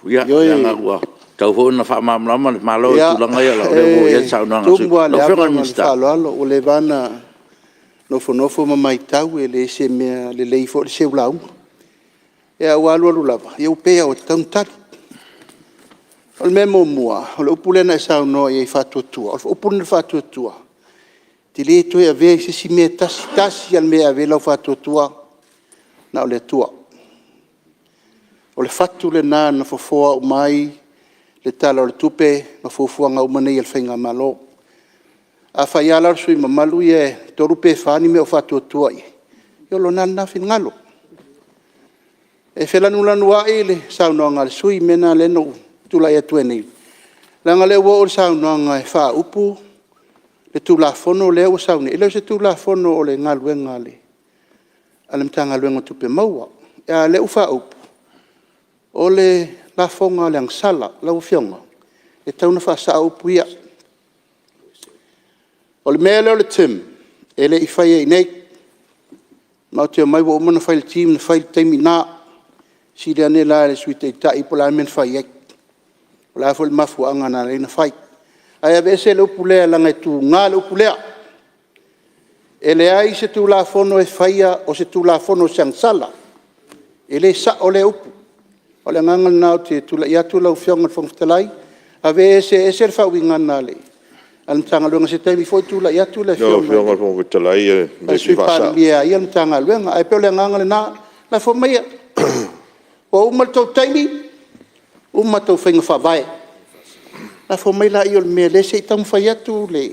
Ia, nga ua. Tau ho na wha mamlama le malo i tulanga ia lau le mo ia sau nanga sui. Lau fionga le minsta. O le vana nofo mamai tau e le se mea le leifo le se ulau. E a walu lava. Ia upea o tauntari. O le mea mua. O le upulena e sau noa i whatuatua. O le upulena whatuatua. Te le toi a vea se si mea tasi al mea vea lau whatuatua na o le tua. O le fatu le nā na fofoa o mai, le tala o le tupe, na fofuanga o manei al whainga malo. A whaiala sui mamalu i e torupe whani mea o whatuatua i. I o lo nana whingalo. E whelanulanu ai le saunoanga le sui mena le no tula i atue nei. Langa le ua o le saunoanga e wha upu, le tula fono le o sauni. E leo se tula fono o le ngaluenga le. Ale mtanga luenga tupe maua. E a le ufa upu. O le la fonga le angsala, la ufionga. E tauna wha sa upu ia. O le mea leo le tim. E le i whai e nei. Mau te mai wa umana whai le tim, na whai le taimi nā. Si le ane la le suite i tai po la men whai ek. O la fo le mafu anga na le na whai. Ai ave se le upu lea langa tu ngā le upu lea. E le ai se tu la fono e whaia o se tu la fono se angsala. E le sa o le upu. O le ngangal nao te tula ia tula ufionga whangwhitalai. Ave e se le whawinga nā le. Alam tanga luenga se taimi foi tula ia tula fionga. No, fionga whangwhitalai e me si wasa. Ia ia tanga luenga. Ai peo le ngangal nā. La fo maia. O umal tau taimi. Umal tau whainga whawai. La fo mai la i o le mea le se i tamu whai atu le.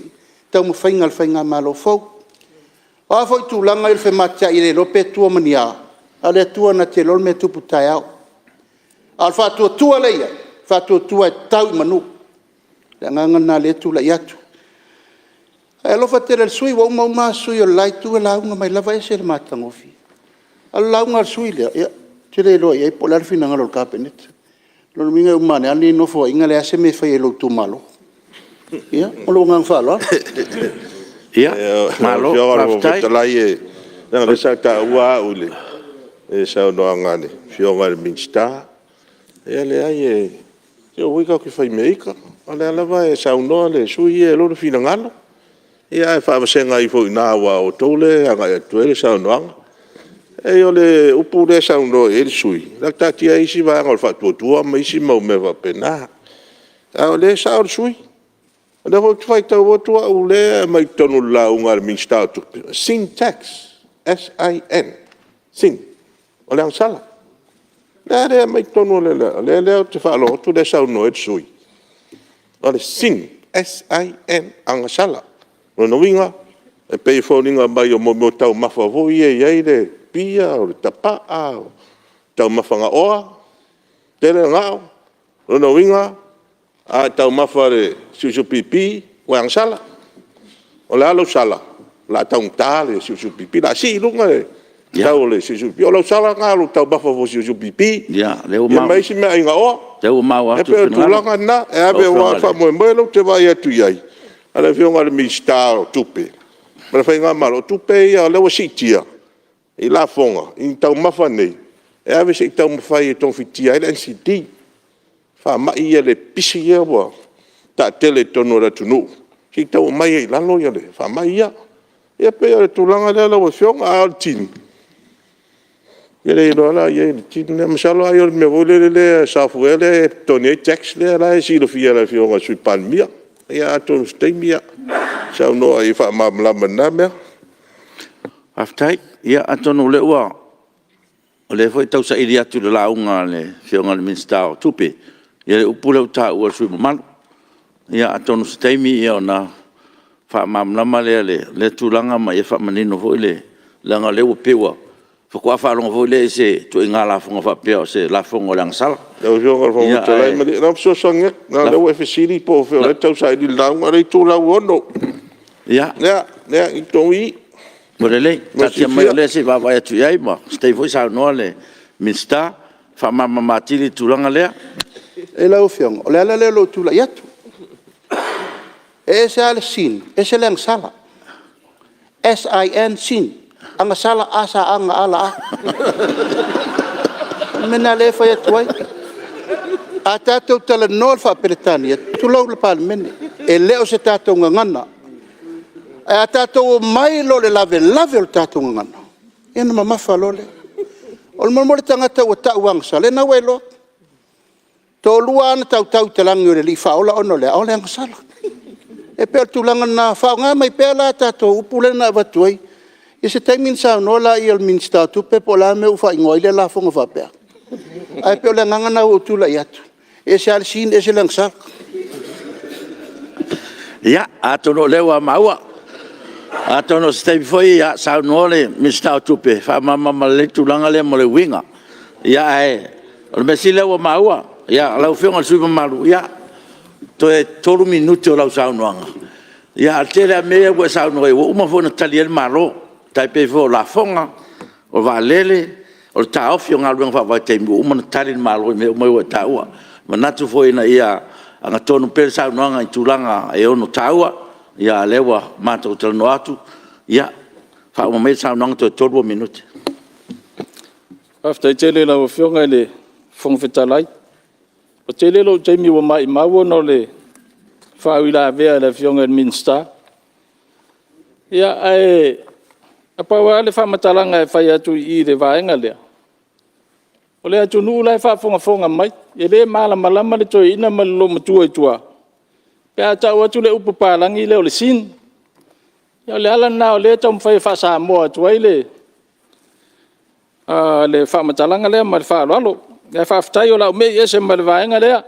Tamu whainga le whainga malo fau. A foi tūlanga il whematia i le lope tua mania. A le tua na te lol me tupu tai au. Al whatua tua leia. Whatua tua e tau manu. Le ngangana le tula i atu. E lofa tere le sui wa uma sui o lai tua launga mai lava e se le matangofi. Al launga al sui lea. Te le lo ia po la fina ngalo cabinet. Lo minga umane ani no fo inga le ase me fai lo tu malo. Ia, o lo ngang fa lo. Ia, malo, raftai. Talai na le sa ta ua ule. E sa no ngane, fionga le minsta. E le ai e o wika ki fai meika. Ale ala vai sa no le sui e lo fina ngalo. Ia e fa senga I fo na wa o tole anga e tuele sa no. E o le upu le sa no e sui. La tati ai si va ngol fa tua mai si mau me va pena. A le sa o sui. Le ho fai ta o tua o le mai tonu la unga le minsta tu. Syntax. S-I-N. Sin. O le sala. Le mai tonu le te fa lo tu le sa no e sui. O le sin. S-I-N. Anga sala. No winga. E pei fōninga mai o mo tau mafa voi e iei le pia o le tapaa o tau mawhanga oa, tere ngao, rono winga, a tau mafa le siusu pipi, wang sala. O le alo sala, la tau ngta le siusu pipi, la si lunga le tau le siusu pipi. O le sala ngā lo tau mafa vo siusu pipi, ia mai si mea inga oa, e pe tulanga na, e abe wa fa moe moe lo te vai atu iai. Ale fionga le mista o tupe. Mara fai ngā malo, tupe ia lewa sitia. I la fonga, I tau mafa nei. E ave se I tau mawhai e tong fitia, e la NCD. Wha mai ia le pisi ia wa, ta tele tono ra tunu. Si tau mai e lalo ia le, wha mai ia. Ia pe le tulanga le la wa fionga a tin. Ia le ilo ala, ia le tin, le masalo a ia me vole le safuele, toni e tax le la e silo fia la fionga sui pan mia. Ia ato stay mia. Sao no ai fa mamlama na mea. Aftai, ia atonu le ua. O le foi tau sa iri atu le launga le fionga le minsta o tupe. Ia le upule uta ua sui mamalu. Ia atonu steimi ia o na fa mamlama le tulanga ma ia fa manino foi le langa le upewa. Fukua fa longa foi le se tu inga la fonga fa peo se la fonga lang sala. Eu jogo fa muta lai ma na so songe na le FCD po fe le tau sa iri launga le tu la wono. Ia. Ia I tongi. Morele, tatia mai le se va vai atu ai ma. Stay foi sa no le minsta fa mama matili tulanga le. E la ufiong, o le ala le lo tula iatu. E se ale sin, e se le sala. S-I-N sin. Anga sala asa anga ala a. Mena le fa atu ai. A tātou tala nol fa peretania, tulau le Palemene. E leo se tātou ngangana. A tātou mai lo le lave o tātou ngangana. E na mamafa lo le. O le mo le tangata ua tau angsa, le na welo. Tō lua ana tau te langi o le li whaola ono le, o le angasala. E pēr tūlanga na whao ngā mai pēr la tātou upule na watuai. I se teimin sa no la I al minsta tupe po la me ufa ingoi le la fonga whapea. Ai pēr le ngangana o tūla I atu. E se al sin, e se le angasala. Ia, atono lewa maua. Atono stay foi ia sa no le minsta tupe. Fa mama le tūlanga le mo le winga. Ia e, o me si lewa maua. Ia, lau whionga sui malu. Ia, to e toru minuti o lau saunoanga. Ia, tere a mea ua saunoa. Ua uma fona tali el malo. Tai pe fo la fonga. O va lele. O ta ofi o ngaluenga fa vai teimu. Uma na tali el malo. Me uma ua taua. Manatu fo ina ia. Anga tonu pere saunoanga I tulanga e ono taua. Ia lewa mata o talano atu. Ia, fa uma me saunoanga to e toru minuti. After tele la whionga le fong fetalai. O tele lo taimi wa mai mawo no le whawila vea le whionga minsta. Ia ai apa wa le whamatalanga e whai atu I le vaenga lea. O le atu nuu lai whafonga mai. E le malama le toi ina malolo matua I tua. Pea tau atu le upapalangi le o le sin. Ia le ala na o le tau mwhai Samoa atu ai le. Le whamatalanga lea ma le whaaloalo. Le whaftai o lau me ese ma le vaenga lea.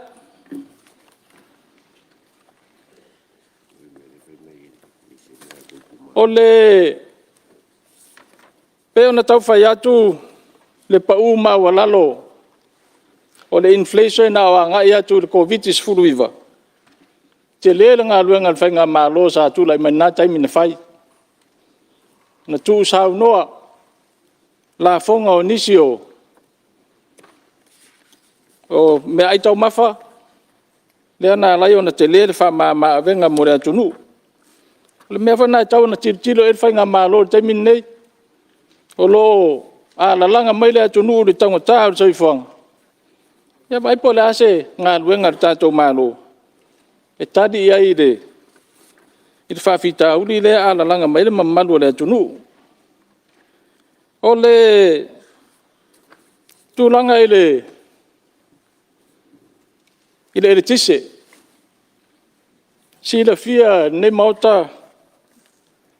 O le pe ona tau whai atu le pau ma walalo. O le inflation na wa ngai atu le COVID is fuluiva. Te le ngā luenga le whainga malo sa atu lai mana taimi na whai. Na tu sau noa la fonga o nisio o me ai tau mafa le na lai ona te le fa ma venga mo le tunu le me fa na tau na tilo e fa nga malo te min nei o lo a la langa mai le tunu le tanga ta so ifong ya vai po la se nga luenga ta to malo e tadi ai de il fa fita uli le a la langa mai le mamalu le tunu o le tu langa ile tise si la fia ne mauta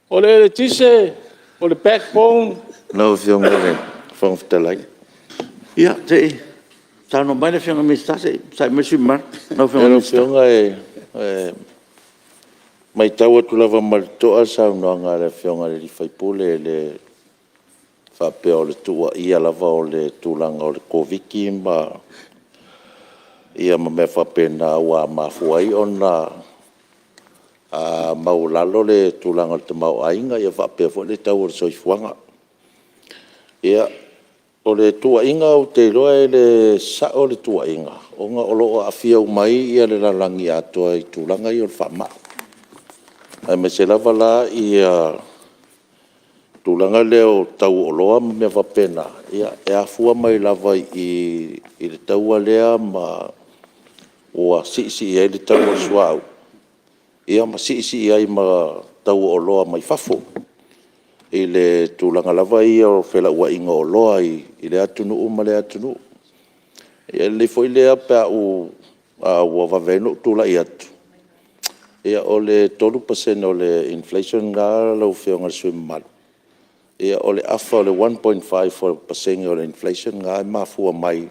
o le tise o le backbone no fiong le fong talai ia te ta no mai le fianga mi sta se sai me simar no fiong mai tau tu lava mal to asa no nga le fiong le fai pole le fa pe o le tua ia lava o le tulanga o le koviki ma ia me fa pena wa mafuai ona a maulalo le tulanga te mau ainga ia fa pe fo le tau so ifuanga ia o le tua inga o te loe le sa o le tua inga o nga o lo afia mai ia le langi ato i tulanga i o fa ma ai me se lava la ia tulanga le o tau o loa me fa pena ia e afua mai lava i le tau lea ma o si ai le tau o suau ia ma si ai ma tau o loa mai fafo i le tulanga lava ia o fela ua inga o loa i le atunu ma le atunu ia le foi le apa o ua vaveno tula i atu ia o le 3% o le inflation nga lau feonga sui malu ia o le afa o le 1.5% o le inflation nga mafua mai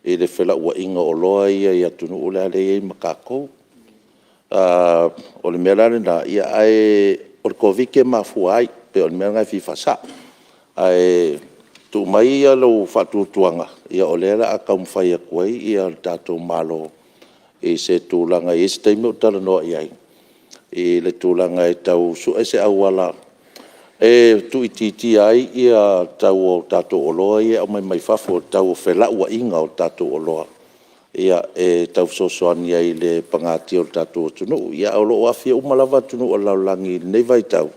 i le fela ua inga o loa ia i atunu o le ale i makako o le mea lane na ia ai o le kovike mafua ai pe o le mea ngai fifasa ai tu mai ia lau fatutuanga ia o le ala a kaumwhai a kuai ia le tatou malo i se tūlanga i se teime o tala noa i ai i le tūlanga i tau su e se awala e tu i titi ai ia tau o tatou o loa ia o mai fafo tau o whela ua inga o tatou o loa ia e tau sosoani ai le pangati o tatou o tunu ia o loo afia umalawa tunu o laulangi nei vai tau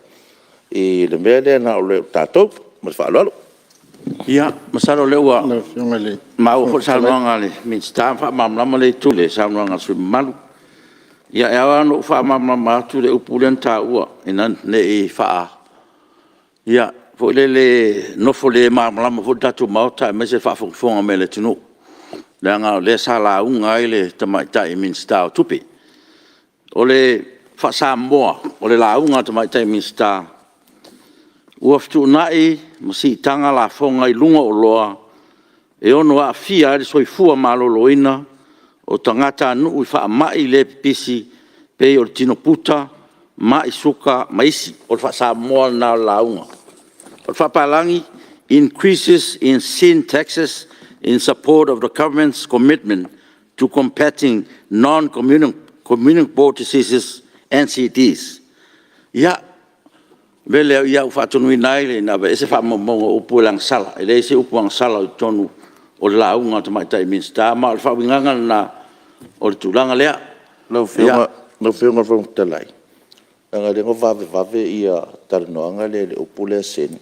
i le mea lea na o le tatou ma le whaalalo ia masalo le ua ma o salmanga le min sta fa mamlama le tu le salmanga su malu ia e awa no fa mamlama tu le upulen ta ua ina ne i fa ia fo le no fo le mamlama fo tatu mauta me se fa fonga me le tunu le nga le sala unga ile tamai tai min sta tupi o le fa Samoa o le la unga tamai tai min sta ua fitu nai masi tanga la fonga i lunga o loa e ono a fia le soifua maloloina o tangata nu i wha mai le pisi pe o tino puta mai suka maisi o wha Samoa na launga o wha palangi increases in sin taxes in support of the government's commitment to combating non-communicable diseases NCDs ia vele ia ufatunu nai le na ese fa mo upulang sala ele ese upuang sala tonu o la unga tama tai min sta ma fa winganga na o tulanga lea no filma from talai anga le ngova ia tarnoanga le upule sen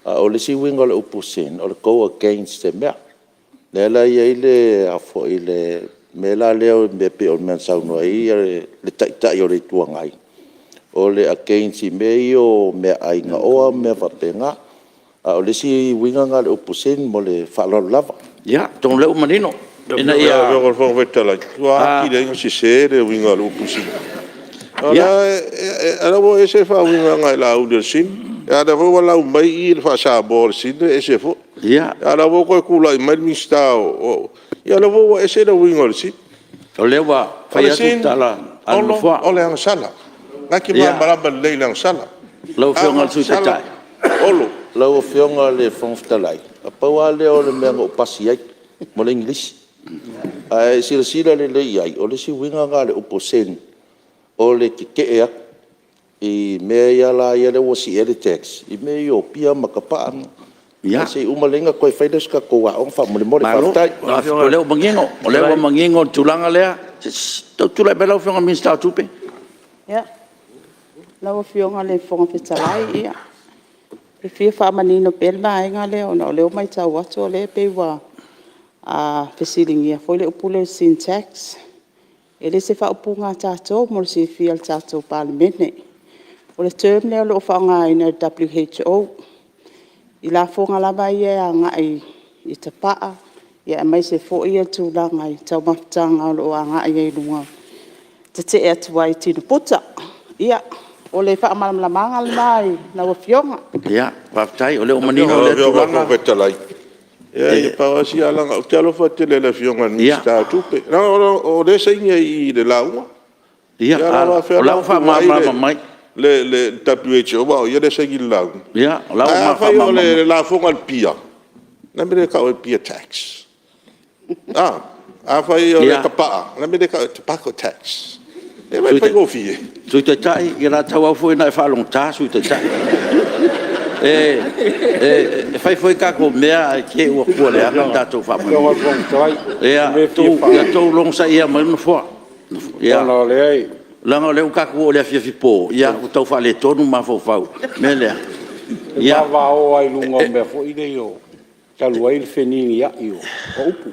o le si winga le upusen o le go against the me le ia ile afo ile mela leo me pe o men sa no ia le tai o le tuangai o le against me o me ainga o me fapenga o le si winga nga le upusen mo le falo lava ia ton le umanino ina ia o fo vetala wa ki le si se le winga le upusen ala bo ese fa winga nga la u de sin ya da vo la mai il fa sa bor sin ese fo ia ala bo ko kula mai mi sta o ya la vo ese le winga le si o le wa fa ya tala al fo o le ang sala Naki maraba le lang sala. Lau fionga tu te tai. Olo, lau fionga le fonftalai. Apa wale o le mea pasi ai, mo le English. Ai sila le ai, o le si winga nga le uposen, o le kike ea, i mea ia la ia le wasi ele tax, i mea i o pia makapaan, Ya. Si umalenga koe whaida ska koa o wha mole mole Malo, o leo mangingo, o leo mangingo tulanga lea, tulai belau whionga minsta tupe. Ya. Lau whionga le whonga whitalai ia. E whia whamanino pelma inga leo, na o leo mai tau atu o le pe wa whisiringia. Foi le upule syntax. E le se whaupunga tātou, mo le se whia le tātou Palemene. O le term leo lo whanga ina WHO. I la whonga lava ia a ngai i te paa. Ia mai se fo ia tūlanga i tau mafutanga o lo a ngai i lunga. Te te atu ai tino puta. Ia, o le wha malalamanga le mai na wa whionga. Ia, whaftai, o leo manino le tūlanga. Ia, i pawasi alanga, o te alofa te le le whionga ni sta tupe. O le sainga i le launga. Ia, o lau wha malama mai. Le WHO wa ia le sainga i le launga. Ia, o lau ma wha o le la fonga pia. Na mire ka o pia tax. A whai o le kapaa. Na mire ka o tobacco tax. E mai whai gofi e. Sui te tai, i rā tau au fwoi na e whalong tā, sui te tai. E whai fwoi kako mea e ke ua kua le anga tātou whamai. Ia, tau long sa ia mai fwa. Ia, langa leo kako o le fia fipo. Ia, u tau whale tonu ma fau. Me lea. Ia, wao ai lunga mea fwoi le yo. Talu ai le whenini ia i o upu.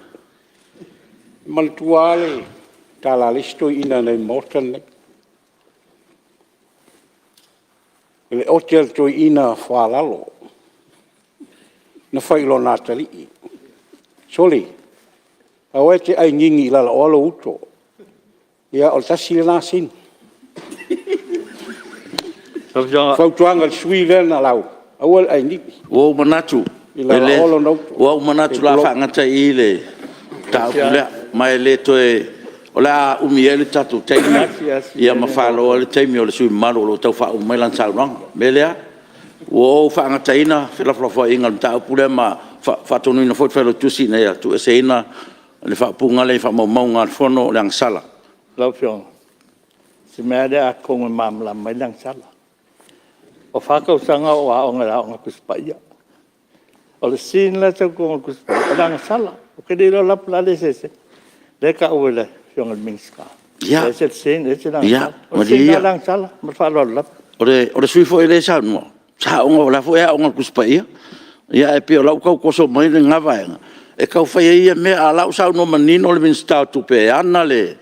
Maltua ale, tala listo ina nei mortan nei. Le otel to ina whalalo. Na whailo nātali i. Soli, au e te ai ngingi lala o alo uto. Ia o tasi le nāsin. Whautuanga le sui lena lau. Au ai ngingi. O manatu. O manatu la whangata i le tau kulea. Mai le toe o la umiele tatu teimi ia mafalo le teimi o le sui malo lo tau fa mai lan salong belea o fa ngataina fela flo ingal tau pule ma fa tonu ina fo felo tusi na tu eseina le fa punga le fa mau ngal fono lang sala lau fiong si mea a kongo mamla mai lang sala o fa ka usanga o a ngala o kuspaia o le sin la tau kongo kuspaia lang sala o ke dilo la plale sese Leka uwele fiong al mingska. Ya. Ese sen, ese lang. Ya. Ese lang sala, merfalo lap. Ore sui fo ele sa mo. Sa onga la fo ya onga kuspaia. Ya e pio lau kau koso mai le ngava. E kau fai ia me a lau sa no manino le minsta tu pe ana le.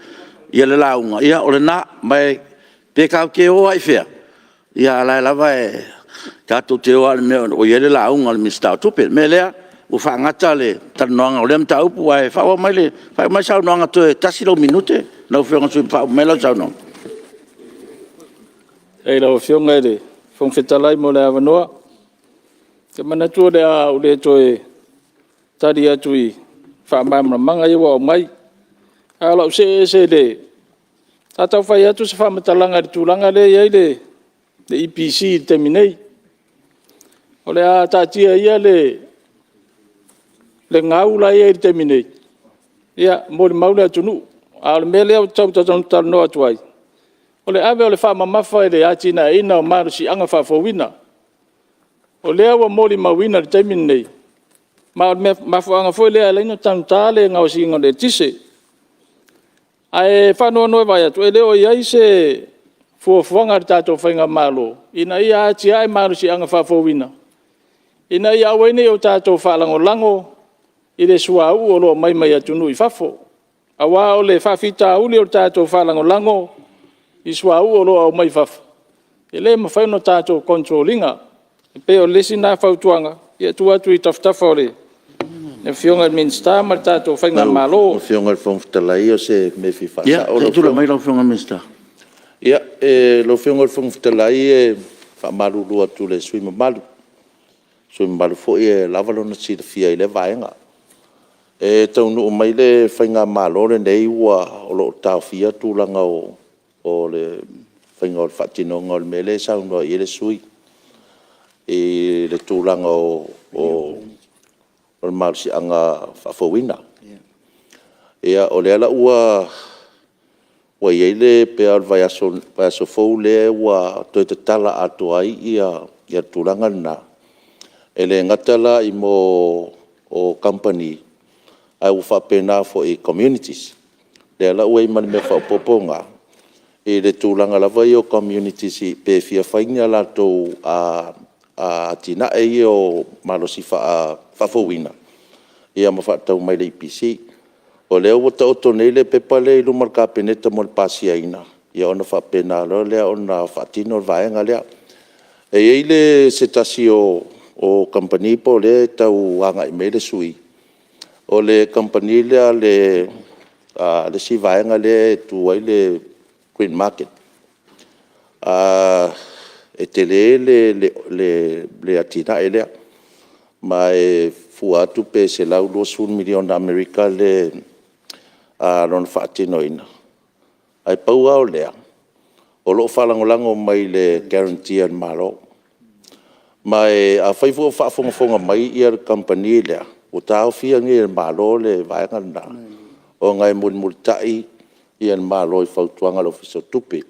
Ia le launga. Ia ole na mai pe kau ke o ai fea. Ia la vai ka tu te o al me o ia le launga le minsta tu pe me lea. O whangata le tanonga o le mta upu ai whaua mai le whaua mai sao noanga toe tasi lau minute nau whionga sui whaua mai lau sao noanga Ei lau whionga le whong whetalai mo le awanoa ke mana tua le a o le toe tari atu i whaamamra manga iwa o mai a lau se le tatau whai atu se whaamatalanga le tūlanga le iai le EPC te minei o le a tatia ia le ngau la e te minei ia mo le maule atunu a le mele o tau tau no atuai o le ave o le fa mamafa le atina ina o maru si anga fa fowina o le awa mo le mawina le te minei ma mafu anga fo le ala ino tantale ngau si ngole tise ai fa no vai atu ele o ia se fo fonga tato fainga malo ina ia ati ai maru si anga fa fowina ina ia wene o tato fa lango ile sua u o lo mai atunu i fafo awa o le fafita uli o tato lango i sua u o lo mai fafo ele ma fai no tato controllinga pe o lesina fautuanga ia tu atu i taftafa ole ne fionga minsta ma tato fai nga malo fionga fong talai o se me fi fa ia tu la mai lo fionga minsta ia lo fionga fong talai fa malu lo atu le sui malu fo e lavalo na si fia ile vaenga e tau no mai le whainga malo le nei ua o lo tau fia tūlanga o le whainga o whatinonga o le mele saunga i le sui e le tūlanga o le marsi anga whawina ea o le ala ua iei le pea vai aso fau le ua toi te tala ato ai ia tūlanga na e le ngatala i mo o company ai u whapena fo i communities. Le ala ua i mani me whapoponga e le tūlanga lava i o communities i pe fia whainga lato a tina e o malosi whafowina. Ia ma whaatau mai le IPC. O leo wata oto nei le pepa le ilu marka peneta mo le pasia ina. Ia ona whapena lo lea ona whaatino vaenga lea. E eile se tasi o company po le tau anga i mele sui. O le company lea le si vaenga le tu ai le Green Market. E te le atina e lea. Ma e fuatu pe se lau 2 milion Amerika le lona whaatino ina. Ai pau au lea. O loo whalangolango mai le guarantee an malo. Ma e a whaifu o whaafongafonga mai i ar company lea. O tau fia ngi an malo le vaenga na. O ngai multai i an malo i whautuanga lo fiso tupi.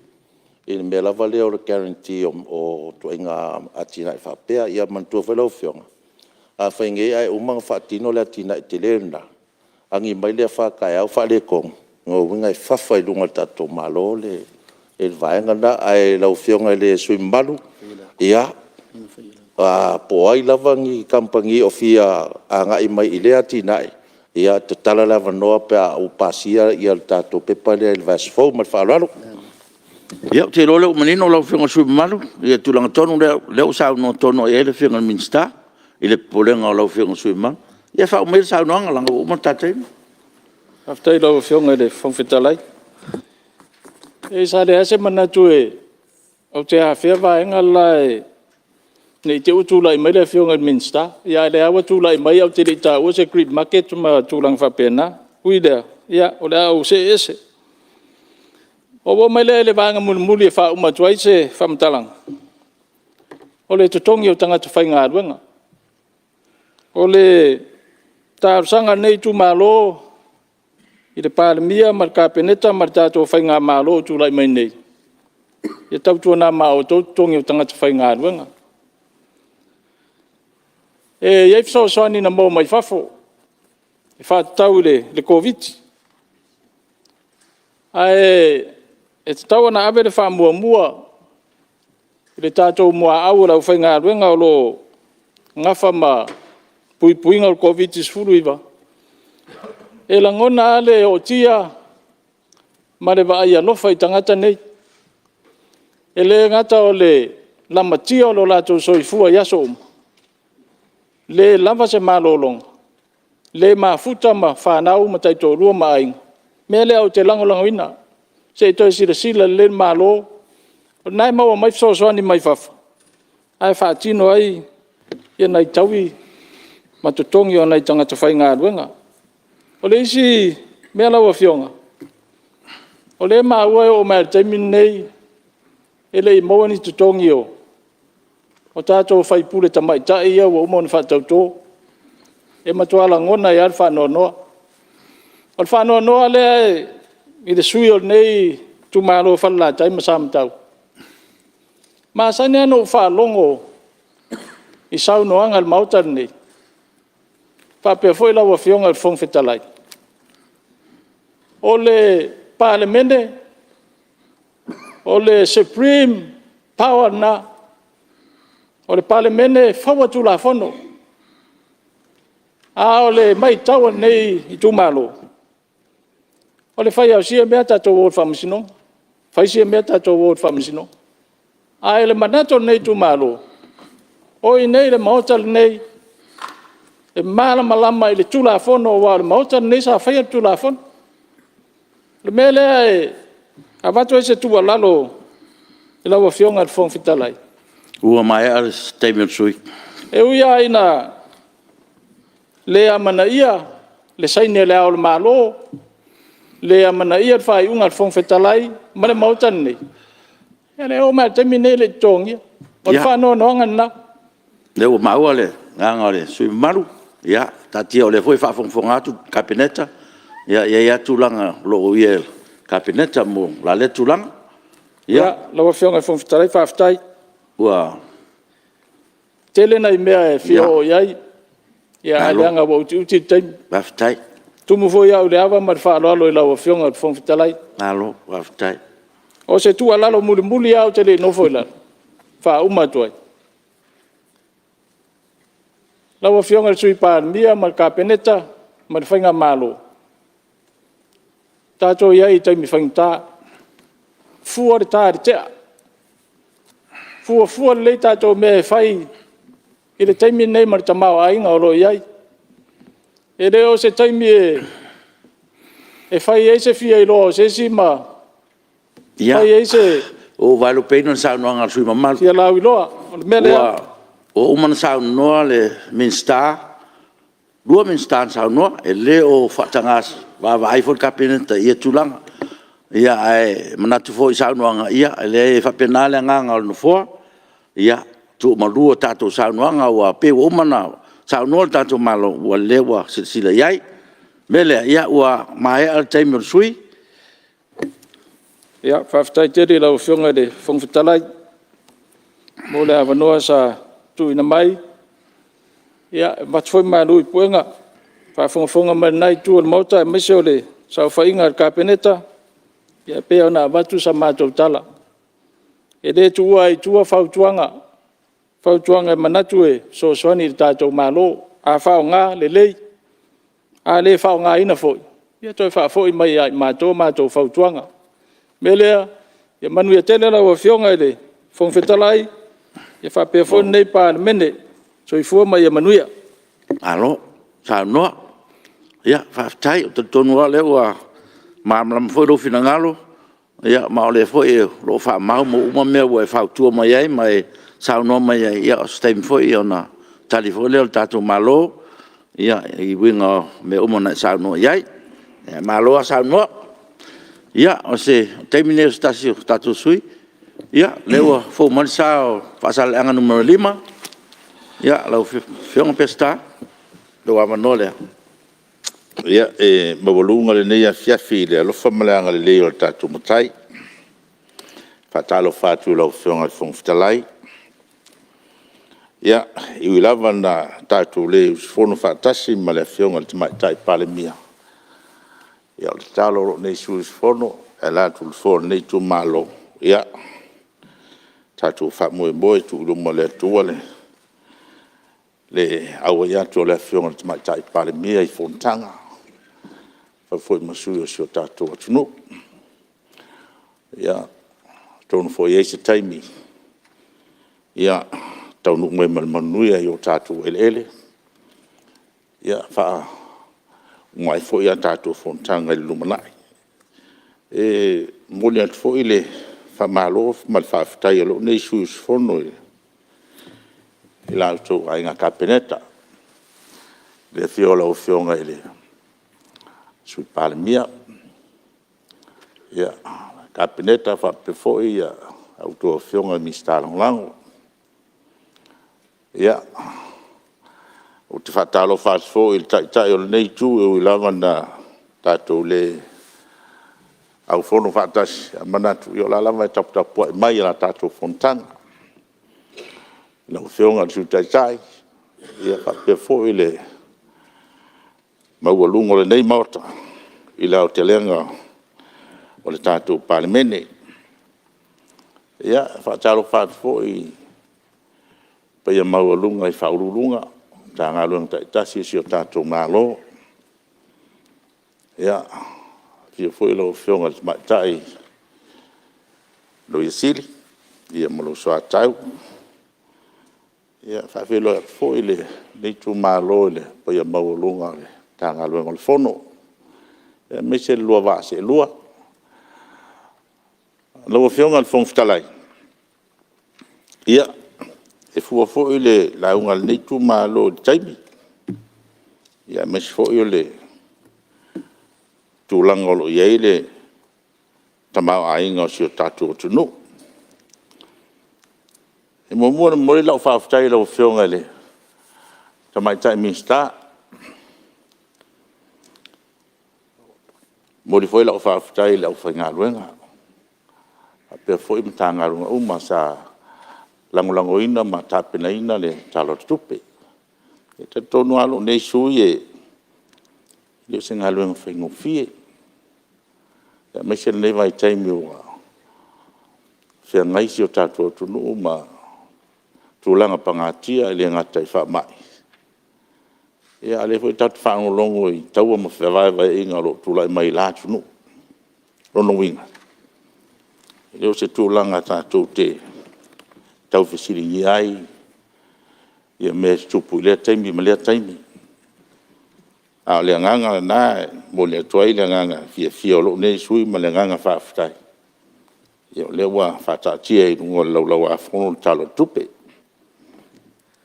I me lava lea o le guarantee o tuainga atina i whapea i a mantua whalau fionga. A whainge ai umanga whaatino le atina i te leuna. Angi mai lea whakai au whaale kong. Ngō winga i whawhai lunga tato malo le e vaenga na ai lau fionga le sui malu. Ia. Po ai lava ngi kampangi o fia a ngai mai i lea atina i. Ia te tala lava noa pe a upasia i al tato pepa le vasfou mal whaalalo. Ia te role o manino lau fionga sui malu. Ia tulanga tonu leo sao no tono e le fionga minsta. I le polenga o lau fionga sui malu. Ia whao mele sao noanga langa o matatai. Aftai lau fionga le whangwhitalai. E sa le ase manatu e au te hawhia vaenga lai nei te utulai mai le fionga minsta. Ia le awa tulai mai au te le ta ua se Green Market ma tulang whapena. Ui lea. Ia o le au se ese. O mai le vaenga muli e wha umatuai se whamtalang. O le tutongi o tangata whainga aruenga. O le tārsanga nei tu malo i le Palemene mar ka peneta mar tātou whainga malo tu lai mai nei. Ia tau tua nā mao tau tongi o tangata whainga aruenga. E iei whasoani na mō mai whafo. E whātau le COVID. E te tau ana awe le whamua. I le tātou mua au lau whainga aruenga o lo ngafa ma puipuinga o COVID-19 iwa. E langona ale o tia ma le vaai alofa i tangata nei. E le ngata o le lamatia o lo lato soifua yaso uma. Le lava se malolong. Le mafuta ma whanau ma taito rua ma ainga. Mea le au te langolangoina. Se toi sila le malo. O nai maua mai fsosoani mai fafa. Ai whaatino ai ia nai taui matutongi o nai tangata whainga aruenga. O le isi mea laua fionga. O le maua o mea taimin nei e le i mawani tutongi o. O tātou whaipule tamai tai ia wa umoni whatau tō. E matuala ngona i ar whanoa noa. O le whanoa noa le i le sui o nei tu malo whala tai masamatau. Ma sani ano whalongo i saunoanga le mautar nei. Whapea foi lawa fionga le whongwhetalai. O le Palemene, o le Supreme Power na, o le Palemene whawatu la whono. O le mai taua nei i tumalo. O le whai au sia mea tātou wōt whamasino. Whai sia mea tātou wōt whamasino. Le manato nei tumalo. O i nei le maotal nei. E malama i le tula whono wa le maotal nei sa whai atu tula whono. Le mele e awatu e se tua lalo i lawa fionga le whongwhitalai. Ua mai ar statement sui. E uia ina le amana ia, le saine le ao le malo, le amana ia whai unga le whongwhitalai, ma le mautan nei. E le o mai temi nei le tongi, o le whanau noanga na. Le ua maua le, nganga le, sui maru, ia, tatia o le foi whafongfongatu, kapineta, ia tulanga lo ia kapineta mo la le tulanga. Ia, lawa fionga whongwhitalai, whaftai. Ua. tele na mea e fio iai. Ia aleanga wa uti taimi. Waftai. Tumu fo ia ule awa mar wha alo i lawa fionga fong fitalai. Alo, waftai. O se tua lalo muli au te le nofo ila. Wha umatuai. Lawa fionga sui Palemene mar kapeneta mar whainga malo. Tātou iai taimi whaingta. Fua re tāre tea. Fua le tātou me whai. I le taimi nei mar tamau ainga o lo iai. E reo se taimi e whai e se fia i loa se si ma. Whai e se. O valo peino sa no ngal sui mamal. Fia lau i loa. O umana sa no le minsta. Lua minsta sa no e le o fatangas. Va vai fo kapineta ia tulanga. Ia ai manatu fo sa no nga ia le fa penale nga ngal no fo. Ia tu malua tato sa no nga wa pe o mana. Sa no tato malo wa lewa sila iai. Mele ia wa mai al taimur sui. Ia faftai teri lau fionga de fong fitalai. Mo le avanoa sa tu ina mai. Ia matfoi malu i puenga. Fa fonga mai tu al mauta e meseo le sa whainga al kapeneta. Ia pea ona watu sa mātou tala. E le tua i tua whautuanga. Whautuanga e manatu e so soani i tātou mālo. A whao ngā le lei. A le whao ngā ina foi. Ia toi wha foi mai ai mātou whautuanga. Melea, ia manu ia tele la wa fionga i le. Fong fetalai. Ia wha pea foi nei Palemene. So i fua mai ia manuia. Alo, sa noa. Ia, whaftai, o tonu a leo a mamlam foi rofi na ngalo. Ia, mao le foi ro wha mau mo uma mea wa e whautua mai ai, mai sa noa mai ai, ia, o steim foi o na tali foi leo tātou malo. Ia, i winga me umana sa noa iai. Ia, malo a sa noa. Ia, o se teimine o stasio tātou sui. Ia, leo fo manisa o whasale anga numero 5. Ia, lau whionga pesta. Lo amano lea. Ia, mawalunga le nei a fiafi le alofa maleanga le leo le tātou matai. Whatalo whātu lau whionga le whongfitalai. Ia, iwi lava na tātou le usfono whātasi ma le whionga le tamaitai Palemene. Ia, le tālo ro nei su usfono, e lātu le whono nei tu malo. Ia, tātou whamoe tu luma le atua le awa ia to le whionga le tamaitai Palemene i Fonotaga. Foi masui o sio tātou atunu. Ia, tonu foi eise taimi. Ia, taunu ngoe malmanuia i o tātou ele. Ia, wha umai foi ia tātou Fonotaga i lumanai. Moli atu foi le wha malo mal whawhitai alo nei suis fono i lautou ai ngā kapeneta. Le fiola o fionga i le sui Palemene. Ia, kapeneta whape foi ia auto fionga mistarang lango. Ia, o te whatalo whaasfo i tai o nei tu e ui lava na tātou le au fono whaatasi a manatu i o la lava e taputapua e mai la tātou Fonotaga. Na o fionga su tai. Ia, whape foi le maualungo le nei maota i lao te lenga o le tātou Palemene. Ia, whaatalo whaatfo i paia maualunga i whaurulunga tā ngā luanga taitasi si o tātou malo. Ia, fia fo i lau whionga le maitai lo i sili, ia malo soa tau. Ia, whawhelo e fo i le neitu malo le paia maualunga le tā ngā luenga le fono. E me se lua wā se lua. Laua whionga le whongfitalai. Ia, e fua fo i le launga le neitu malo le taimi. Ia, me se fo i le tūlanga lo iei le tamau ainga o si o tātou tunu. E mua mori lau whawhitai lau whionga le tamaitai minsta. Mori foi lau whawhitai lau whainga luenga. A pia foi mta ngā runga uma sa langolangoina ma tapenaina le talo tupe. E te tonu alo nei sui e io se ngā luenga whaingo fie. Ia meise nei vai taimi o whia ngaisi o tātua tunu ma tūlanga pangatia le ngata i wha mai. Ia ale fwoi tatu whaangolongo i taua ma whia vai inga lo tūlai mai la tunu. Rono winga. Io se tūlanga tātou te tau whesiringi ai. Ia me tupu lea taimi ma lea taimi. A le nganga na mo le tuai le nganga fia lo nei sui ma le nganga whaafutai. Ia le wa whaatatia i rungo lau a whono talo tupe.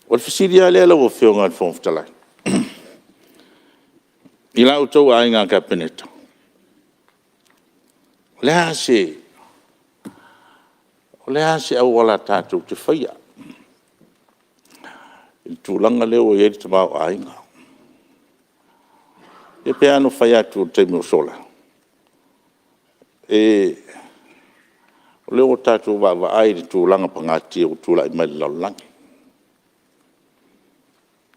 O le whesiria lea lau o whionga al whonfutalai. I lau tau a inga ka peneta. O le hase au wala tātou te whaia. I tūlanga leo o ieri te mau a inga. E pe anu whai atu o teimi o sola. O leo o tātou wa airi tūlanga pangati o tūla i mai laulangi.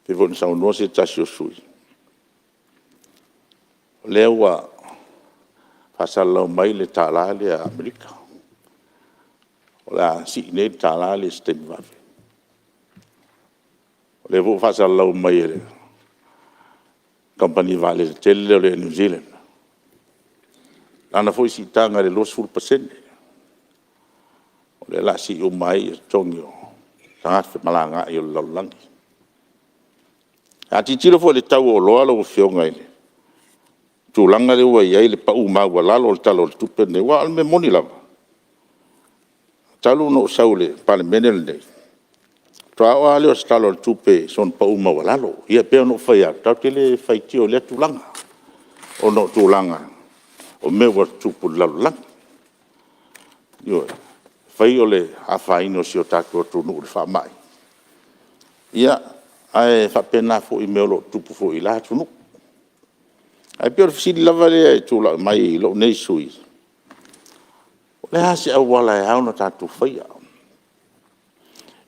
Te voni sa unua se tasi o sui. O leo wa whasalau mai le tālale a Amerika. O la si nei tālale se teimi wawe. O leo o whasalau mai e company vale tele le New Zealand. Ana foi si tanga le los 4%. O le la si o mai tongio. Tanga fe malanga i o laulangi. A ti tiro fo le tau o loa lo fionga ile. Tu langa le wa ia le pa u ma wa lalo le talo le tupe ne wa al me moni lava. Talo no saule Palemene le. Tua o ale o stalo le tupe son pa uma wa lalo. Ia pe no fai a tau te le fai tio le tulanga. O no tulanga. O me wa tupu lalo lang. Yo fai o le a fai no si o taku o tunu le fa mai. Ia ai fa pena fo i me lo tupu fo i la tunu. Ai pe o fisi lava le tula mai lo nei sui. O le hasi au wala e hauna tatu fai a.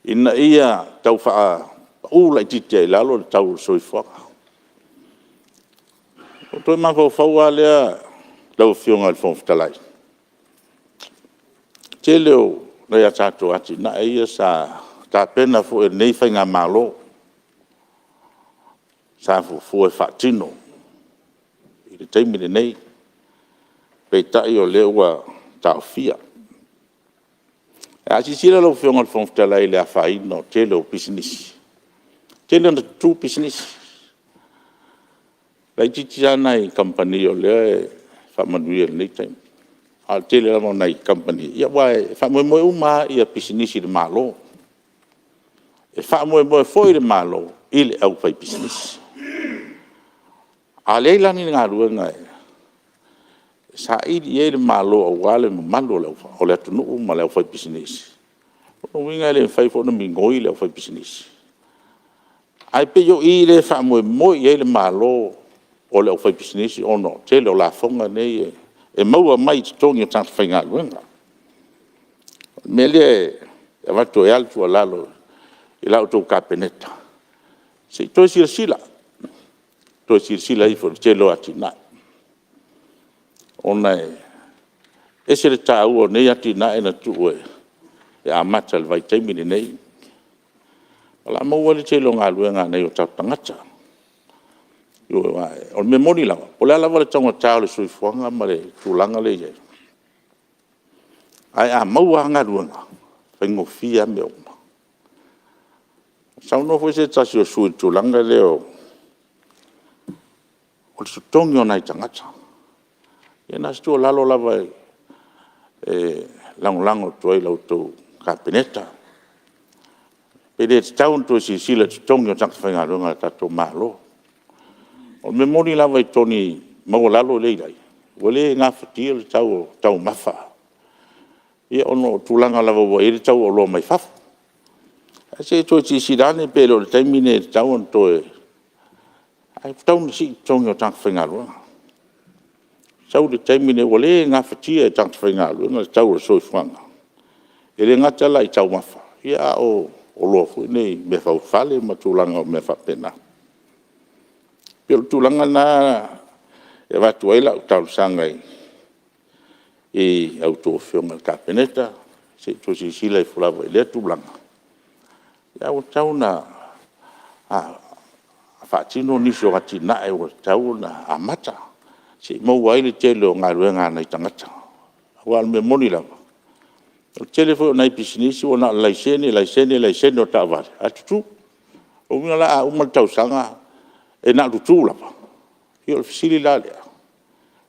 Ina ia tau wha ula i titi ai lalo le tau soi whaka. O toi mako whaua lea lau whionga le whonfutalai. Te leo nei a tātou ati na ia sa tā pena fu e nei whainga malo. Sa fu e whaatino. I le teimine nei. Pei tai o leo wa tau fia. A si sila lo whionga le whonfutalai le a whaino te leo business. Te leo na tu business. Lai titi ana i company o leo e whamanuia nei taim. A te leo mo nei company. Ia wae whamoe uma i a business i le malo. E whamoe foi le malo i le au whai business. A leilangi ngā ruenga e. Sa ili e le malo o wale no malo o le atunu ma le fai business. O winga le fai fo no mingoi le fai business. Ai pe yo i le fa mo i le malo o le fai business o no te le la fonga nei e mau mai tongi tan fainga luenga. Mele e va to alto lalo il auto capeneta. Se to sila. To sila i fo te lo atina. Ona e se le tau o nei ati na e na tu e a mata le vai taimine nei. Ala maua le te longa luenga nei o tau tangata. O me moni langa. O le alawa le tonga tau le sui fuanga ma le tūlanga le iei. Ai a maua anga luenga. Whaingo fia me oma. Sau no fwe se tasi o sui tūlanga leo. O le sutongi o nai tangata. Ia nā stua lalo lava lango tuai lau tau kapeneta. Pede te taun tu si sila tutongi o tanga whainga runga tato malo. O me moni lava i toni mau lalo leilai. Wale ngā whatia le tau mawha. Ia ono tūlanga lava wa ere tau o loa mai whafu. A se toi si sirane pere o le taimine te tau an toi. Ai tau na si tutongi o tanga whainga runga. Sau le taimine wale ngā whatia e tangta whainga luenga le tau o soi whanga. E le ngata la i tau mawha. ia o loa fu nei me fa fale ma tulanga me fa pena pelo tulanga na e va tuela o tau sangai e auto fionga kapeneta se to si sila e fulava le tulanga ia o tau na a fatino ni so gatina e o tau na amata se mo wai le tele o ngaluenga na tangata wa me moni la o telefo na business o na laisene o tava atu o ngala o mal tau sanga e na tu la pa io sili la le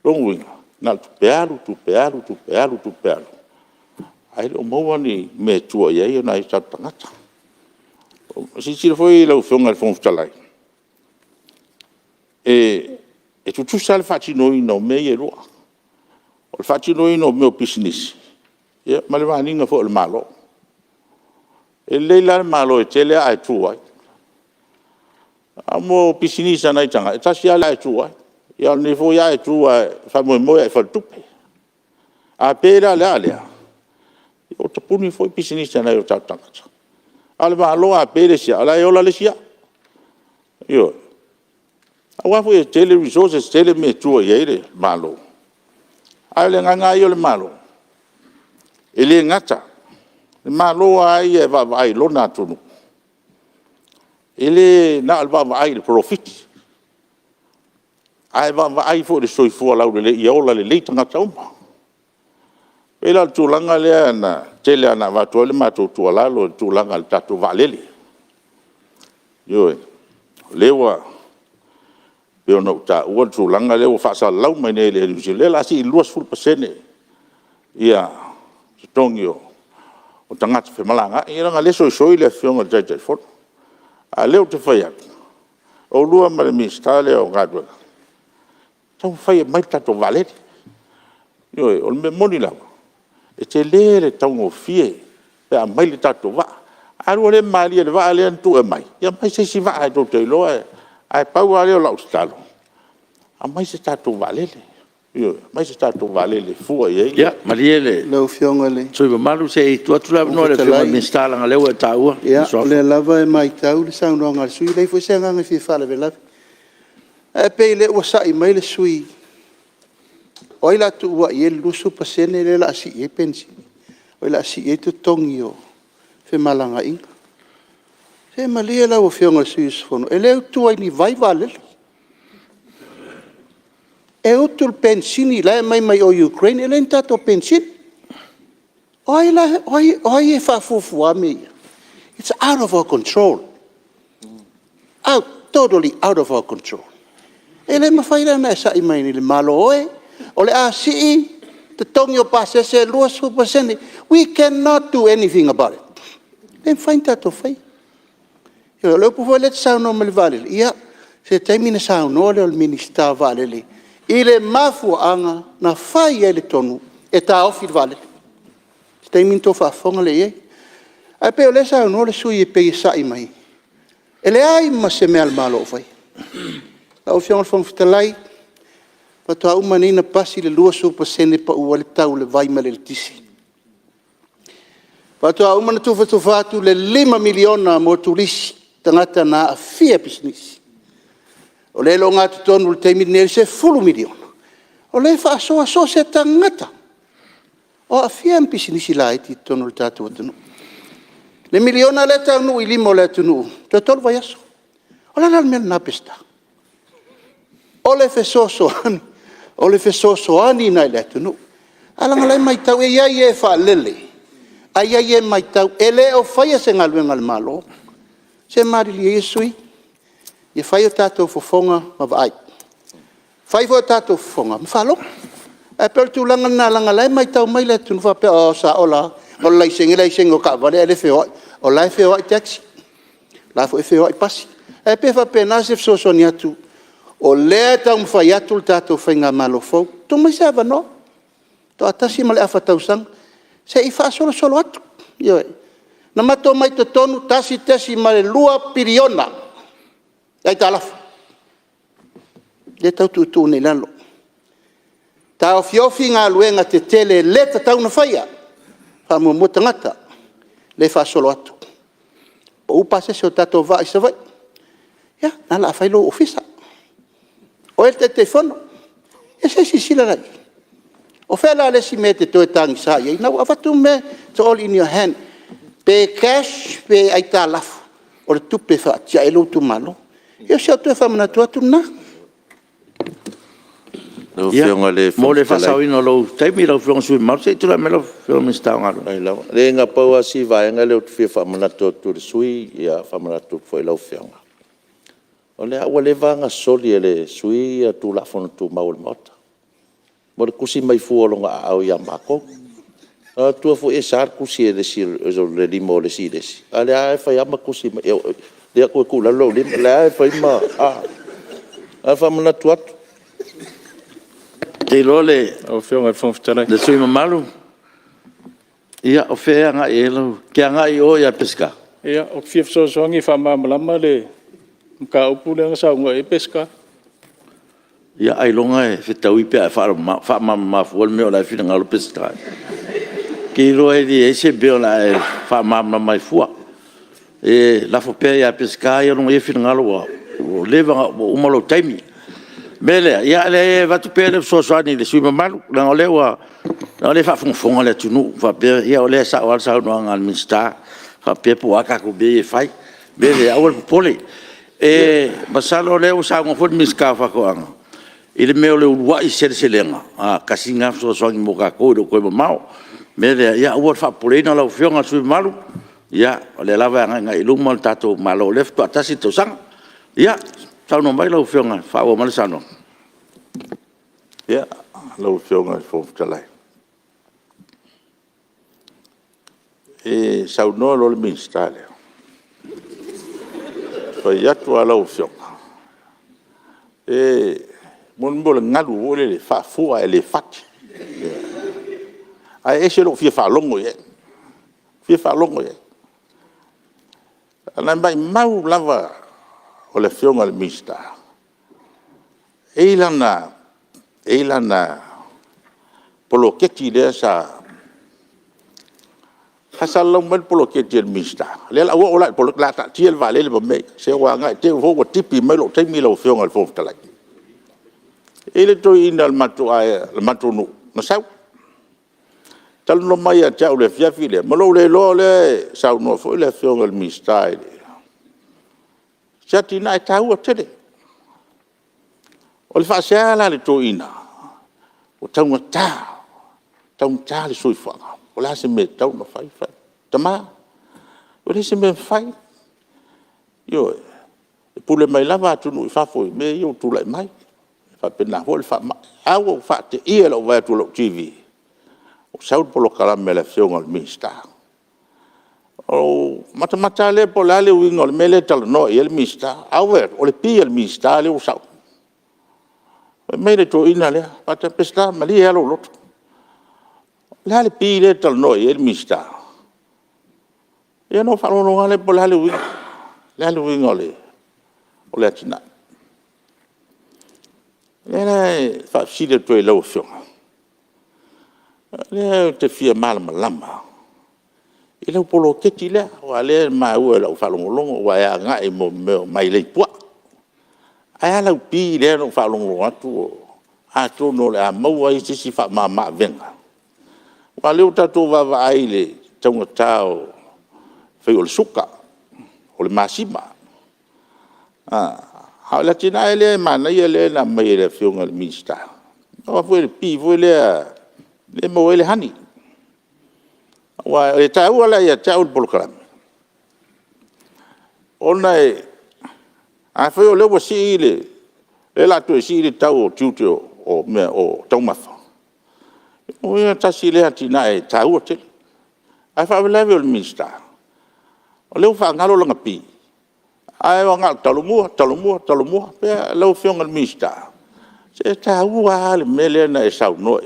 longwinga na tu pealu ai o mo wani me tua ye na isa tangata si foi la fonga talai e tu sal fatino no me ye lo o fatino no meu business ia ma le vaninga fo le malo e leila le malo e tele ai tuai amo pisinisa nai tanga e tasi ala e tuai ia ne fo ia e tuai fa mo e fa tupe a pera le o te puni fo pisinisa nai o tanga ale malo a pere sia ala e ola le sia io awa fo e tele resources tele me tuai e le malo ale nganga io le malo ele ngata malo ai e va vai lona tunu ele na va vai le profit ai va vai fo le soi fo la le iola le tanga toma ela tulanga le na tele na va to le mato to la lo tulanga le tatu valele yo lewa yo no ta o tulanga le o fa sa lau mai ne le la si luas full percent ia tongio o tangata fe malanga e nga leso soi le fionga jaja fo a leo te faia o lua ma le mistale o gadwa tau faia mai tato vale yo o me moni la e te le tau fie pe a mai le tato va a le mali le va le tu e mai ia mai se si va a to te lo ai pau ale o la ustalo a mai se tato vale io mai se stato vale le fu e ya mariele lo fionga le so malu se tu la no le fionga mi sta la le o tau ya le lava e mai tau le sang no ngal sui le fo se nga fi fa le la e pe le o sa i mai le sui o ila tu wa ye lu su pasene le la si e pensi o ila si e tu tongio fe malanga in se maliela o fionga sui sfono e le tu ai ni vai vale e utul pensini la mai o Ukraine ele tato pensin oi e fa fufu a me it's out of our control totally out of our control ele ma fai na sa i mai ni le malo o le asi te tongio pase se luas fu paseni we cannot do anything about it then find tato fai yo lo pu le sa no me vale ia se termina sa no le minister vale ile mafu anga na fai ele tonu e ta ofi vale stai minto fa fonga le e ai pe le sa no le sui pe sa i mai ele ai ma se me al malo fai la o fion fon ftelai pa to au manina pasi le lua su pasene pa u le tau le vai ma le tisi pa to au man tu fatu le 5 miliona mo turisi tangata na afia business o le lo ngatu tonu le teimi nel se fulu milion o le fa so se tangata o afia business lai ti tonu le tatu tonu le miliona le tanu i limo le tunu to tol vai aso o la mel na pesta o le fe so ani na le tunu ala ngala mai tau e ia fa lele ai mai tau ele o faia se ngal malo se mari li yesui e fai o tato fofonga ma vai fai o tato fofonga ma falo e per tu langa na langa lai mai tau mai le tu fa pe o sa ola o lai sing o ka vale le fe o lai fe o taxi la fo fe o pasi e pe fa pe na se so sonia tu o le tau fai atu tato fainga malo fo tu mai se va no to atasi male afa tau sang se I fa solo atu yo na mato mai to tonu tasi male lua piriona ai talaf le tau tu nei lalo tau fiofi nga luenga te tele le tau na faia fa mo tangata le whaasolo atu. O upase se o tato vai sa vai. Ia, nā la whailo ofisa. O e te whono. Ia se si sila rai. O whela le si me te toe tangi sa. Ia nau awatu me to all in your hand. Pe cash, pe aita lafu. O le tupe wha tia elo tu malo. Ia se o tue whamana tu atu na. Mo le whasau ino lau taimi lau whionga sui mau. Se tula me lau whionga mistau ngaro. Le ngā paua si vaenga leo tu whia whamanato tu le sui, ia whamanato fwoi lau whionga. O le awa le vanga soli e le sui a tu la whona tu mau le mota. Mo le kusi mai fuolonga au ia mako. Tua fo e sar kusi e le si le limo le si le si. A le ae whai ama kusi mai. Le a koe kula lau lima. Le ae whai ma. A whamanato atu. Te lole o whionga whonwhitara. Le sui mamalu. Ia o whea nga e lau. Kia nga i o ia peska. Ia o whiwsoasongi whamamalama le mka upu le ngasaunga e peska. Ia ai longa e whetau i pia e whamama fuol meo lai whina ngalo peska. Ki roa e di e se beo la e whamama mai fua. E lafo pia ia peska ia longa e whina ngalo o lewa o umalo taimi. Mele, ia le vatu pele sosoani le sui mamalu, na ole wa na ole fa fonga le tunu, fa pe ia ole sa wal sa no ngal minsta, fa pe po aka ko be fai. Mele awol pole. E basalo le usa ngo fot miska fa ko anga. Ile me ole wa i selenga. Kasinga sosoani mo ka ko do ko mau. Mele ia awol fa pole na la fionga sui malu. Ia ole lava nga iluma tato malo left to atasi to sang. Ia tau no mai lau whionga, whaua malasano. Ia, lau whionga i whonwhitalai. E sau noa lo le minsta leo. Whai atu a lau whionga. E, mon mo le ngalu o le whaafua e le whati. Ai e se lo fia whaalongo e. Fia whaalongo e. Anai mai mau lava o le whionga le mista. Eilana polo keti lea sa hasalau mai polo keti le mista. Le la ua ola polo la ta tiel va le ba me se wa nga te ho ko tipi mai lo taimi lo whionga le foftalai. Ele to ina le matu ai le matu no na sau. Tal no mai a tau le fiafi le malo le lo le sau no fo le whionga le mista. Sati na tau tele. O le whaasea le tō ina. O taunga tā. Taunga tā le sui whanga. O la se me taunga whai. Tama. O le se me whai. Yo. E pule mai lava atunu i whafoi. Me i o tūlai mai. Whapena ho le whamai. Au o whate ia lau vai atu lau TV. O saut polo kalame le whionga le minsta. O mata le po la le winga le mele tala no i le minsta. Au ver. O le pia le minsta le o saut. Mai le to ina le pata pesta mali alo lot la le pi le tal no el mista e no fa no le po la le wi ngole o le tina le fa si le to lo fio le te fia mal malama e le polo ke ti le wa le ma u lo fa lo wa ya nga e mo mai le po ai la pi le no fa longo atu no le mo ai si fa ma venga wa le tatu va ai le tonga tao fe o suka o le masima ha la tina ele mana ele na mai le fionga le mista o foi le pi foi le mo ele hani wa le tau ala ya tau polkram ona a foi o lewa si le la tu si le tau tuto o me o tomafa o ia tasi le atina e tau te a fa level mista o le fa ngalo langa pi ai wa ngal talumua pe lo fiong al mista se tau wa le mele na e sau no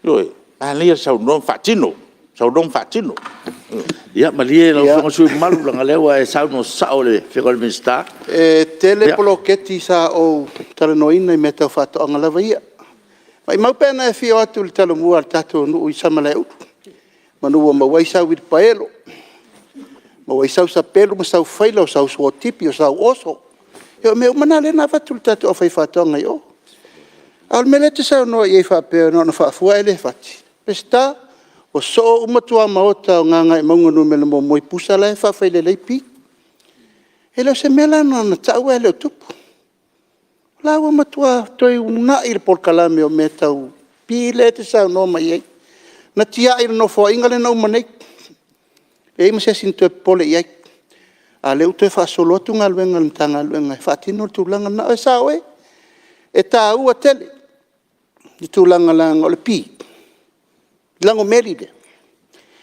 yo a le sau no fatino sau dong fatino ia malie lo fo su malu langa lewa e sau no saole fiol mista tele polo keti sa o tala no ina meta fato anga lava ia mai mau pena e fio atu le talo mua tatu no i samale u manua mauai sau i paelo. Mauai sau sa pelo ma sau faila o sau sua tipi o sau oso. Io me umana le na fatu tatu o fai fatonga yo. Al mele te sau no ye fa pe no fa fua ele fati. Pesta o so umatua maota o nganga i maunga no mele mo moi pusa le fa fai le leipi. Ele se mela no na tau ele o tupu. La wa matua toi una ir por kalame o me tau pile te sau no mai. Na tia ir no fo ingale no manei. E ma se sinto pole ia. A leu te fa solo tu ngalwenga mtanga ngalwenga fa tino tu langa na e sawe. E ta ua tele. I tu langa langa o le pi. Lango meride.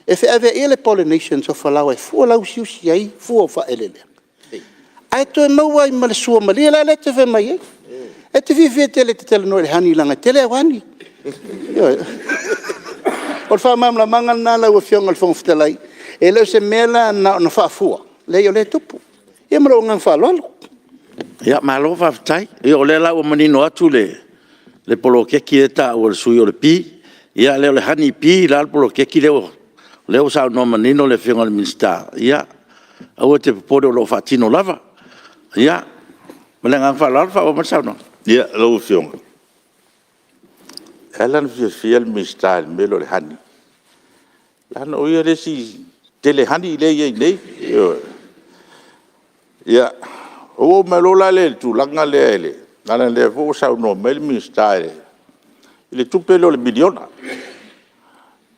E fe ave ele pollinations o falawa e fu lau siusi ai fu o fa elele. Ai to no wa i male sua mali la le te fe mai. E te vi tele te tele no le hani langa tele wani. O fa mamla mangal na la o fionga fong ftelai. E le se mela na fa fu. Le yo le tupu. E mro ngang fa lolo. Ya malo fa tai. E o le la o manino atu le polo keki eta o le sui o le pi. Ya le hani pi la polo keki le o sa no manino le fionga le minsta. Ya o te podo lo fatino lava. Ya mele ngang fa lolo fa o ma no. Ya lo fionga. Elan fiel minsta melo le hani. Lan o ia resi tele hani le ye nei. Ya o melola le tu langa le nana le fo sa no mel minsta le tu pelo le miliona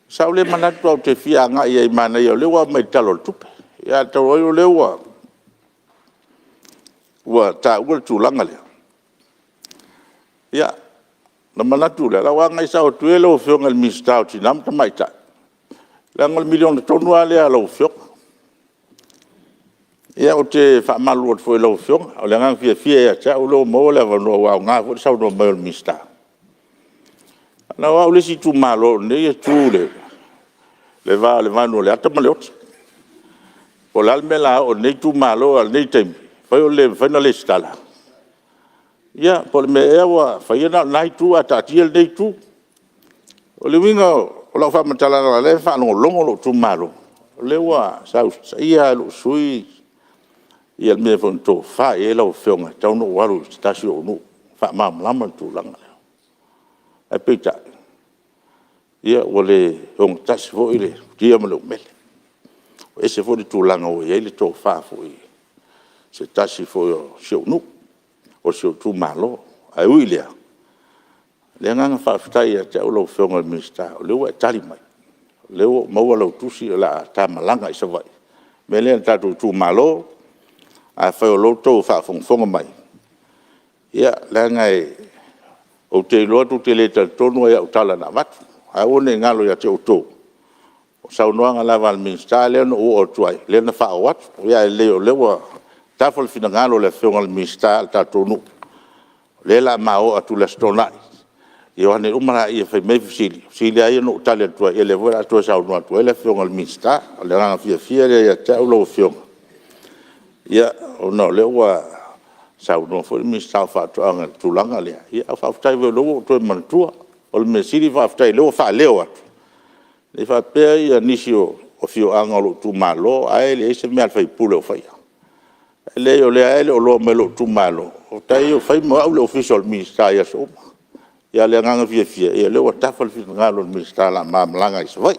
sa le manatu au te fia nga ia mana ia le wa mai talo tu ya to o le wa ta o tu langa le ya na manatu le la wa ngai sa o tu le o fio ngal minsta o tinam ta mai ta la ngal miliona tonu ale ala o fio ia o te fa malu o foi lo fio o le ngang fia ia cha o lo mo le va no wa nga fo sa no mel minsta na wa le si tu malo ne tu le va no le ata malot o l'almela o ne tu malo al ne tem fa o le fa na le stala ia por me e wa fa ia na tu ata tiel ne tu o le winga o la fa matala le fa no longo lo tu malo le wa sa ia lo sui ia me fon to fa e lo fionga tau no waru stasio no fa mam lama tu langa e pita ia wole on tas fo ile dia mo mele e se fo tu langa o ia le to fa fo se tasi fo sio no o sio tu malo ai uilia le nga fa ftai ia te lo fionga mista le wa tali mai le mo wala tu si la ta malanga i se vai mele ta tu malo a fa o loto fa fonga mai ia la ngai o te loto te le tonu ia o tala na vat a one ngalo ia te o to o sa no nga la val minsta le no o tuai le na fa wat ia le o le wa ta fol fina ngalo le fonga al minsta ta tonu le la ma o atu la stona io ane umara ia fa me fili ia no tala tuai ele vola to sa no tu ele fonga al minsta le nga fia ia te o lo fonga ia o no le wa sa no fo mi sa fa to anga tulanga le ia fa fa tai lo to mantua o me siri fa fa le fa le wa le fa pe ia nisio o fio anga lo tu malo ai le se me al fai pulo fa ia le o le ai o lo me lo tu malo o tai o fai mo o official mi sta ia so ia le nganga fia ia le wa ta fa fi ngalo mi sta la ma langa i so vai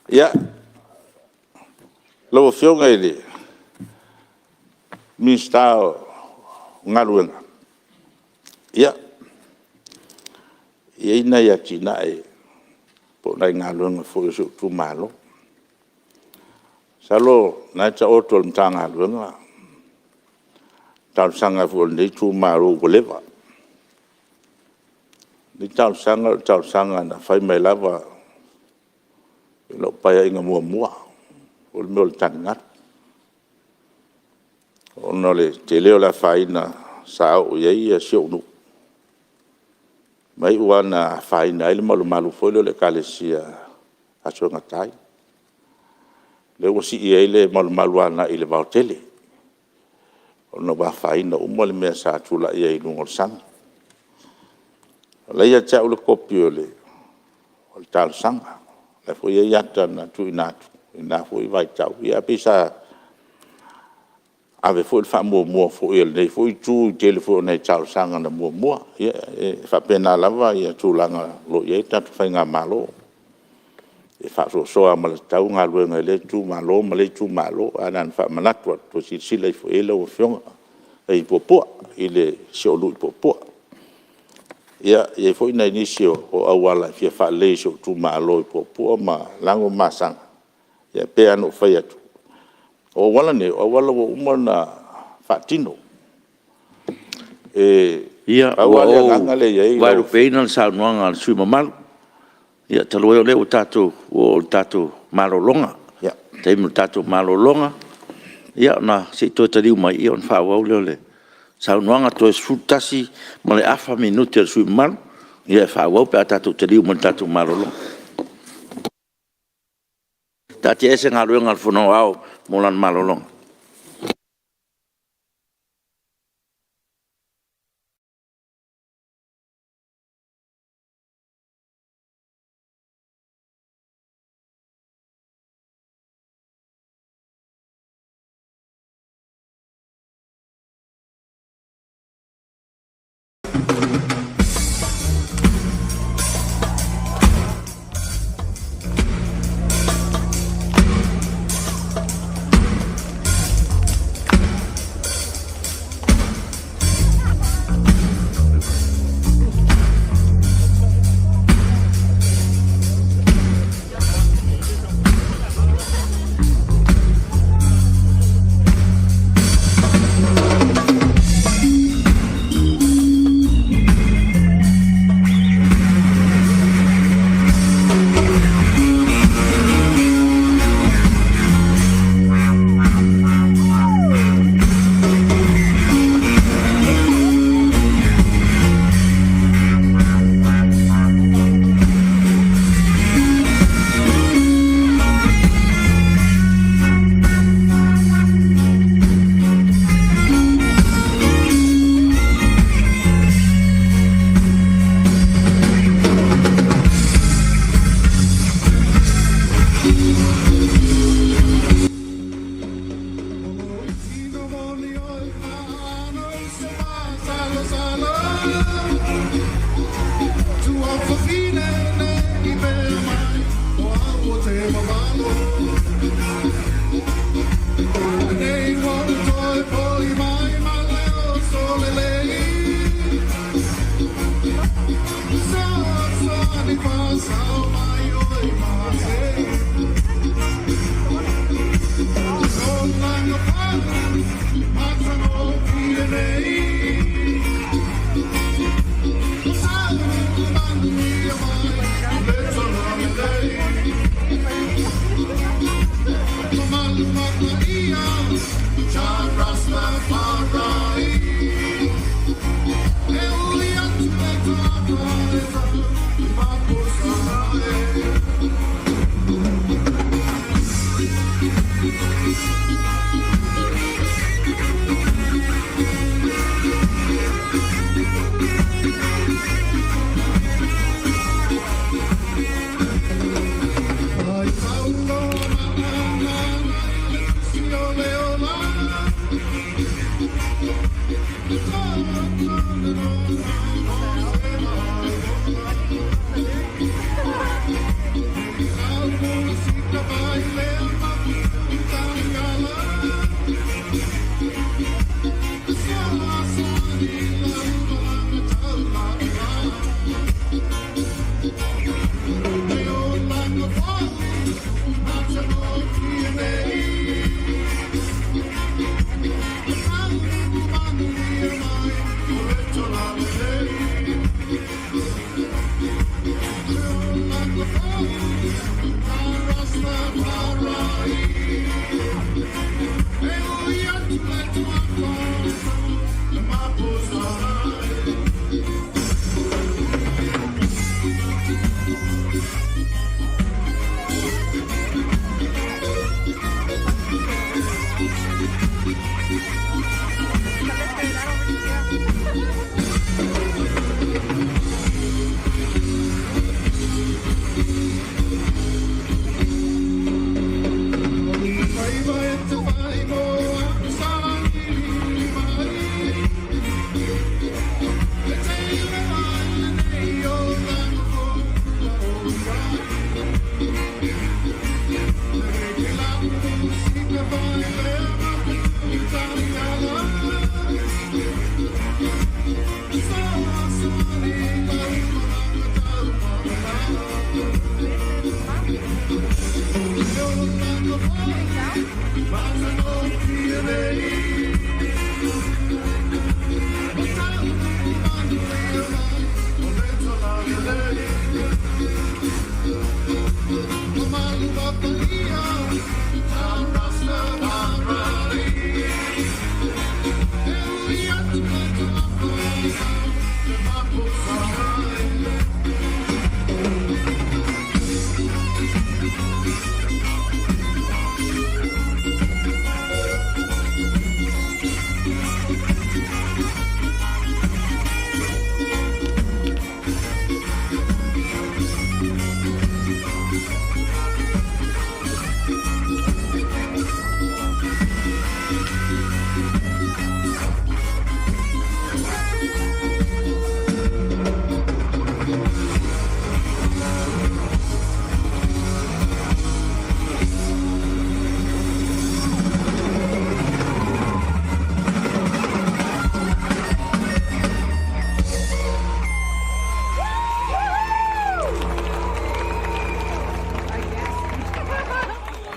ia lo fio ngai le minsta ngaluenga ia ina ya tina e po na ngaluenga fo so tu malo salo na cha otol mtanga luenga tal sanga fo ni tu malo goleva ni tal sanga na fai mai lava lo pa inga mua o me ol tangat ono le te leo la faina sa o ia sio no mai wana faina ile malu foi le kalesia aso ngatai le o si ile malu ana ile bautele ono ba faina o mole me sa tula ia i ngol sang le ia cha o le kopio le o tal sanga e fo ia yata na tu ina fo i vai tau ia pisa ave fo fa mo fo il nei fo tu telefone nei tau sanga na mo ia fa pena lava ia tu langa lo ia tatu fa nga malo e fa so ama tau nga luenga le tu malo ma le tu malo anan fa manatwa to si le fo ele o fiona e popo ile se o lu popo ia e foi na inicio o awala fia fa le so tu malo popo ma lango masang ia pe anu fa ia tu o wala ne o wala o umana fatino ia awala ngale ia vai ro peina sa noanga sui mamal ia talo le o tato malo longa ia te mo tato malo longa ia na se to tari mai ia on fa wa le sa noanga to sutasi male afa minuto sui mal ia fa wa pe tato tari mo tato malo longa tati ese ngalo ngal fono au molan malo longa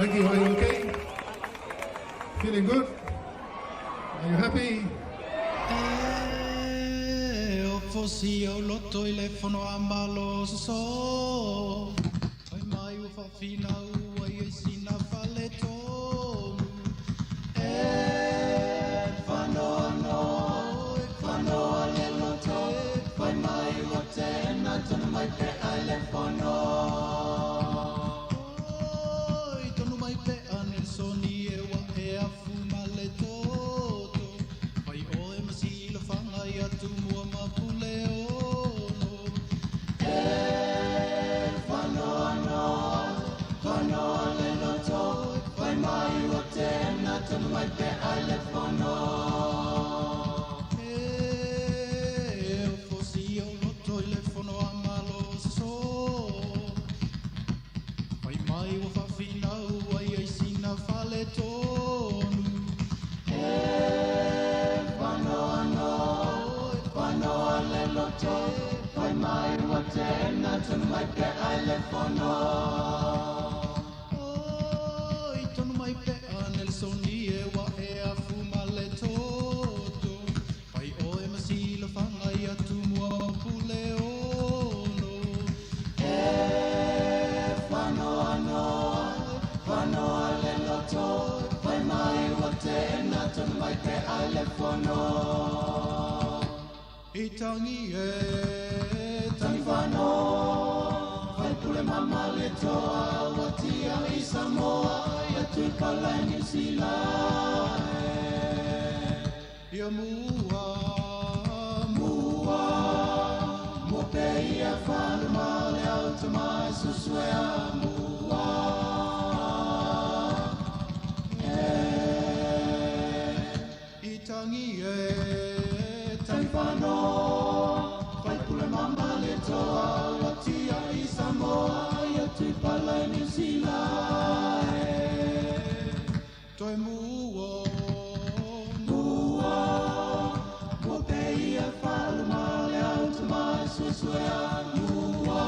Thank you. Are you okay? Feeling good? Are you happy? Fosi o loto I le fono amalo so. Ai mai u fa fina u ai sina fale tonu. Fano le loto. Ai mai u te na tonu mai pe ai le fono. Oi tonu mai pe anel soni e wa e afu male toto. Ai o e masilo fanga ia tu mua mapule ono. Fano le loto. Ai mai u te na tonu mai pe ai le fono. Fosi o loto I le fono amalo so. Ai mai u fa fina u ai ai sina fale tonu. Fano le loto. Ai mai u te na tonu mai pe ai le fono. Oi tonu mai pe anel soni e wa e afu male toto. Ai o e masilo fanga ia tu mua pule ono. Fano le loto. Ai mai u te na tonu mai pe ai le fono. I tangi tangi whano. Whai pule mama le toa. Watia I Samoa. Ia tui Malae New Zealand. Ia mua. Mua pe ia whanu male au te mai suswea mua. I tangi whano. Whai pule mama le toa. Watia I Samoa. Ia tui Malae New Zealand. Toi mua. Mua pe ia whanu male au te mai suswea mua.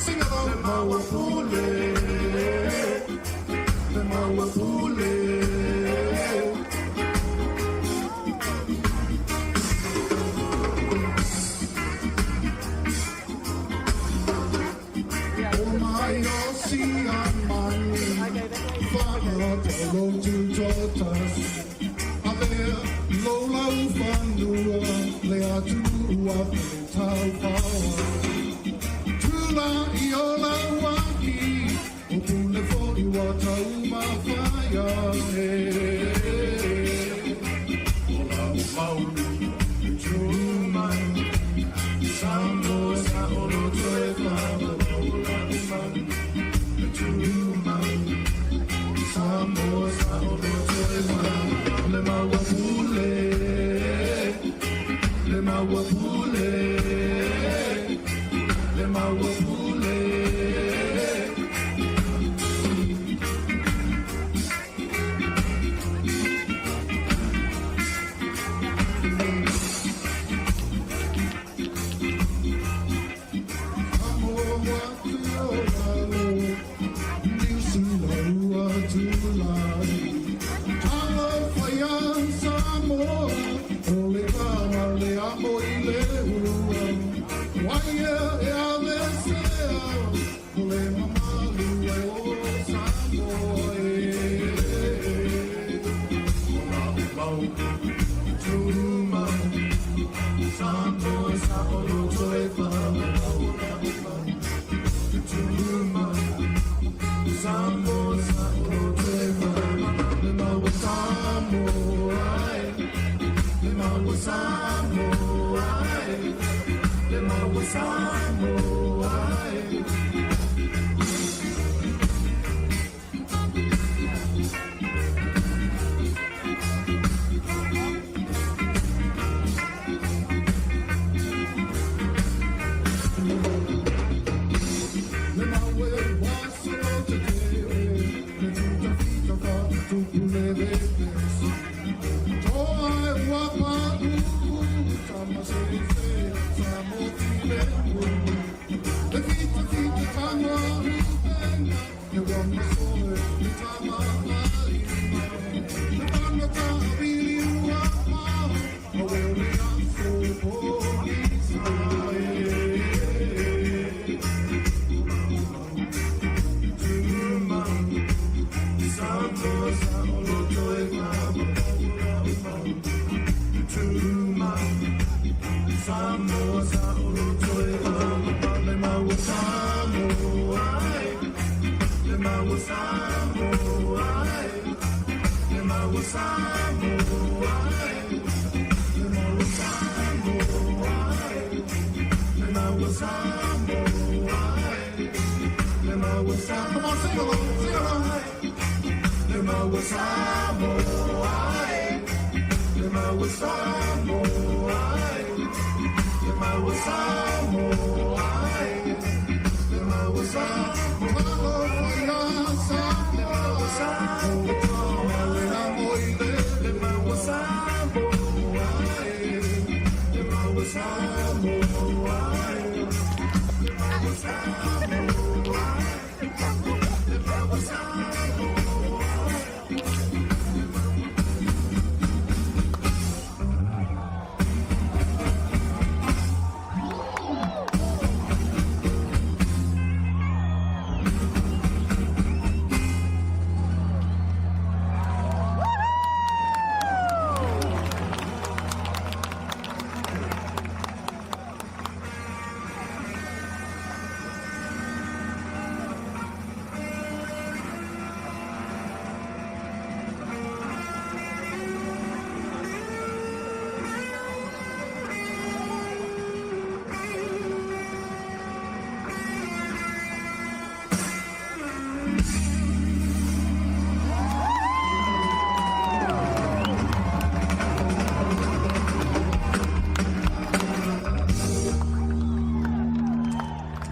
Sing along, le mawapule. Le mawapule. Oh my, oh, see, I'm money. Father, tell to Jotas. Lola ufanua, lea tua Tiafau. Tula iola waki, opune fori wata umawhaya. Ola umaunu, chumai, sambo sa olo toe whama. Ola umaunu, chumai, sambo sa olo toe whama. Le mawapule, le mawapule, le mawapule.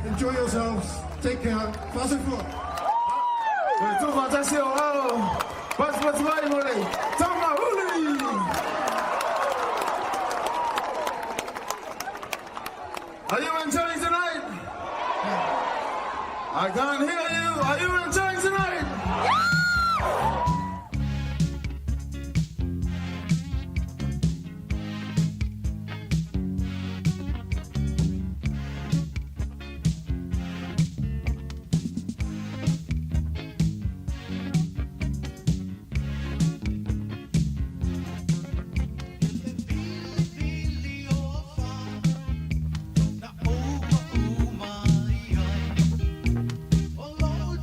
Enjoy yourselves. Take care. Pass it forward. Are you enjoying I can't hear you. Are you enjoying tonight? Oh, Lord,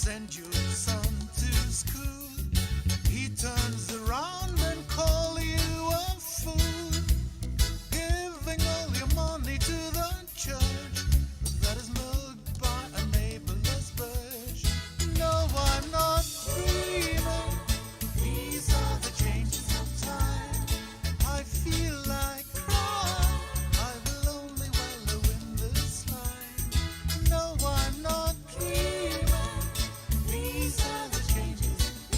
send your son to school. He turns around and calls you a fool, giving all your money to the church that is milked by a neighborless birch. No, I'm not dreaming. These are the changes of time. I feel like crying. I will only wallow in this line. No, I'm not dreaming. These are the changes of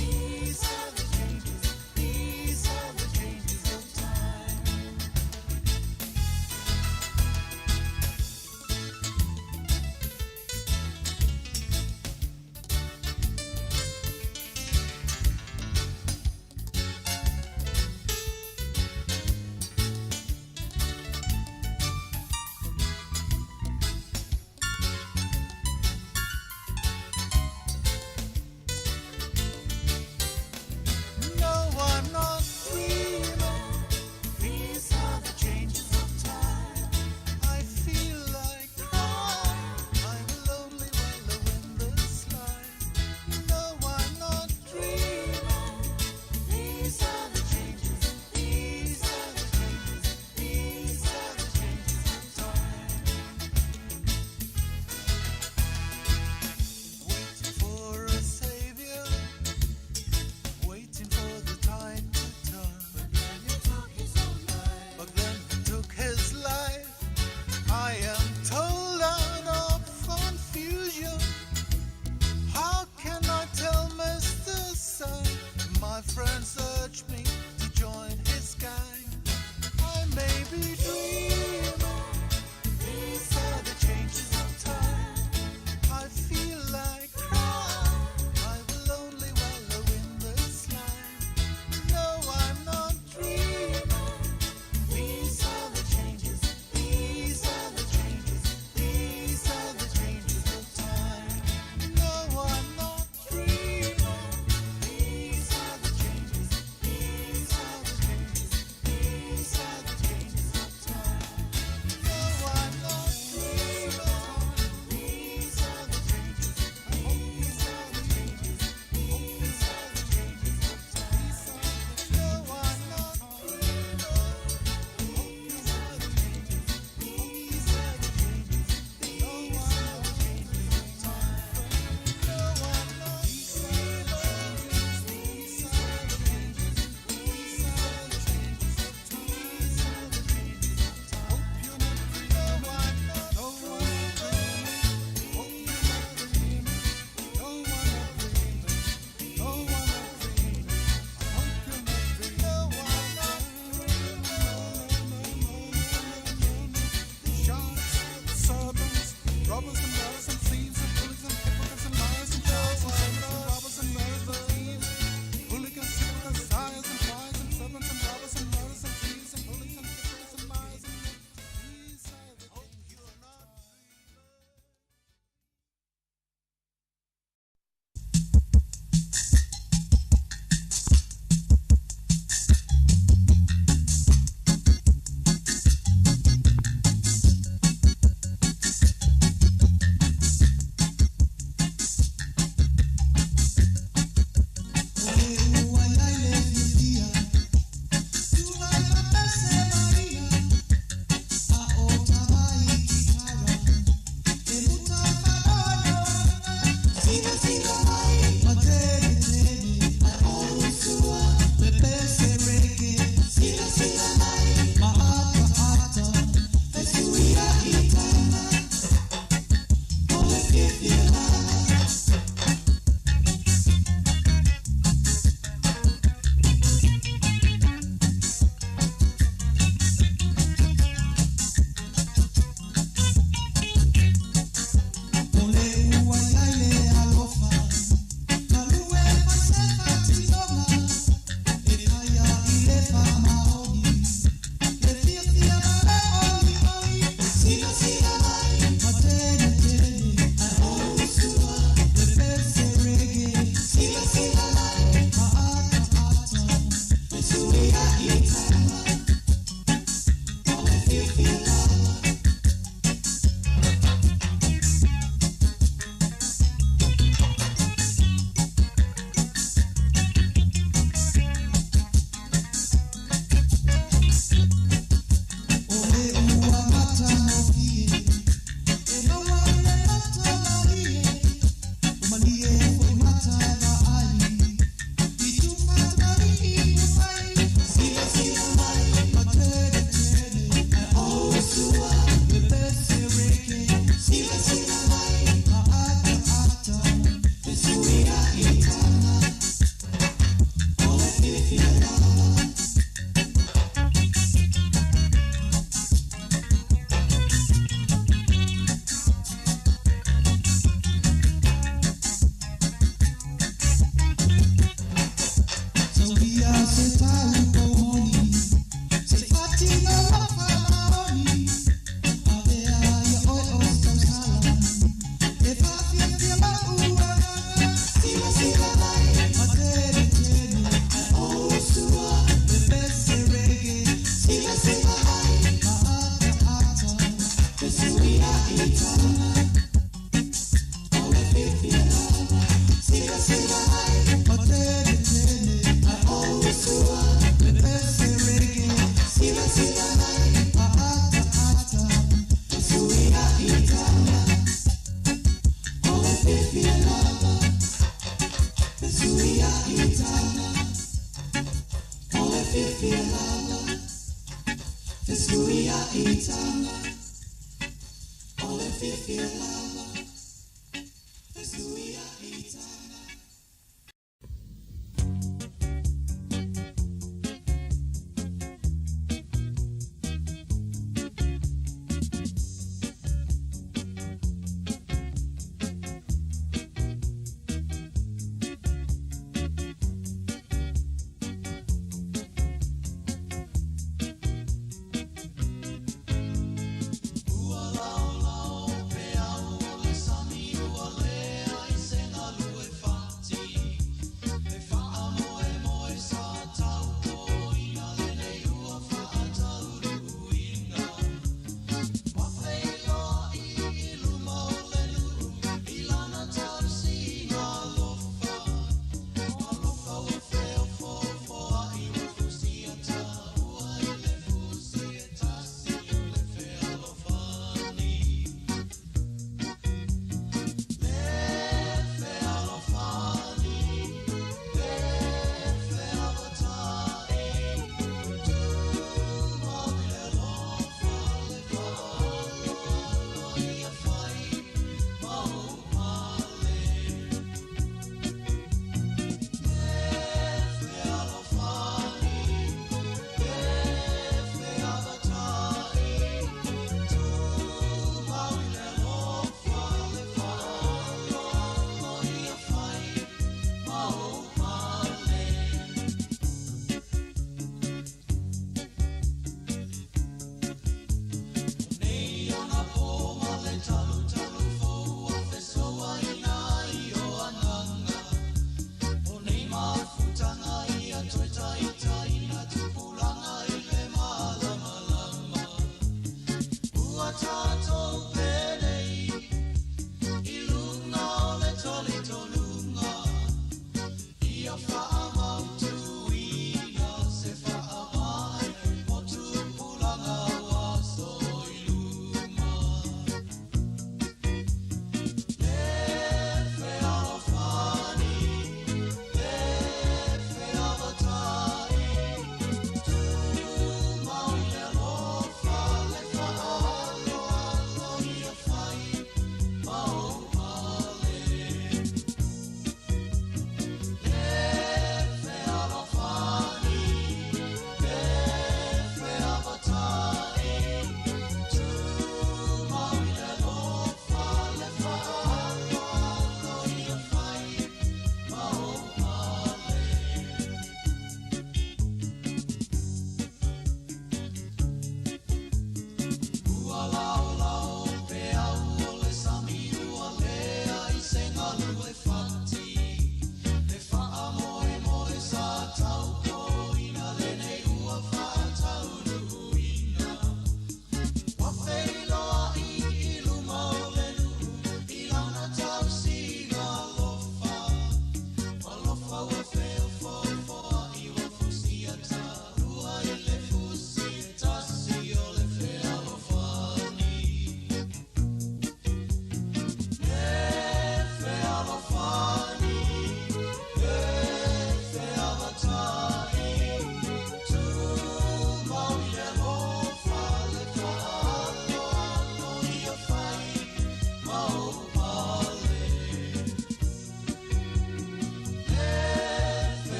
Far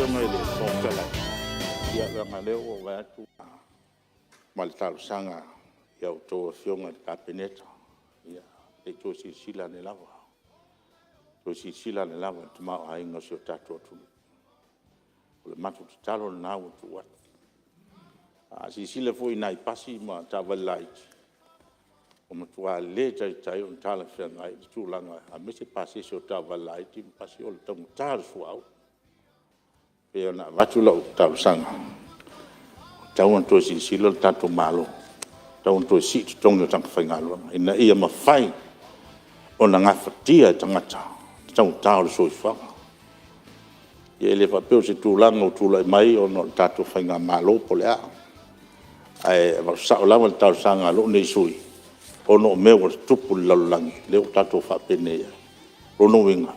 fionga le fongala ia nga leo o wa tu mal tal sanga ia to fionga ka peneta ia e to si sila ne lava to si sila ne lava tu ma ai nga so tato tu o le matu talo na o tu wa a si sila foi nai pasi ma ta valai o matua le tai on tala fionga i tu langa a me se pasi so ta valai ti pasi o le tamu tal suau pe ona watu lau tau sanga tau anto si silo tato malo tau anto si tonga tanga whaingalo ina ia mawhai ona ngafatia tangata tau tau so i whanga ia ele whapeo se tūlanga o tūlai mai ona tato whainga malo po lea ai sao lama tau sanga lo nei sui ono meo tupu lalulangi leo tato whapene ia rono winga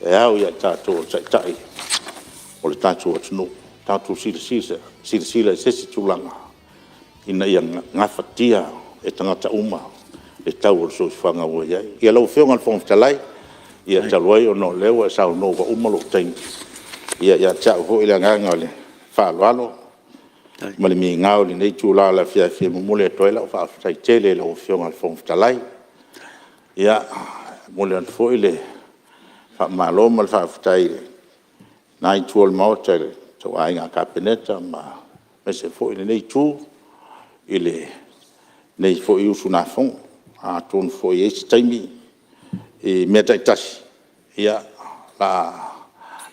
e au ia tato tai o le tātou atunu, tātou sila sesi tūlanga. Ina ia ngawhatia e tangata uma, e tau o so whanga ua iai. Ia lau whionga le whongwhitalai, ia taluai o no lewa e sao no wa umalo taingi. Ia tau ho ila nganga le whaaloalo, ma le mi ngao le nei tūla la fia mumule e toila o whaaftai tele lau whionga le whongwhitalai. Ia mule an fo ile whaamalo ma le whaaftai le. Nai tuol maota le tau ainga kapeneta ma mese fo ile nei tu ile nei fo i usu na fong a ton fo i esi taimi e meta itasi ia la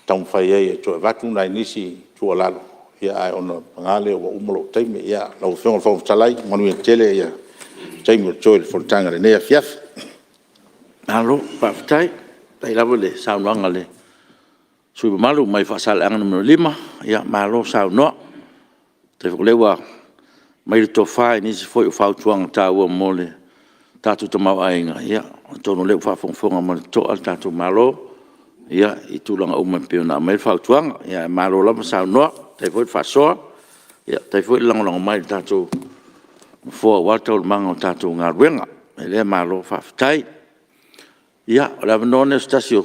tau whai e to vatu nai nisi tua lalo ia ai ono pangale o umolo taimi ia lau whionga fo talai manu e tele ia taimi o toi le Fonotaga le nea fiaf alo paftai tai lavo le saunoanga le sui malu mai fasal ang numero 5 ia malo sao no te lewa mai to fai ni se foi o fau tuang ta o mole tatu to mau ainga ia to no le fa fonga mo to al tatu malo ia i tulanga o me peona mai fau tuang ia malo la sao no te foi fa so ia te foi lang mai tatu fo wa to mango tatu nga wenga le malo fa tai ia la non stasio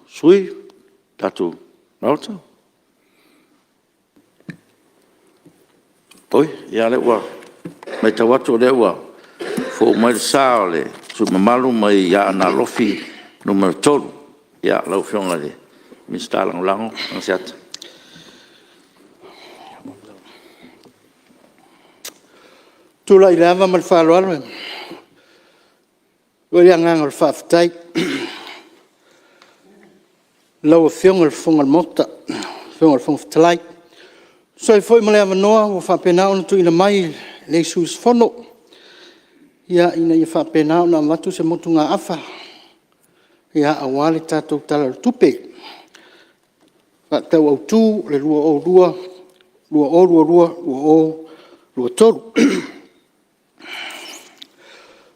sui tatu nauta oi ia le wa mai tawatu le wa fo mai sale su mamalu mai ia na lofi numero 3 ia lo fionga le mi sta lang ansiat tu la ilava mal falo alme wo ia ngang fa ftai lau fiong al fong al mota fiong al fong ftalai so I foi male noa o fa pena on tu ina mai le sus fono ia ina ia fa pena na matu se motunga afa ia awale tato tala tupe fa tau au tu le lua toru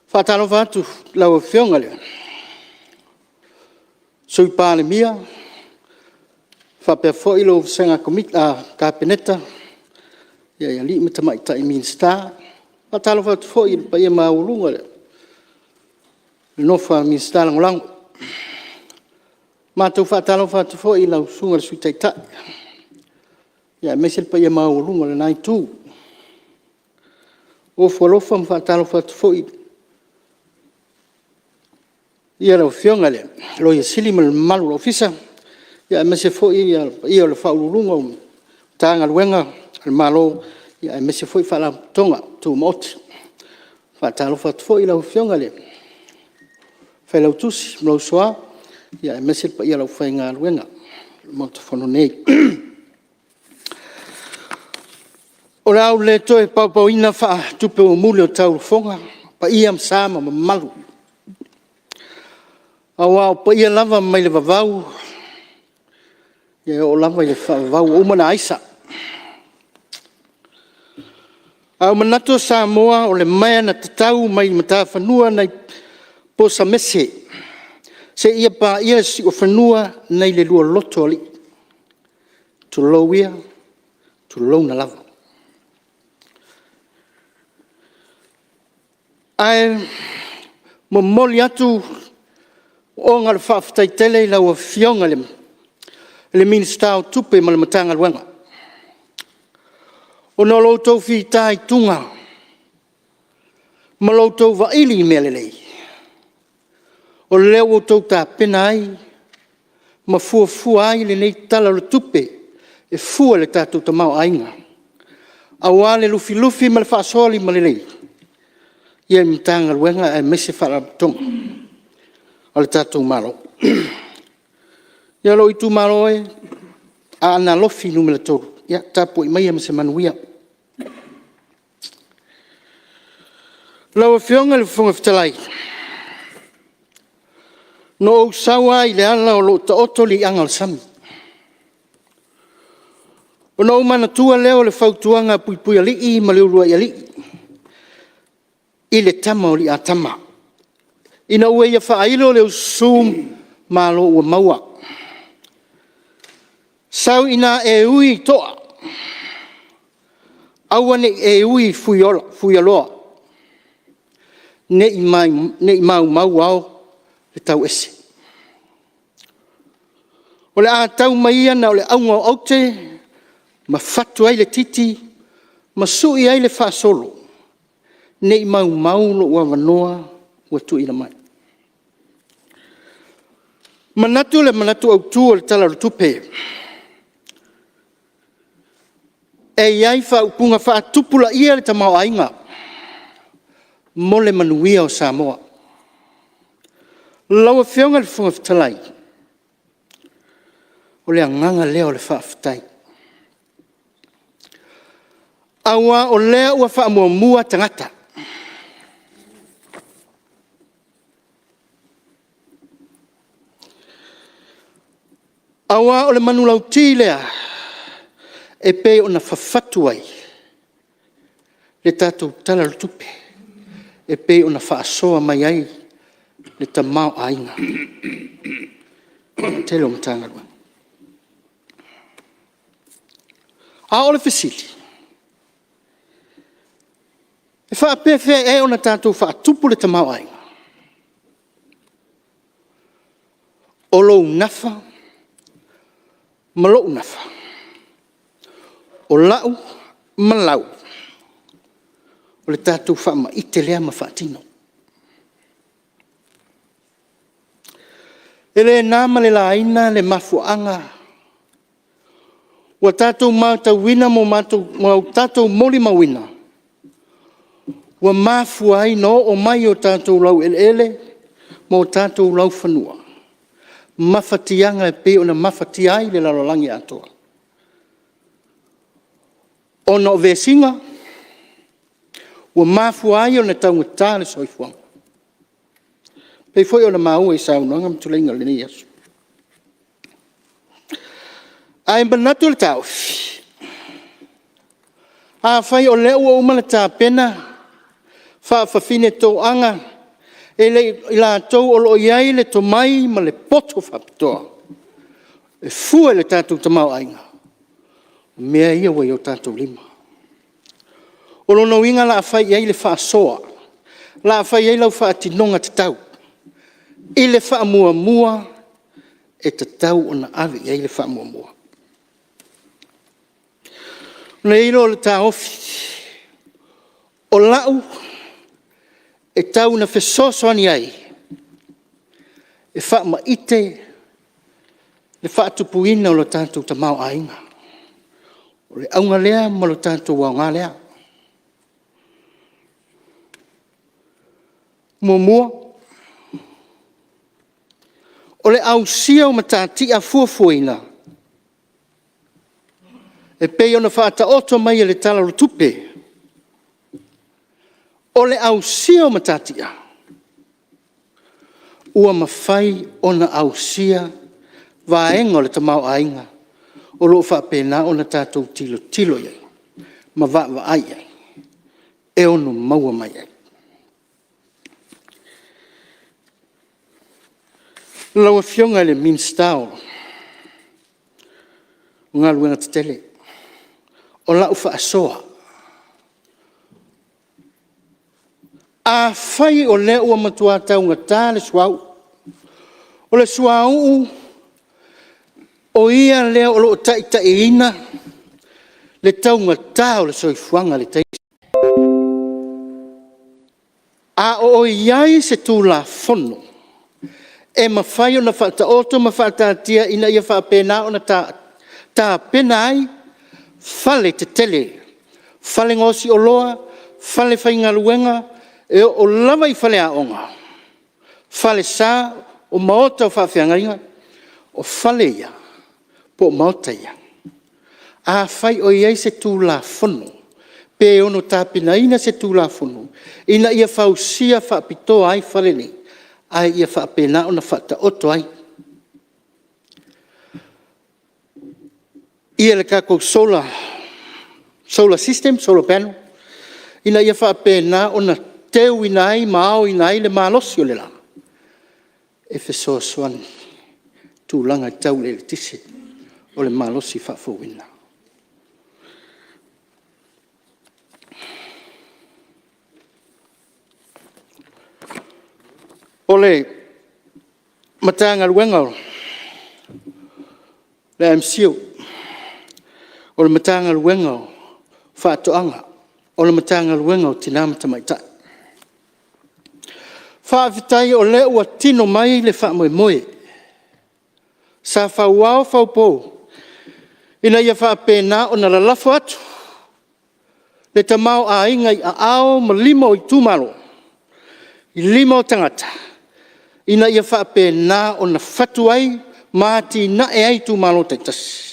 fa talo fatu lau fiong ale sui Palemene fa pe fo ilo senga komita kapeneta ia li mata mai tai minsta fa talo fa fo il pa ia maulunga le no fa minsta lang ma tu fa talo fa fo ilo sunga sui tai ta ia mesel pa ia maulunga le nai tu o fo lo fa talo fa fo ia lo fionga le lo ia silimal malu ofisa ia mese fo ia lo faulunga tanga luenga al malo ia mese fo fa la tonga tu mot fa talo fa fo ia lo fionga le fa lo tusi lo soa ia mese pa ia lo fainga luenga mot fono nei ora le to pa ina fa tu pe mulio tau fonga pa ia sama malu awa pa ia lava mai le vavau ia o lava ia vavau o mana aisa au manato Samoa o le mai na tatau mai mata fanua nei posa mese se ia pa ia si o fanua nei le lua loto ali tu lowia tu lona lava ai momoli atu o ngal faftai tele la o fionga le le minista o tupe ma le matanga luenga. O no loutou whitai tunga, ma loutou wa ili mea lelei. O leo o tau tā pena ai, ma fua ai le nei tala le tupe, e fua le tātou tamau ainga. Awa le lufi ma le whaasoli ma lelei. Ia mitanga luenga e mese whaaratonga. O le tātou malo. Ia lo i tu malo e, a ana lofi numele tolu. Ia tapu i mai ama se manuia. Lau fionga le fonga fitalai. No o sawa i le ala o lo ta oto li angal sami. O no mana tua leo le fautuanga pui ali i ma le urua i ali. I le tama o li a tama. Ina ue ia whailo le usum ma lo ua maua. Sau ina e ui toa. Awane e ui fuialoa. Ne i mau au le tau ese. O le a tau maia na o le aunga o te, ma fatu ai le titi, ma sui ai le whaasolo. Ne i mau lo ua wanoa ua tu ina mai. Manatu au tu le tala le tupe. E iai whaupunga whaatupula ia le tamau ainga. Mo le manuia o Samoa. Laua whionga le funga fitalai. O le anganga leo le whaafitai. Awa o lea ua whaamua tangata. Awa o le manulau lea. E pe o na whawhatu ai. Le tātou tala le tupe. E pe o na whaasoa mai ai. Le tamau ainga. Tele o matanga rua. A o le fesili. E whaapewhea e o na tātou whaatupu le tamau ainga. O lou nafa. Malou nafa. O lau, malau. O le tātou whaama i te lea ma whaatino. E le nāma le laina le mafuanga. Wa tātou mātou wina mo tātou moli mawina. Wa mafu ai no o mai o tātou lau ele mo tātou lau whanua. Mawhatianga e pe o na mawhati ai le lalolangi atoa. O no vesinga, ua mafu ai o na taunga tāle soifuanga. Pei foi o na maua i saunanga mtulenga le ni asu. Ai manatu le tau. A fai o leo o umana tā pena, whawhawhine tō anga, e le ila tau o lo iai le to mai ma le poto whapitoa. E fua le tātou tamau ainga. Mea ia wai o tātou lima. O lono inga la whai iai le whaasoa. La whai iai lau whaatinonga te tau. I le whaamua e te tau o na awe iai le whaamua. Na ilo le tā ofi. O lau e tau na whesoso ani ai. E whaama ite le whaatupuina o lo tātou tamau ainga. O le aunga lea ma lo tātou waunga lea. Mua. O le au sia o matati a fuafuina. E pei ona whaata oto mai le tala lo tupe. O le au sia o matati a. Ua mawhai ona au sia vaenga o le tamau ainga. O lo whapena o na tātou tilo iai. Ma wa ai ai. E ono maua mai ai. Laua fionga le minstao. Ngā luenga te tele. O lau whaasoa. A whai o lea ua matua taunga tā le suau. O le suau O ia lea o loo taʻitaʻiina le taugatā o le soifuaga le taisi. A o iai se tulafono e mawhai ona whaataoto ma whaatatia ina ia whaapena ona tā pena ai whale te tele, whale ngosi o loa, whale whainga luenga, e o lava i whale aonga, whale sā o maota o whawhiangainga, o whale ia, po maota ia. A whai o iai se tulafono, pe ono tāpina ina se tulafono, ina ia whausia whaapitoa ai whale ni, ai ia whaapena ona whaataoto ai. Ia le kako solar system, solar panel. Ina ia whaapena ona teu ina ai, maao ina ai le malosi o le la. E whesoa soani, tūlanga tau le tisi o le malosi whaafowina. O le matanga luenga le MCU. O le matanga luenga o whaatoanga, o le matanga luenga o tinama tamaitai. Whaavitai o le ua tino mai le whaamoe moe. Sa whauao whaupou, ina ia whaapena o na lalafo atu. Le tamau a inga i a ao ma limo i tūmaro, i limo tangata. Ina ia whaapena o na whatu ai, maati na e ai tūmaro taitasi.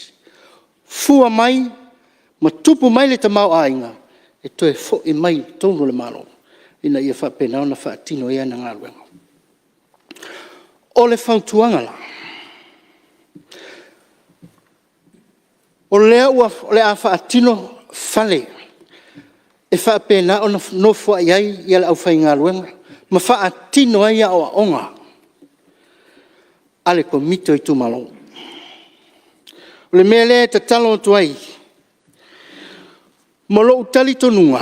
Fua mai, ma tupu mai le tamau ainga, e toe fo e mai tono le malo, ina ia whapena o na whaatino ea na ngā ruenga. O le whautuanga la. O lea ua le a whaatino whale, e whapena o na nofua iai ia le au whai ngā ruenga, ma whaatino ea o a onga, ale komito i tu malo. O le mea lea te talo atu ai, mo lo utali tonunga,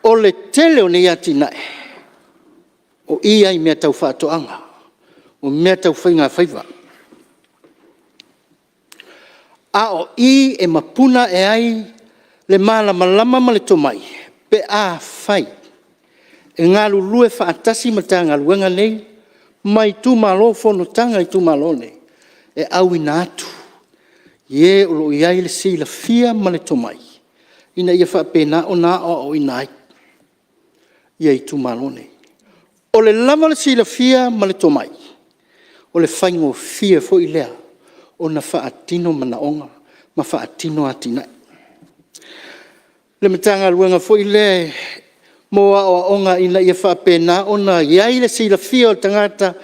o le tele o ne iati nae, o ia i mea tau whaatoanga, o mea tau whainga whaiva. A o i e mapuna e ai le mala malama ma le tomai, pe a whai, e ngā lulue whaatasi ma tā ngā luenga nei, mai tu malo Fonotaga i tu malo nei, e au ina atu. Ie o lo iai le sila fia ma le tomai. Ina ia whaapena o nā o ina ai. Ia i tu malone. O le lava le sila fia ma le tomai. O le whaingo fia fo i lea. O na whaatino manaonga. Ma whaatino atina. Le matanga luenga fo i lea. Moa o onga ina ia whaapena o na iai le sila fia o tangata.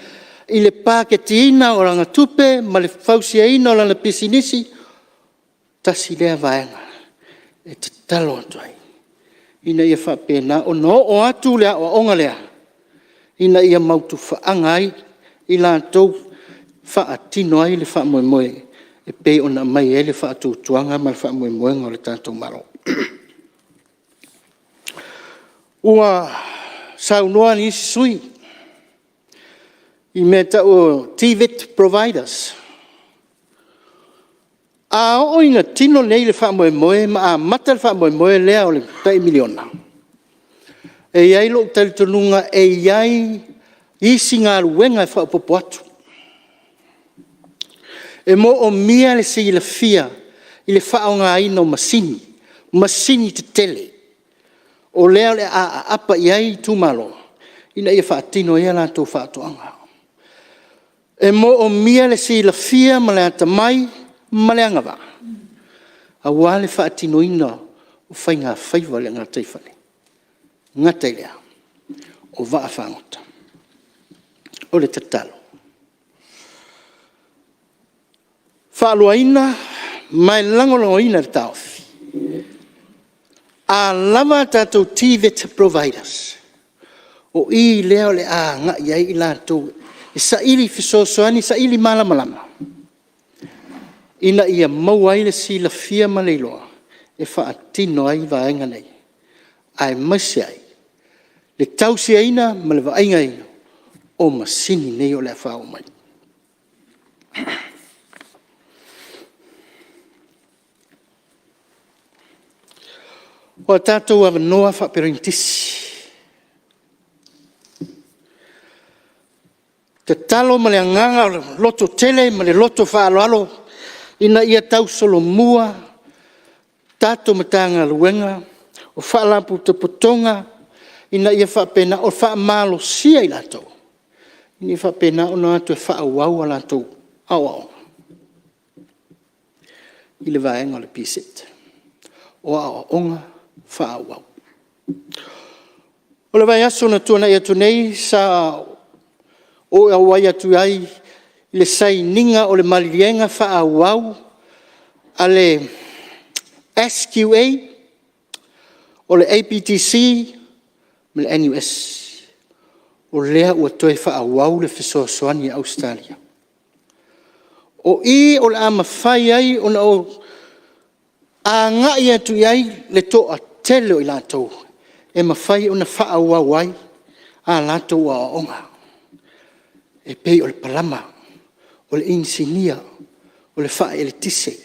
I le pāketi ina o ranga tupe. Ma le fausia ina o ranga pisinisi. Tasi lea vaenga, e te talo atu ai. Ina ia whapena o no o atu lea o onga lea. Ina ia mautu whaanga ai, i lātou whaatino ai le whaamoe moe. E pei o na mai e le whaatu tuanga ma le whaamoe moe ngā le tātou maro. Ua saunoa ni isi sui. I mea o TVET providers. A o inga tino nei le whaamoe moe, ma a mata le whaamoe moe lea o le tai miliona. E iai lo tali tonunga, e iai isi ngā ruenga e whaapopo atu. E mo o mia le sila fia, i le whaonga ina o masini te tele. O lea le a apa iai tūmalo, ina ia whaatino ia lātou whaatoanga. E mo o mia le sila fia, ma le ata mai, maleanga wa. A wale whaatino ina o whainga whaiva le ngā teifane. Ngā teilea. O waa whangota. O le tatalo. Whaalua ina, mai langolongo ina le taofi. A lava tātou TVET providers. O i leo le a ngā iai i lātou. E sa ili fisosoani, sa ili malamalama. Ina ia mauai le sila fia ma leiloa, e whaatino ai vaenga nei. Ai masi ai, le tausi aina ma le vaenga ina, o masini nei o le whao mai. O tātou ava noa whaperintisi. Te talo ma le anganga loto tele ma le loto whaaloalo ina ia tau solo mua tātou matanga luenga o whaalapu te putonga ina ia whapena o whaamalo sia i latou. Ina ia whapena o na atu e whaawau a latou au. I le vaenga le piset. O a onga whaawau. O le vai aso na tuana ia tunei sa o a wai atu ai le sai ninga o le malirienga whaawau a le SQA o le APTC me le NUS o lea ua toe whaawau le fesoasoani a Australia. O i o le ama whai ai o na o a ngai atu ai le toa tele o i latou e mawhai o na whaawau ai a latou a onga. E pei o le palama, o le insinia, o le wha eletise,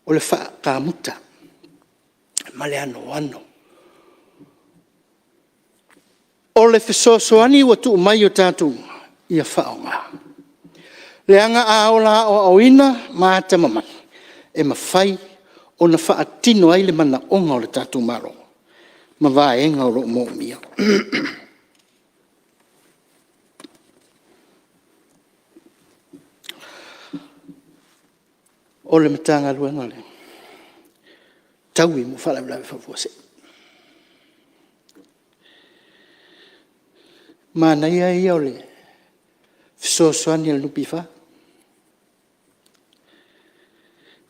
o le wha kamuta, ma le ano. O le fesoasoani ua tuu mai o tātou ia whaonga. Le anga a ola o awina ma te mamai, e mawhai o na wha atino ai le mana onga o le tātou maro, ma vaenga o lo mo mia. O le matanga luenga le. Taui mo whala wala whawose. Mana ia o le. Fisosoani al nupi wha.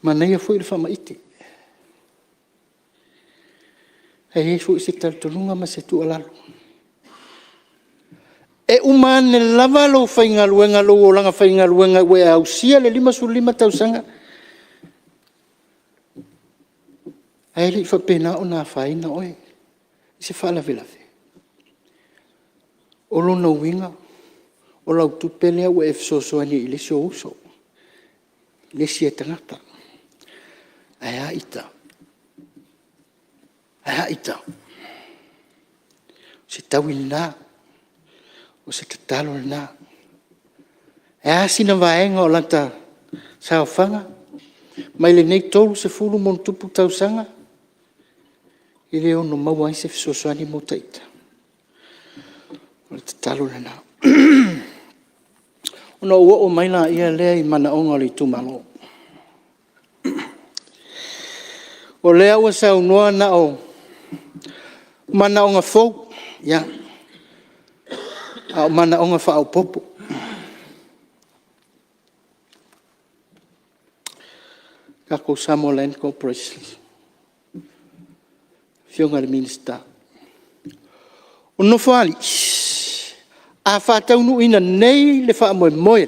Mana ia fui le wha maiti. Hei fui se taltonunga ma se tu alalo. E umane lava lo whainga luenga lo o langa whainga luenga we au sia le 5 tausanga. Ai li whapena o nā whaina oe. I se whaalavelave. O lona winga. O lau tupelea ua e fisosoani i lesi o uso. Lesi e tangata. Ai haita. Ai haita. Se tawi nā. O se tatalo nā. E asina vaenga o lanta saofanga. Mai le nei tolu se fulu mon tupu tausanga. I leo no maua i se fisosoani mo taita. O le tatalo le nā. Ona ua o maila ia lea i mana onga le tumalo. O lea ua sa unua na o mana onga fou. Ya. A mana onga wha au popo. Kako Samoa Land Corporation. Fionga le minister. O no whaali. A whātaunu ina nei le wha moe moe.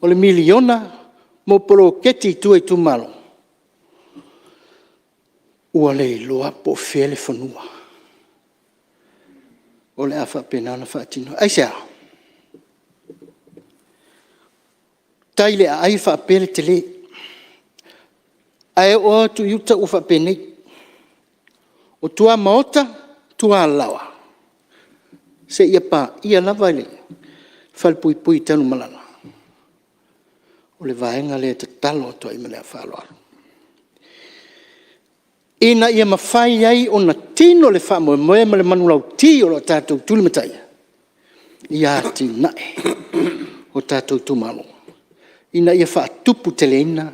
O le miliona mo polo keti tue tu malo. Ua le loa po fele whanua. O le awha penana whaatino. Aisea. Tai le a ai wha pele te le. Ai o tu yuta ufa penei. O tua maota, tua lawa. Se ia pa, ia lava le. Falpui pui tanu malala. O le vaenga le te talo to i melea whaloaro. Ina ia mawhai ai o na tino le wha moe moe ma le manulau ti o lo tātou tulimatai. Ia ti nae o tātou tumalo. Ina ia wha tupu te leina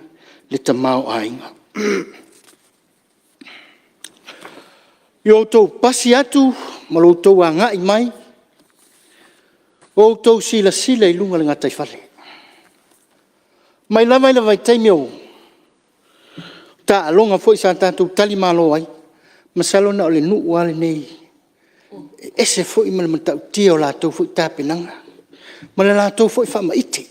le tamau ainga. Yo tau pasi atu, ma lo tau a ngai mai, o tau sila i lunga le ngatai whale. Mai lava i taimi o, ta alonga foi sa tātou tali malo ai, masalo na o le nu'u ale nei, ese foi ma le matau tia o lātou foi tāpenanga, ma le lātou foi whamaite.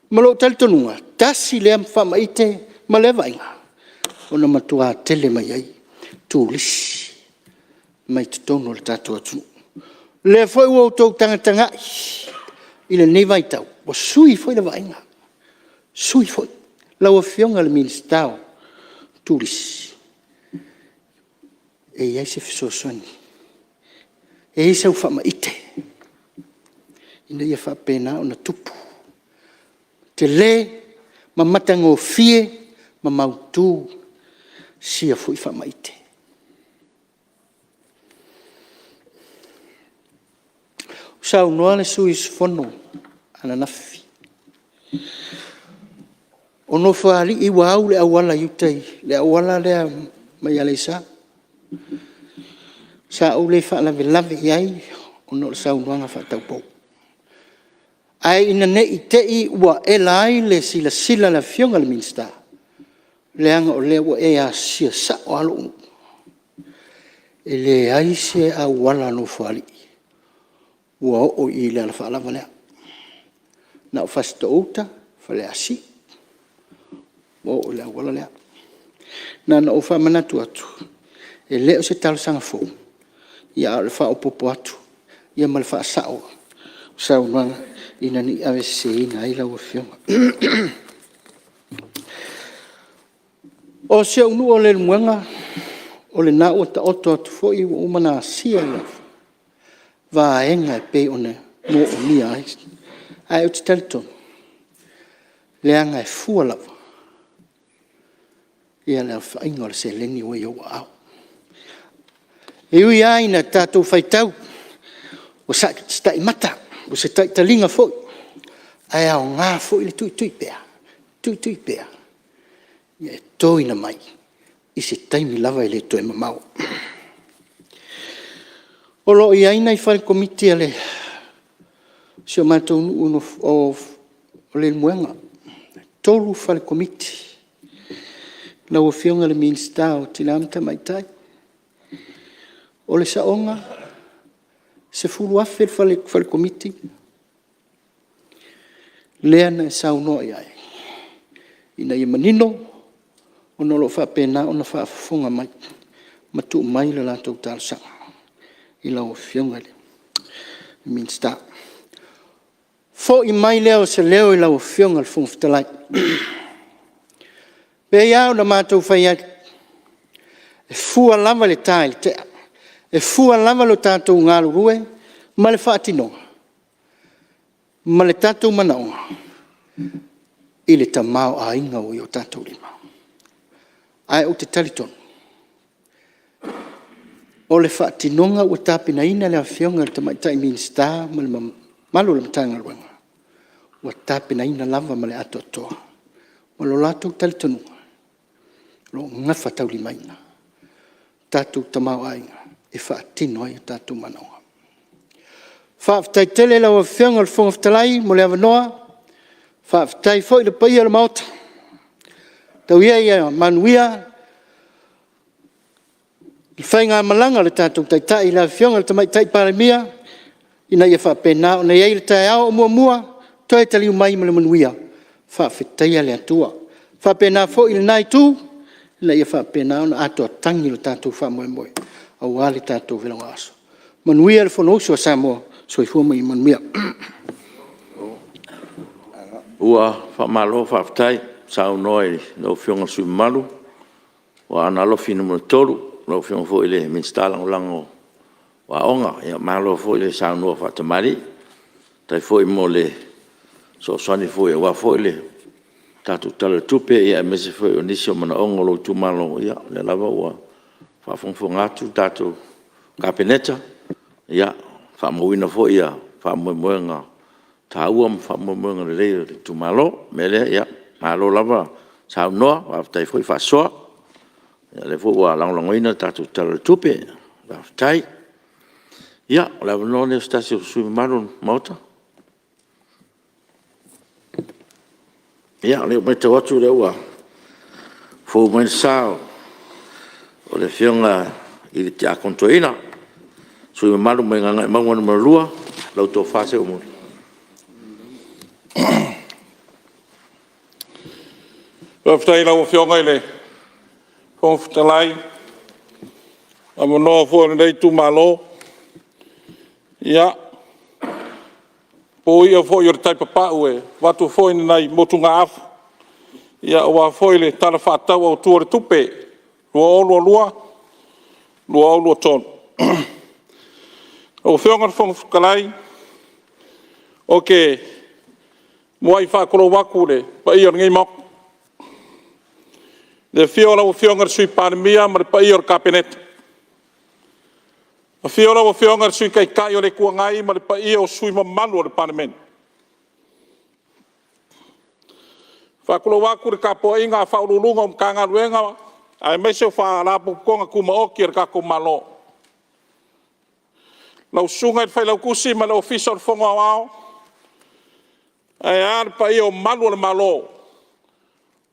Ma lo talitonunga, tasi lea whamaite, ma le vainga, o na matua tele mai ai, tūlisi, mai tutono le tātou atu. Le foi o tau tanga i le nei vai tau, o sui foi le vainga, sui foi, lau a fionga le ministao, tūlisi, e iai se fesosoni. E isa u whamaite. Ina ia whapena o na tupu. Te le, ma matango fie, ma mautu, sia fui whamaite. Sau noa le sui fono, ana nafi. Ono whaali i wau le awala iutei, le awala lea mai alesa. Sa au le whaalave lave iai, ono le sau noa nga whaataupou. Ai ina ne i tei ua elai le sila la fionga le minsta. Leanga o le ua ea sia sa o alo. E le ai se a wala no whaali. Ua o i le ala whaalava lea. Na o fasta outa, whale asi. Ua o le wala lea. Na o whamanatu atu. E leo se talo sanga fo. Ia le whaopopo atu. Ia ma le whaasao. Sau nanga. Ina ni awe se ina ila ua fionga. O se unu o le muanga, o le na o ta oto atu fo i umana sia ila. Va enga e pe one mo o ni ai. Ai o te taliton. Le anga e fua lava. Ia le whainga o le se leni o iau au. E ui aina tātou whaitau. O sa sta i mata. O se talinga foi. Ai au ngā foi le tui pea. Tui pea. Ia e toina mai. I se taimi lava i le toi mamau. O lo i aina i whare komiti ale. Si o mātou uno o le muenga. Tolu whare komiti. Na o fionga le minsta o tinamta mai tai. O le saonga. Se fulu afe whale komiti. Lea na e sau noa iai. Ina i manino. Ono lo whapena, ono whaafunga mai. Matu mai le lātou tārsanga. I lau fionga le. Minsta. Fo i mai leo se leo i lau fionga le fungitalai. Pe iau na mātou whaiat. E fua lava le tāi le tea. E fua lava lo tātou ngālu rue, ma le whaatinonga. Ma le tātou manaonga. I le tamau a inga o i o tātou lima. Ai o te talitonu. O le whaatinonga ua tāpina ina le awhionga le tamaitai minsta ma le malu le matanga ruenga. Ua tāpina ina lava ma le ato atoa. Ma lo lātou talitonunga. Lo ngafa tau lima ina. Tātou tamau a inga. E whaatino ai o tātou manaonga. Whaaftai tele lau a whianga le whongaftalai mo le awanoa. Whaaftai fwoi le paia le maota. Tau ia manuia. I whainga malanga le tātou taitai la whianga le tamaitai Palemene. Ina ia whaapena o nei le tai ao o mua. Toi taliu mai mo le manuia. Whaafetai le atua. Whaapena fwoi le nai tū. Ina ia whaapena o na ato tangi le tātou whaamoe. Au ali tātou vilanga aso. Manuia le Fonotaga Samoa, so i fuama i manuia. Ua whamalo whaftai, sau noi no whionga sui malu, wa ana lofi no tolu, no whionga fo ile minstalang lango wa onga, ia malo fo ile sau noa whatamari, tai fo i mo le, so sani fo i wa fo ile, tātou tala tupe, ia mese fo i onisio mana onga lo tu malo, ia le lava ua, whafongfong atu tātou kapeneta, ia, whamawina fo ia, whamoemoenga tāuam, whamoemoenga le leira le tumalo, mele, ia, malo lava, sau noa, whaftai fo i whasoa, ia le fo ua langlangoina tātou tala tupe, whaftai, ia, lava no ne stasi o sui maron mauta. Ia, leo mai tau atu le ua, fo mai sao, o le whionga i le te akontoina. Sui maru mai nganga i maunga na lua, lau tō whase o muri. Whaftai lau whionga i le whongwhitalai. A manoa fua nei tu malo. Ia. Po ia fo i o tai papa ue. Watu fo i nei motu ngā afu. Ia oa fo i le tala whātau au tuare tupe. Lua o lua lua. lua lua ton. O whionga whong whakalai, okay, moai whakolo wakure, pa ior ngai mok. Le whiola o whionga sui Palemene, ma pa ior kapenet. A whiola o whionga sui kai kai o le kua ngai, ma pa ior sui mamalu o le Palemene. Whakolo wakure ka po inga whaululunga o mkanga ruenga, ai mese o whaarapu konga kuma oki ar kako malo. Lau sunga i whailau kusi ma le ofisa o whonga wao, ai ar pa i o malu o le malo,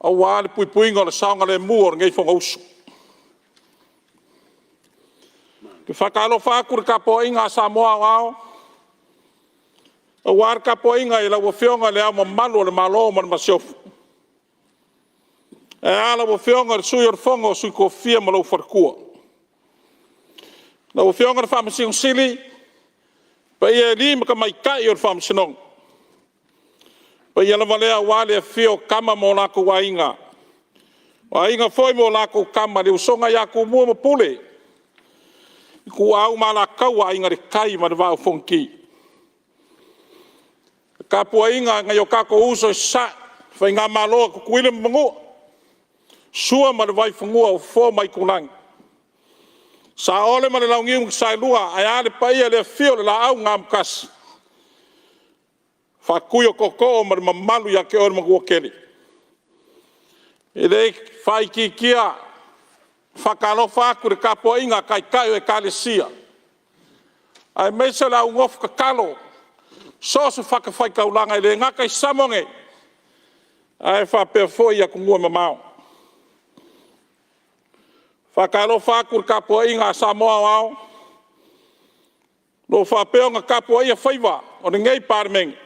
au wale pui puinga o le saonga le mua o ngei whonga usu. Ke whakalo whakure ka po inga a Samoa wao, au wale ka po inga i lau o whionga le au ma malu o le malo ma le masiofu. E ala o whionga le sui o le whonga o sui ko fia ma lau wharkua. Lau o whionga le whamasiong sili, pa ia li ma ka mai kai o le whamasinong. Pa ia lama lea wale a whio kama mo lako wainga. Wainga foi mo lako kama le usonga ya ku mua ma pule. Ku au ma la kau wainga le kai ma le wao whonki. Ka puainga ngai o kako uso sa, whai ngā maloa ku kuile mangua. Sua ma le vai whangua o fō mai kunang. Sa ole ma le laungiung sai lua, ai ale paia le fio le la au ngā mkas. Whakui o koko ma le mamalu ya ke ore magua keri. E rei whai ki kia, whakalo whakure ka poinga kai kai o e kalesia. Ai meisa la ungof kakalo, so se whakawhai kaulanga i le ngakai samonge. Ai whapea fōi a kungua mamao. Whakalo whakur ka poinga a Samoa wao. Lo whapea nga ka poia whaiva o ne ngei Palemene.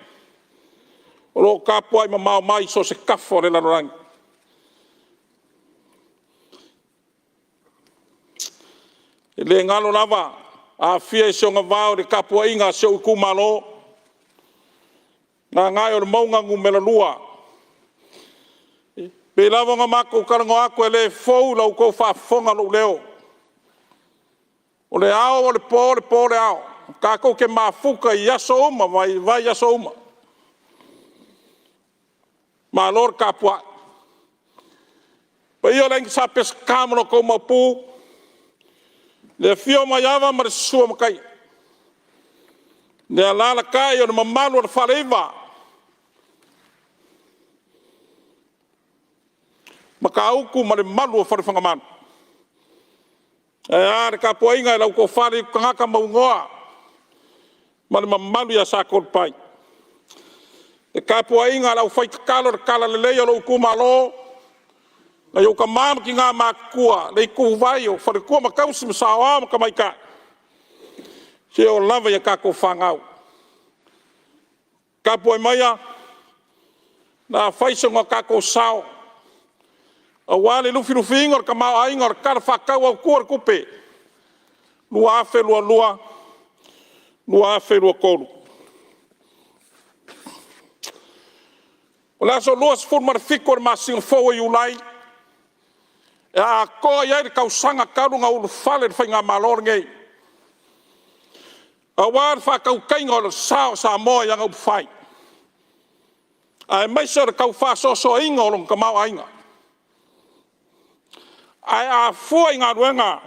O lo ka poai mamao mai so se kafo le larorangi. E le ngalo lava a fia e sionga vao le ka poinga se uku malo. Nga ngai o le maunga ngu mela lua. Pe lava nga mako karango ako e le fau lau kou whafonga lau leo. O le ao o le po le ao. Ka kou ke mafuka i aso uma, vai aso uma. Ma lor ka pua. Pa iyo lengi sa pes kamano kou mapu. Le fio maiava ma le sua makai. Le alala kai o le mamalu o le whaleiva. Maka uku ma le malu o whare whangamanu. E are ka poinga e lau ko whare kangaka maungoa. Ma le mamalu ya sa kor pai. E ka poinga lau whai kakalo re kala le leo lau kumalo. Na yo ka mama ki ngā makua. Le ku vai o whare kua makausi masawa maka maika. Se o lava ya ka ko whangau. Ka poi maia. Na whaisonga ka ko sao. A wale lufi ingor ka mau ingor kar whakau au kuar kupe. Lua afe lua lua. Lua afe lua kolu. O le aso lua sifur marfikor ma singa foa i ulai. E a koa iai le kausanga karunga ulu fale le whainga malor ngei. A wale whakau kainga o le sao Samoa yang au whai. A e maisa le kau whasoso inga o long ka mau ainga. Ai a fua i ngā ruenga.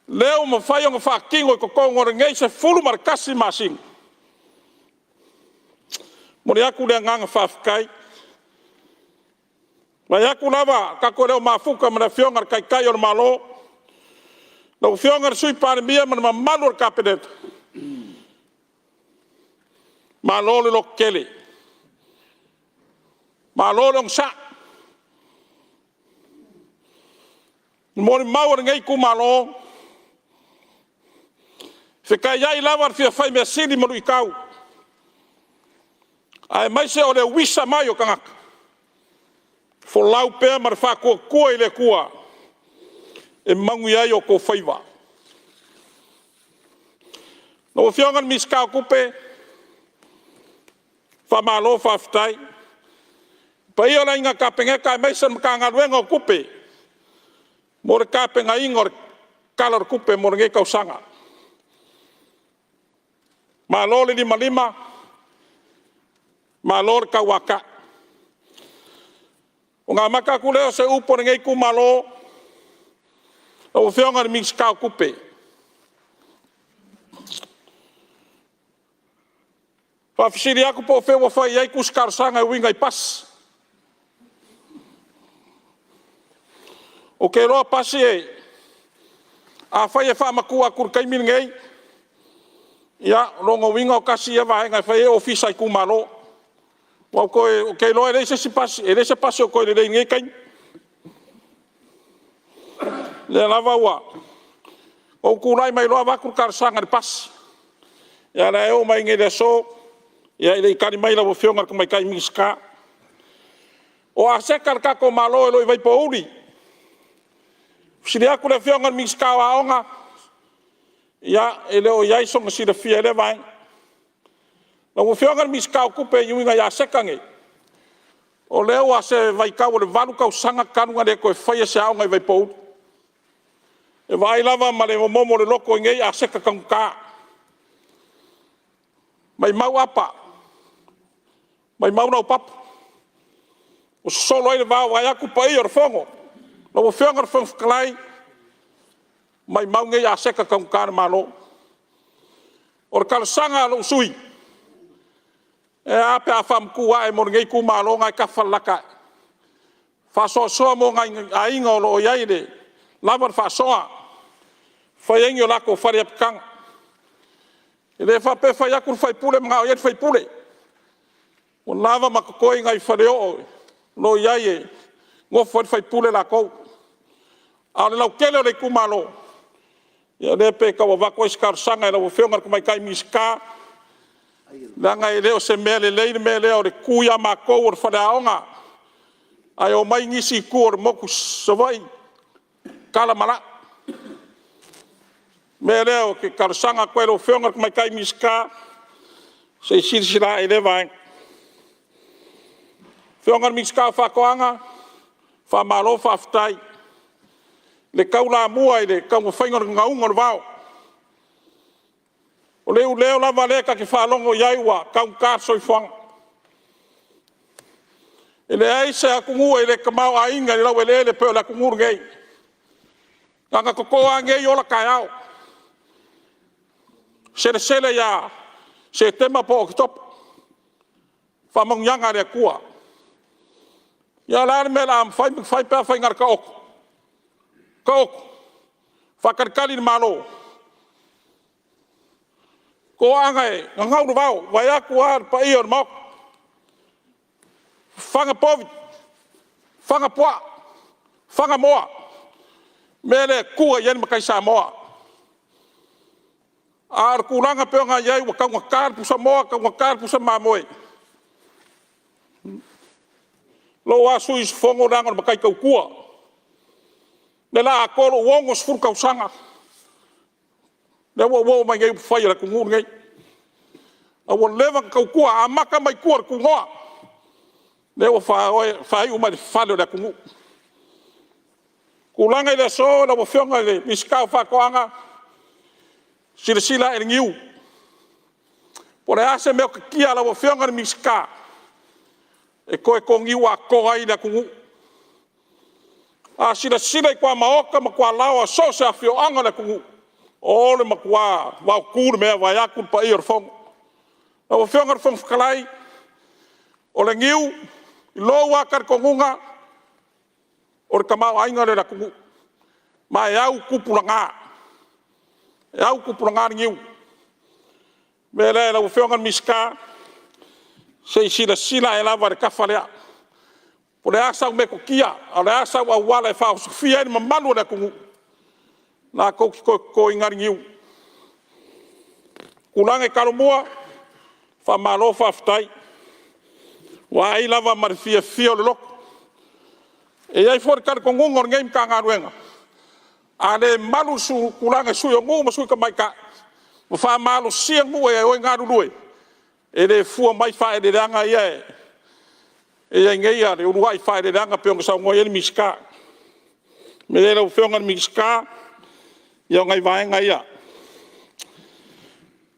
Leo ma whai o ngā whakingo i kokongo re ngei se fulu mar kasi masing. Mori aku lea nganga whawhikai. Mai aku lava, kako leo mafuka mana whiongar kai kai o le malo. Lau whiongar sui Palemene mana malu o le kapeneta. Malo le lo kele. Malo le ngsa. Mori mau ngai ku malo. Fikai ai lava fia fai me sili mo ikau. Ai mai se o le wisa mai o kangaka. Fo lau pe mar fa ko i le kua. E mangu ai o ko faiva. No fiongan miska kupe. Fa malo fa ftai. Pa io la inga kapenge kai mai se mkanga luenga kupe. Mor kapenga ingor kala kupe mo ngai kausanga malo le lima malo ka waka o nga maka kule se upo ngai ku malo o fionga mix ka kupe fa fisiri aku po fe wo fa yai ku skar sanga winga pas o ke lo pasi a fa ye fa makua kur kai min ngai ya longo winga o kasi e vai ngai fa e ofisa ku malo wa ko ke lo ele se pasi o ko le ngai kai le lava wa o ku lai mai lo va kur kar sanga de pas ya la e o mai ngai de so ya ele kani mai la wo fionga ko mai kai miska o a sekar ka ko malo lo vai po uri sili aku le fionga miska wa onga ya ele o yai songa si de fia le vai la wo fionga miska ku pe yuinga ya sekange o le o se vai ka o le valu ka sanga kanu ngale ko fai se onga vai po e vai lava male mo mo le loko ngai a seka ka mai mau apa mai mau no pap o solo ele va vai aku pai or fongo no wo fionga fon klai mai mau ngai a seka ka malo or kal sanga lo sui e Apia fam ku ai mo ngai ku malo ngai ka falaka fa so mo ngai ai ngolo yai de lavar fa soa fa yengi la ko fa rep kang ele fa pe fa yakur fa pule mga yet fa pule o lava makoi ngai fa reo lo yaye ngo fa pule la ko ale la kele le kumalo ya de pe ka wa ko skar sanga la wo fengar ko mai kai miska la ngai leo se mele o de kuya mako or fa daonga ai o mai ngisi ku or moku savai kala mala mereo ke karsanga ko lo fengar ko mai kai miska se silsila ele vai fengar miska fa koanga fa malo fa ftai le kaula mua ile ka mo fengar ngaungo vao o leo la vale ka ke fa longo yaiwa ka ka soi fang ele ai se akungu ele ka mau ainga la wele le pe la kungur ngai kanga ko ngai ola kayao sele ya se tema po top fa mong yanga re kua ya la me la fai pa fai ngar ka ok fa kar kalin malo ko angai ngau vao waya kuar pa ior mok fanga povi fanga poa fanga moa mele kua yen makai Samoa ar kulanga pe nga yai wa kar pu Samoa ka kar pu Mamoe lo wa suis fongo dango makai ka kua nela ko wongo sfur ka sanga le wo mai ngai fai la ku ngai a wo leva ka kua amaka mai kuar ku ngoa le wo fa u mai fa le ku kulanga ile so la wo fionga le miska fa koanga sila ngiu por ase me kia la wo fionga miska e ko ngiu a ko ai la ku a sila kwa maoka ma kwa lawa so sa fio anga la ku ole ma kwa wa ku me wa ya ku pa ir fong la wo fionga fong kalai ole ngiu lo wa kar kongunga or kama ainga le la ku ma ya ku pulanga ya ku pulanga ngiu mele la wo fionga miska se sila ela va ka falea por asa me ko kia ala asa wa wala fa sofia ni malu la ku na ko ingar ngiu kulanga kalumua fa malo fa ftai wa ila va marfia fio lok e ai for kar ko ngor ngem ka ngaruenga ale malu su kulanga su yo ngu masu ka mai ka fa malu siang mu e o ngaru lui e le fu mai fa e de ranga ye e ngai ya le uruai fa e de ranga pe ngo sa ngo ye miska me le lo fionga miska Ia ngai vaenga ia.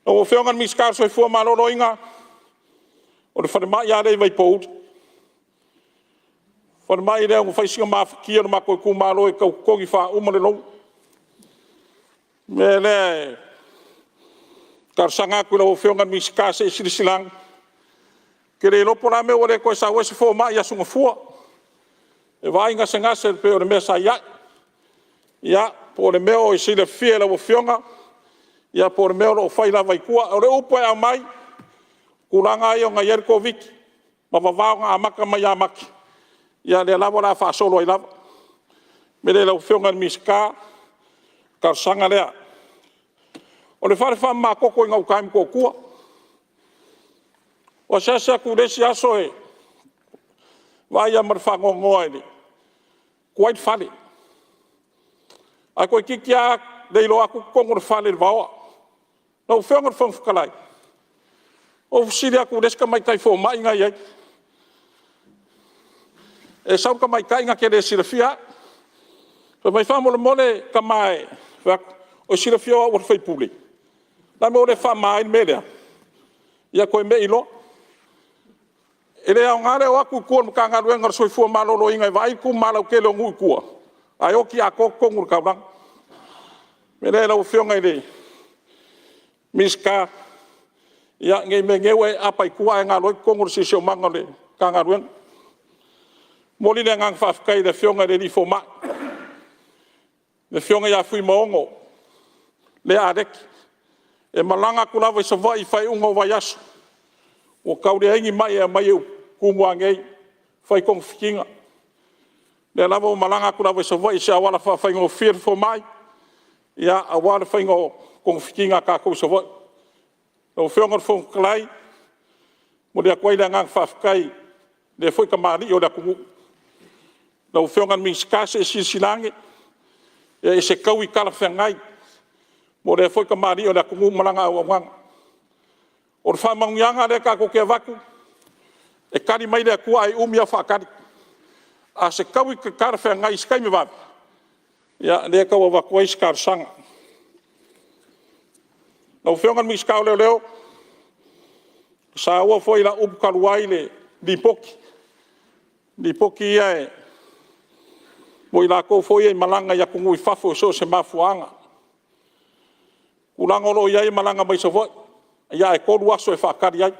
O whionga miskar soi fua malolo inga. O le whanemai ia rei vai pout. Whanemai rea ngu whaisinga mawhikia na mako e kumalo e kau kogi wha umare lau. Me le karsanga kula o whionga miskar se sirisilang. Ke re lopo la me o re koe sa wese fo mai ia sunga fua. E vainga se ngase pe o le mea sa iai. Ia, po le mea o i sile fie la o whionga. Ia po le mea o whai la vai kua. O le upo e au mai. Kuranga i o ngai eriko viki. Ma wawao ngā amaka mai amaki. Ia le lawa la wha solo i lava. Me le lau whionga ni miska. Karsanga lea. O le whare wha maa koko i ngau kaimi ko kua. O sasa ku resi aso e. Vai a mar wha ngongoa e ni. Kuait whale. Ai koe kiki a leilo aku kongor whale le waoa. Nau whionga whangwhakalai. O fusiri aku reska mai tai fo mai ngai ai. E sau ka mai kai nga ke re sirafia. So mai whamole mole ka mai. O sirafia o whai puli. Na me o le wha mai melea. Ia koe me ilo. E le au ngare o aku kua mka ngā ruenga soi fua malolo ingai vai ku malau ke leo ngui kua. Ai oki a kongur kaurang. Me le lau whionga i le. Miska. Ia ngai me ngewe apai kua e ngā roi kongur si sio manga le ka ngā ruenga. Moli le ngang whafkai le whionga le li fo mai. Le whionga ia fui maongo. Le areki. E malanga kulawa i sa vai whai ungo vai aso. O kaure aingi mai e mai eu kumua ngei. Whai kong whikinga. Le lava o malanga kulawa i sa vai se awala whai ngo whir fo mai. Ia awala whai ngo kong whikinga ka kou sa vai. O whionga fo klai. Mo le akwai le ngang whafkai. Le foi ka mari o le kungu. Na o whionga miskase e silsilange. E se kau i kala whengai. Mo le foi ka mari o le kungu malanga o wanga. O le whamangianga le ka koke waku. E kari mai le kua e umia whakari. A se kau i ka kara whengai skai me wapi. Ia le kau a waku ai skar sanga. Na o whionga miskau leo leo. Sa ua foi la upukaruai le lipoki. Lipoki ia e. Mo i la kou foi e malanga ia kungu i whafo so se mafuanga. Kulangolo ia e malanga mai sa voi. Ia e koru aso e whakari ai.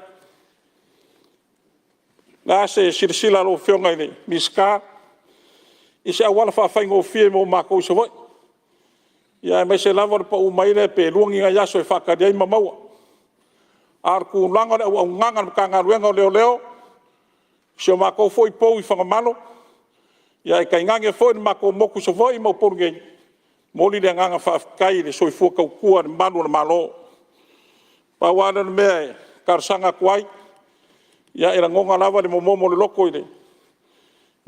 Nā se sirisila lo whionga i le miska. I se awala whawhaingo fie mo mako i sa voi. Ia e mai se lawar pa umaire pe luangi ngai aso e whakari ai mamaua. Ar kulanga le au nganga ka ngā ruenga leo leo. Se o mako foi pou i whangamalo. Ia e kai ngange foi ni mako moku sa voi mo porugei. Moli le nganga whawkai le soi fua kau kua ni manu na malo. Pawana na mea e karsanga kuai. Ia e rangonga lava le momomo le loko i le.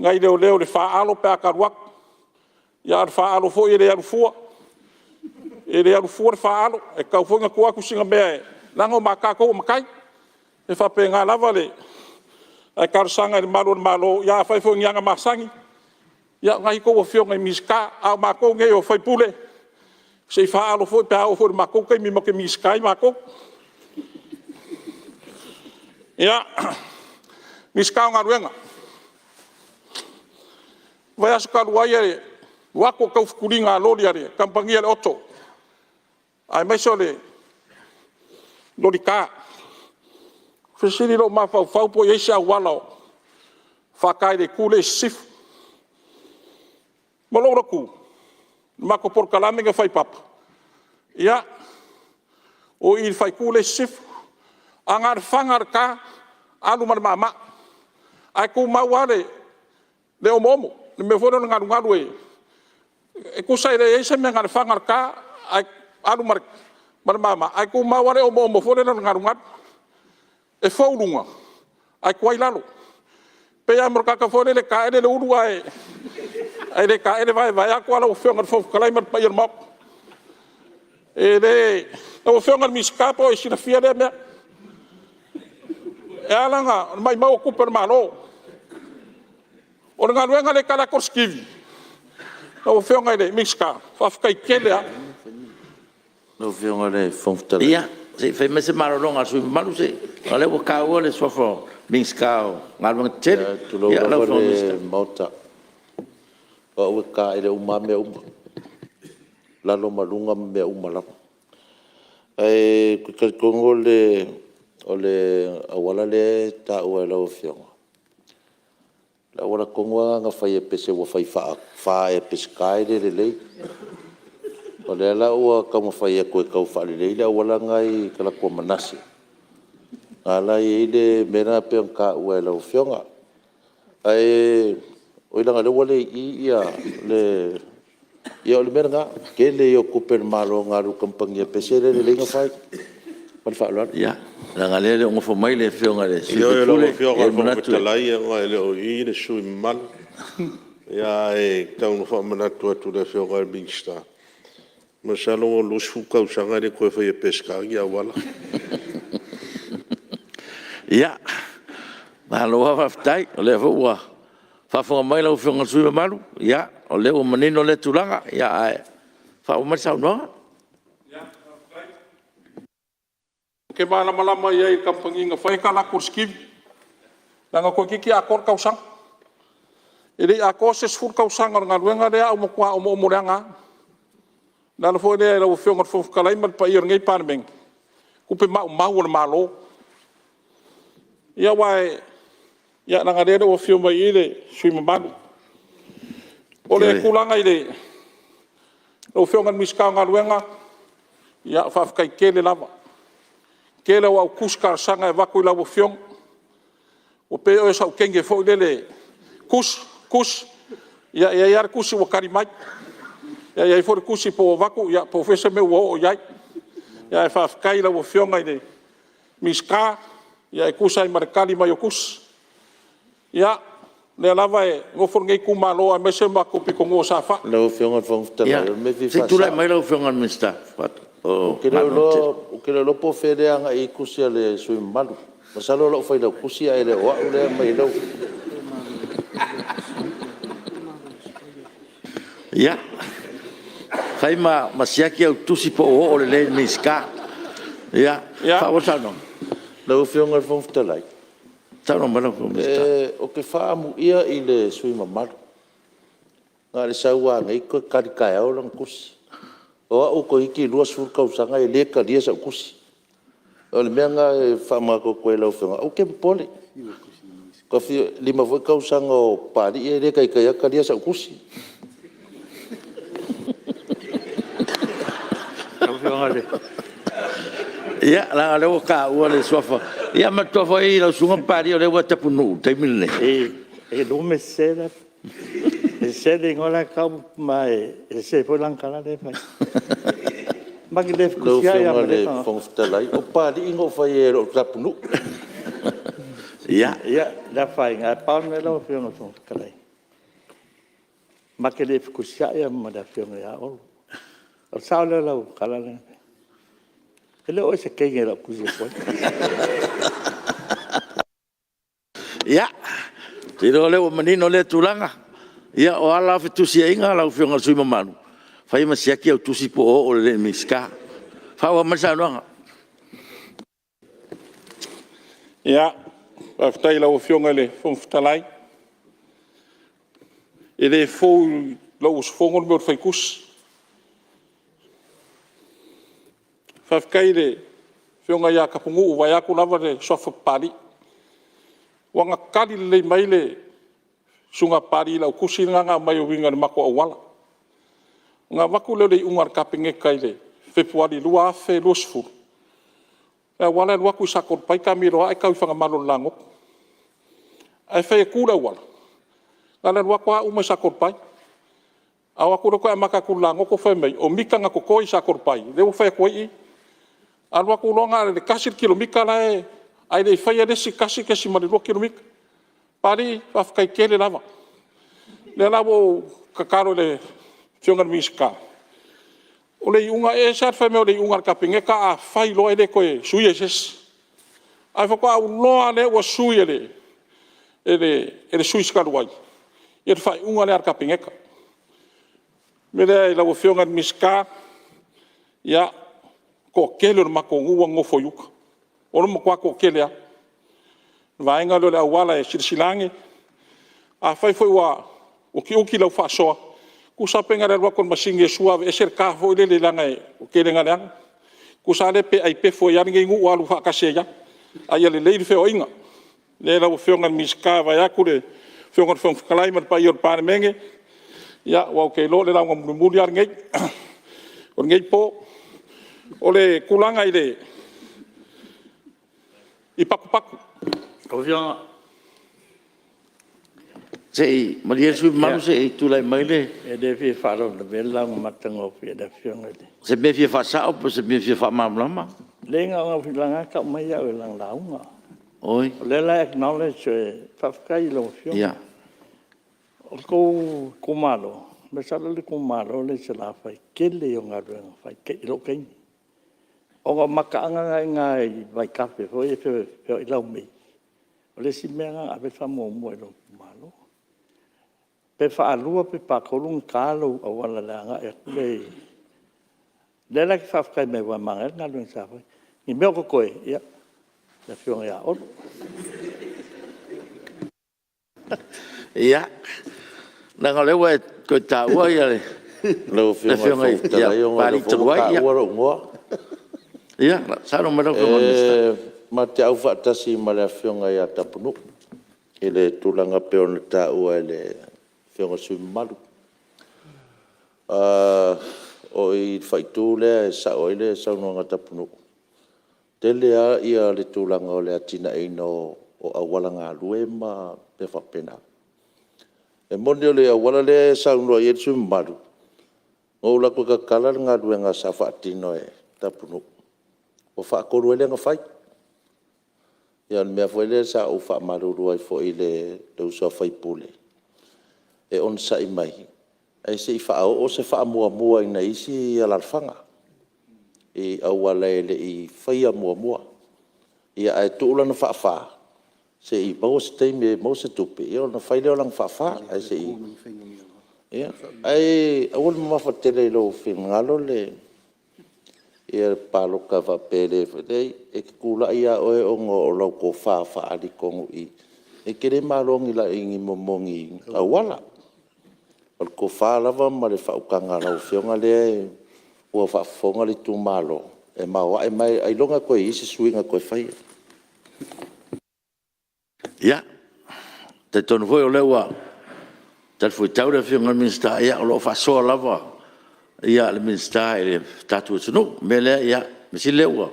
Ngai leo leo le whaalo pe akaruak. Ia le whaalo foi e le arufua. E le arufua le whaalo. E kau foi ngā kuaku singa mea e. Lango makako o makai. E whape ngā lava le. E karsanga le manu na malo. Ia whai foi ngianga masangi. Ia ngai kou o whionga i miska. Au mako nge o whai pule. Se i whaalo foi pe au foi mako kai mi moke miska i mako. Ia, miskau ngā ruenga. Vai aso ka luai e, wako kau whukuri ngā lori are, kampangia le oto. Ai maiso le, lori kā. Whisiri lo mawhau whaupo i eisi au walao. Whakai le kule sifu. Malora ku. Mako por kalame nga whai papa. Ia, o i whai kule sifu. Angar whangar ka, alu mama. Ai ku mau ale, le omomo, le me whoro ngaru ngaru e. E ku sai le eise me ngar whangar ka, ai alu mama. Ai ku mau ale omomo, whoro ngaru ngaru. E whaurunga, ai kuai lalo. Pea mor kaka whore le ka ere le urua e. Ai le ka ere vai aku ala o whiongar whaukalai mar pai map. E le, o whiongar miskapo e sinafia le mea. E alanga, mai mau kuper malo. O ngā ruenga le kala korskivi. O whionga le miska, whawhkai kelea. No fionga le fonftala. Ia, se fai me se marolonga sui malu se. Ale wo ka o le sofo mingskao. Ngalwang tele. Tulo Ia la le mauta. O o ka ele umame uma. La lo malunga me uma la. Ai kongo le ole awala le ta o la fionga. La wala kongo nga fai pese wo fai fa e peskai le le. O le ala ua kama fai e koe kau whale leile, wala ngai kala kua manasi. Ala i le mena pe ka ua e lau fionga. Ai, o ilanga le wale i ia le... Ia o le mena nga, ke le o kupen malo ngā ru kampangia pese le lenga whai. Pali whaaloan? Ia, langa le o ngofo mai le fionga le. Ia e lau fionga o whatalai e ngā ele o i le sui malu. Ia e taunu whamanatu atu le fionga e Mingstar. Masalo o los fuka usanga de koe fai pesca ia wala. Ia. Ma lo wa ftai, o le wa. Fa fo mai lo fo ngasui malu. Ia, o le o manino le tulanga, ia ai. Fa o mai sa no. Ke mana malama ia i kampanginga fai kala kurskiv. Langa ko kiki akor kausang. Ele akor se sfur kausang ngal wenga le au mo kwa o mo ranga. Nala foi le la fionga fo kalai mal pa ir ngai Palemene. Kupe mau o malo. Ia wai ia nanga le o fionga ile sui mabadu. Ole kulanga ile. O fionga miska ngaluenga. Ia fa kai kele lava. Kele wa kuskar sanga e vaku la o fiong. O pe o sa kenge fo le kus. Ia kusi o karimai. Ia for kusi po vaku ia po fese me o ia ia fa kai la o fionga ile miska ia kusa i markali mai o kus ia le lava e ngo for ngai ku malo a mese ma ko pi ko ngo sa fa la o fionga fo ftala me fi fa se tu la mai la o fionga mista o ke lo po fere anga i kusi le sui malu masalo lo fai la kusi ele o le mai lo ia Fai masiaki au tusi po o le miska. Ia, fa o tano. Lau fionga fo ftalai. Tano mana ko mista. O ke fa mu ia i le sui mamalu. Nga le saua ngai ko karikai au lang kusi. O ko iki lua sur kausanga e le kalia sa kusi. O le mea nga fa ma ko koe lau fionga. O ke pole. Ko fi lima foi kausanga o pari e le kai kalia sa kusi. Ia, la le o ka ua le sofa. Ia ma to foi la sunga pari o le wa tapunu, te milne. E lo me sera. E sera ngola ka mai, e se foi lan kala le fai. Ma que deve cusiar ia le fonftalai. O pari ingo fai e o tapunu. Ia, da fai nga pa me lo fionga fonftalai. Ma que deve cusiar ia ma da fionga ia o. O sao le lo kala le. Ele o se kenge la kuzi foi. Ia. Tiro le o manino le tulanga. Ia o ala fe tusi inga la fionga sui mamanu. Fai masiaki au tusi po o le miska. Fa wa masa no. Ia, fa ftai la o fionga le fonftalai. Ele fo lo os fongol me fai kus. Whawkai le whionga ia kapungu uwai aku lava le sofa pari. Wanga kari le mai le sunga pari lau kusi nganga mai o winga le mako awala. Nga waku leo le ungar kapinge kai le Februari lua afe losfu. E wala le waku isakor pai kamiro ai kau whanga malo langok. Ai whai e kura wala. Nga le waku a uma isakor pai. A waku roko e maka kulangok o whai mai. O mika nga koko isakor pai. Leo whai koi i. Alwa ku longa le kasir kilomika la e ai le fai le si kasi ke si mari ro kilomika pari fa kai kele lava le lavo kakaro le fionga miska o le unga e sa fa me le unga ka pinge ka fai lo ele ko suye ses ai fa ko lo ale o suye le ele suye ska wai e fa unga le ka pinge ka me le lavo fionga miska ya ko kele ma ko ngua ngofo yuka o mo kwa ko kele a vai nga le awala e silsilange a fai foi wa o ki la fa so ku sa penga le wa kon masinge suave e ser ka fo le langa o kele nga lang ku sa le pe ai pe fo ya ngi ngu wa lu fa ka se ya ai le fe o inga le la o fionga miska va ya ku le fionga fong kalai ma pa yor Palemene ya wa ke lo le la ngom mu ya ngai o ngai po o le kulanga ile i paku o fionga sei malia su malu sei tu lai mai le e de fi fa lo de bella matango fi de fionga de se be fi fa sa o se be fi fa mamlama le nga fi langa ka mai ya lang launga oi le la acknowledge fa kai lo fionga ya ko kumalo me sala le kumalo le se la fa kele yo nga fa ke lo kai o ga makanga nga vai kafe foi fe lau mi o le simena a be fa mo lo malo pe fa alua pe pa kolung kalo o wala la nga e le la fa fa me wa manga na lo sa fa ni me ko koe ya la fiona ya o ya na ngale wa ko ta wa ya le lo fiona ya pari to wa ya ia, sa no me lo ma te au fatasi ma le fionga ia tapunu. Ele tulanga peona ta ua ele fionga sui malu. O I faitu le sa o ele sa no tapunu. Tele a ia le tulanga o le atina ino o awala ngā lue ma pe whapena. E moni o le awala le sa no ia sui malu. Ngau lako ka kala ngā lue ngā sa whaatino e tapunu. O whaakoro ele ngā whai. Ia mea foi le sa o whaamaruru ai foi le tausa whai pule. E on sa I mai. Ai se I whaao o se whaamua mua ina isi alarwhanga. I awala ele I whaia mua mua. Ia ai tuula na whaafaa. Se I mau se teime mau se tupe. Ia na whai leo lang whaafaa. Ai se I. Ia. Ai awal mawhatele lo whengalo le. Ia paloka va pele fei e kula ia o o lo ko fa ali kongu I e kere malongi la ingi momongi awala o ko fa lava ma le fa ukanga la fionga le o fa fonga le tu malo e ma e mai ai longa ko I se suinga ko fai ya te ton foi o lewa tal foi tau le fionga minsta ia o lo fa so lava ia le minsta e tatu tunu mele ia misi lewa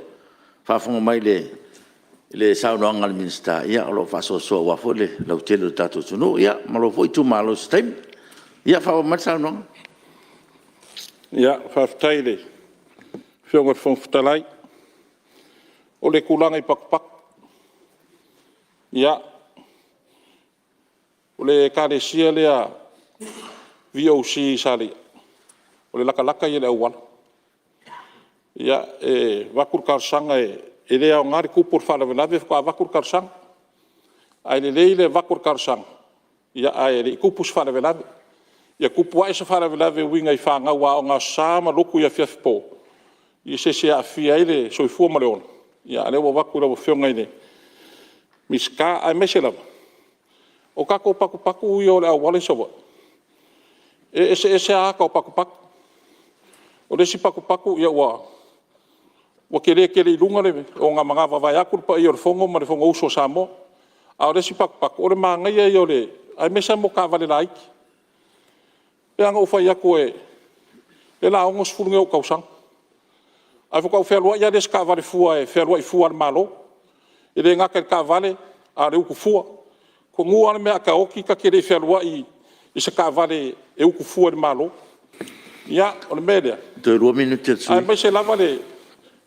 fa fonga mai le sauna ngal minsta ia lo fa so wa fole lo telo tatu tunu ia malo foi tu malo stem ia fa ma sauna ia fa taile fionga fon ftalai o le kulanga I pak ia o le karesia le a VOC sali o le laka I le awala. Ia wakur karsanga e lea o ngari kupur whalawelawe whaka wakur karsanga. Ai le leile wakur karsanga. Ia ai le kupus whalawelawe. Ia kupu aisa whalawelawe winga I whanga wa o ngā sāma loku ia whiawhipo. Ia se a whia ile soifua ma leona. Ia alewa wakur awa whionga ile. Miska ai meselawa. O kako paku I o le awale sawa. Ese aka o paku. O le si paku ia wa kere I lunga le o ngā mga wawai akuru pa I o le fongo ma le fongo uso Samoa. A o le si paku o le maangai I o le ai mesa mo ka vale laiki. E anga ufai aku le la ongos fulunge o kausang. Ai whakau whelua ia les ka vale fua whelua I fua le malo. I le ngaka ka vale a le uku fua. Ko ngua le mea ka oki ka kere whelua I se ka vale e uku fua le malo. Ia, o le mea. 2 minutos. Ai mai se lava le.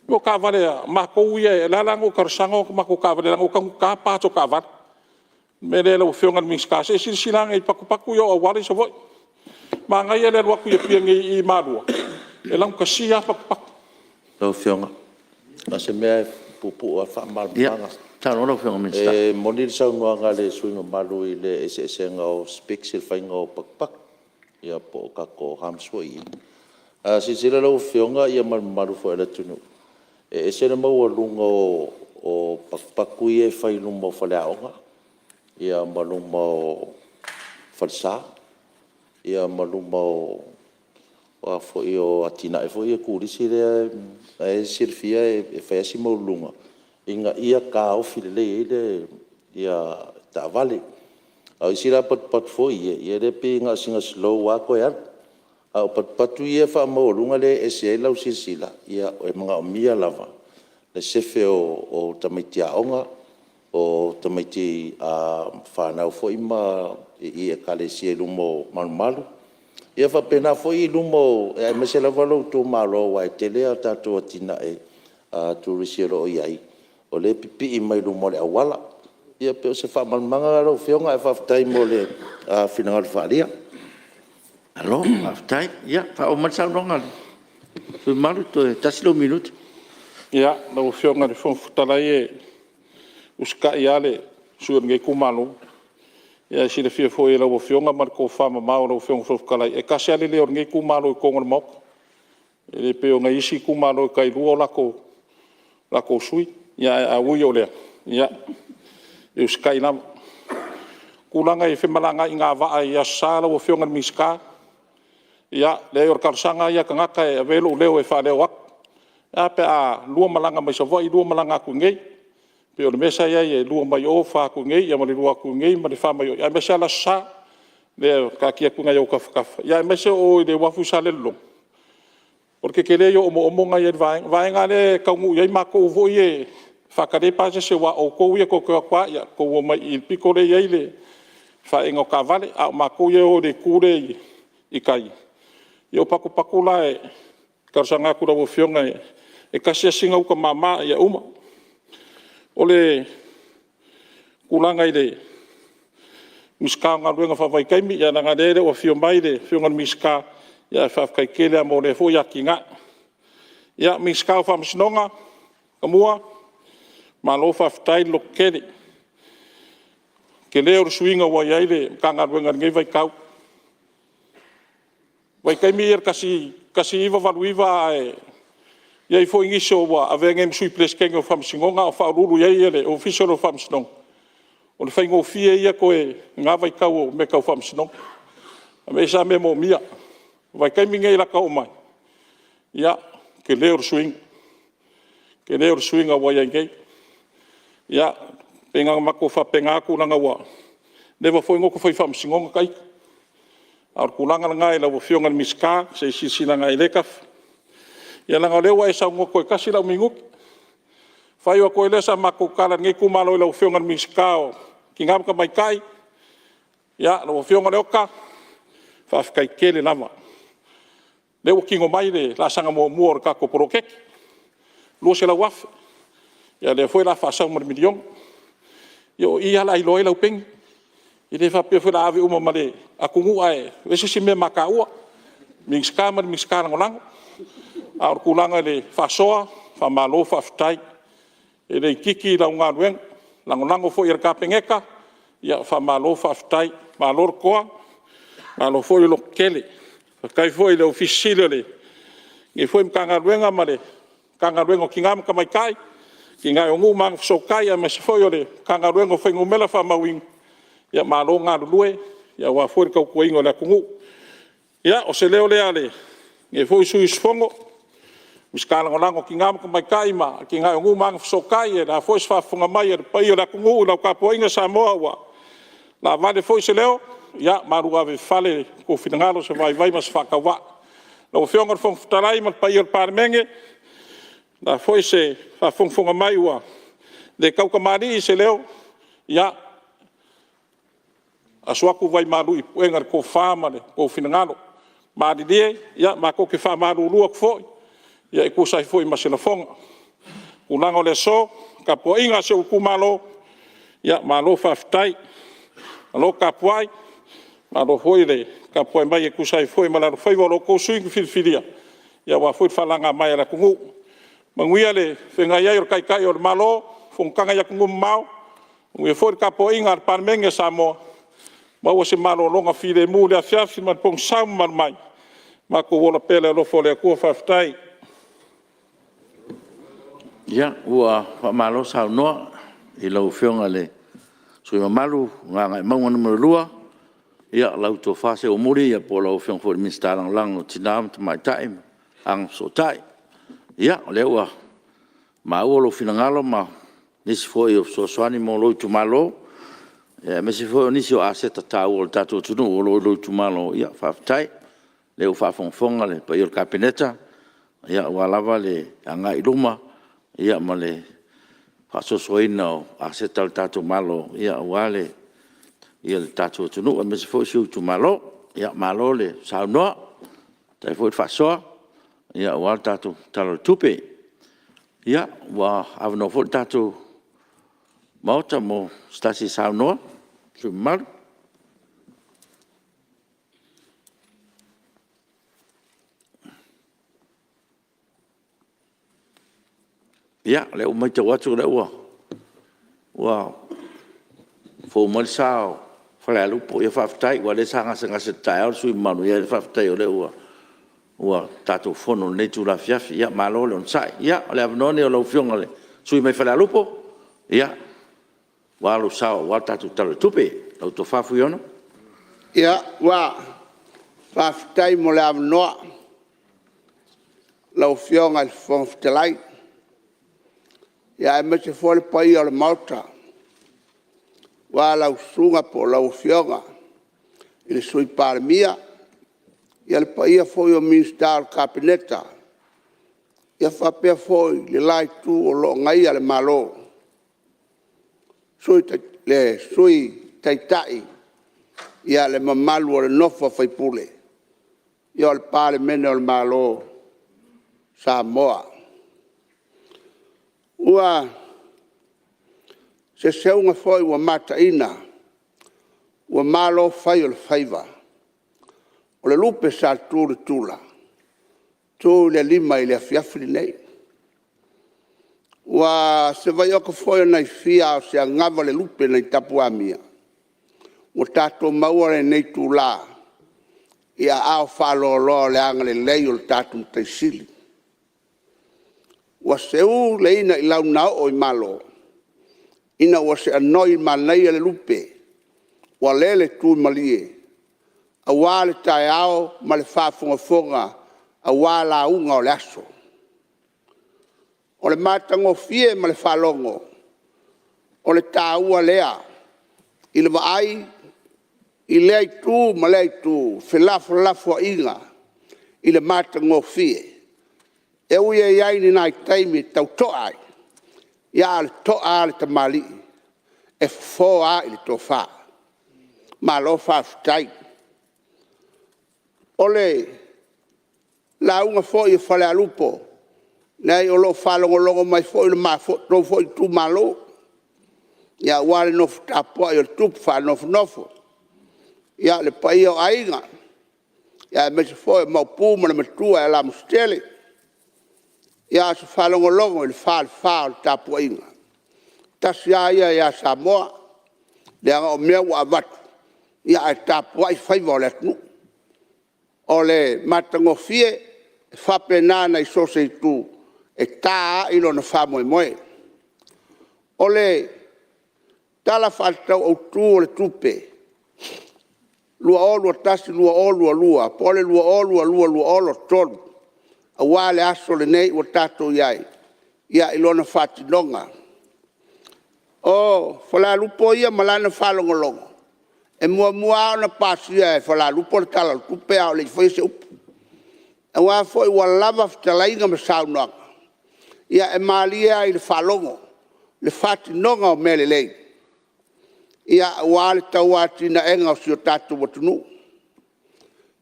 O ka vale ma ko ia la lango karsanga ma ko ka vale lango ka pa to ka vale. Me le lo fionga mi ska se silanga I paku yo wale so voi. Ma nga ia le wa ku ia piangi I malua. E lang ka sia paku. Lo fionga. Ma se mea pupu a fa mal manga. Ta no lo fionga mi sta. E monir sa no nga le suinga malu I le ese nga o spexil fa nga o pak. Ia po kako hamsua I. Si sila lau whionga ia maru fo ele tunu. E se na mau lunga o pakpaku e fai luma o whaleaonga. Ia maluma o whalsa. Ia maluma o foi o atina e foi e kurisi le e sirfia e fai asi mau lunga. Inga ia ka o filele ele ia ta vale. Au sira pat foi ia le pe nga singa slow wa ko ya. Au pat ia fa mau lunga le e se lau sisila ia o mga o mia lava. Le sefe o tamaiti aonga o tamaiti a whanau foi ma i e kale si e lumo malu. Ia fa pena foi lumo e mesela valo tu malo wa tele a tatu atina e tu risiro o iai. O le pipi i mai lumo le awala. Ia pe o se fa malmanga ro fionga e fa ftai mo le finanga falia. Alo, ftai, ia, fa o matsau ronga. Fu malu to tasilo minuto. Ia, na o fionga le fon futalai e uska i ale suur ngai kumalu. Ia si le fia foi la o fionga mar ko fama mau la o fionga futalai. E kasi ale le or ngai kumalu e kongor mok. E le peo ngai isi kumalu e kai luo lako sui. Ia a ui o lea. Ia, e uska i nama. Kulanga e whemalanga i ngā waa i asala o fionga miska. Ia, le or karsanga ia kangaka e avelo leo e wha leo wak. A pe a lua malanga mai savoi, lua malanga ku ngei. Pe o le mesa ia e lua mai o wha ku ngei, ia mali lua ku ngei, mali wha mai o. Ia mesa la sa, le kakia ku ngai o kafakafa. Ia mesa o le wafu sa le long. Porque ke le yo omo ngai e vaenga le kaungu iai mako uvo ie whakare pase se wa o kou ia ko kwa ia kou o mai il piko le iai le whaenga o ka vale, a mako ia o le kure i kai. Ia o paku la e karsanga kura o fionga e kasi singa uka mama ia uma. O le kulanga i le miska ngā ruenga whawai kaimi ia nga rere o fio mai le fionga miska ia whawkai kele a mo le fo ia ki ngā. Ia miska o whamsinonga kamua ma lo whawtai lo kere. Ke leo suinga wa iai le ka ngā ruenga ngai vai kau. Vai kaimi ir kasi iwa walu iwa e iai fo ingiso wa ave ngem sui pleskenga o whamsingonga o whaururu iai ele o official o whamsinong. O le whaingo fie ia koe ngā vai kau o me kau whamsinong. A me sa me mo mia. Vai kaimi ngai laka o mai. Ia, ke leo suinga. Ke leo suinga wa iai ngai. Ia, penga mako whapenga aku nanga wa. Newa fo ingo ko whai whamsingonga kai. Ar kulanga ngai la wo fionga miska se sisina ngai lekaf. Ia langa lewa e sa ngoko e kasi la minguk. Fai wa ko elesa mako kala ngai kumalo la wo fionga miska o ki ngam ka mai kai. Ia la wo fionga leoka. Fa kai kele lama. Lewa kingo mai le la sanga mo muor ka ko prokek. Lo se la waf. Ia le foi la fa sa mo milion. Yo ia la ilo ila upeng. I le whapea whira awe uma mare a kungu ae. Wese si me maka ua. Mingska mare mingska rangolango. A or kulanga le whasoa, whamalo, whaftai. E le kiki la unga rueng. Langolango fo i raka pengeka. Ia whamalo, whaftai. Malor koa. Malo fo i lo kele. Kai fo i le ofisile le. Nge fo i mkanga ruenga mare. Kanga ruengo ki ngam ka mai kai. Ki ngai o ngu mang so kai a me se fo i le. Kanga ruengo whaingu mela whamawing. Ia malo ngā rulue, ia wa fwori kau kua ingo la kungu. Ia o se leo lea le, nge fwoi sui sfongo, miskala ngolango ki ngāma ka mai kai ma, ki ngai o ngu manga fso kai e, la fwoi sfafunga mai e, pai o la kungu, la ka pua inga Samoa wa. La vale fwoi se leo, ia maru ave fale ko finangalo se vai vai mas whakawa. La o whiongar fwong futarai ma pai o Palemene, la fwoi se whafunga mai wa. Le kau ka mari i se leo, ia Asuaku vai maru i puengar ko whamare, ko finangalo. Maari lie, ia, ma ko ke whamaru urua kufoi. Ia i kusai foi masina fonga. Unango le so, ka po inga se ukumalo, ia, malo whaftai. Malo ka puai, malo foi le, ka puai mai e kusai foi malaro fai walo ko suingu filfilia. Ia wa foi whalanga mai ala kungu. Manguia le, whenga iai or kai or malo, fungkanga ia kungu mau. Ue foi ka po inga ar Palemene Samoa. Maua se malo longa file mu le afiafi man pong sam man mai. Ma ko wola pele lo fole ko whaftai. Ia, ua whamalo sao noa, I lau whionga le sui mamalu, ngā ngai maunga numero lua, ia lau tō whase o muri, ia po lau whionga fōri minsta lang lang o tinam, tamai taim, ang so tai. Ia, le ua, ma ua lo whinangalo, ma nisi fōi o soaswani mo loi tumalo, ia mesi fōi o nisi o aseta tāu o le tātou tunu o loi tumalo, ia whaftai, le u whafonga le pa i o le kapineta, ia ua lava le anga I luma, ia ma le whasosoina o aseta le tātou malo, ia wale, ia le tātou tunu, a mesi fōi siu tu malo, ia malo le saunoa, tai fōi whasoa, ia wale tātou talo tupe, ia wa avno fōi tātou mauta mo stasi saunoa, su malu. Ia, le o mai te watu le ua. Ua, fō mali sao, whale alupo, ia whaftai, ua le sanga se ngase tai au sui manu, ia le whaftai o le ua. Ua, tātou whono nei tū la fiafi, ia, malo le on sai, ia, le avnone o lau fionga le, sui mai whale alupo, ia, ua alu sao, ua tātou talo tupe, lau tō whafu iono. Ia, ua, whaftai mo le avnoa, lau fionga le whongftelai, ia e mese fole pai o le mauta. Wa lau sunga po lau fionga. I le sui Palemene. Ia le pai a foi o minister kabineta. Ia whapea foi le lai tu o lo ngai a le malo. Le sui taitai. Ia le mamalu o le nofa whaipule. Ia le Palemene o le malo. Samoa. Ua se seunga foi ua mataina, ua malo fai o le faiva. O le lupe sa tūru tūla, tū le lima I le afiafri nei. Ua se vai oka foi nei fia o se angava le lupe nei tapu amia. Ua tātou maua le nei tūla, ia au whalolo le anga le lei o le tātou taisili. Wa seu le ina I lau nao o I malo. Ina wa se anoi manai le lupe. Wa lele tu malie. A wale tai ao ma le whafonga fonga. A wala unga o le aso. O le matango fie ma le whalongo. O le tāua lea. I le maai. I lea tu ma lea tu. Whelafo inga. I le matango fie. E ui e iai ni nai taimi tau toai. Ia le toa le tamali. E foa I le tofa. Ma lo whaftai. Ole la unga fo I whale alupo. Nei o lo whalongo mai fo I le ma fo I tu malo. Ia wale nofu tapua I o tupu whanofo. Ia le pai o ainga. Ia mese fo I maupu ma le matua e la mustele. Ia se whalongolongo I le whal tapu inga. Tasi ia Samoa. Le anga o mea ua avatu. Ia e tapu ai whaiva o le atunu. O le matango fie, e whape nana I sose I tu. E taa ilo na whamoe moe. O le tala whaltau au tu o le tupe. Lua olua tasi, lua olua lua. Pole lua olua lua tolu. A wale aso le nei o tato iai. Ia ilona whatinonga. O, whala lupo ia malana whalongolongo. E mua na pasia e whala lupo le tala tupe au le whaise upu. E wā fwoi wa lava whtalainga ma saunanga. Ia e malia I le whalongo. Le whatinonga o mele lei. Ia wale tauati na enga o si o tato watunu.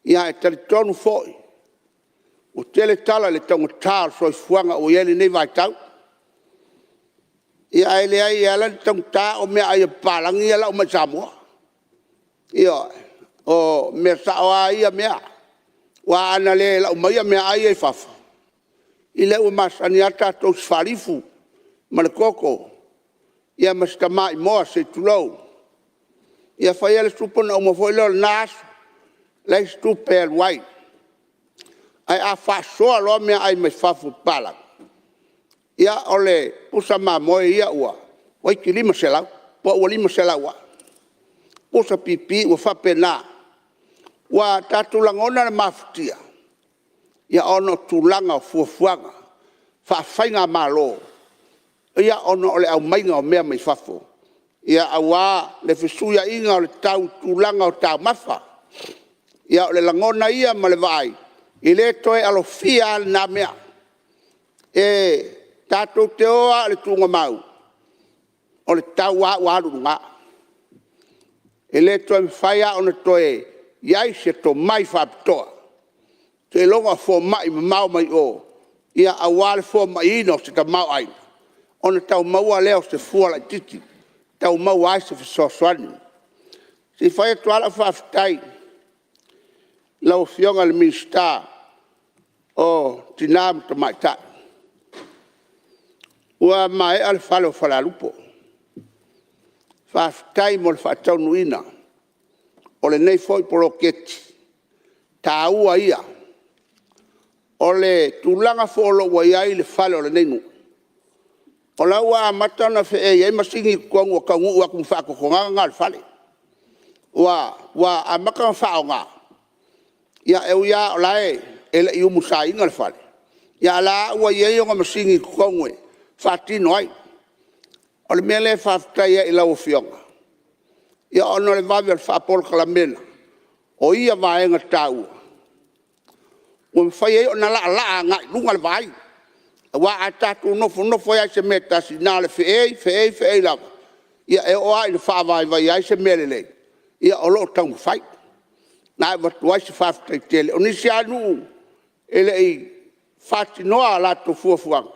Ia e taritonu fwoi. O tele tala le tonga tāl so I fuanga o iele nei vai tau. Ia ele ai ala tonga tā o mea ai palangi ala o mai Samoa. Ia o mea saoa ia mea. Wa ana le la o mai mea ai e fafa. I le o masani ata to sfarifu. Ma le koko. Ia mastamai moa se tulou. Ia fai ele stupona o mafoi leo nas. Lai stupe el wai. Ai a whasoa loa mea ai mai whafu pala. Ia ole pusa mamoe ia ua. Wai ki 5 selau. Po ua 5 selau wa. Pusa pipi ua whapena. Wa tatulangona na mafutia. Ia ono tulanga o fuafuanga. Whawhainga malo. Ia ono ole au mainga o mea mai whafo. Ia awa le fisuia inga o le tau tulanga o tau mafa. Ia ole langona ia ma le vai. I le toe alo fia na mea. Tatou te oa le tunga mau. O le tau waru nga. E le toe mwhaia o na toe iai se to mai whapitoa. Te longa fo mai mau mai o. Ia awale fo mai ino se ta mau aina. O na tau maua leo se fua la titi. Tau maua ai se fisoswani. Si whaia tuala whaftai. Lau fionga le minsta o tinam to mai tai. Ua mai al falo falalupo. Whaftai mo le whatau nuina. O le nei foi poloketi. Ta ua ia. O le tulanga folo wa iai le falo le neinu. O la ua matana fe e masingi kuang wa kangu wa kumwhako konga ngal fale. Wa amaka mwhao nga. Ia e uia o lae ele i umusa inga le fale. Ia la ua iei o nga masingi kuangwe. Whatino ai. O le mele whaftai e ila o fionga. Ia ono le vawe al whapol kalamena. O ia vaenga taua. Ua mwhai e o na la ngai lunga le vai. Wa atatu nofo ia se meta si na le feei lava. Ia e o ai le whawai vai ai se melele. Ia o lo tau mwhai. Na e watu ai se whaftai tele. O nisi anu ele i whatinoa la to fuafuanga.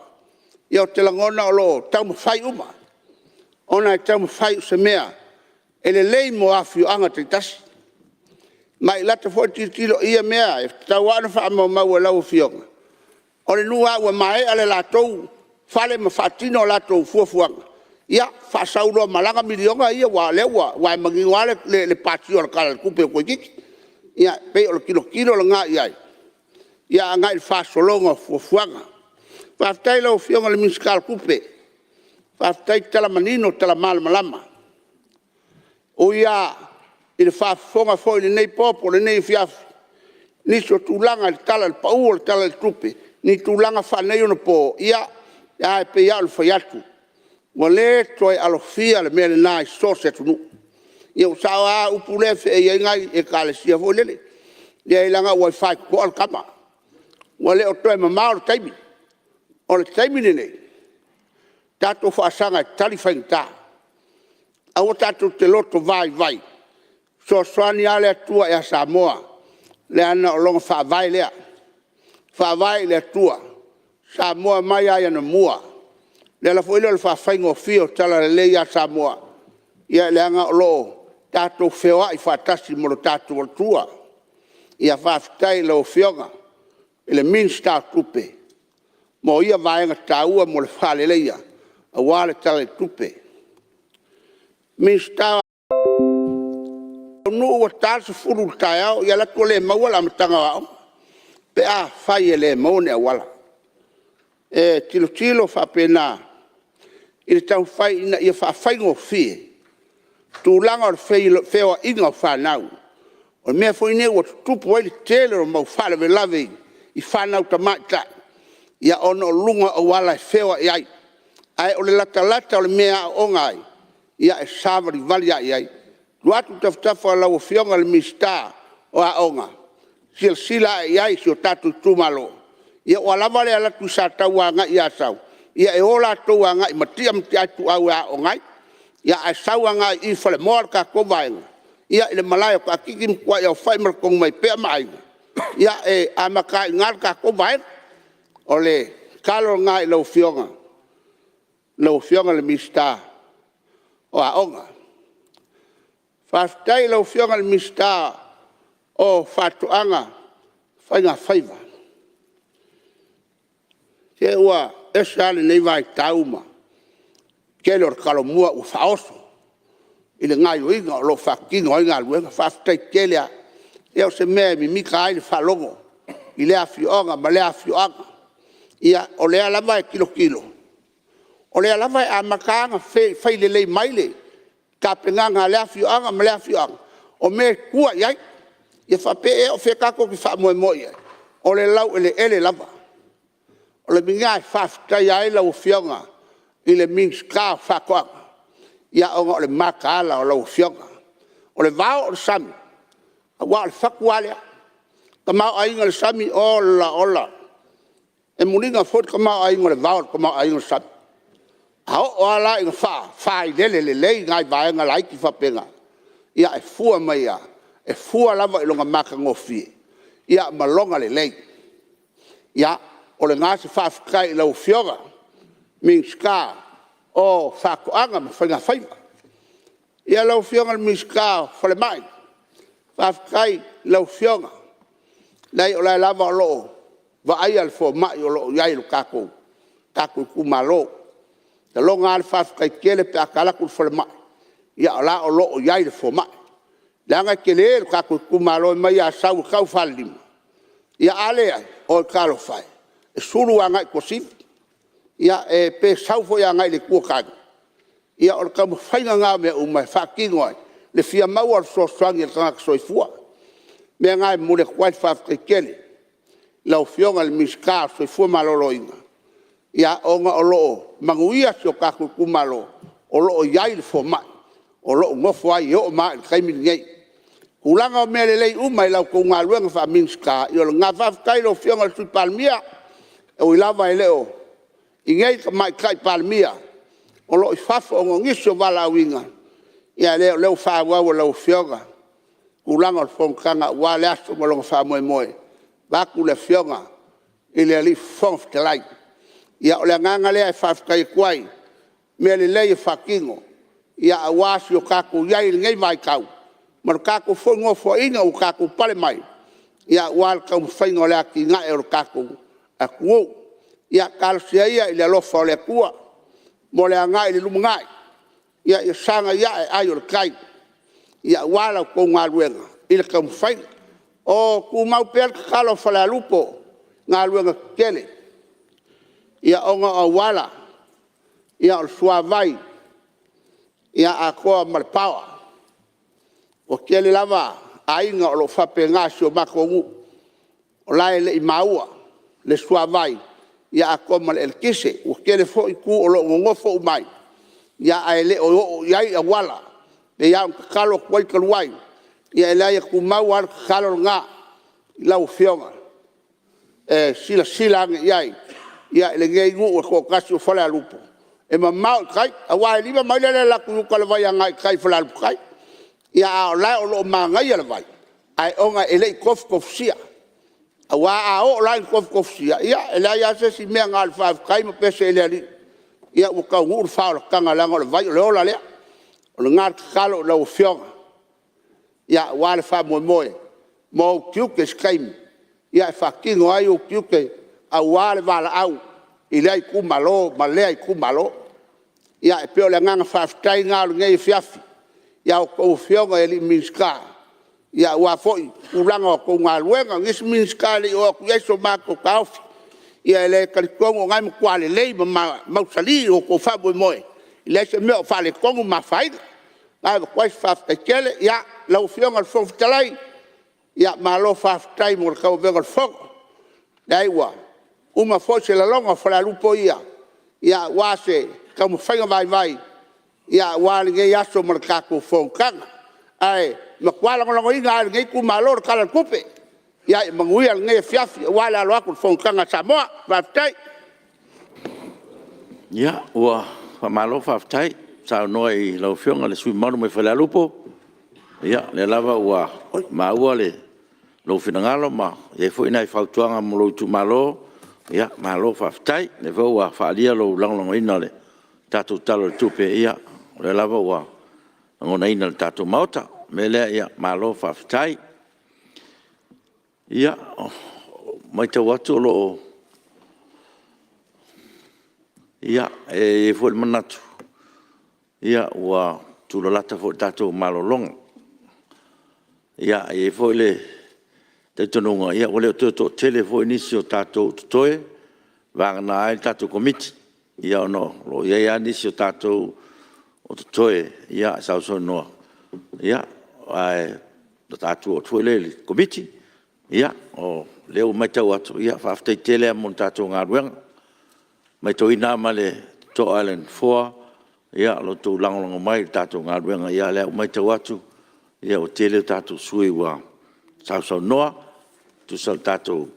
Ia o te langona o lo tau mwhai uma. Ona e tau mwhai se mea. Ele lei mo afio anga te tasi. Mai lata fo tilo ia mea. E tau anu wha mau lau fionga. O le nua ua mae ale latou. Fale ma whatino latou fuafuanga. Ia whasauroa malanga milionga ia wa lewa. Wa e mangingoa le pati o le kala le kupe o koe kiki. Ia pe o le kilo le ngā iai. Ia ngai le whasolonga fuafuanga. Whaftai lau fionga le misikal kupe. Whaftai tala manino tala malama. O ia i le whafonga fo i le nei popo le nei fiafi. Niso tūlanga le tala le pau le tala le tupe. Ni tūlanga whanei ona po. Ia e pe ia le whaiatu. Wa le toi alofia le mele nai sose tunu. Ia usawa upule fe e ngai e kale sia fo lele. Ia ilanga wifi ko al kama. Wa le o toi mamao le taimi. O le taimi nene. Tato whaasanga tali whaingta. Awa tato te loto vai. So swani ale atua e a Samoa. Le ana o longa whaavai lea. Whaavai le atua. Samoa mai ai ana mua. Le la foile le whawhaingo fio tala le lei a Samoa. Ia le anga o loo. Tato whewa i whatasi moro tato o tua. Ia whaftai leo fionga. Ele minsta tupe. Mo ia vaenga taua mo le whale leia. A wale tala tupe. Minsta no wa tasa furu taya ya la tole mawala mtanga wa pe a fai le mone wala tilo fa pena il tau fai ina ia fa fai ngo fi tu langa o feo inga fa nau o me foi ne o tu poi tele mo fa le lave I fa nau tamata ia ono lunga o wala feo ai ai o le lata o le mea o ngai ia e savari vali ai Luatu taftafa lau fionga le mista o aonga. Sila iai si o tatu tumalo. Ia o alava le alatu sa tau a ngai ia sau. Ia e ola tau a ngai matia atu au a o ngai. Ia e sau a ngai I fale moar ka kovaenga. Ia ele Malae ka kikim kwa ia o fai markong mai pea mai. Ia e amaka ngar ka kovaenga. O le kalo ngai lau fionga. Lau fionga le mista o aonga. Whaftai lau fionga le mista o whatuanga whainga whaiva. Te ua esale nei vai tauma. Kele or kalo mua u whaoso. I le ngai uinga o lo whakinga o inga luenga. Whaftai kele a eo se mea mi mika aile whalongo. I lea fionga ma lea fionga. Ia o lea lava e kilo. O le alava e amakanga fai le maile. Ka penganga lea fioanga ma lea fioanga. O me kua iai. Ia whape e o whekako ki wha moe moe. O le lau ele lava. O le minga e whaftai ai lau fionga. I le mings ka whakoanga. Ia o le maka ala o lau fionga. O le vao o le sami. A wa le whakualea. Ka mau ainga le sami ola. E muninga fot ka mau ainga le vao ka mau ainga le sami. Hao o ala inga wha i lele ngai vaenga laiki whapenga. Ia e fua mai ia. E fua lava i longa maka ngofi. Ia malonga le lei. Ia o le ngase whaafikai i lau fionga. Mingska o whakoanga ma whainga whaima. Ia lau fionga le mingska whale mai. Whaafikai lau fionga. Nei o lai lava o loo. Va ai al fo mai o loo iai lo kako. Kako kumalo. Te longa ale whaafikai kele pe akala kul whale mai. Ia o la o loo iai le fo mai. Langa kele lo kako kumalo mai a sau kau whalima. Ia ale ai o kalo whai. E suru a ngai kosif. Ia e pe sau fo ia ngai le kua kaga. Ia o kamu whainga ngā mea umai whakingo ai. Le fia mau al so swangi le kanga soifua. Mea ngai mule kwai whaafikai kele. Lau fionga le miska soifua malolo inga. Ia onga o loo manguia si o kako kumalo. O loo iai le fo mai. O loo ngofo ai i o mai le kaimini ngei. Kulanga o mea lelei umai lau kou ngā luenga wha minska. I o le ngā whaafikai lau fionga le sui Palemene. E o ilawa e leo. I ngei ka mai kai Palemene. O loo i whafo o ngiso wala winga. Ia leo whaawau lau fionga. Kulanga o whongkanga wa le aso mo longa wha moe moe. Waku le fionga. I le ali whong te lai. Ia o le nganga lea e whaafikai kuai. Mea le lei e whakingo. Ia a wasi o kako iai le ngei mai kau. Maro kako whongo fo inga o kako pale mai. Ia wal kau whaingo lea ki ngae o kako a kuo. Ia kalsia ia i le alofa o le kua. Mo le ngai le lumu ngai. Ia sanga ia e ai o le kai. Ia wala o kou ngā luenga. I le kau whainga. O ku mau pēr kakalo whale alupo. Ngā luenga kele. Ia onga o wala. Ia o sua vai. Ia a koa maripawa. O kele lava a inga o lo whape ngā si o mako ngu. O lai le i maua. Le sua vai. Ia a koa male el kise. O kele fo i ku o lo ngofo umai. Ia a ele o iai a wala. Ia ia kakalo kwai kaluai. Ia ele ai a ku mau ar kakalo ngā. Lau fionga. Sila iai. Ia ele ngei ngu o ko kasi o whale alupo. E ma mau kai. A wai liba mai lele laku nuka le vai a ngai kai whale alupo kai. Ia a lai o lo maa ngai ala vai. Ai onga ele i kof sia. A wā a o lai kof sia. Ia ele ai ase si mea ngā le whaafikai ma pese ele ali. Ia o kau ngūru whaola kanga langa o le vai o le ola lea. O le ngā kakalo o lau fionga. Ia wā le wha moe moe. Mo o kiuke skaimi. Ia e whakingo ai o kiuke. A wā le wala au. I lea i kumalo, ma lea i kumalo. Ia e peo le nganga whaafikai ngā o ngei fiafi. Ia o kou fionga e li minska. Ia ua foi ulanga o kou ngā luenga. Ngis minska li o ku yeso mako kaufi. Ia e le kalikongo ngai mkua le lei ma mausali o kou whabu moe. I le se meo whale kongo ma whaida. Ngai wa kwais whaafikai kele. Ia lau fionga le whoftalai. Ia ma lo whaafikai mo le kau venga le whonga. Ia iwa. Uma foi se la longa whale alupo ia. Ia wase kau mwhainga vai. Ia wale ngei aso mo le kako whongkanga. Ai, makuala ngolongo inga ngei kumalo le kala kupe. Ia manguia ngei fiafi wale alo aku whongkanga Samoa. Waftai. Ia, ua whamalo whaftai. Sao noa i lau fionga le sui manu mai whale alupo. Ia, le lava ua maua le lau finangalo ma. Ia fo ina i whautuanga mo lau tu malo. Ia, malo whaftai. Le vau ua whaalia lau langlongo ina le. Tatou talo le tupe ia. Le lava ua ngona ina le tatou maota. Me lea ia malo whaftai. Ia, mai tau atu o loo. Ia, e fo le manatu. Ia, ua tulalata fo tatou malo longa. Ia, e fo le te tonunga. Ia, o leo to tele fo inisi o tatou tutoe. Vanga na ai tatou komiti. Ia no, lo ia nisi o tātou o te toe, ia sau so noa. Ia, ai, o tātou o tue le komiti, ia, o leo mai tau atu, ia, whaaftei tele a mon tātou ngā ruenga. Mai tau ina ma le to island 4, ia, lo tau langolanga mai tātou ngā ruenga, ia, leo mai tau atu, ia, o tele tātou sui wa sau noa, tu sal tātou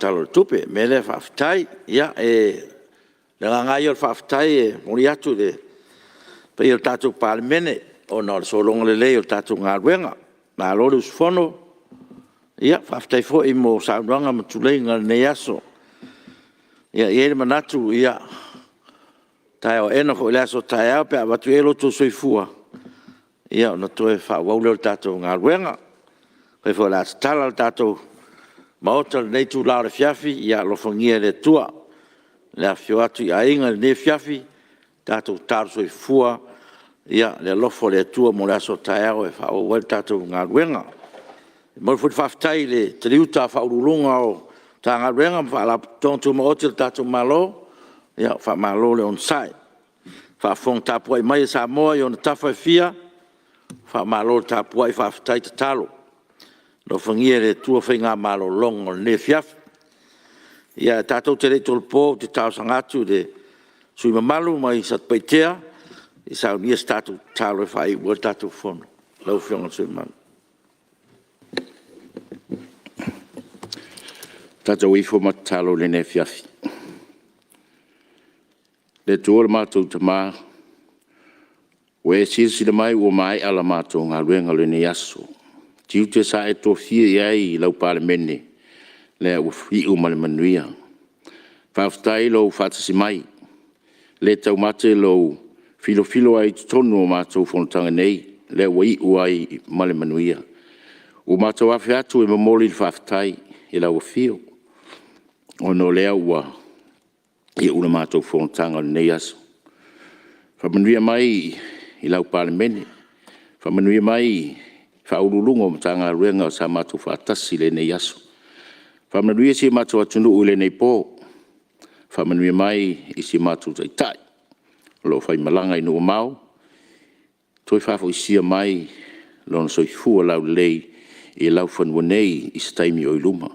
talo tupe, me le whaaftai, ia, le ngai o whaaftai e mori atu le pe o tātou Palemene o na o solonga le lei o tātou ngā ruenga na lori usfono ia whaaftai fo i mo saunuanga matulei ngā nei aso ia i ere manatu ia tai o ena fo i le aso tai au pe a watu e loto soifua ia o na toe whawaule o tātou ngā ruenga pe fo la tala o tātou maota nei tu lao le fiafi ia lo fangia le tua le afio atu i ainga le ne fiafi, tātou tāru soi fua, ia le lofo le tua mo le aso taeao e whao wale tātou ngā ruenga. Mori futi whaftai le te riuta whaurulunga o tā ngā ruenga, whaala tontu ma oti le tātou malo, ia wha malo le on sai. Wha fong tāpua i mai e Samoa i ona tawha e fia, wha malo le tāpua i whaftai te talo. No whangia le tua whainga malo longo le ne fiafi. Ia tātou te reitol pō, te tau sangatu, de sui mamalu mai sat paitea, i sau nias tātou tālo e whai ua tātou whono. Lau whionga sui mamalu. Tātou ifo mat tālo le ne fiafi. Le tōra mātou te mā, ue sirsira mai ua mai ala mātou ngā ruenga le ne aso. Tiu te sa e tō fia iai i lau Palemene. Le u fiu Mulinu'u. Whaftai lo whatasi mai. Le tau mate lo filo ai tonu o mātou Fonotaga nei. Le ua iu ai Mulinu'u. U mātou awhi atu e mamoli le whaftai e lau fio. O no lea ua i una mātou Fonotaga nei aso. Whamanuia mai i lau Palemene. Whamanuia mai whaurulungo matanga ruenga o sa mātou whatasi le nei aso. Whamanuia si mātou atunu ule nei pō. Whamanuia mai i si mātou tai. Lo whai malanga i nua mau. Toi whafo i sia mai lona soifua lau lei i lau whanua nei i staimi o iluma.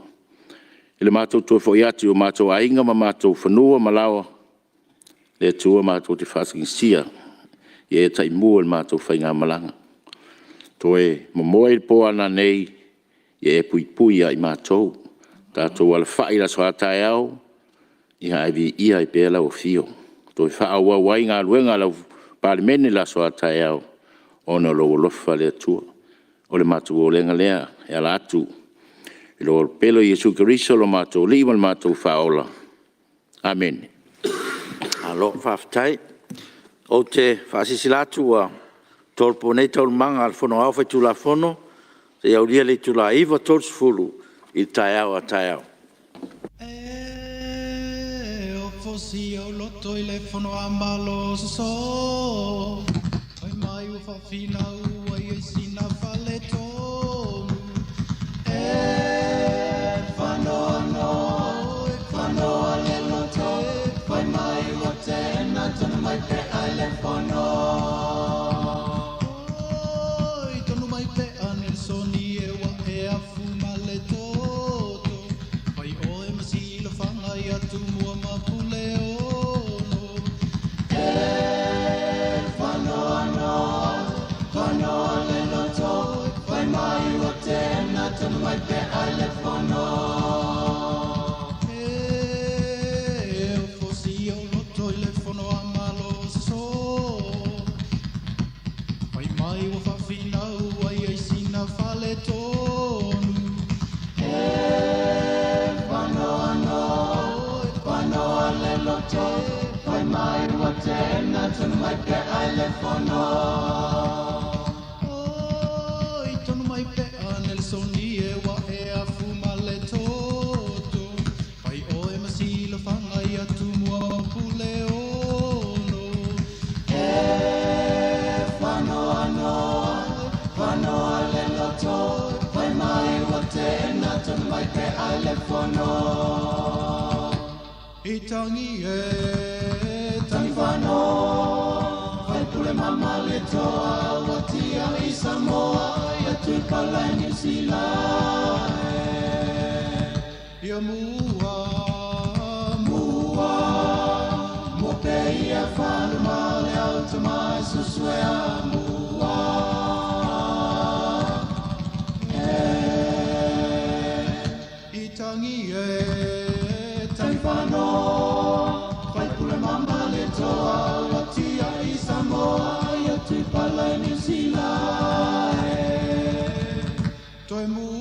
Ele mātou toi fo i ati o mātou ainga ma mātou whanua malawa. Le tua mātou te whasking sia. I e tai mua le mātou whainga malanga. Toi mamoe i pō ana nei i e pui ai mātou. Tātou ala whai la soa tai au, i haiwi ia i pēla o fio. Toi wha wai ngā ruenga lau Palemene la soa tai au, ona lo lofa le atua. O le mātou o lenga lea, e ala atu. I lo pelo Jesu Keriso lo mātou lima le mātou whaola. Amen. Alo, whaftai. O te whaasisilatu a tolpo nei taul manga al fono au whaitu la fono, te au lia le tu la iwa tolsfulu. I taeao a taeao. O fosi au loto I le fono a malo so. Ai mai u whawhina ua I sina whale tonu. Whanoa le loto. Ai mai ua tēna tonu mai pe ai le fono. Oi, tonu mai pe anel soni e wa e afu male to. Oi, tonu mai pe anel soni e wa e afu male toto. Pai o e masilo whanga I atu mua pule ono. Whanoa le loto. Pai mai wa tēna tonu mai pe ai le fono. I tangi e tangi whanau Whai pule mama le toa Watia i Samoa Ia tui Malae New Zealand Ia mua Mo pe ia whanu male au te mai suswea mua I tangi e tangi whanau Whai pule mama le toa Watia i Samoa Ia tui Malae New Zealand Toi mua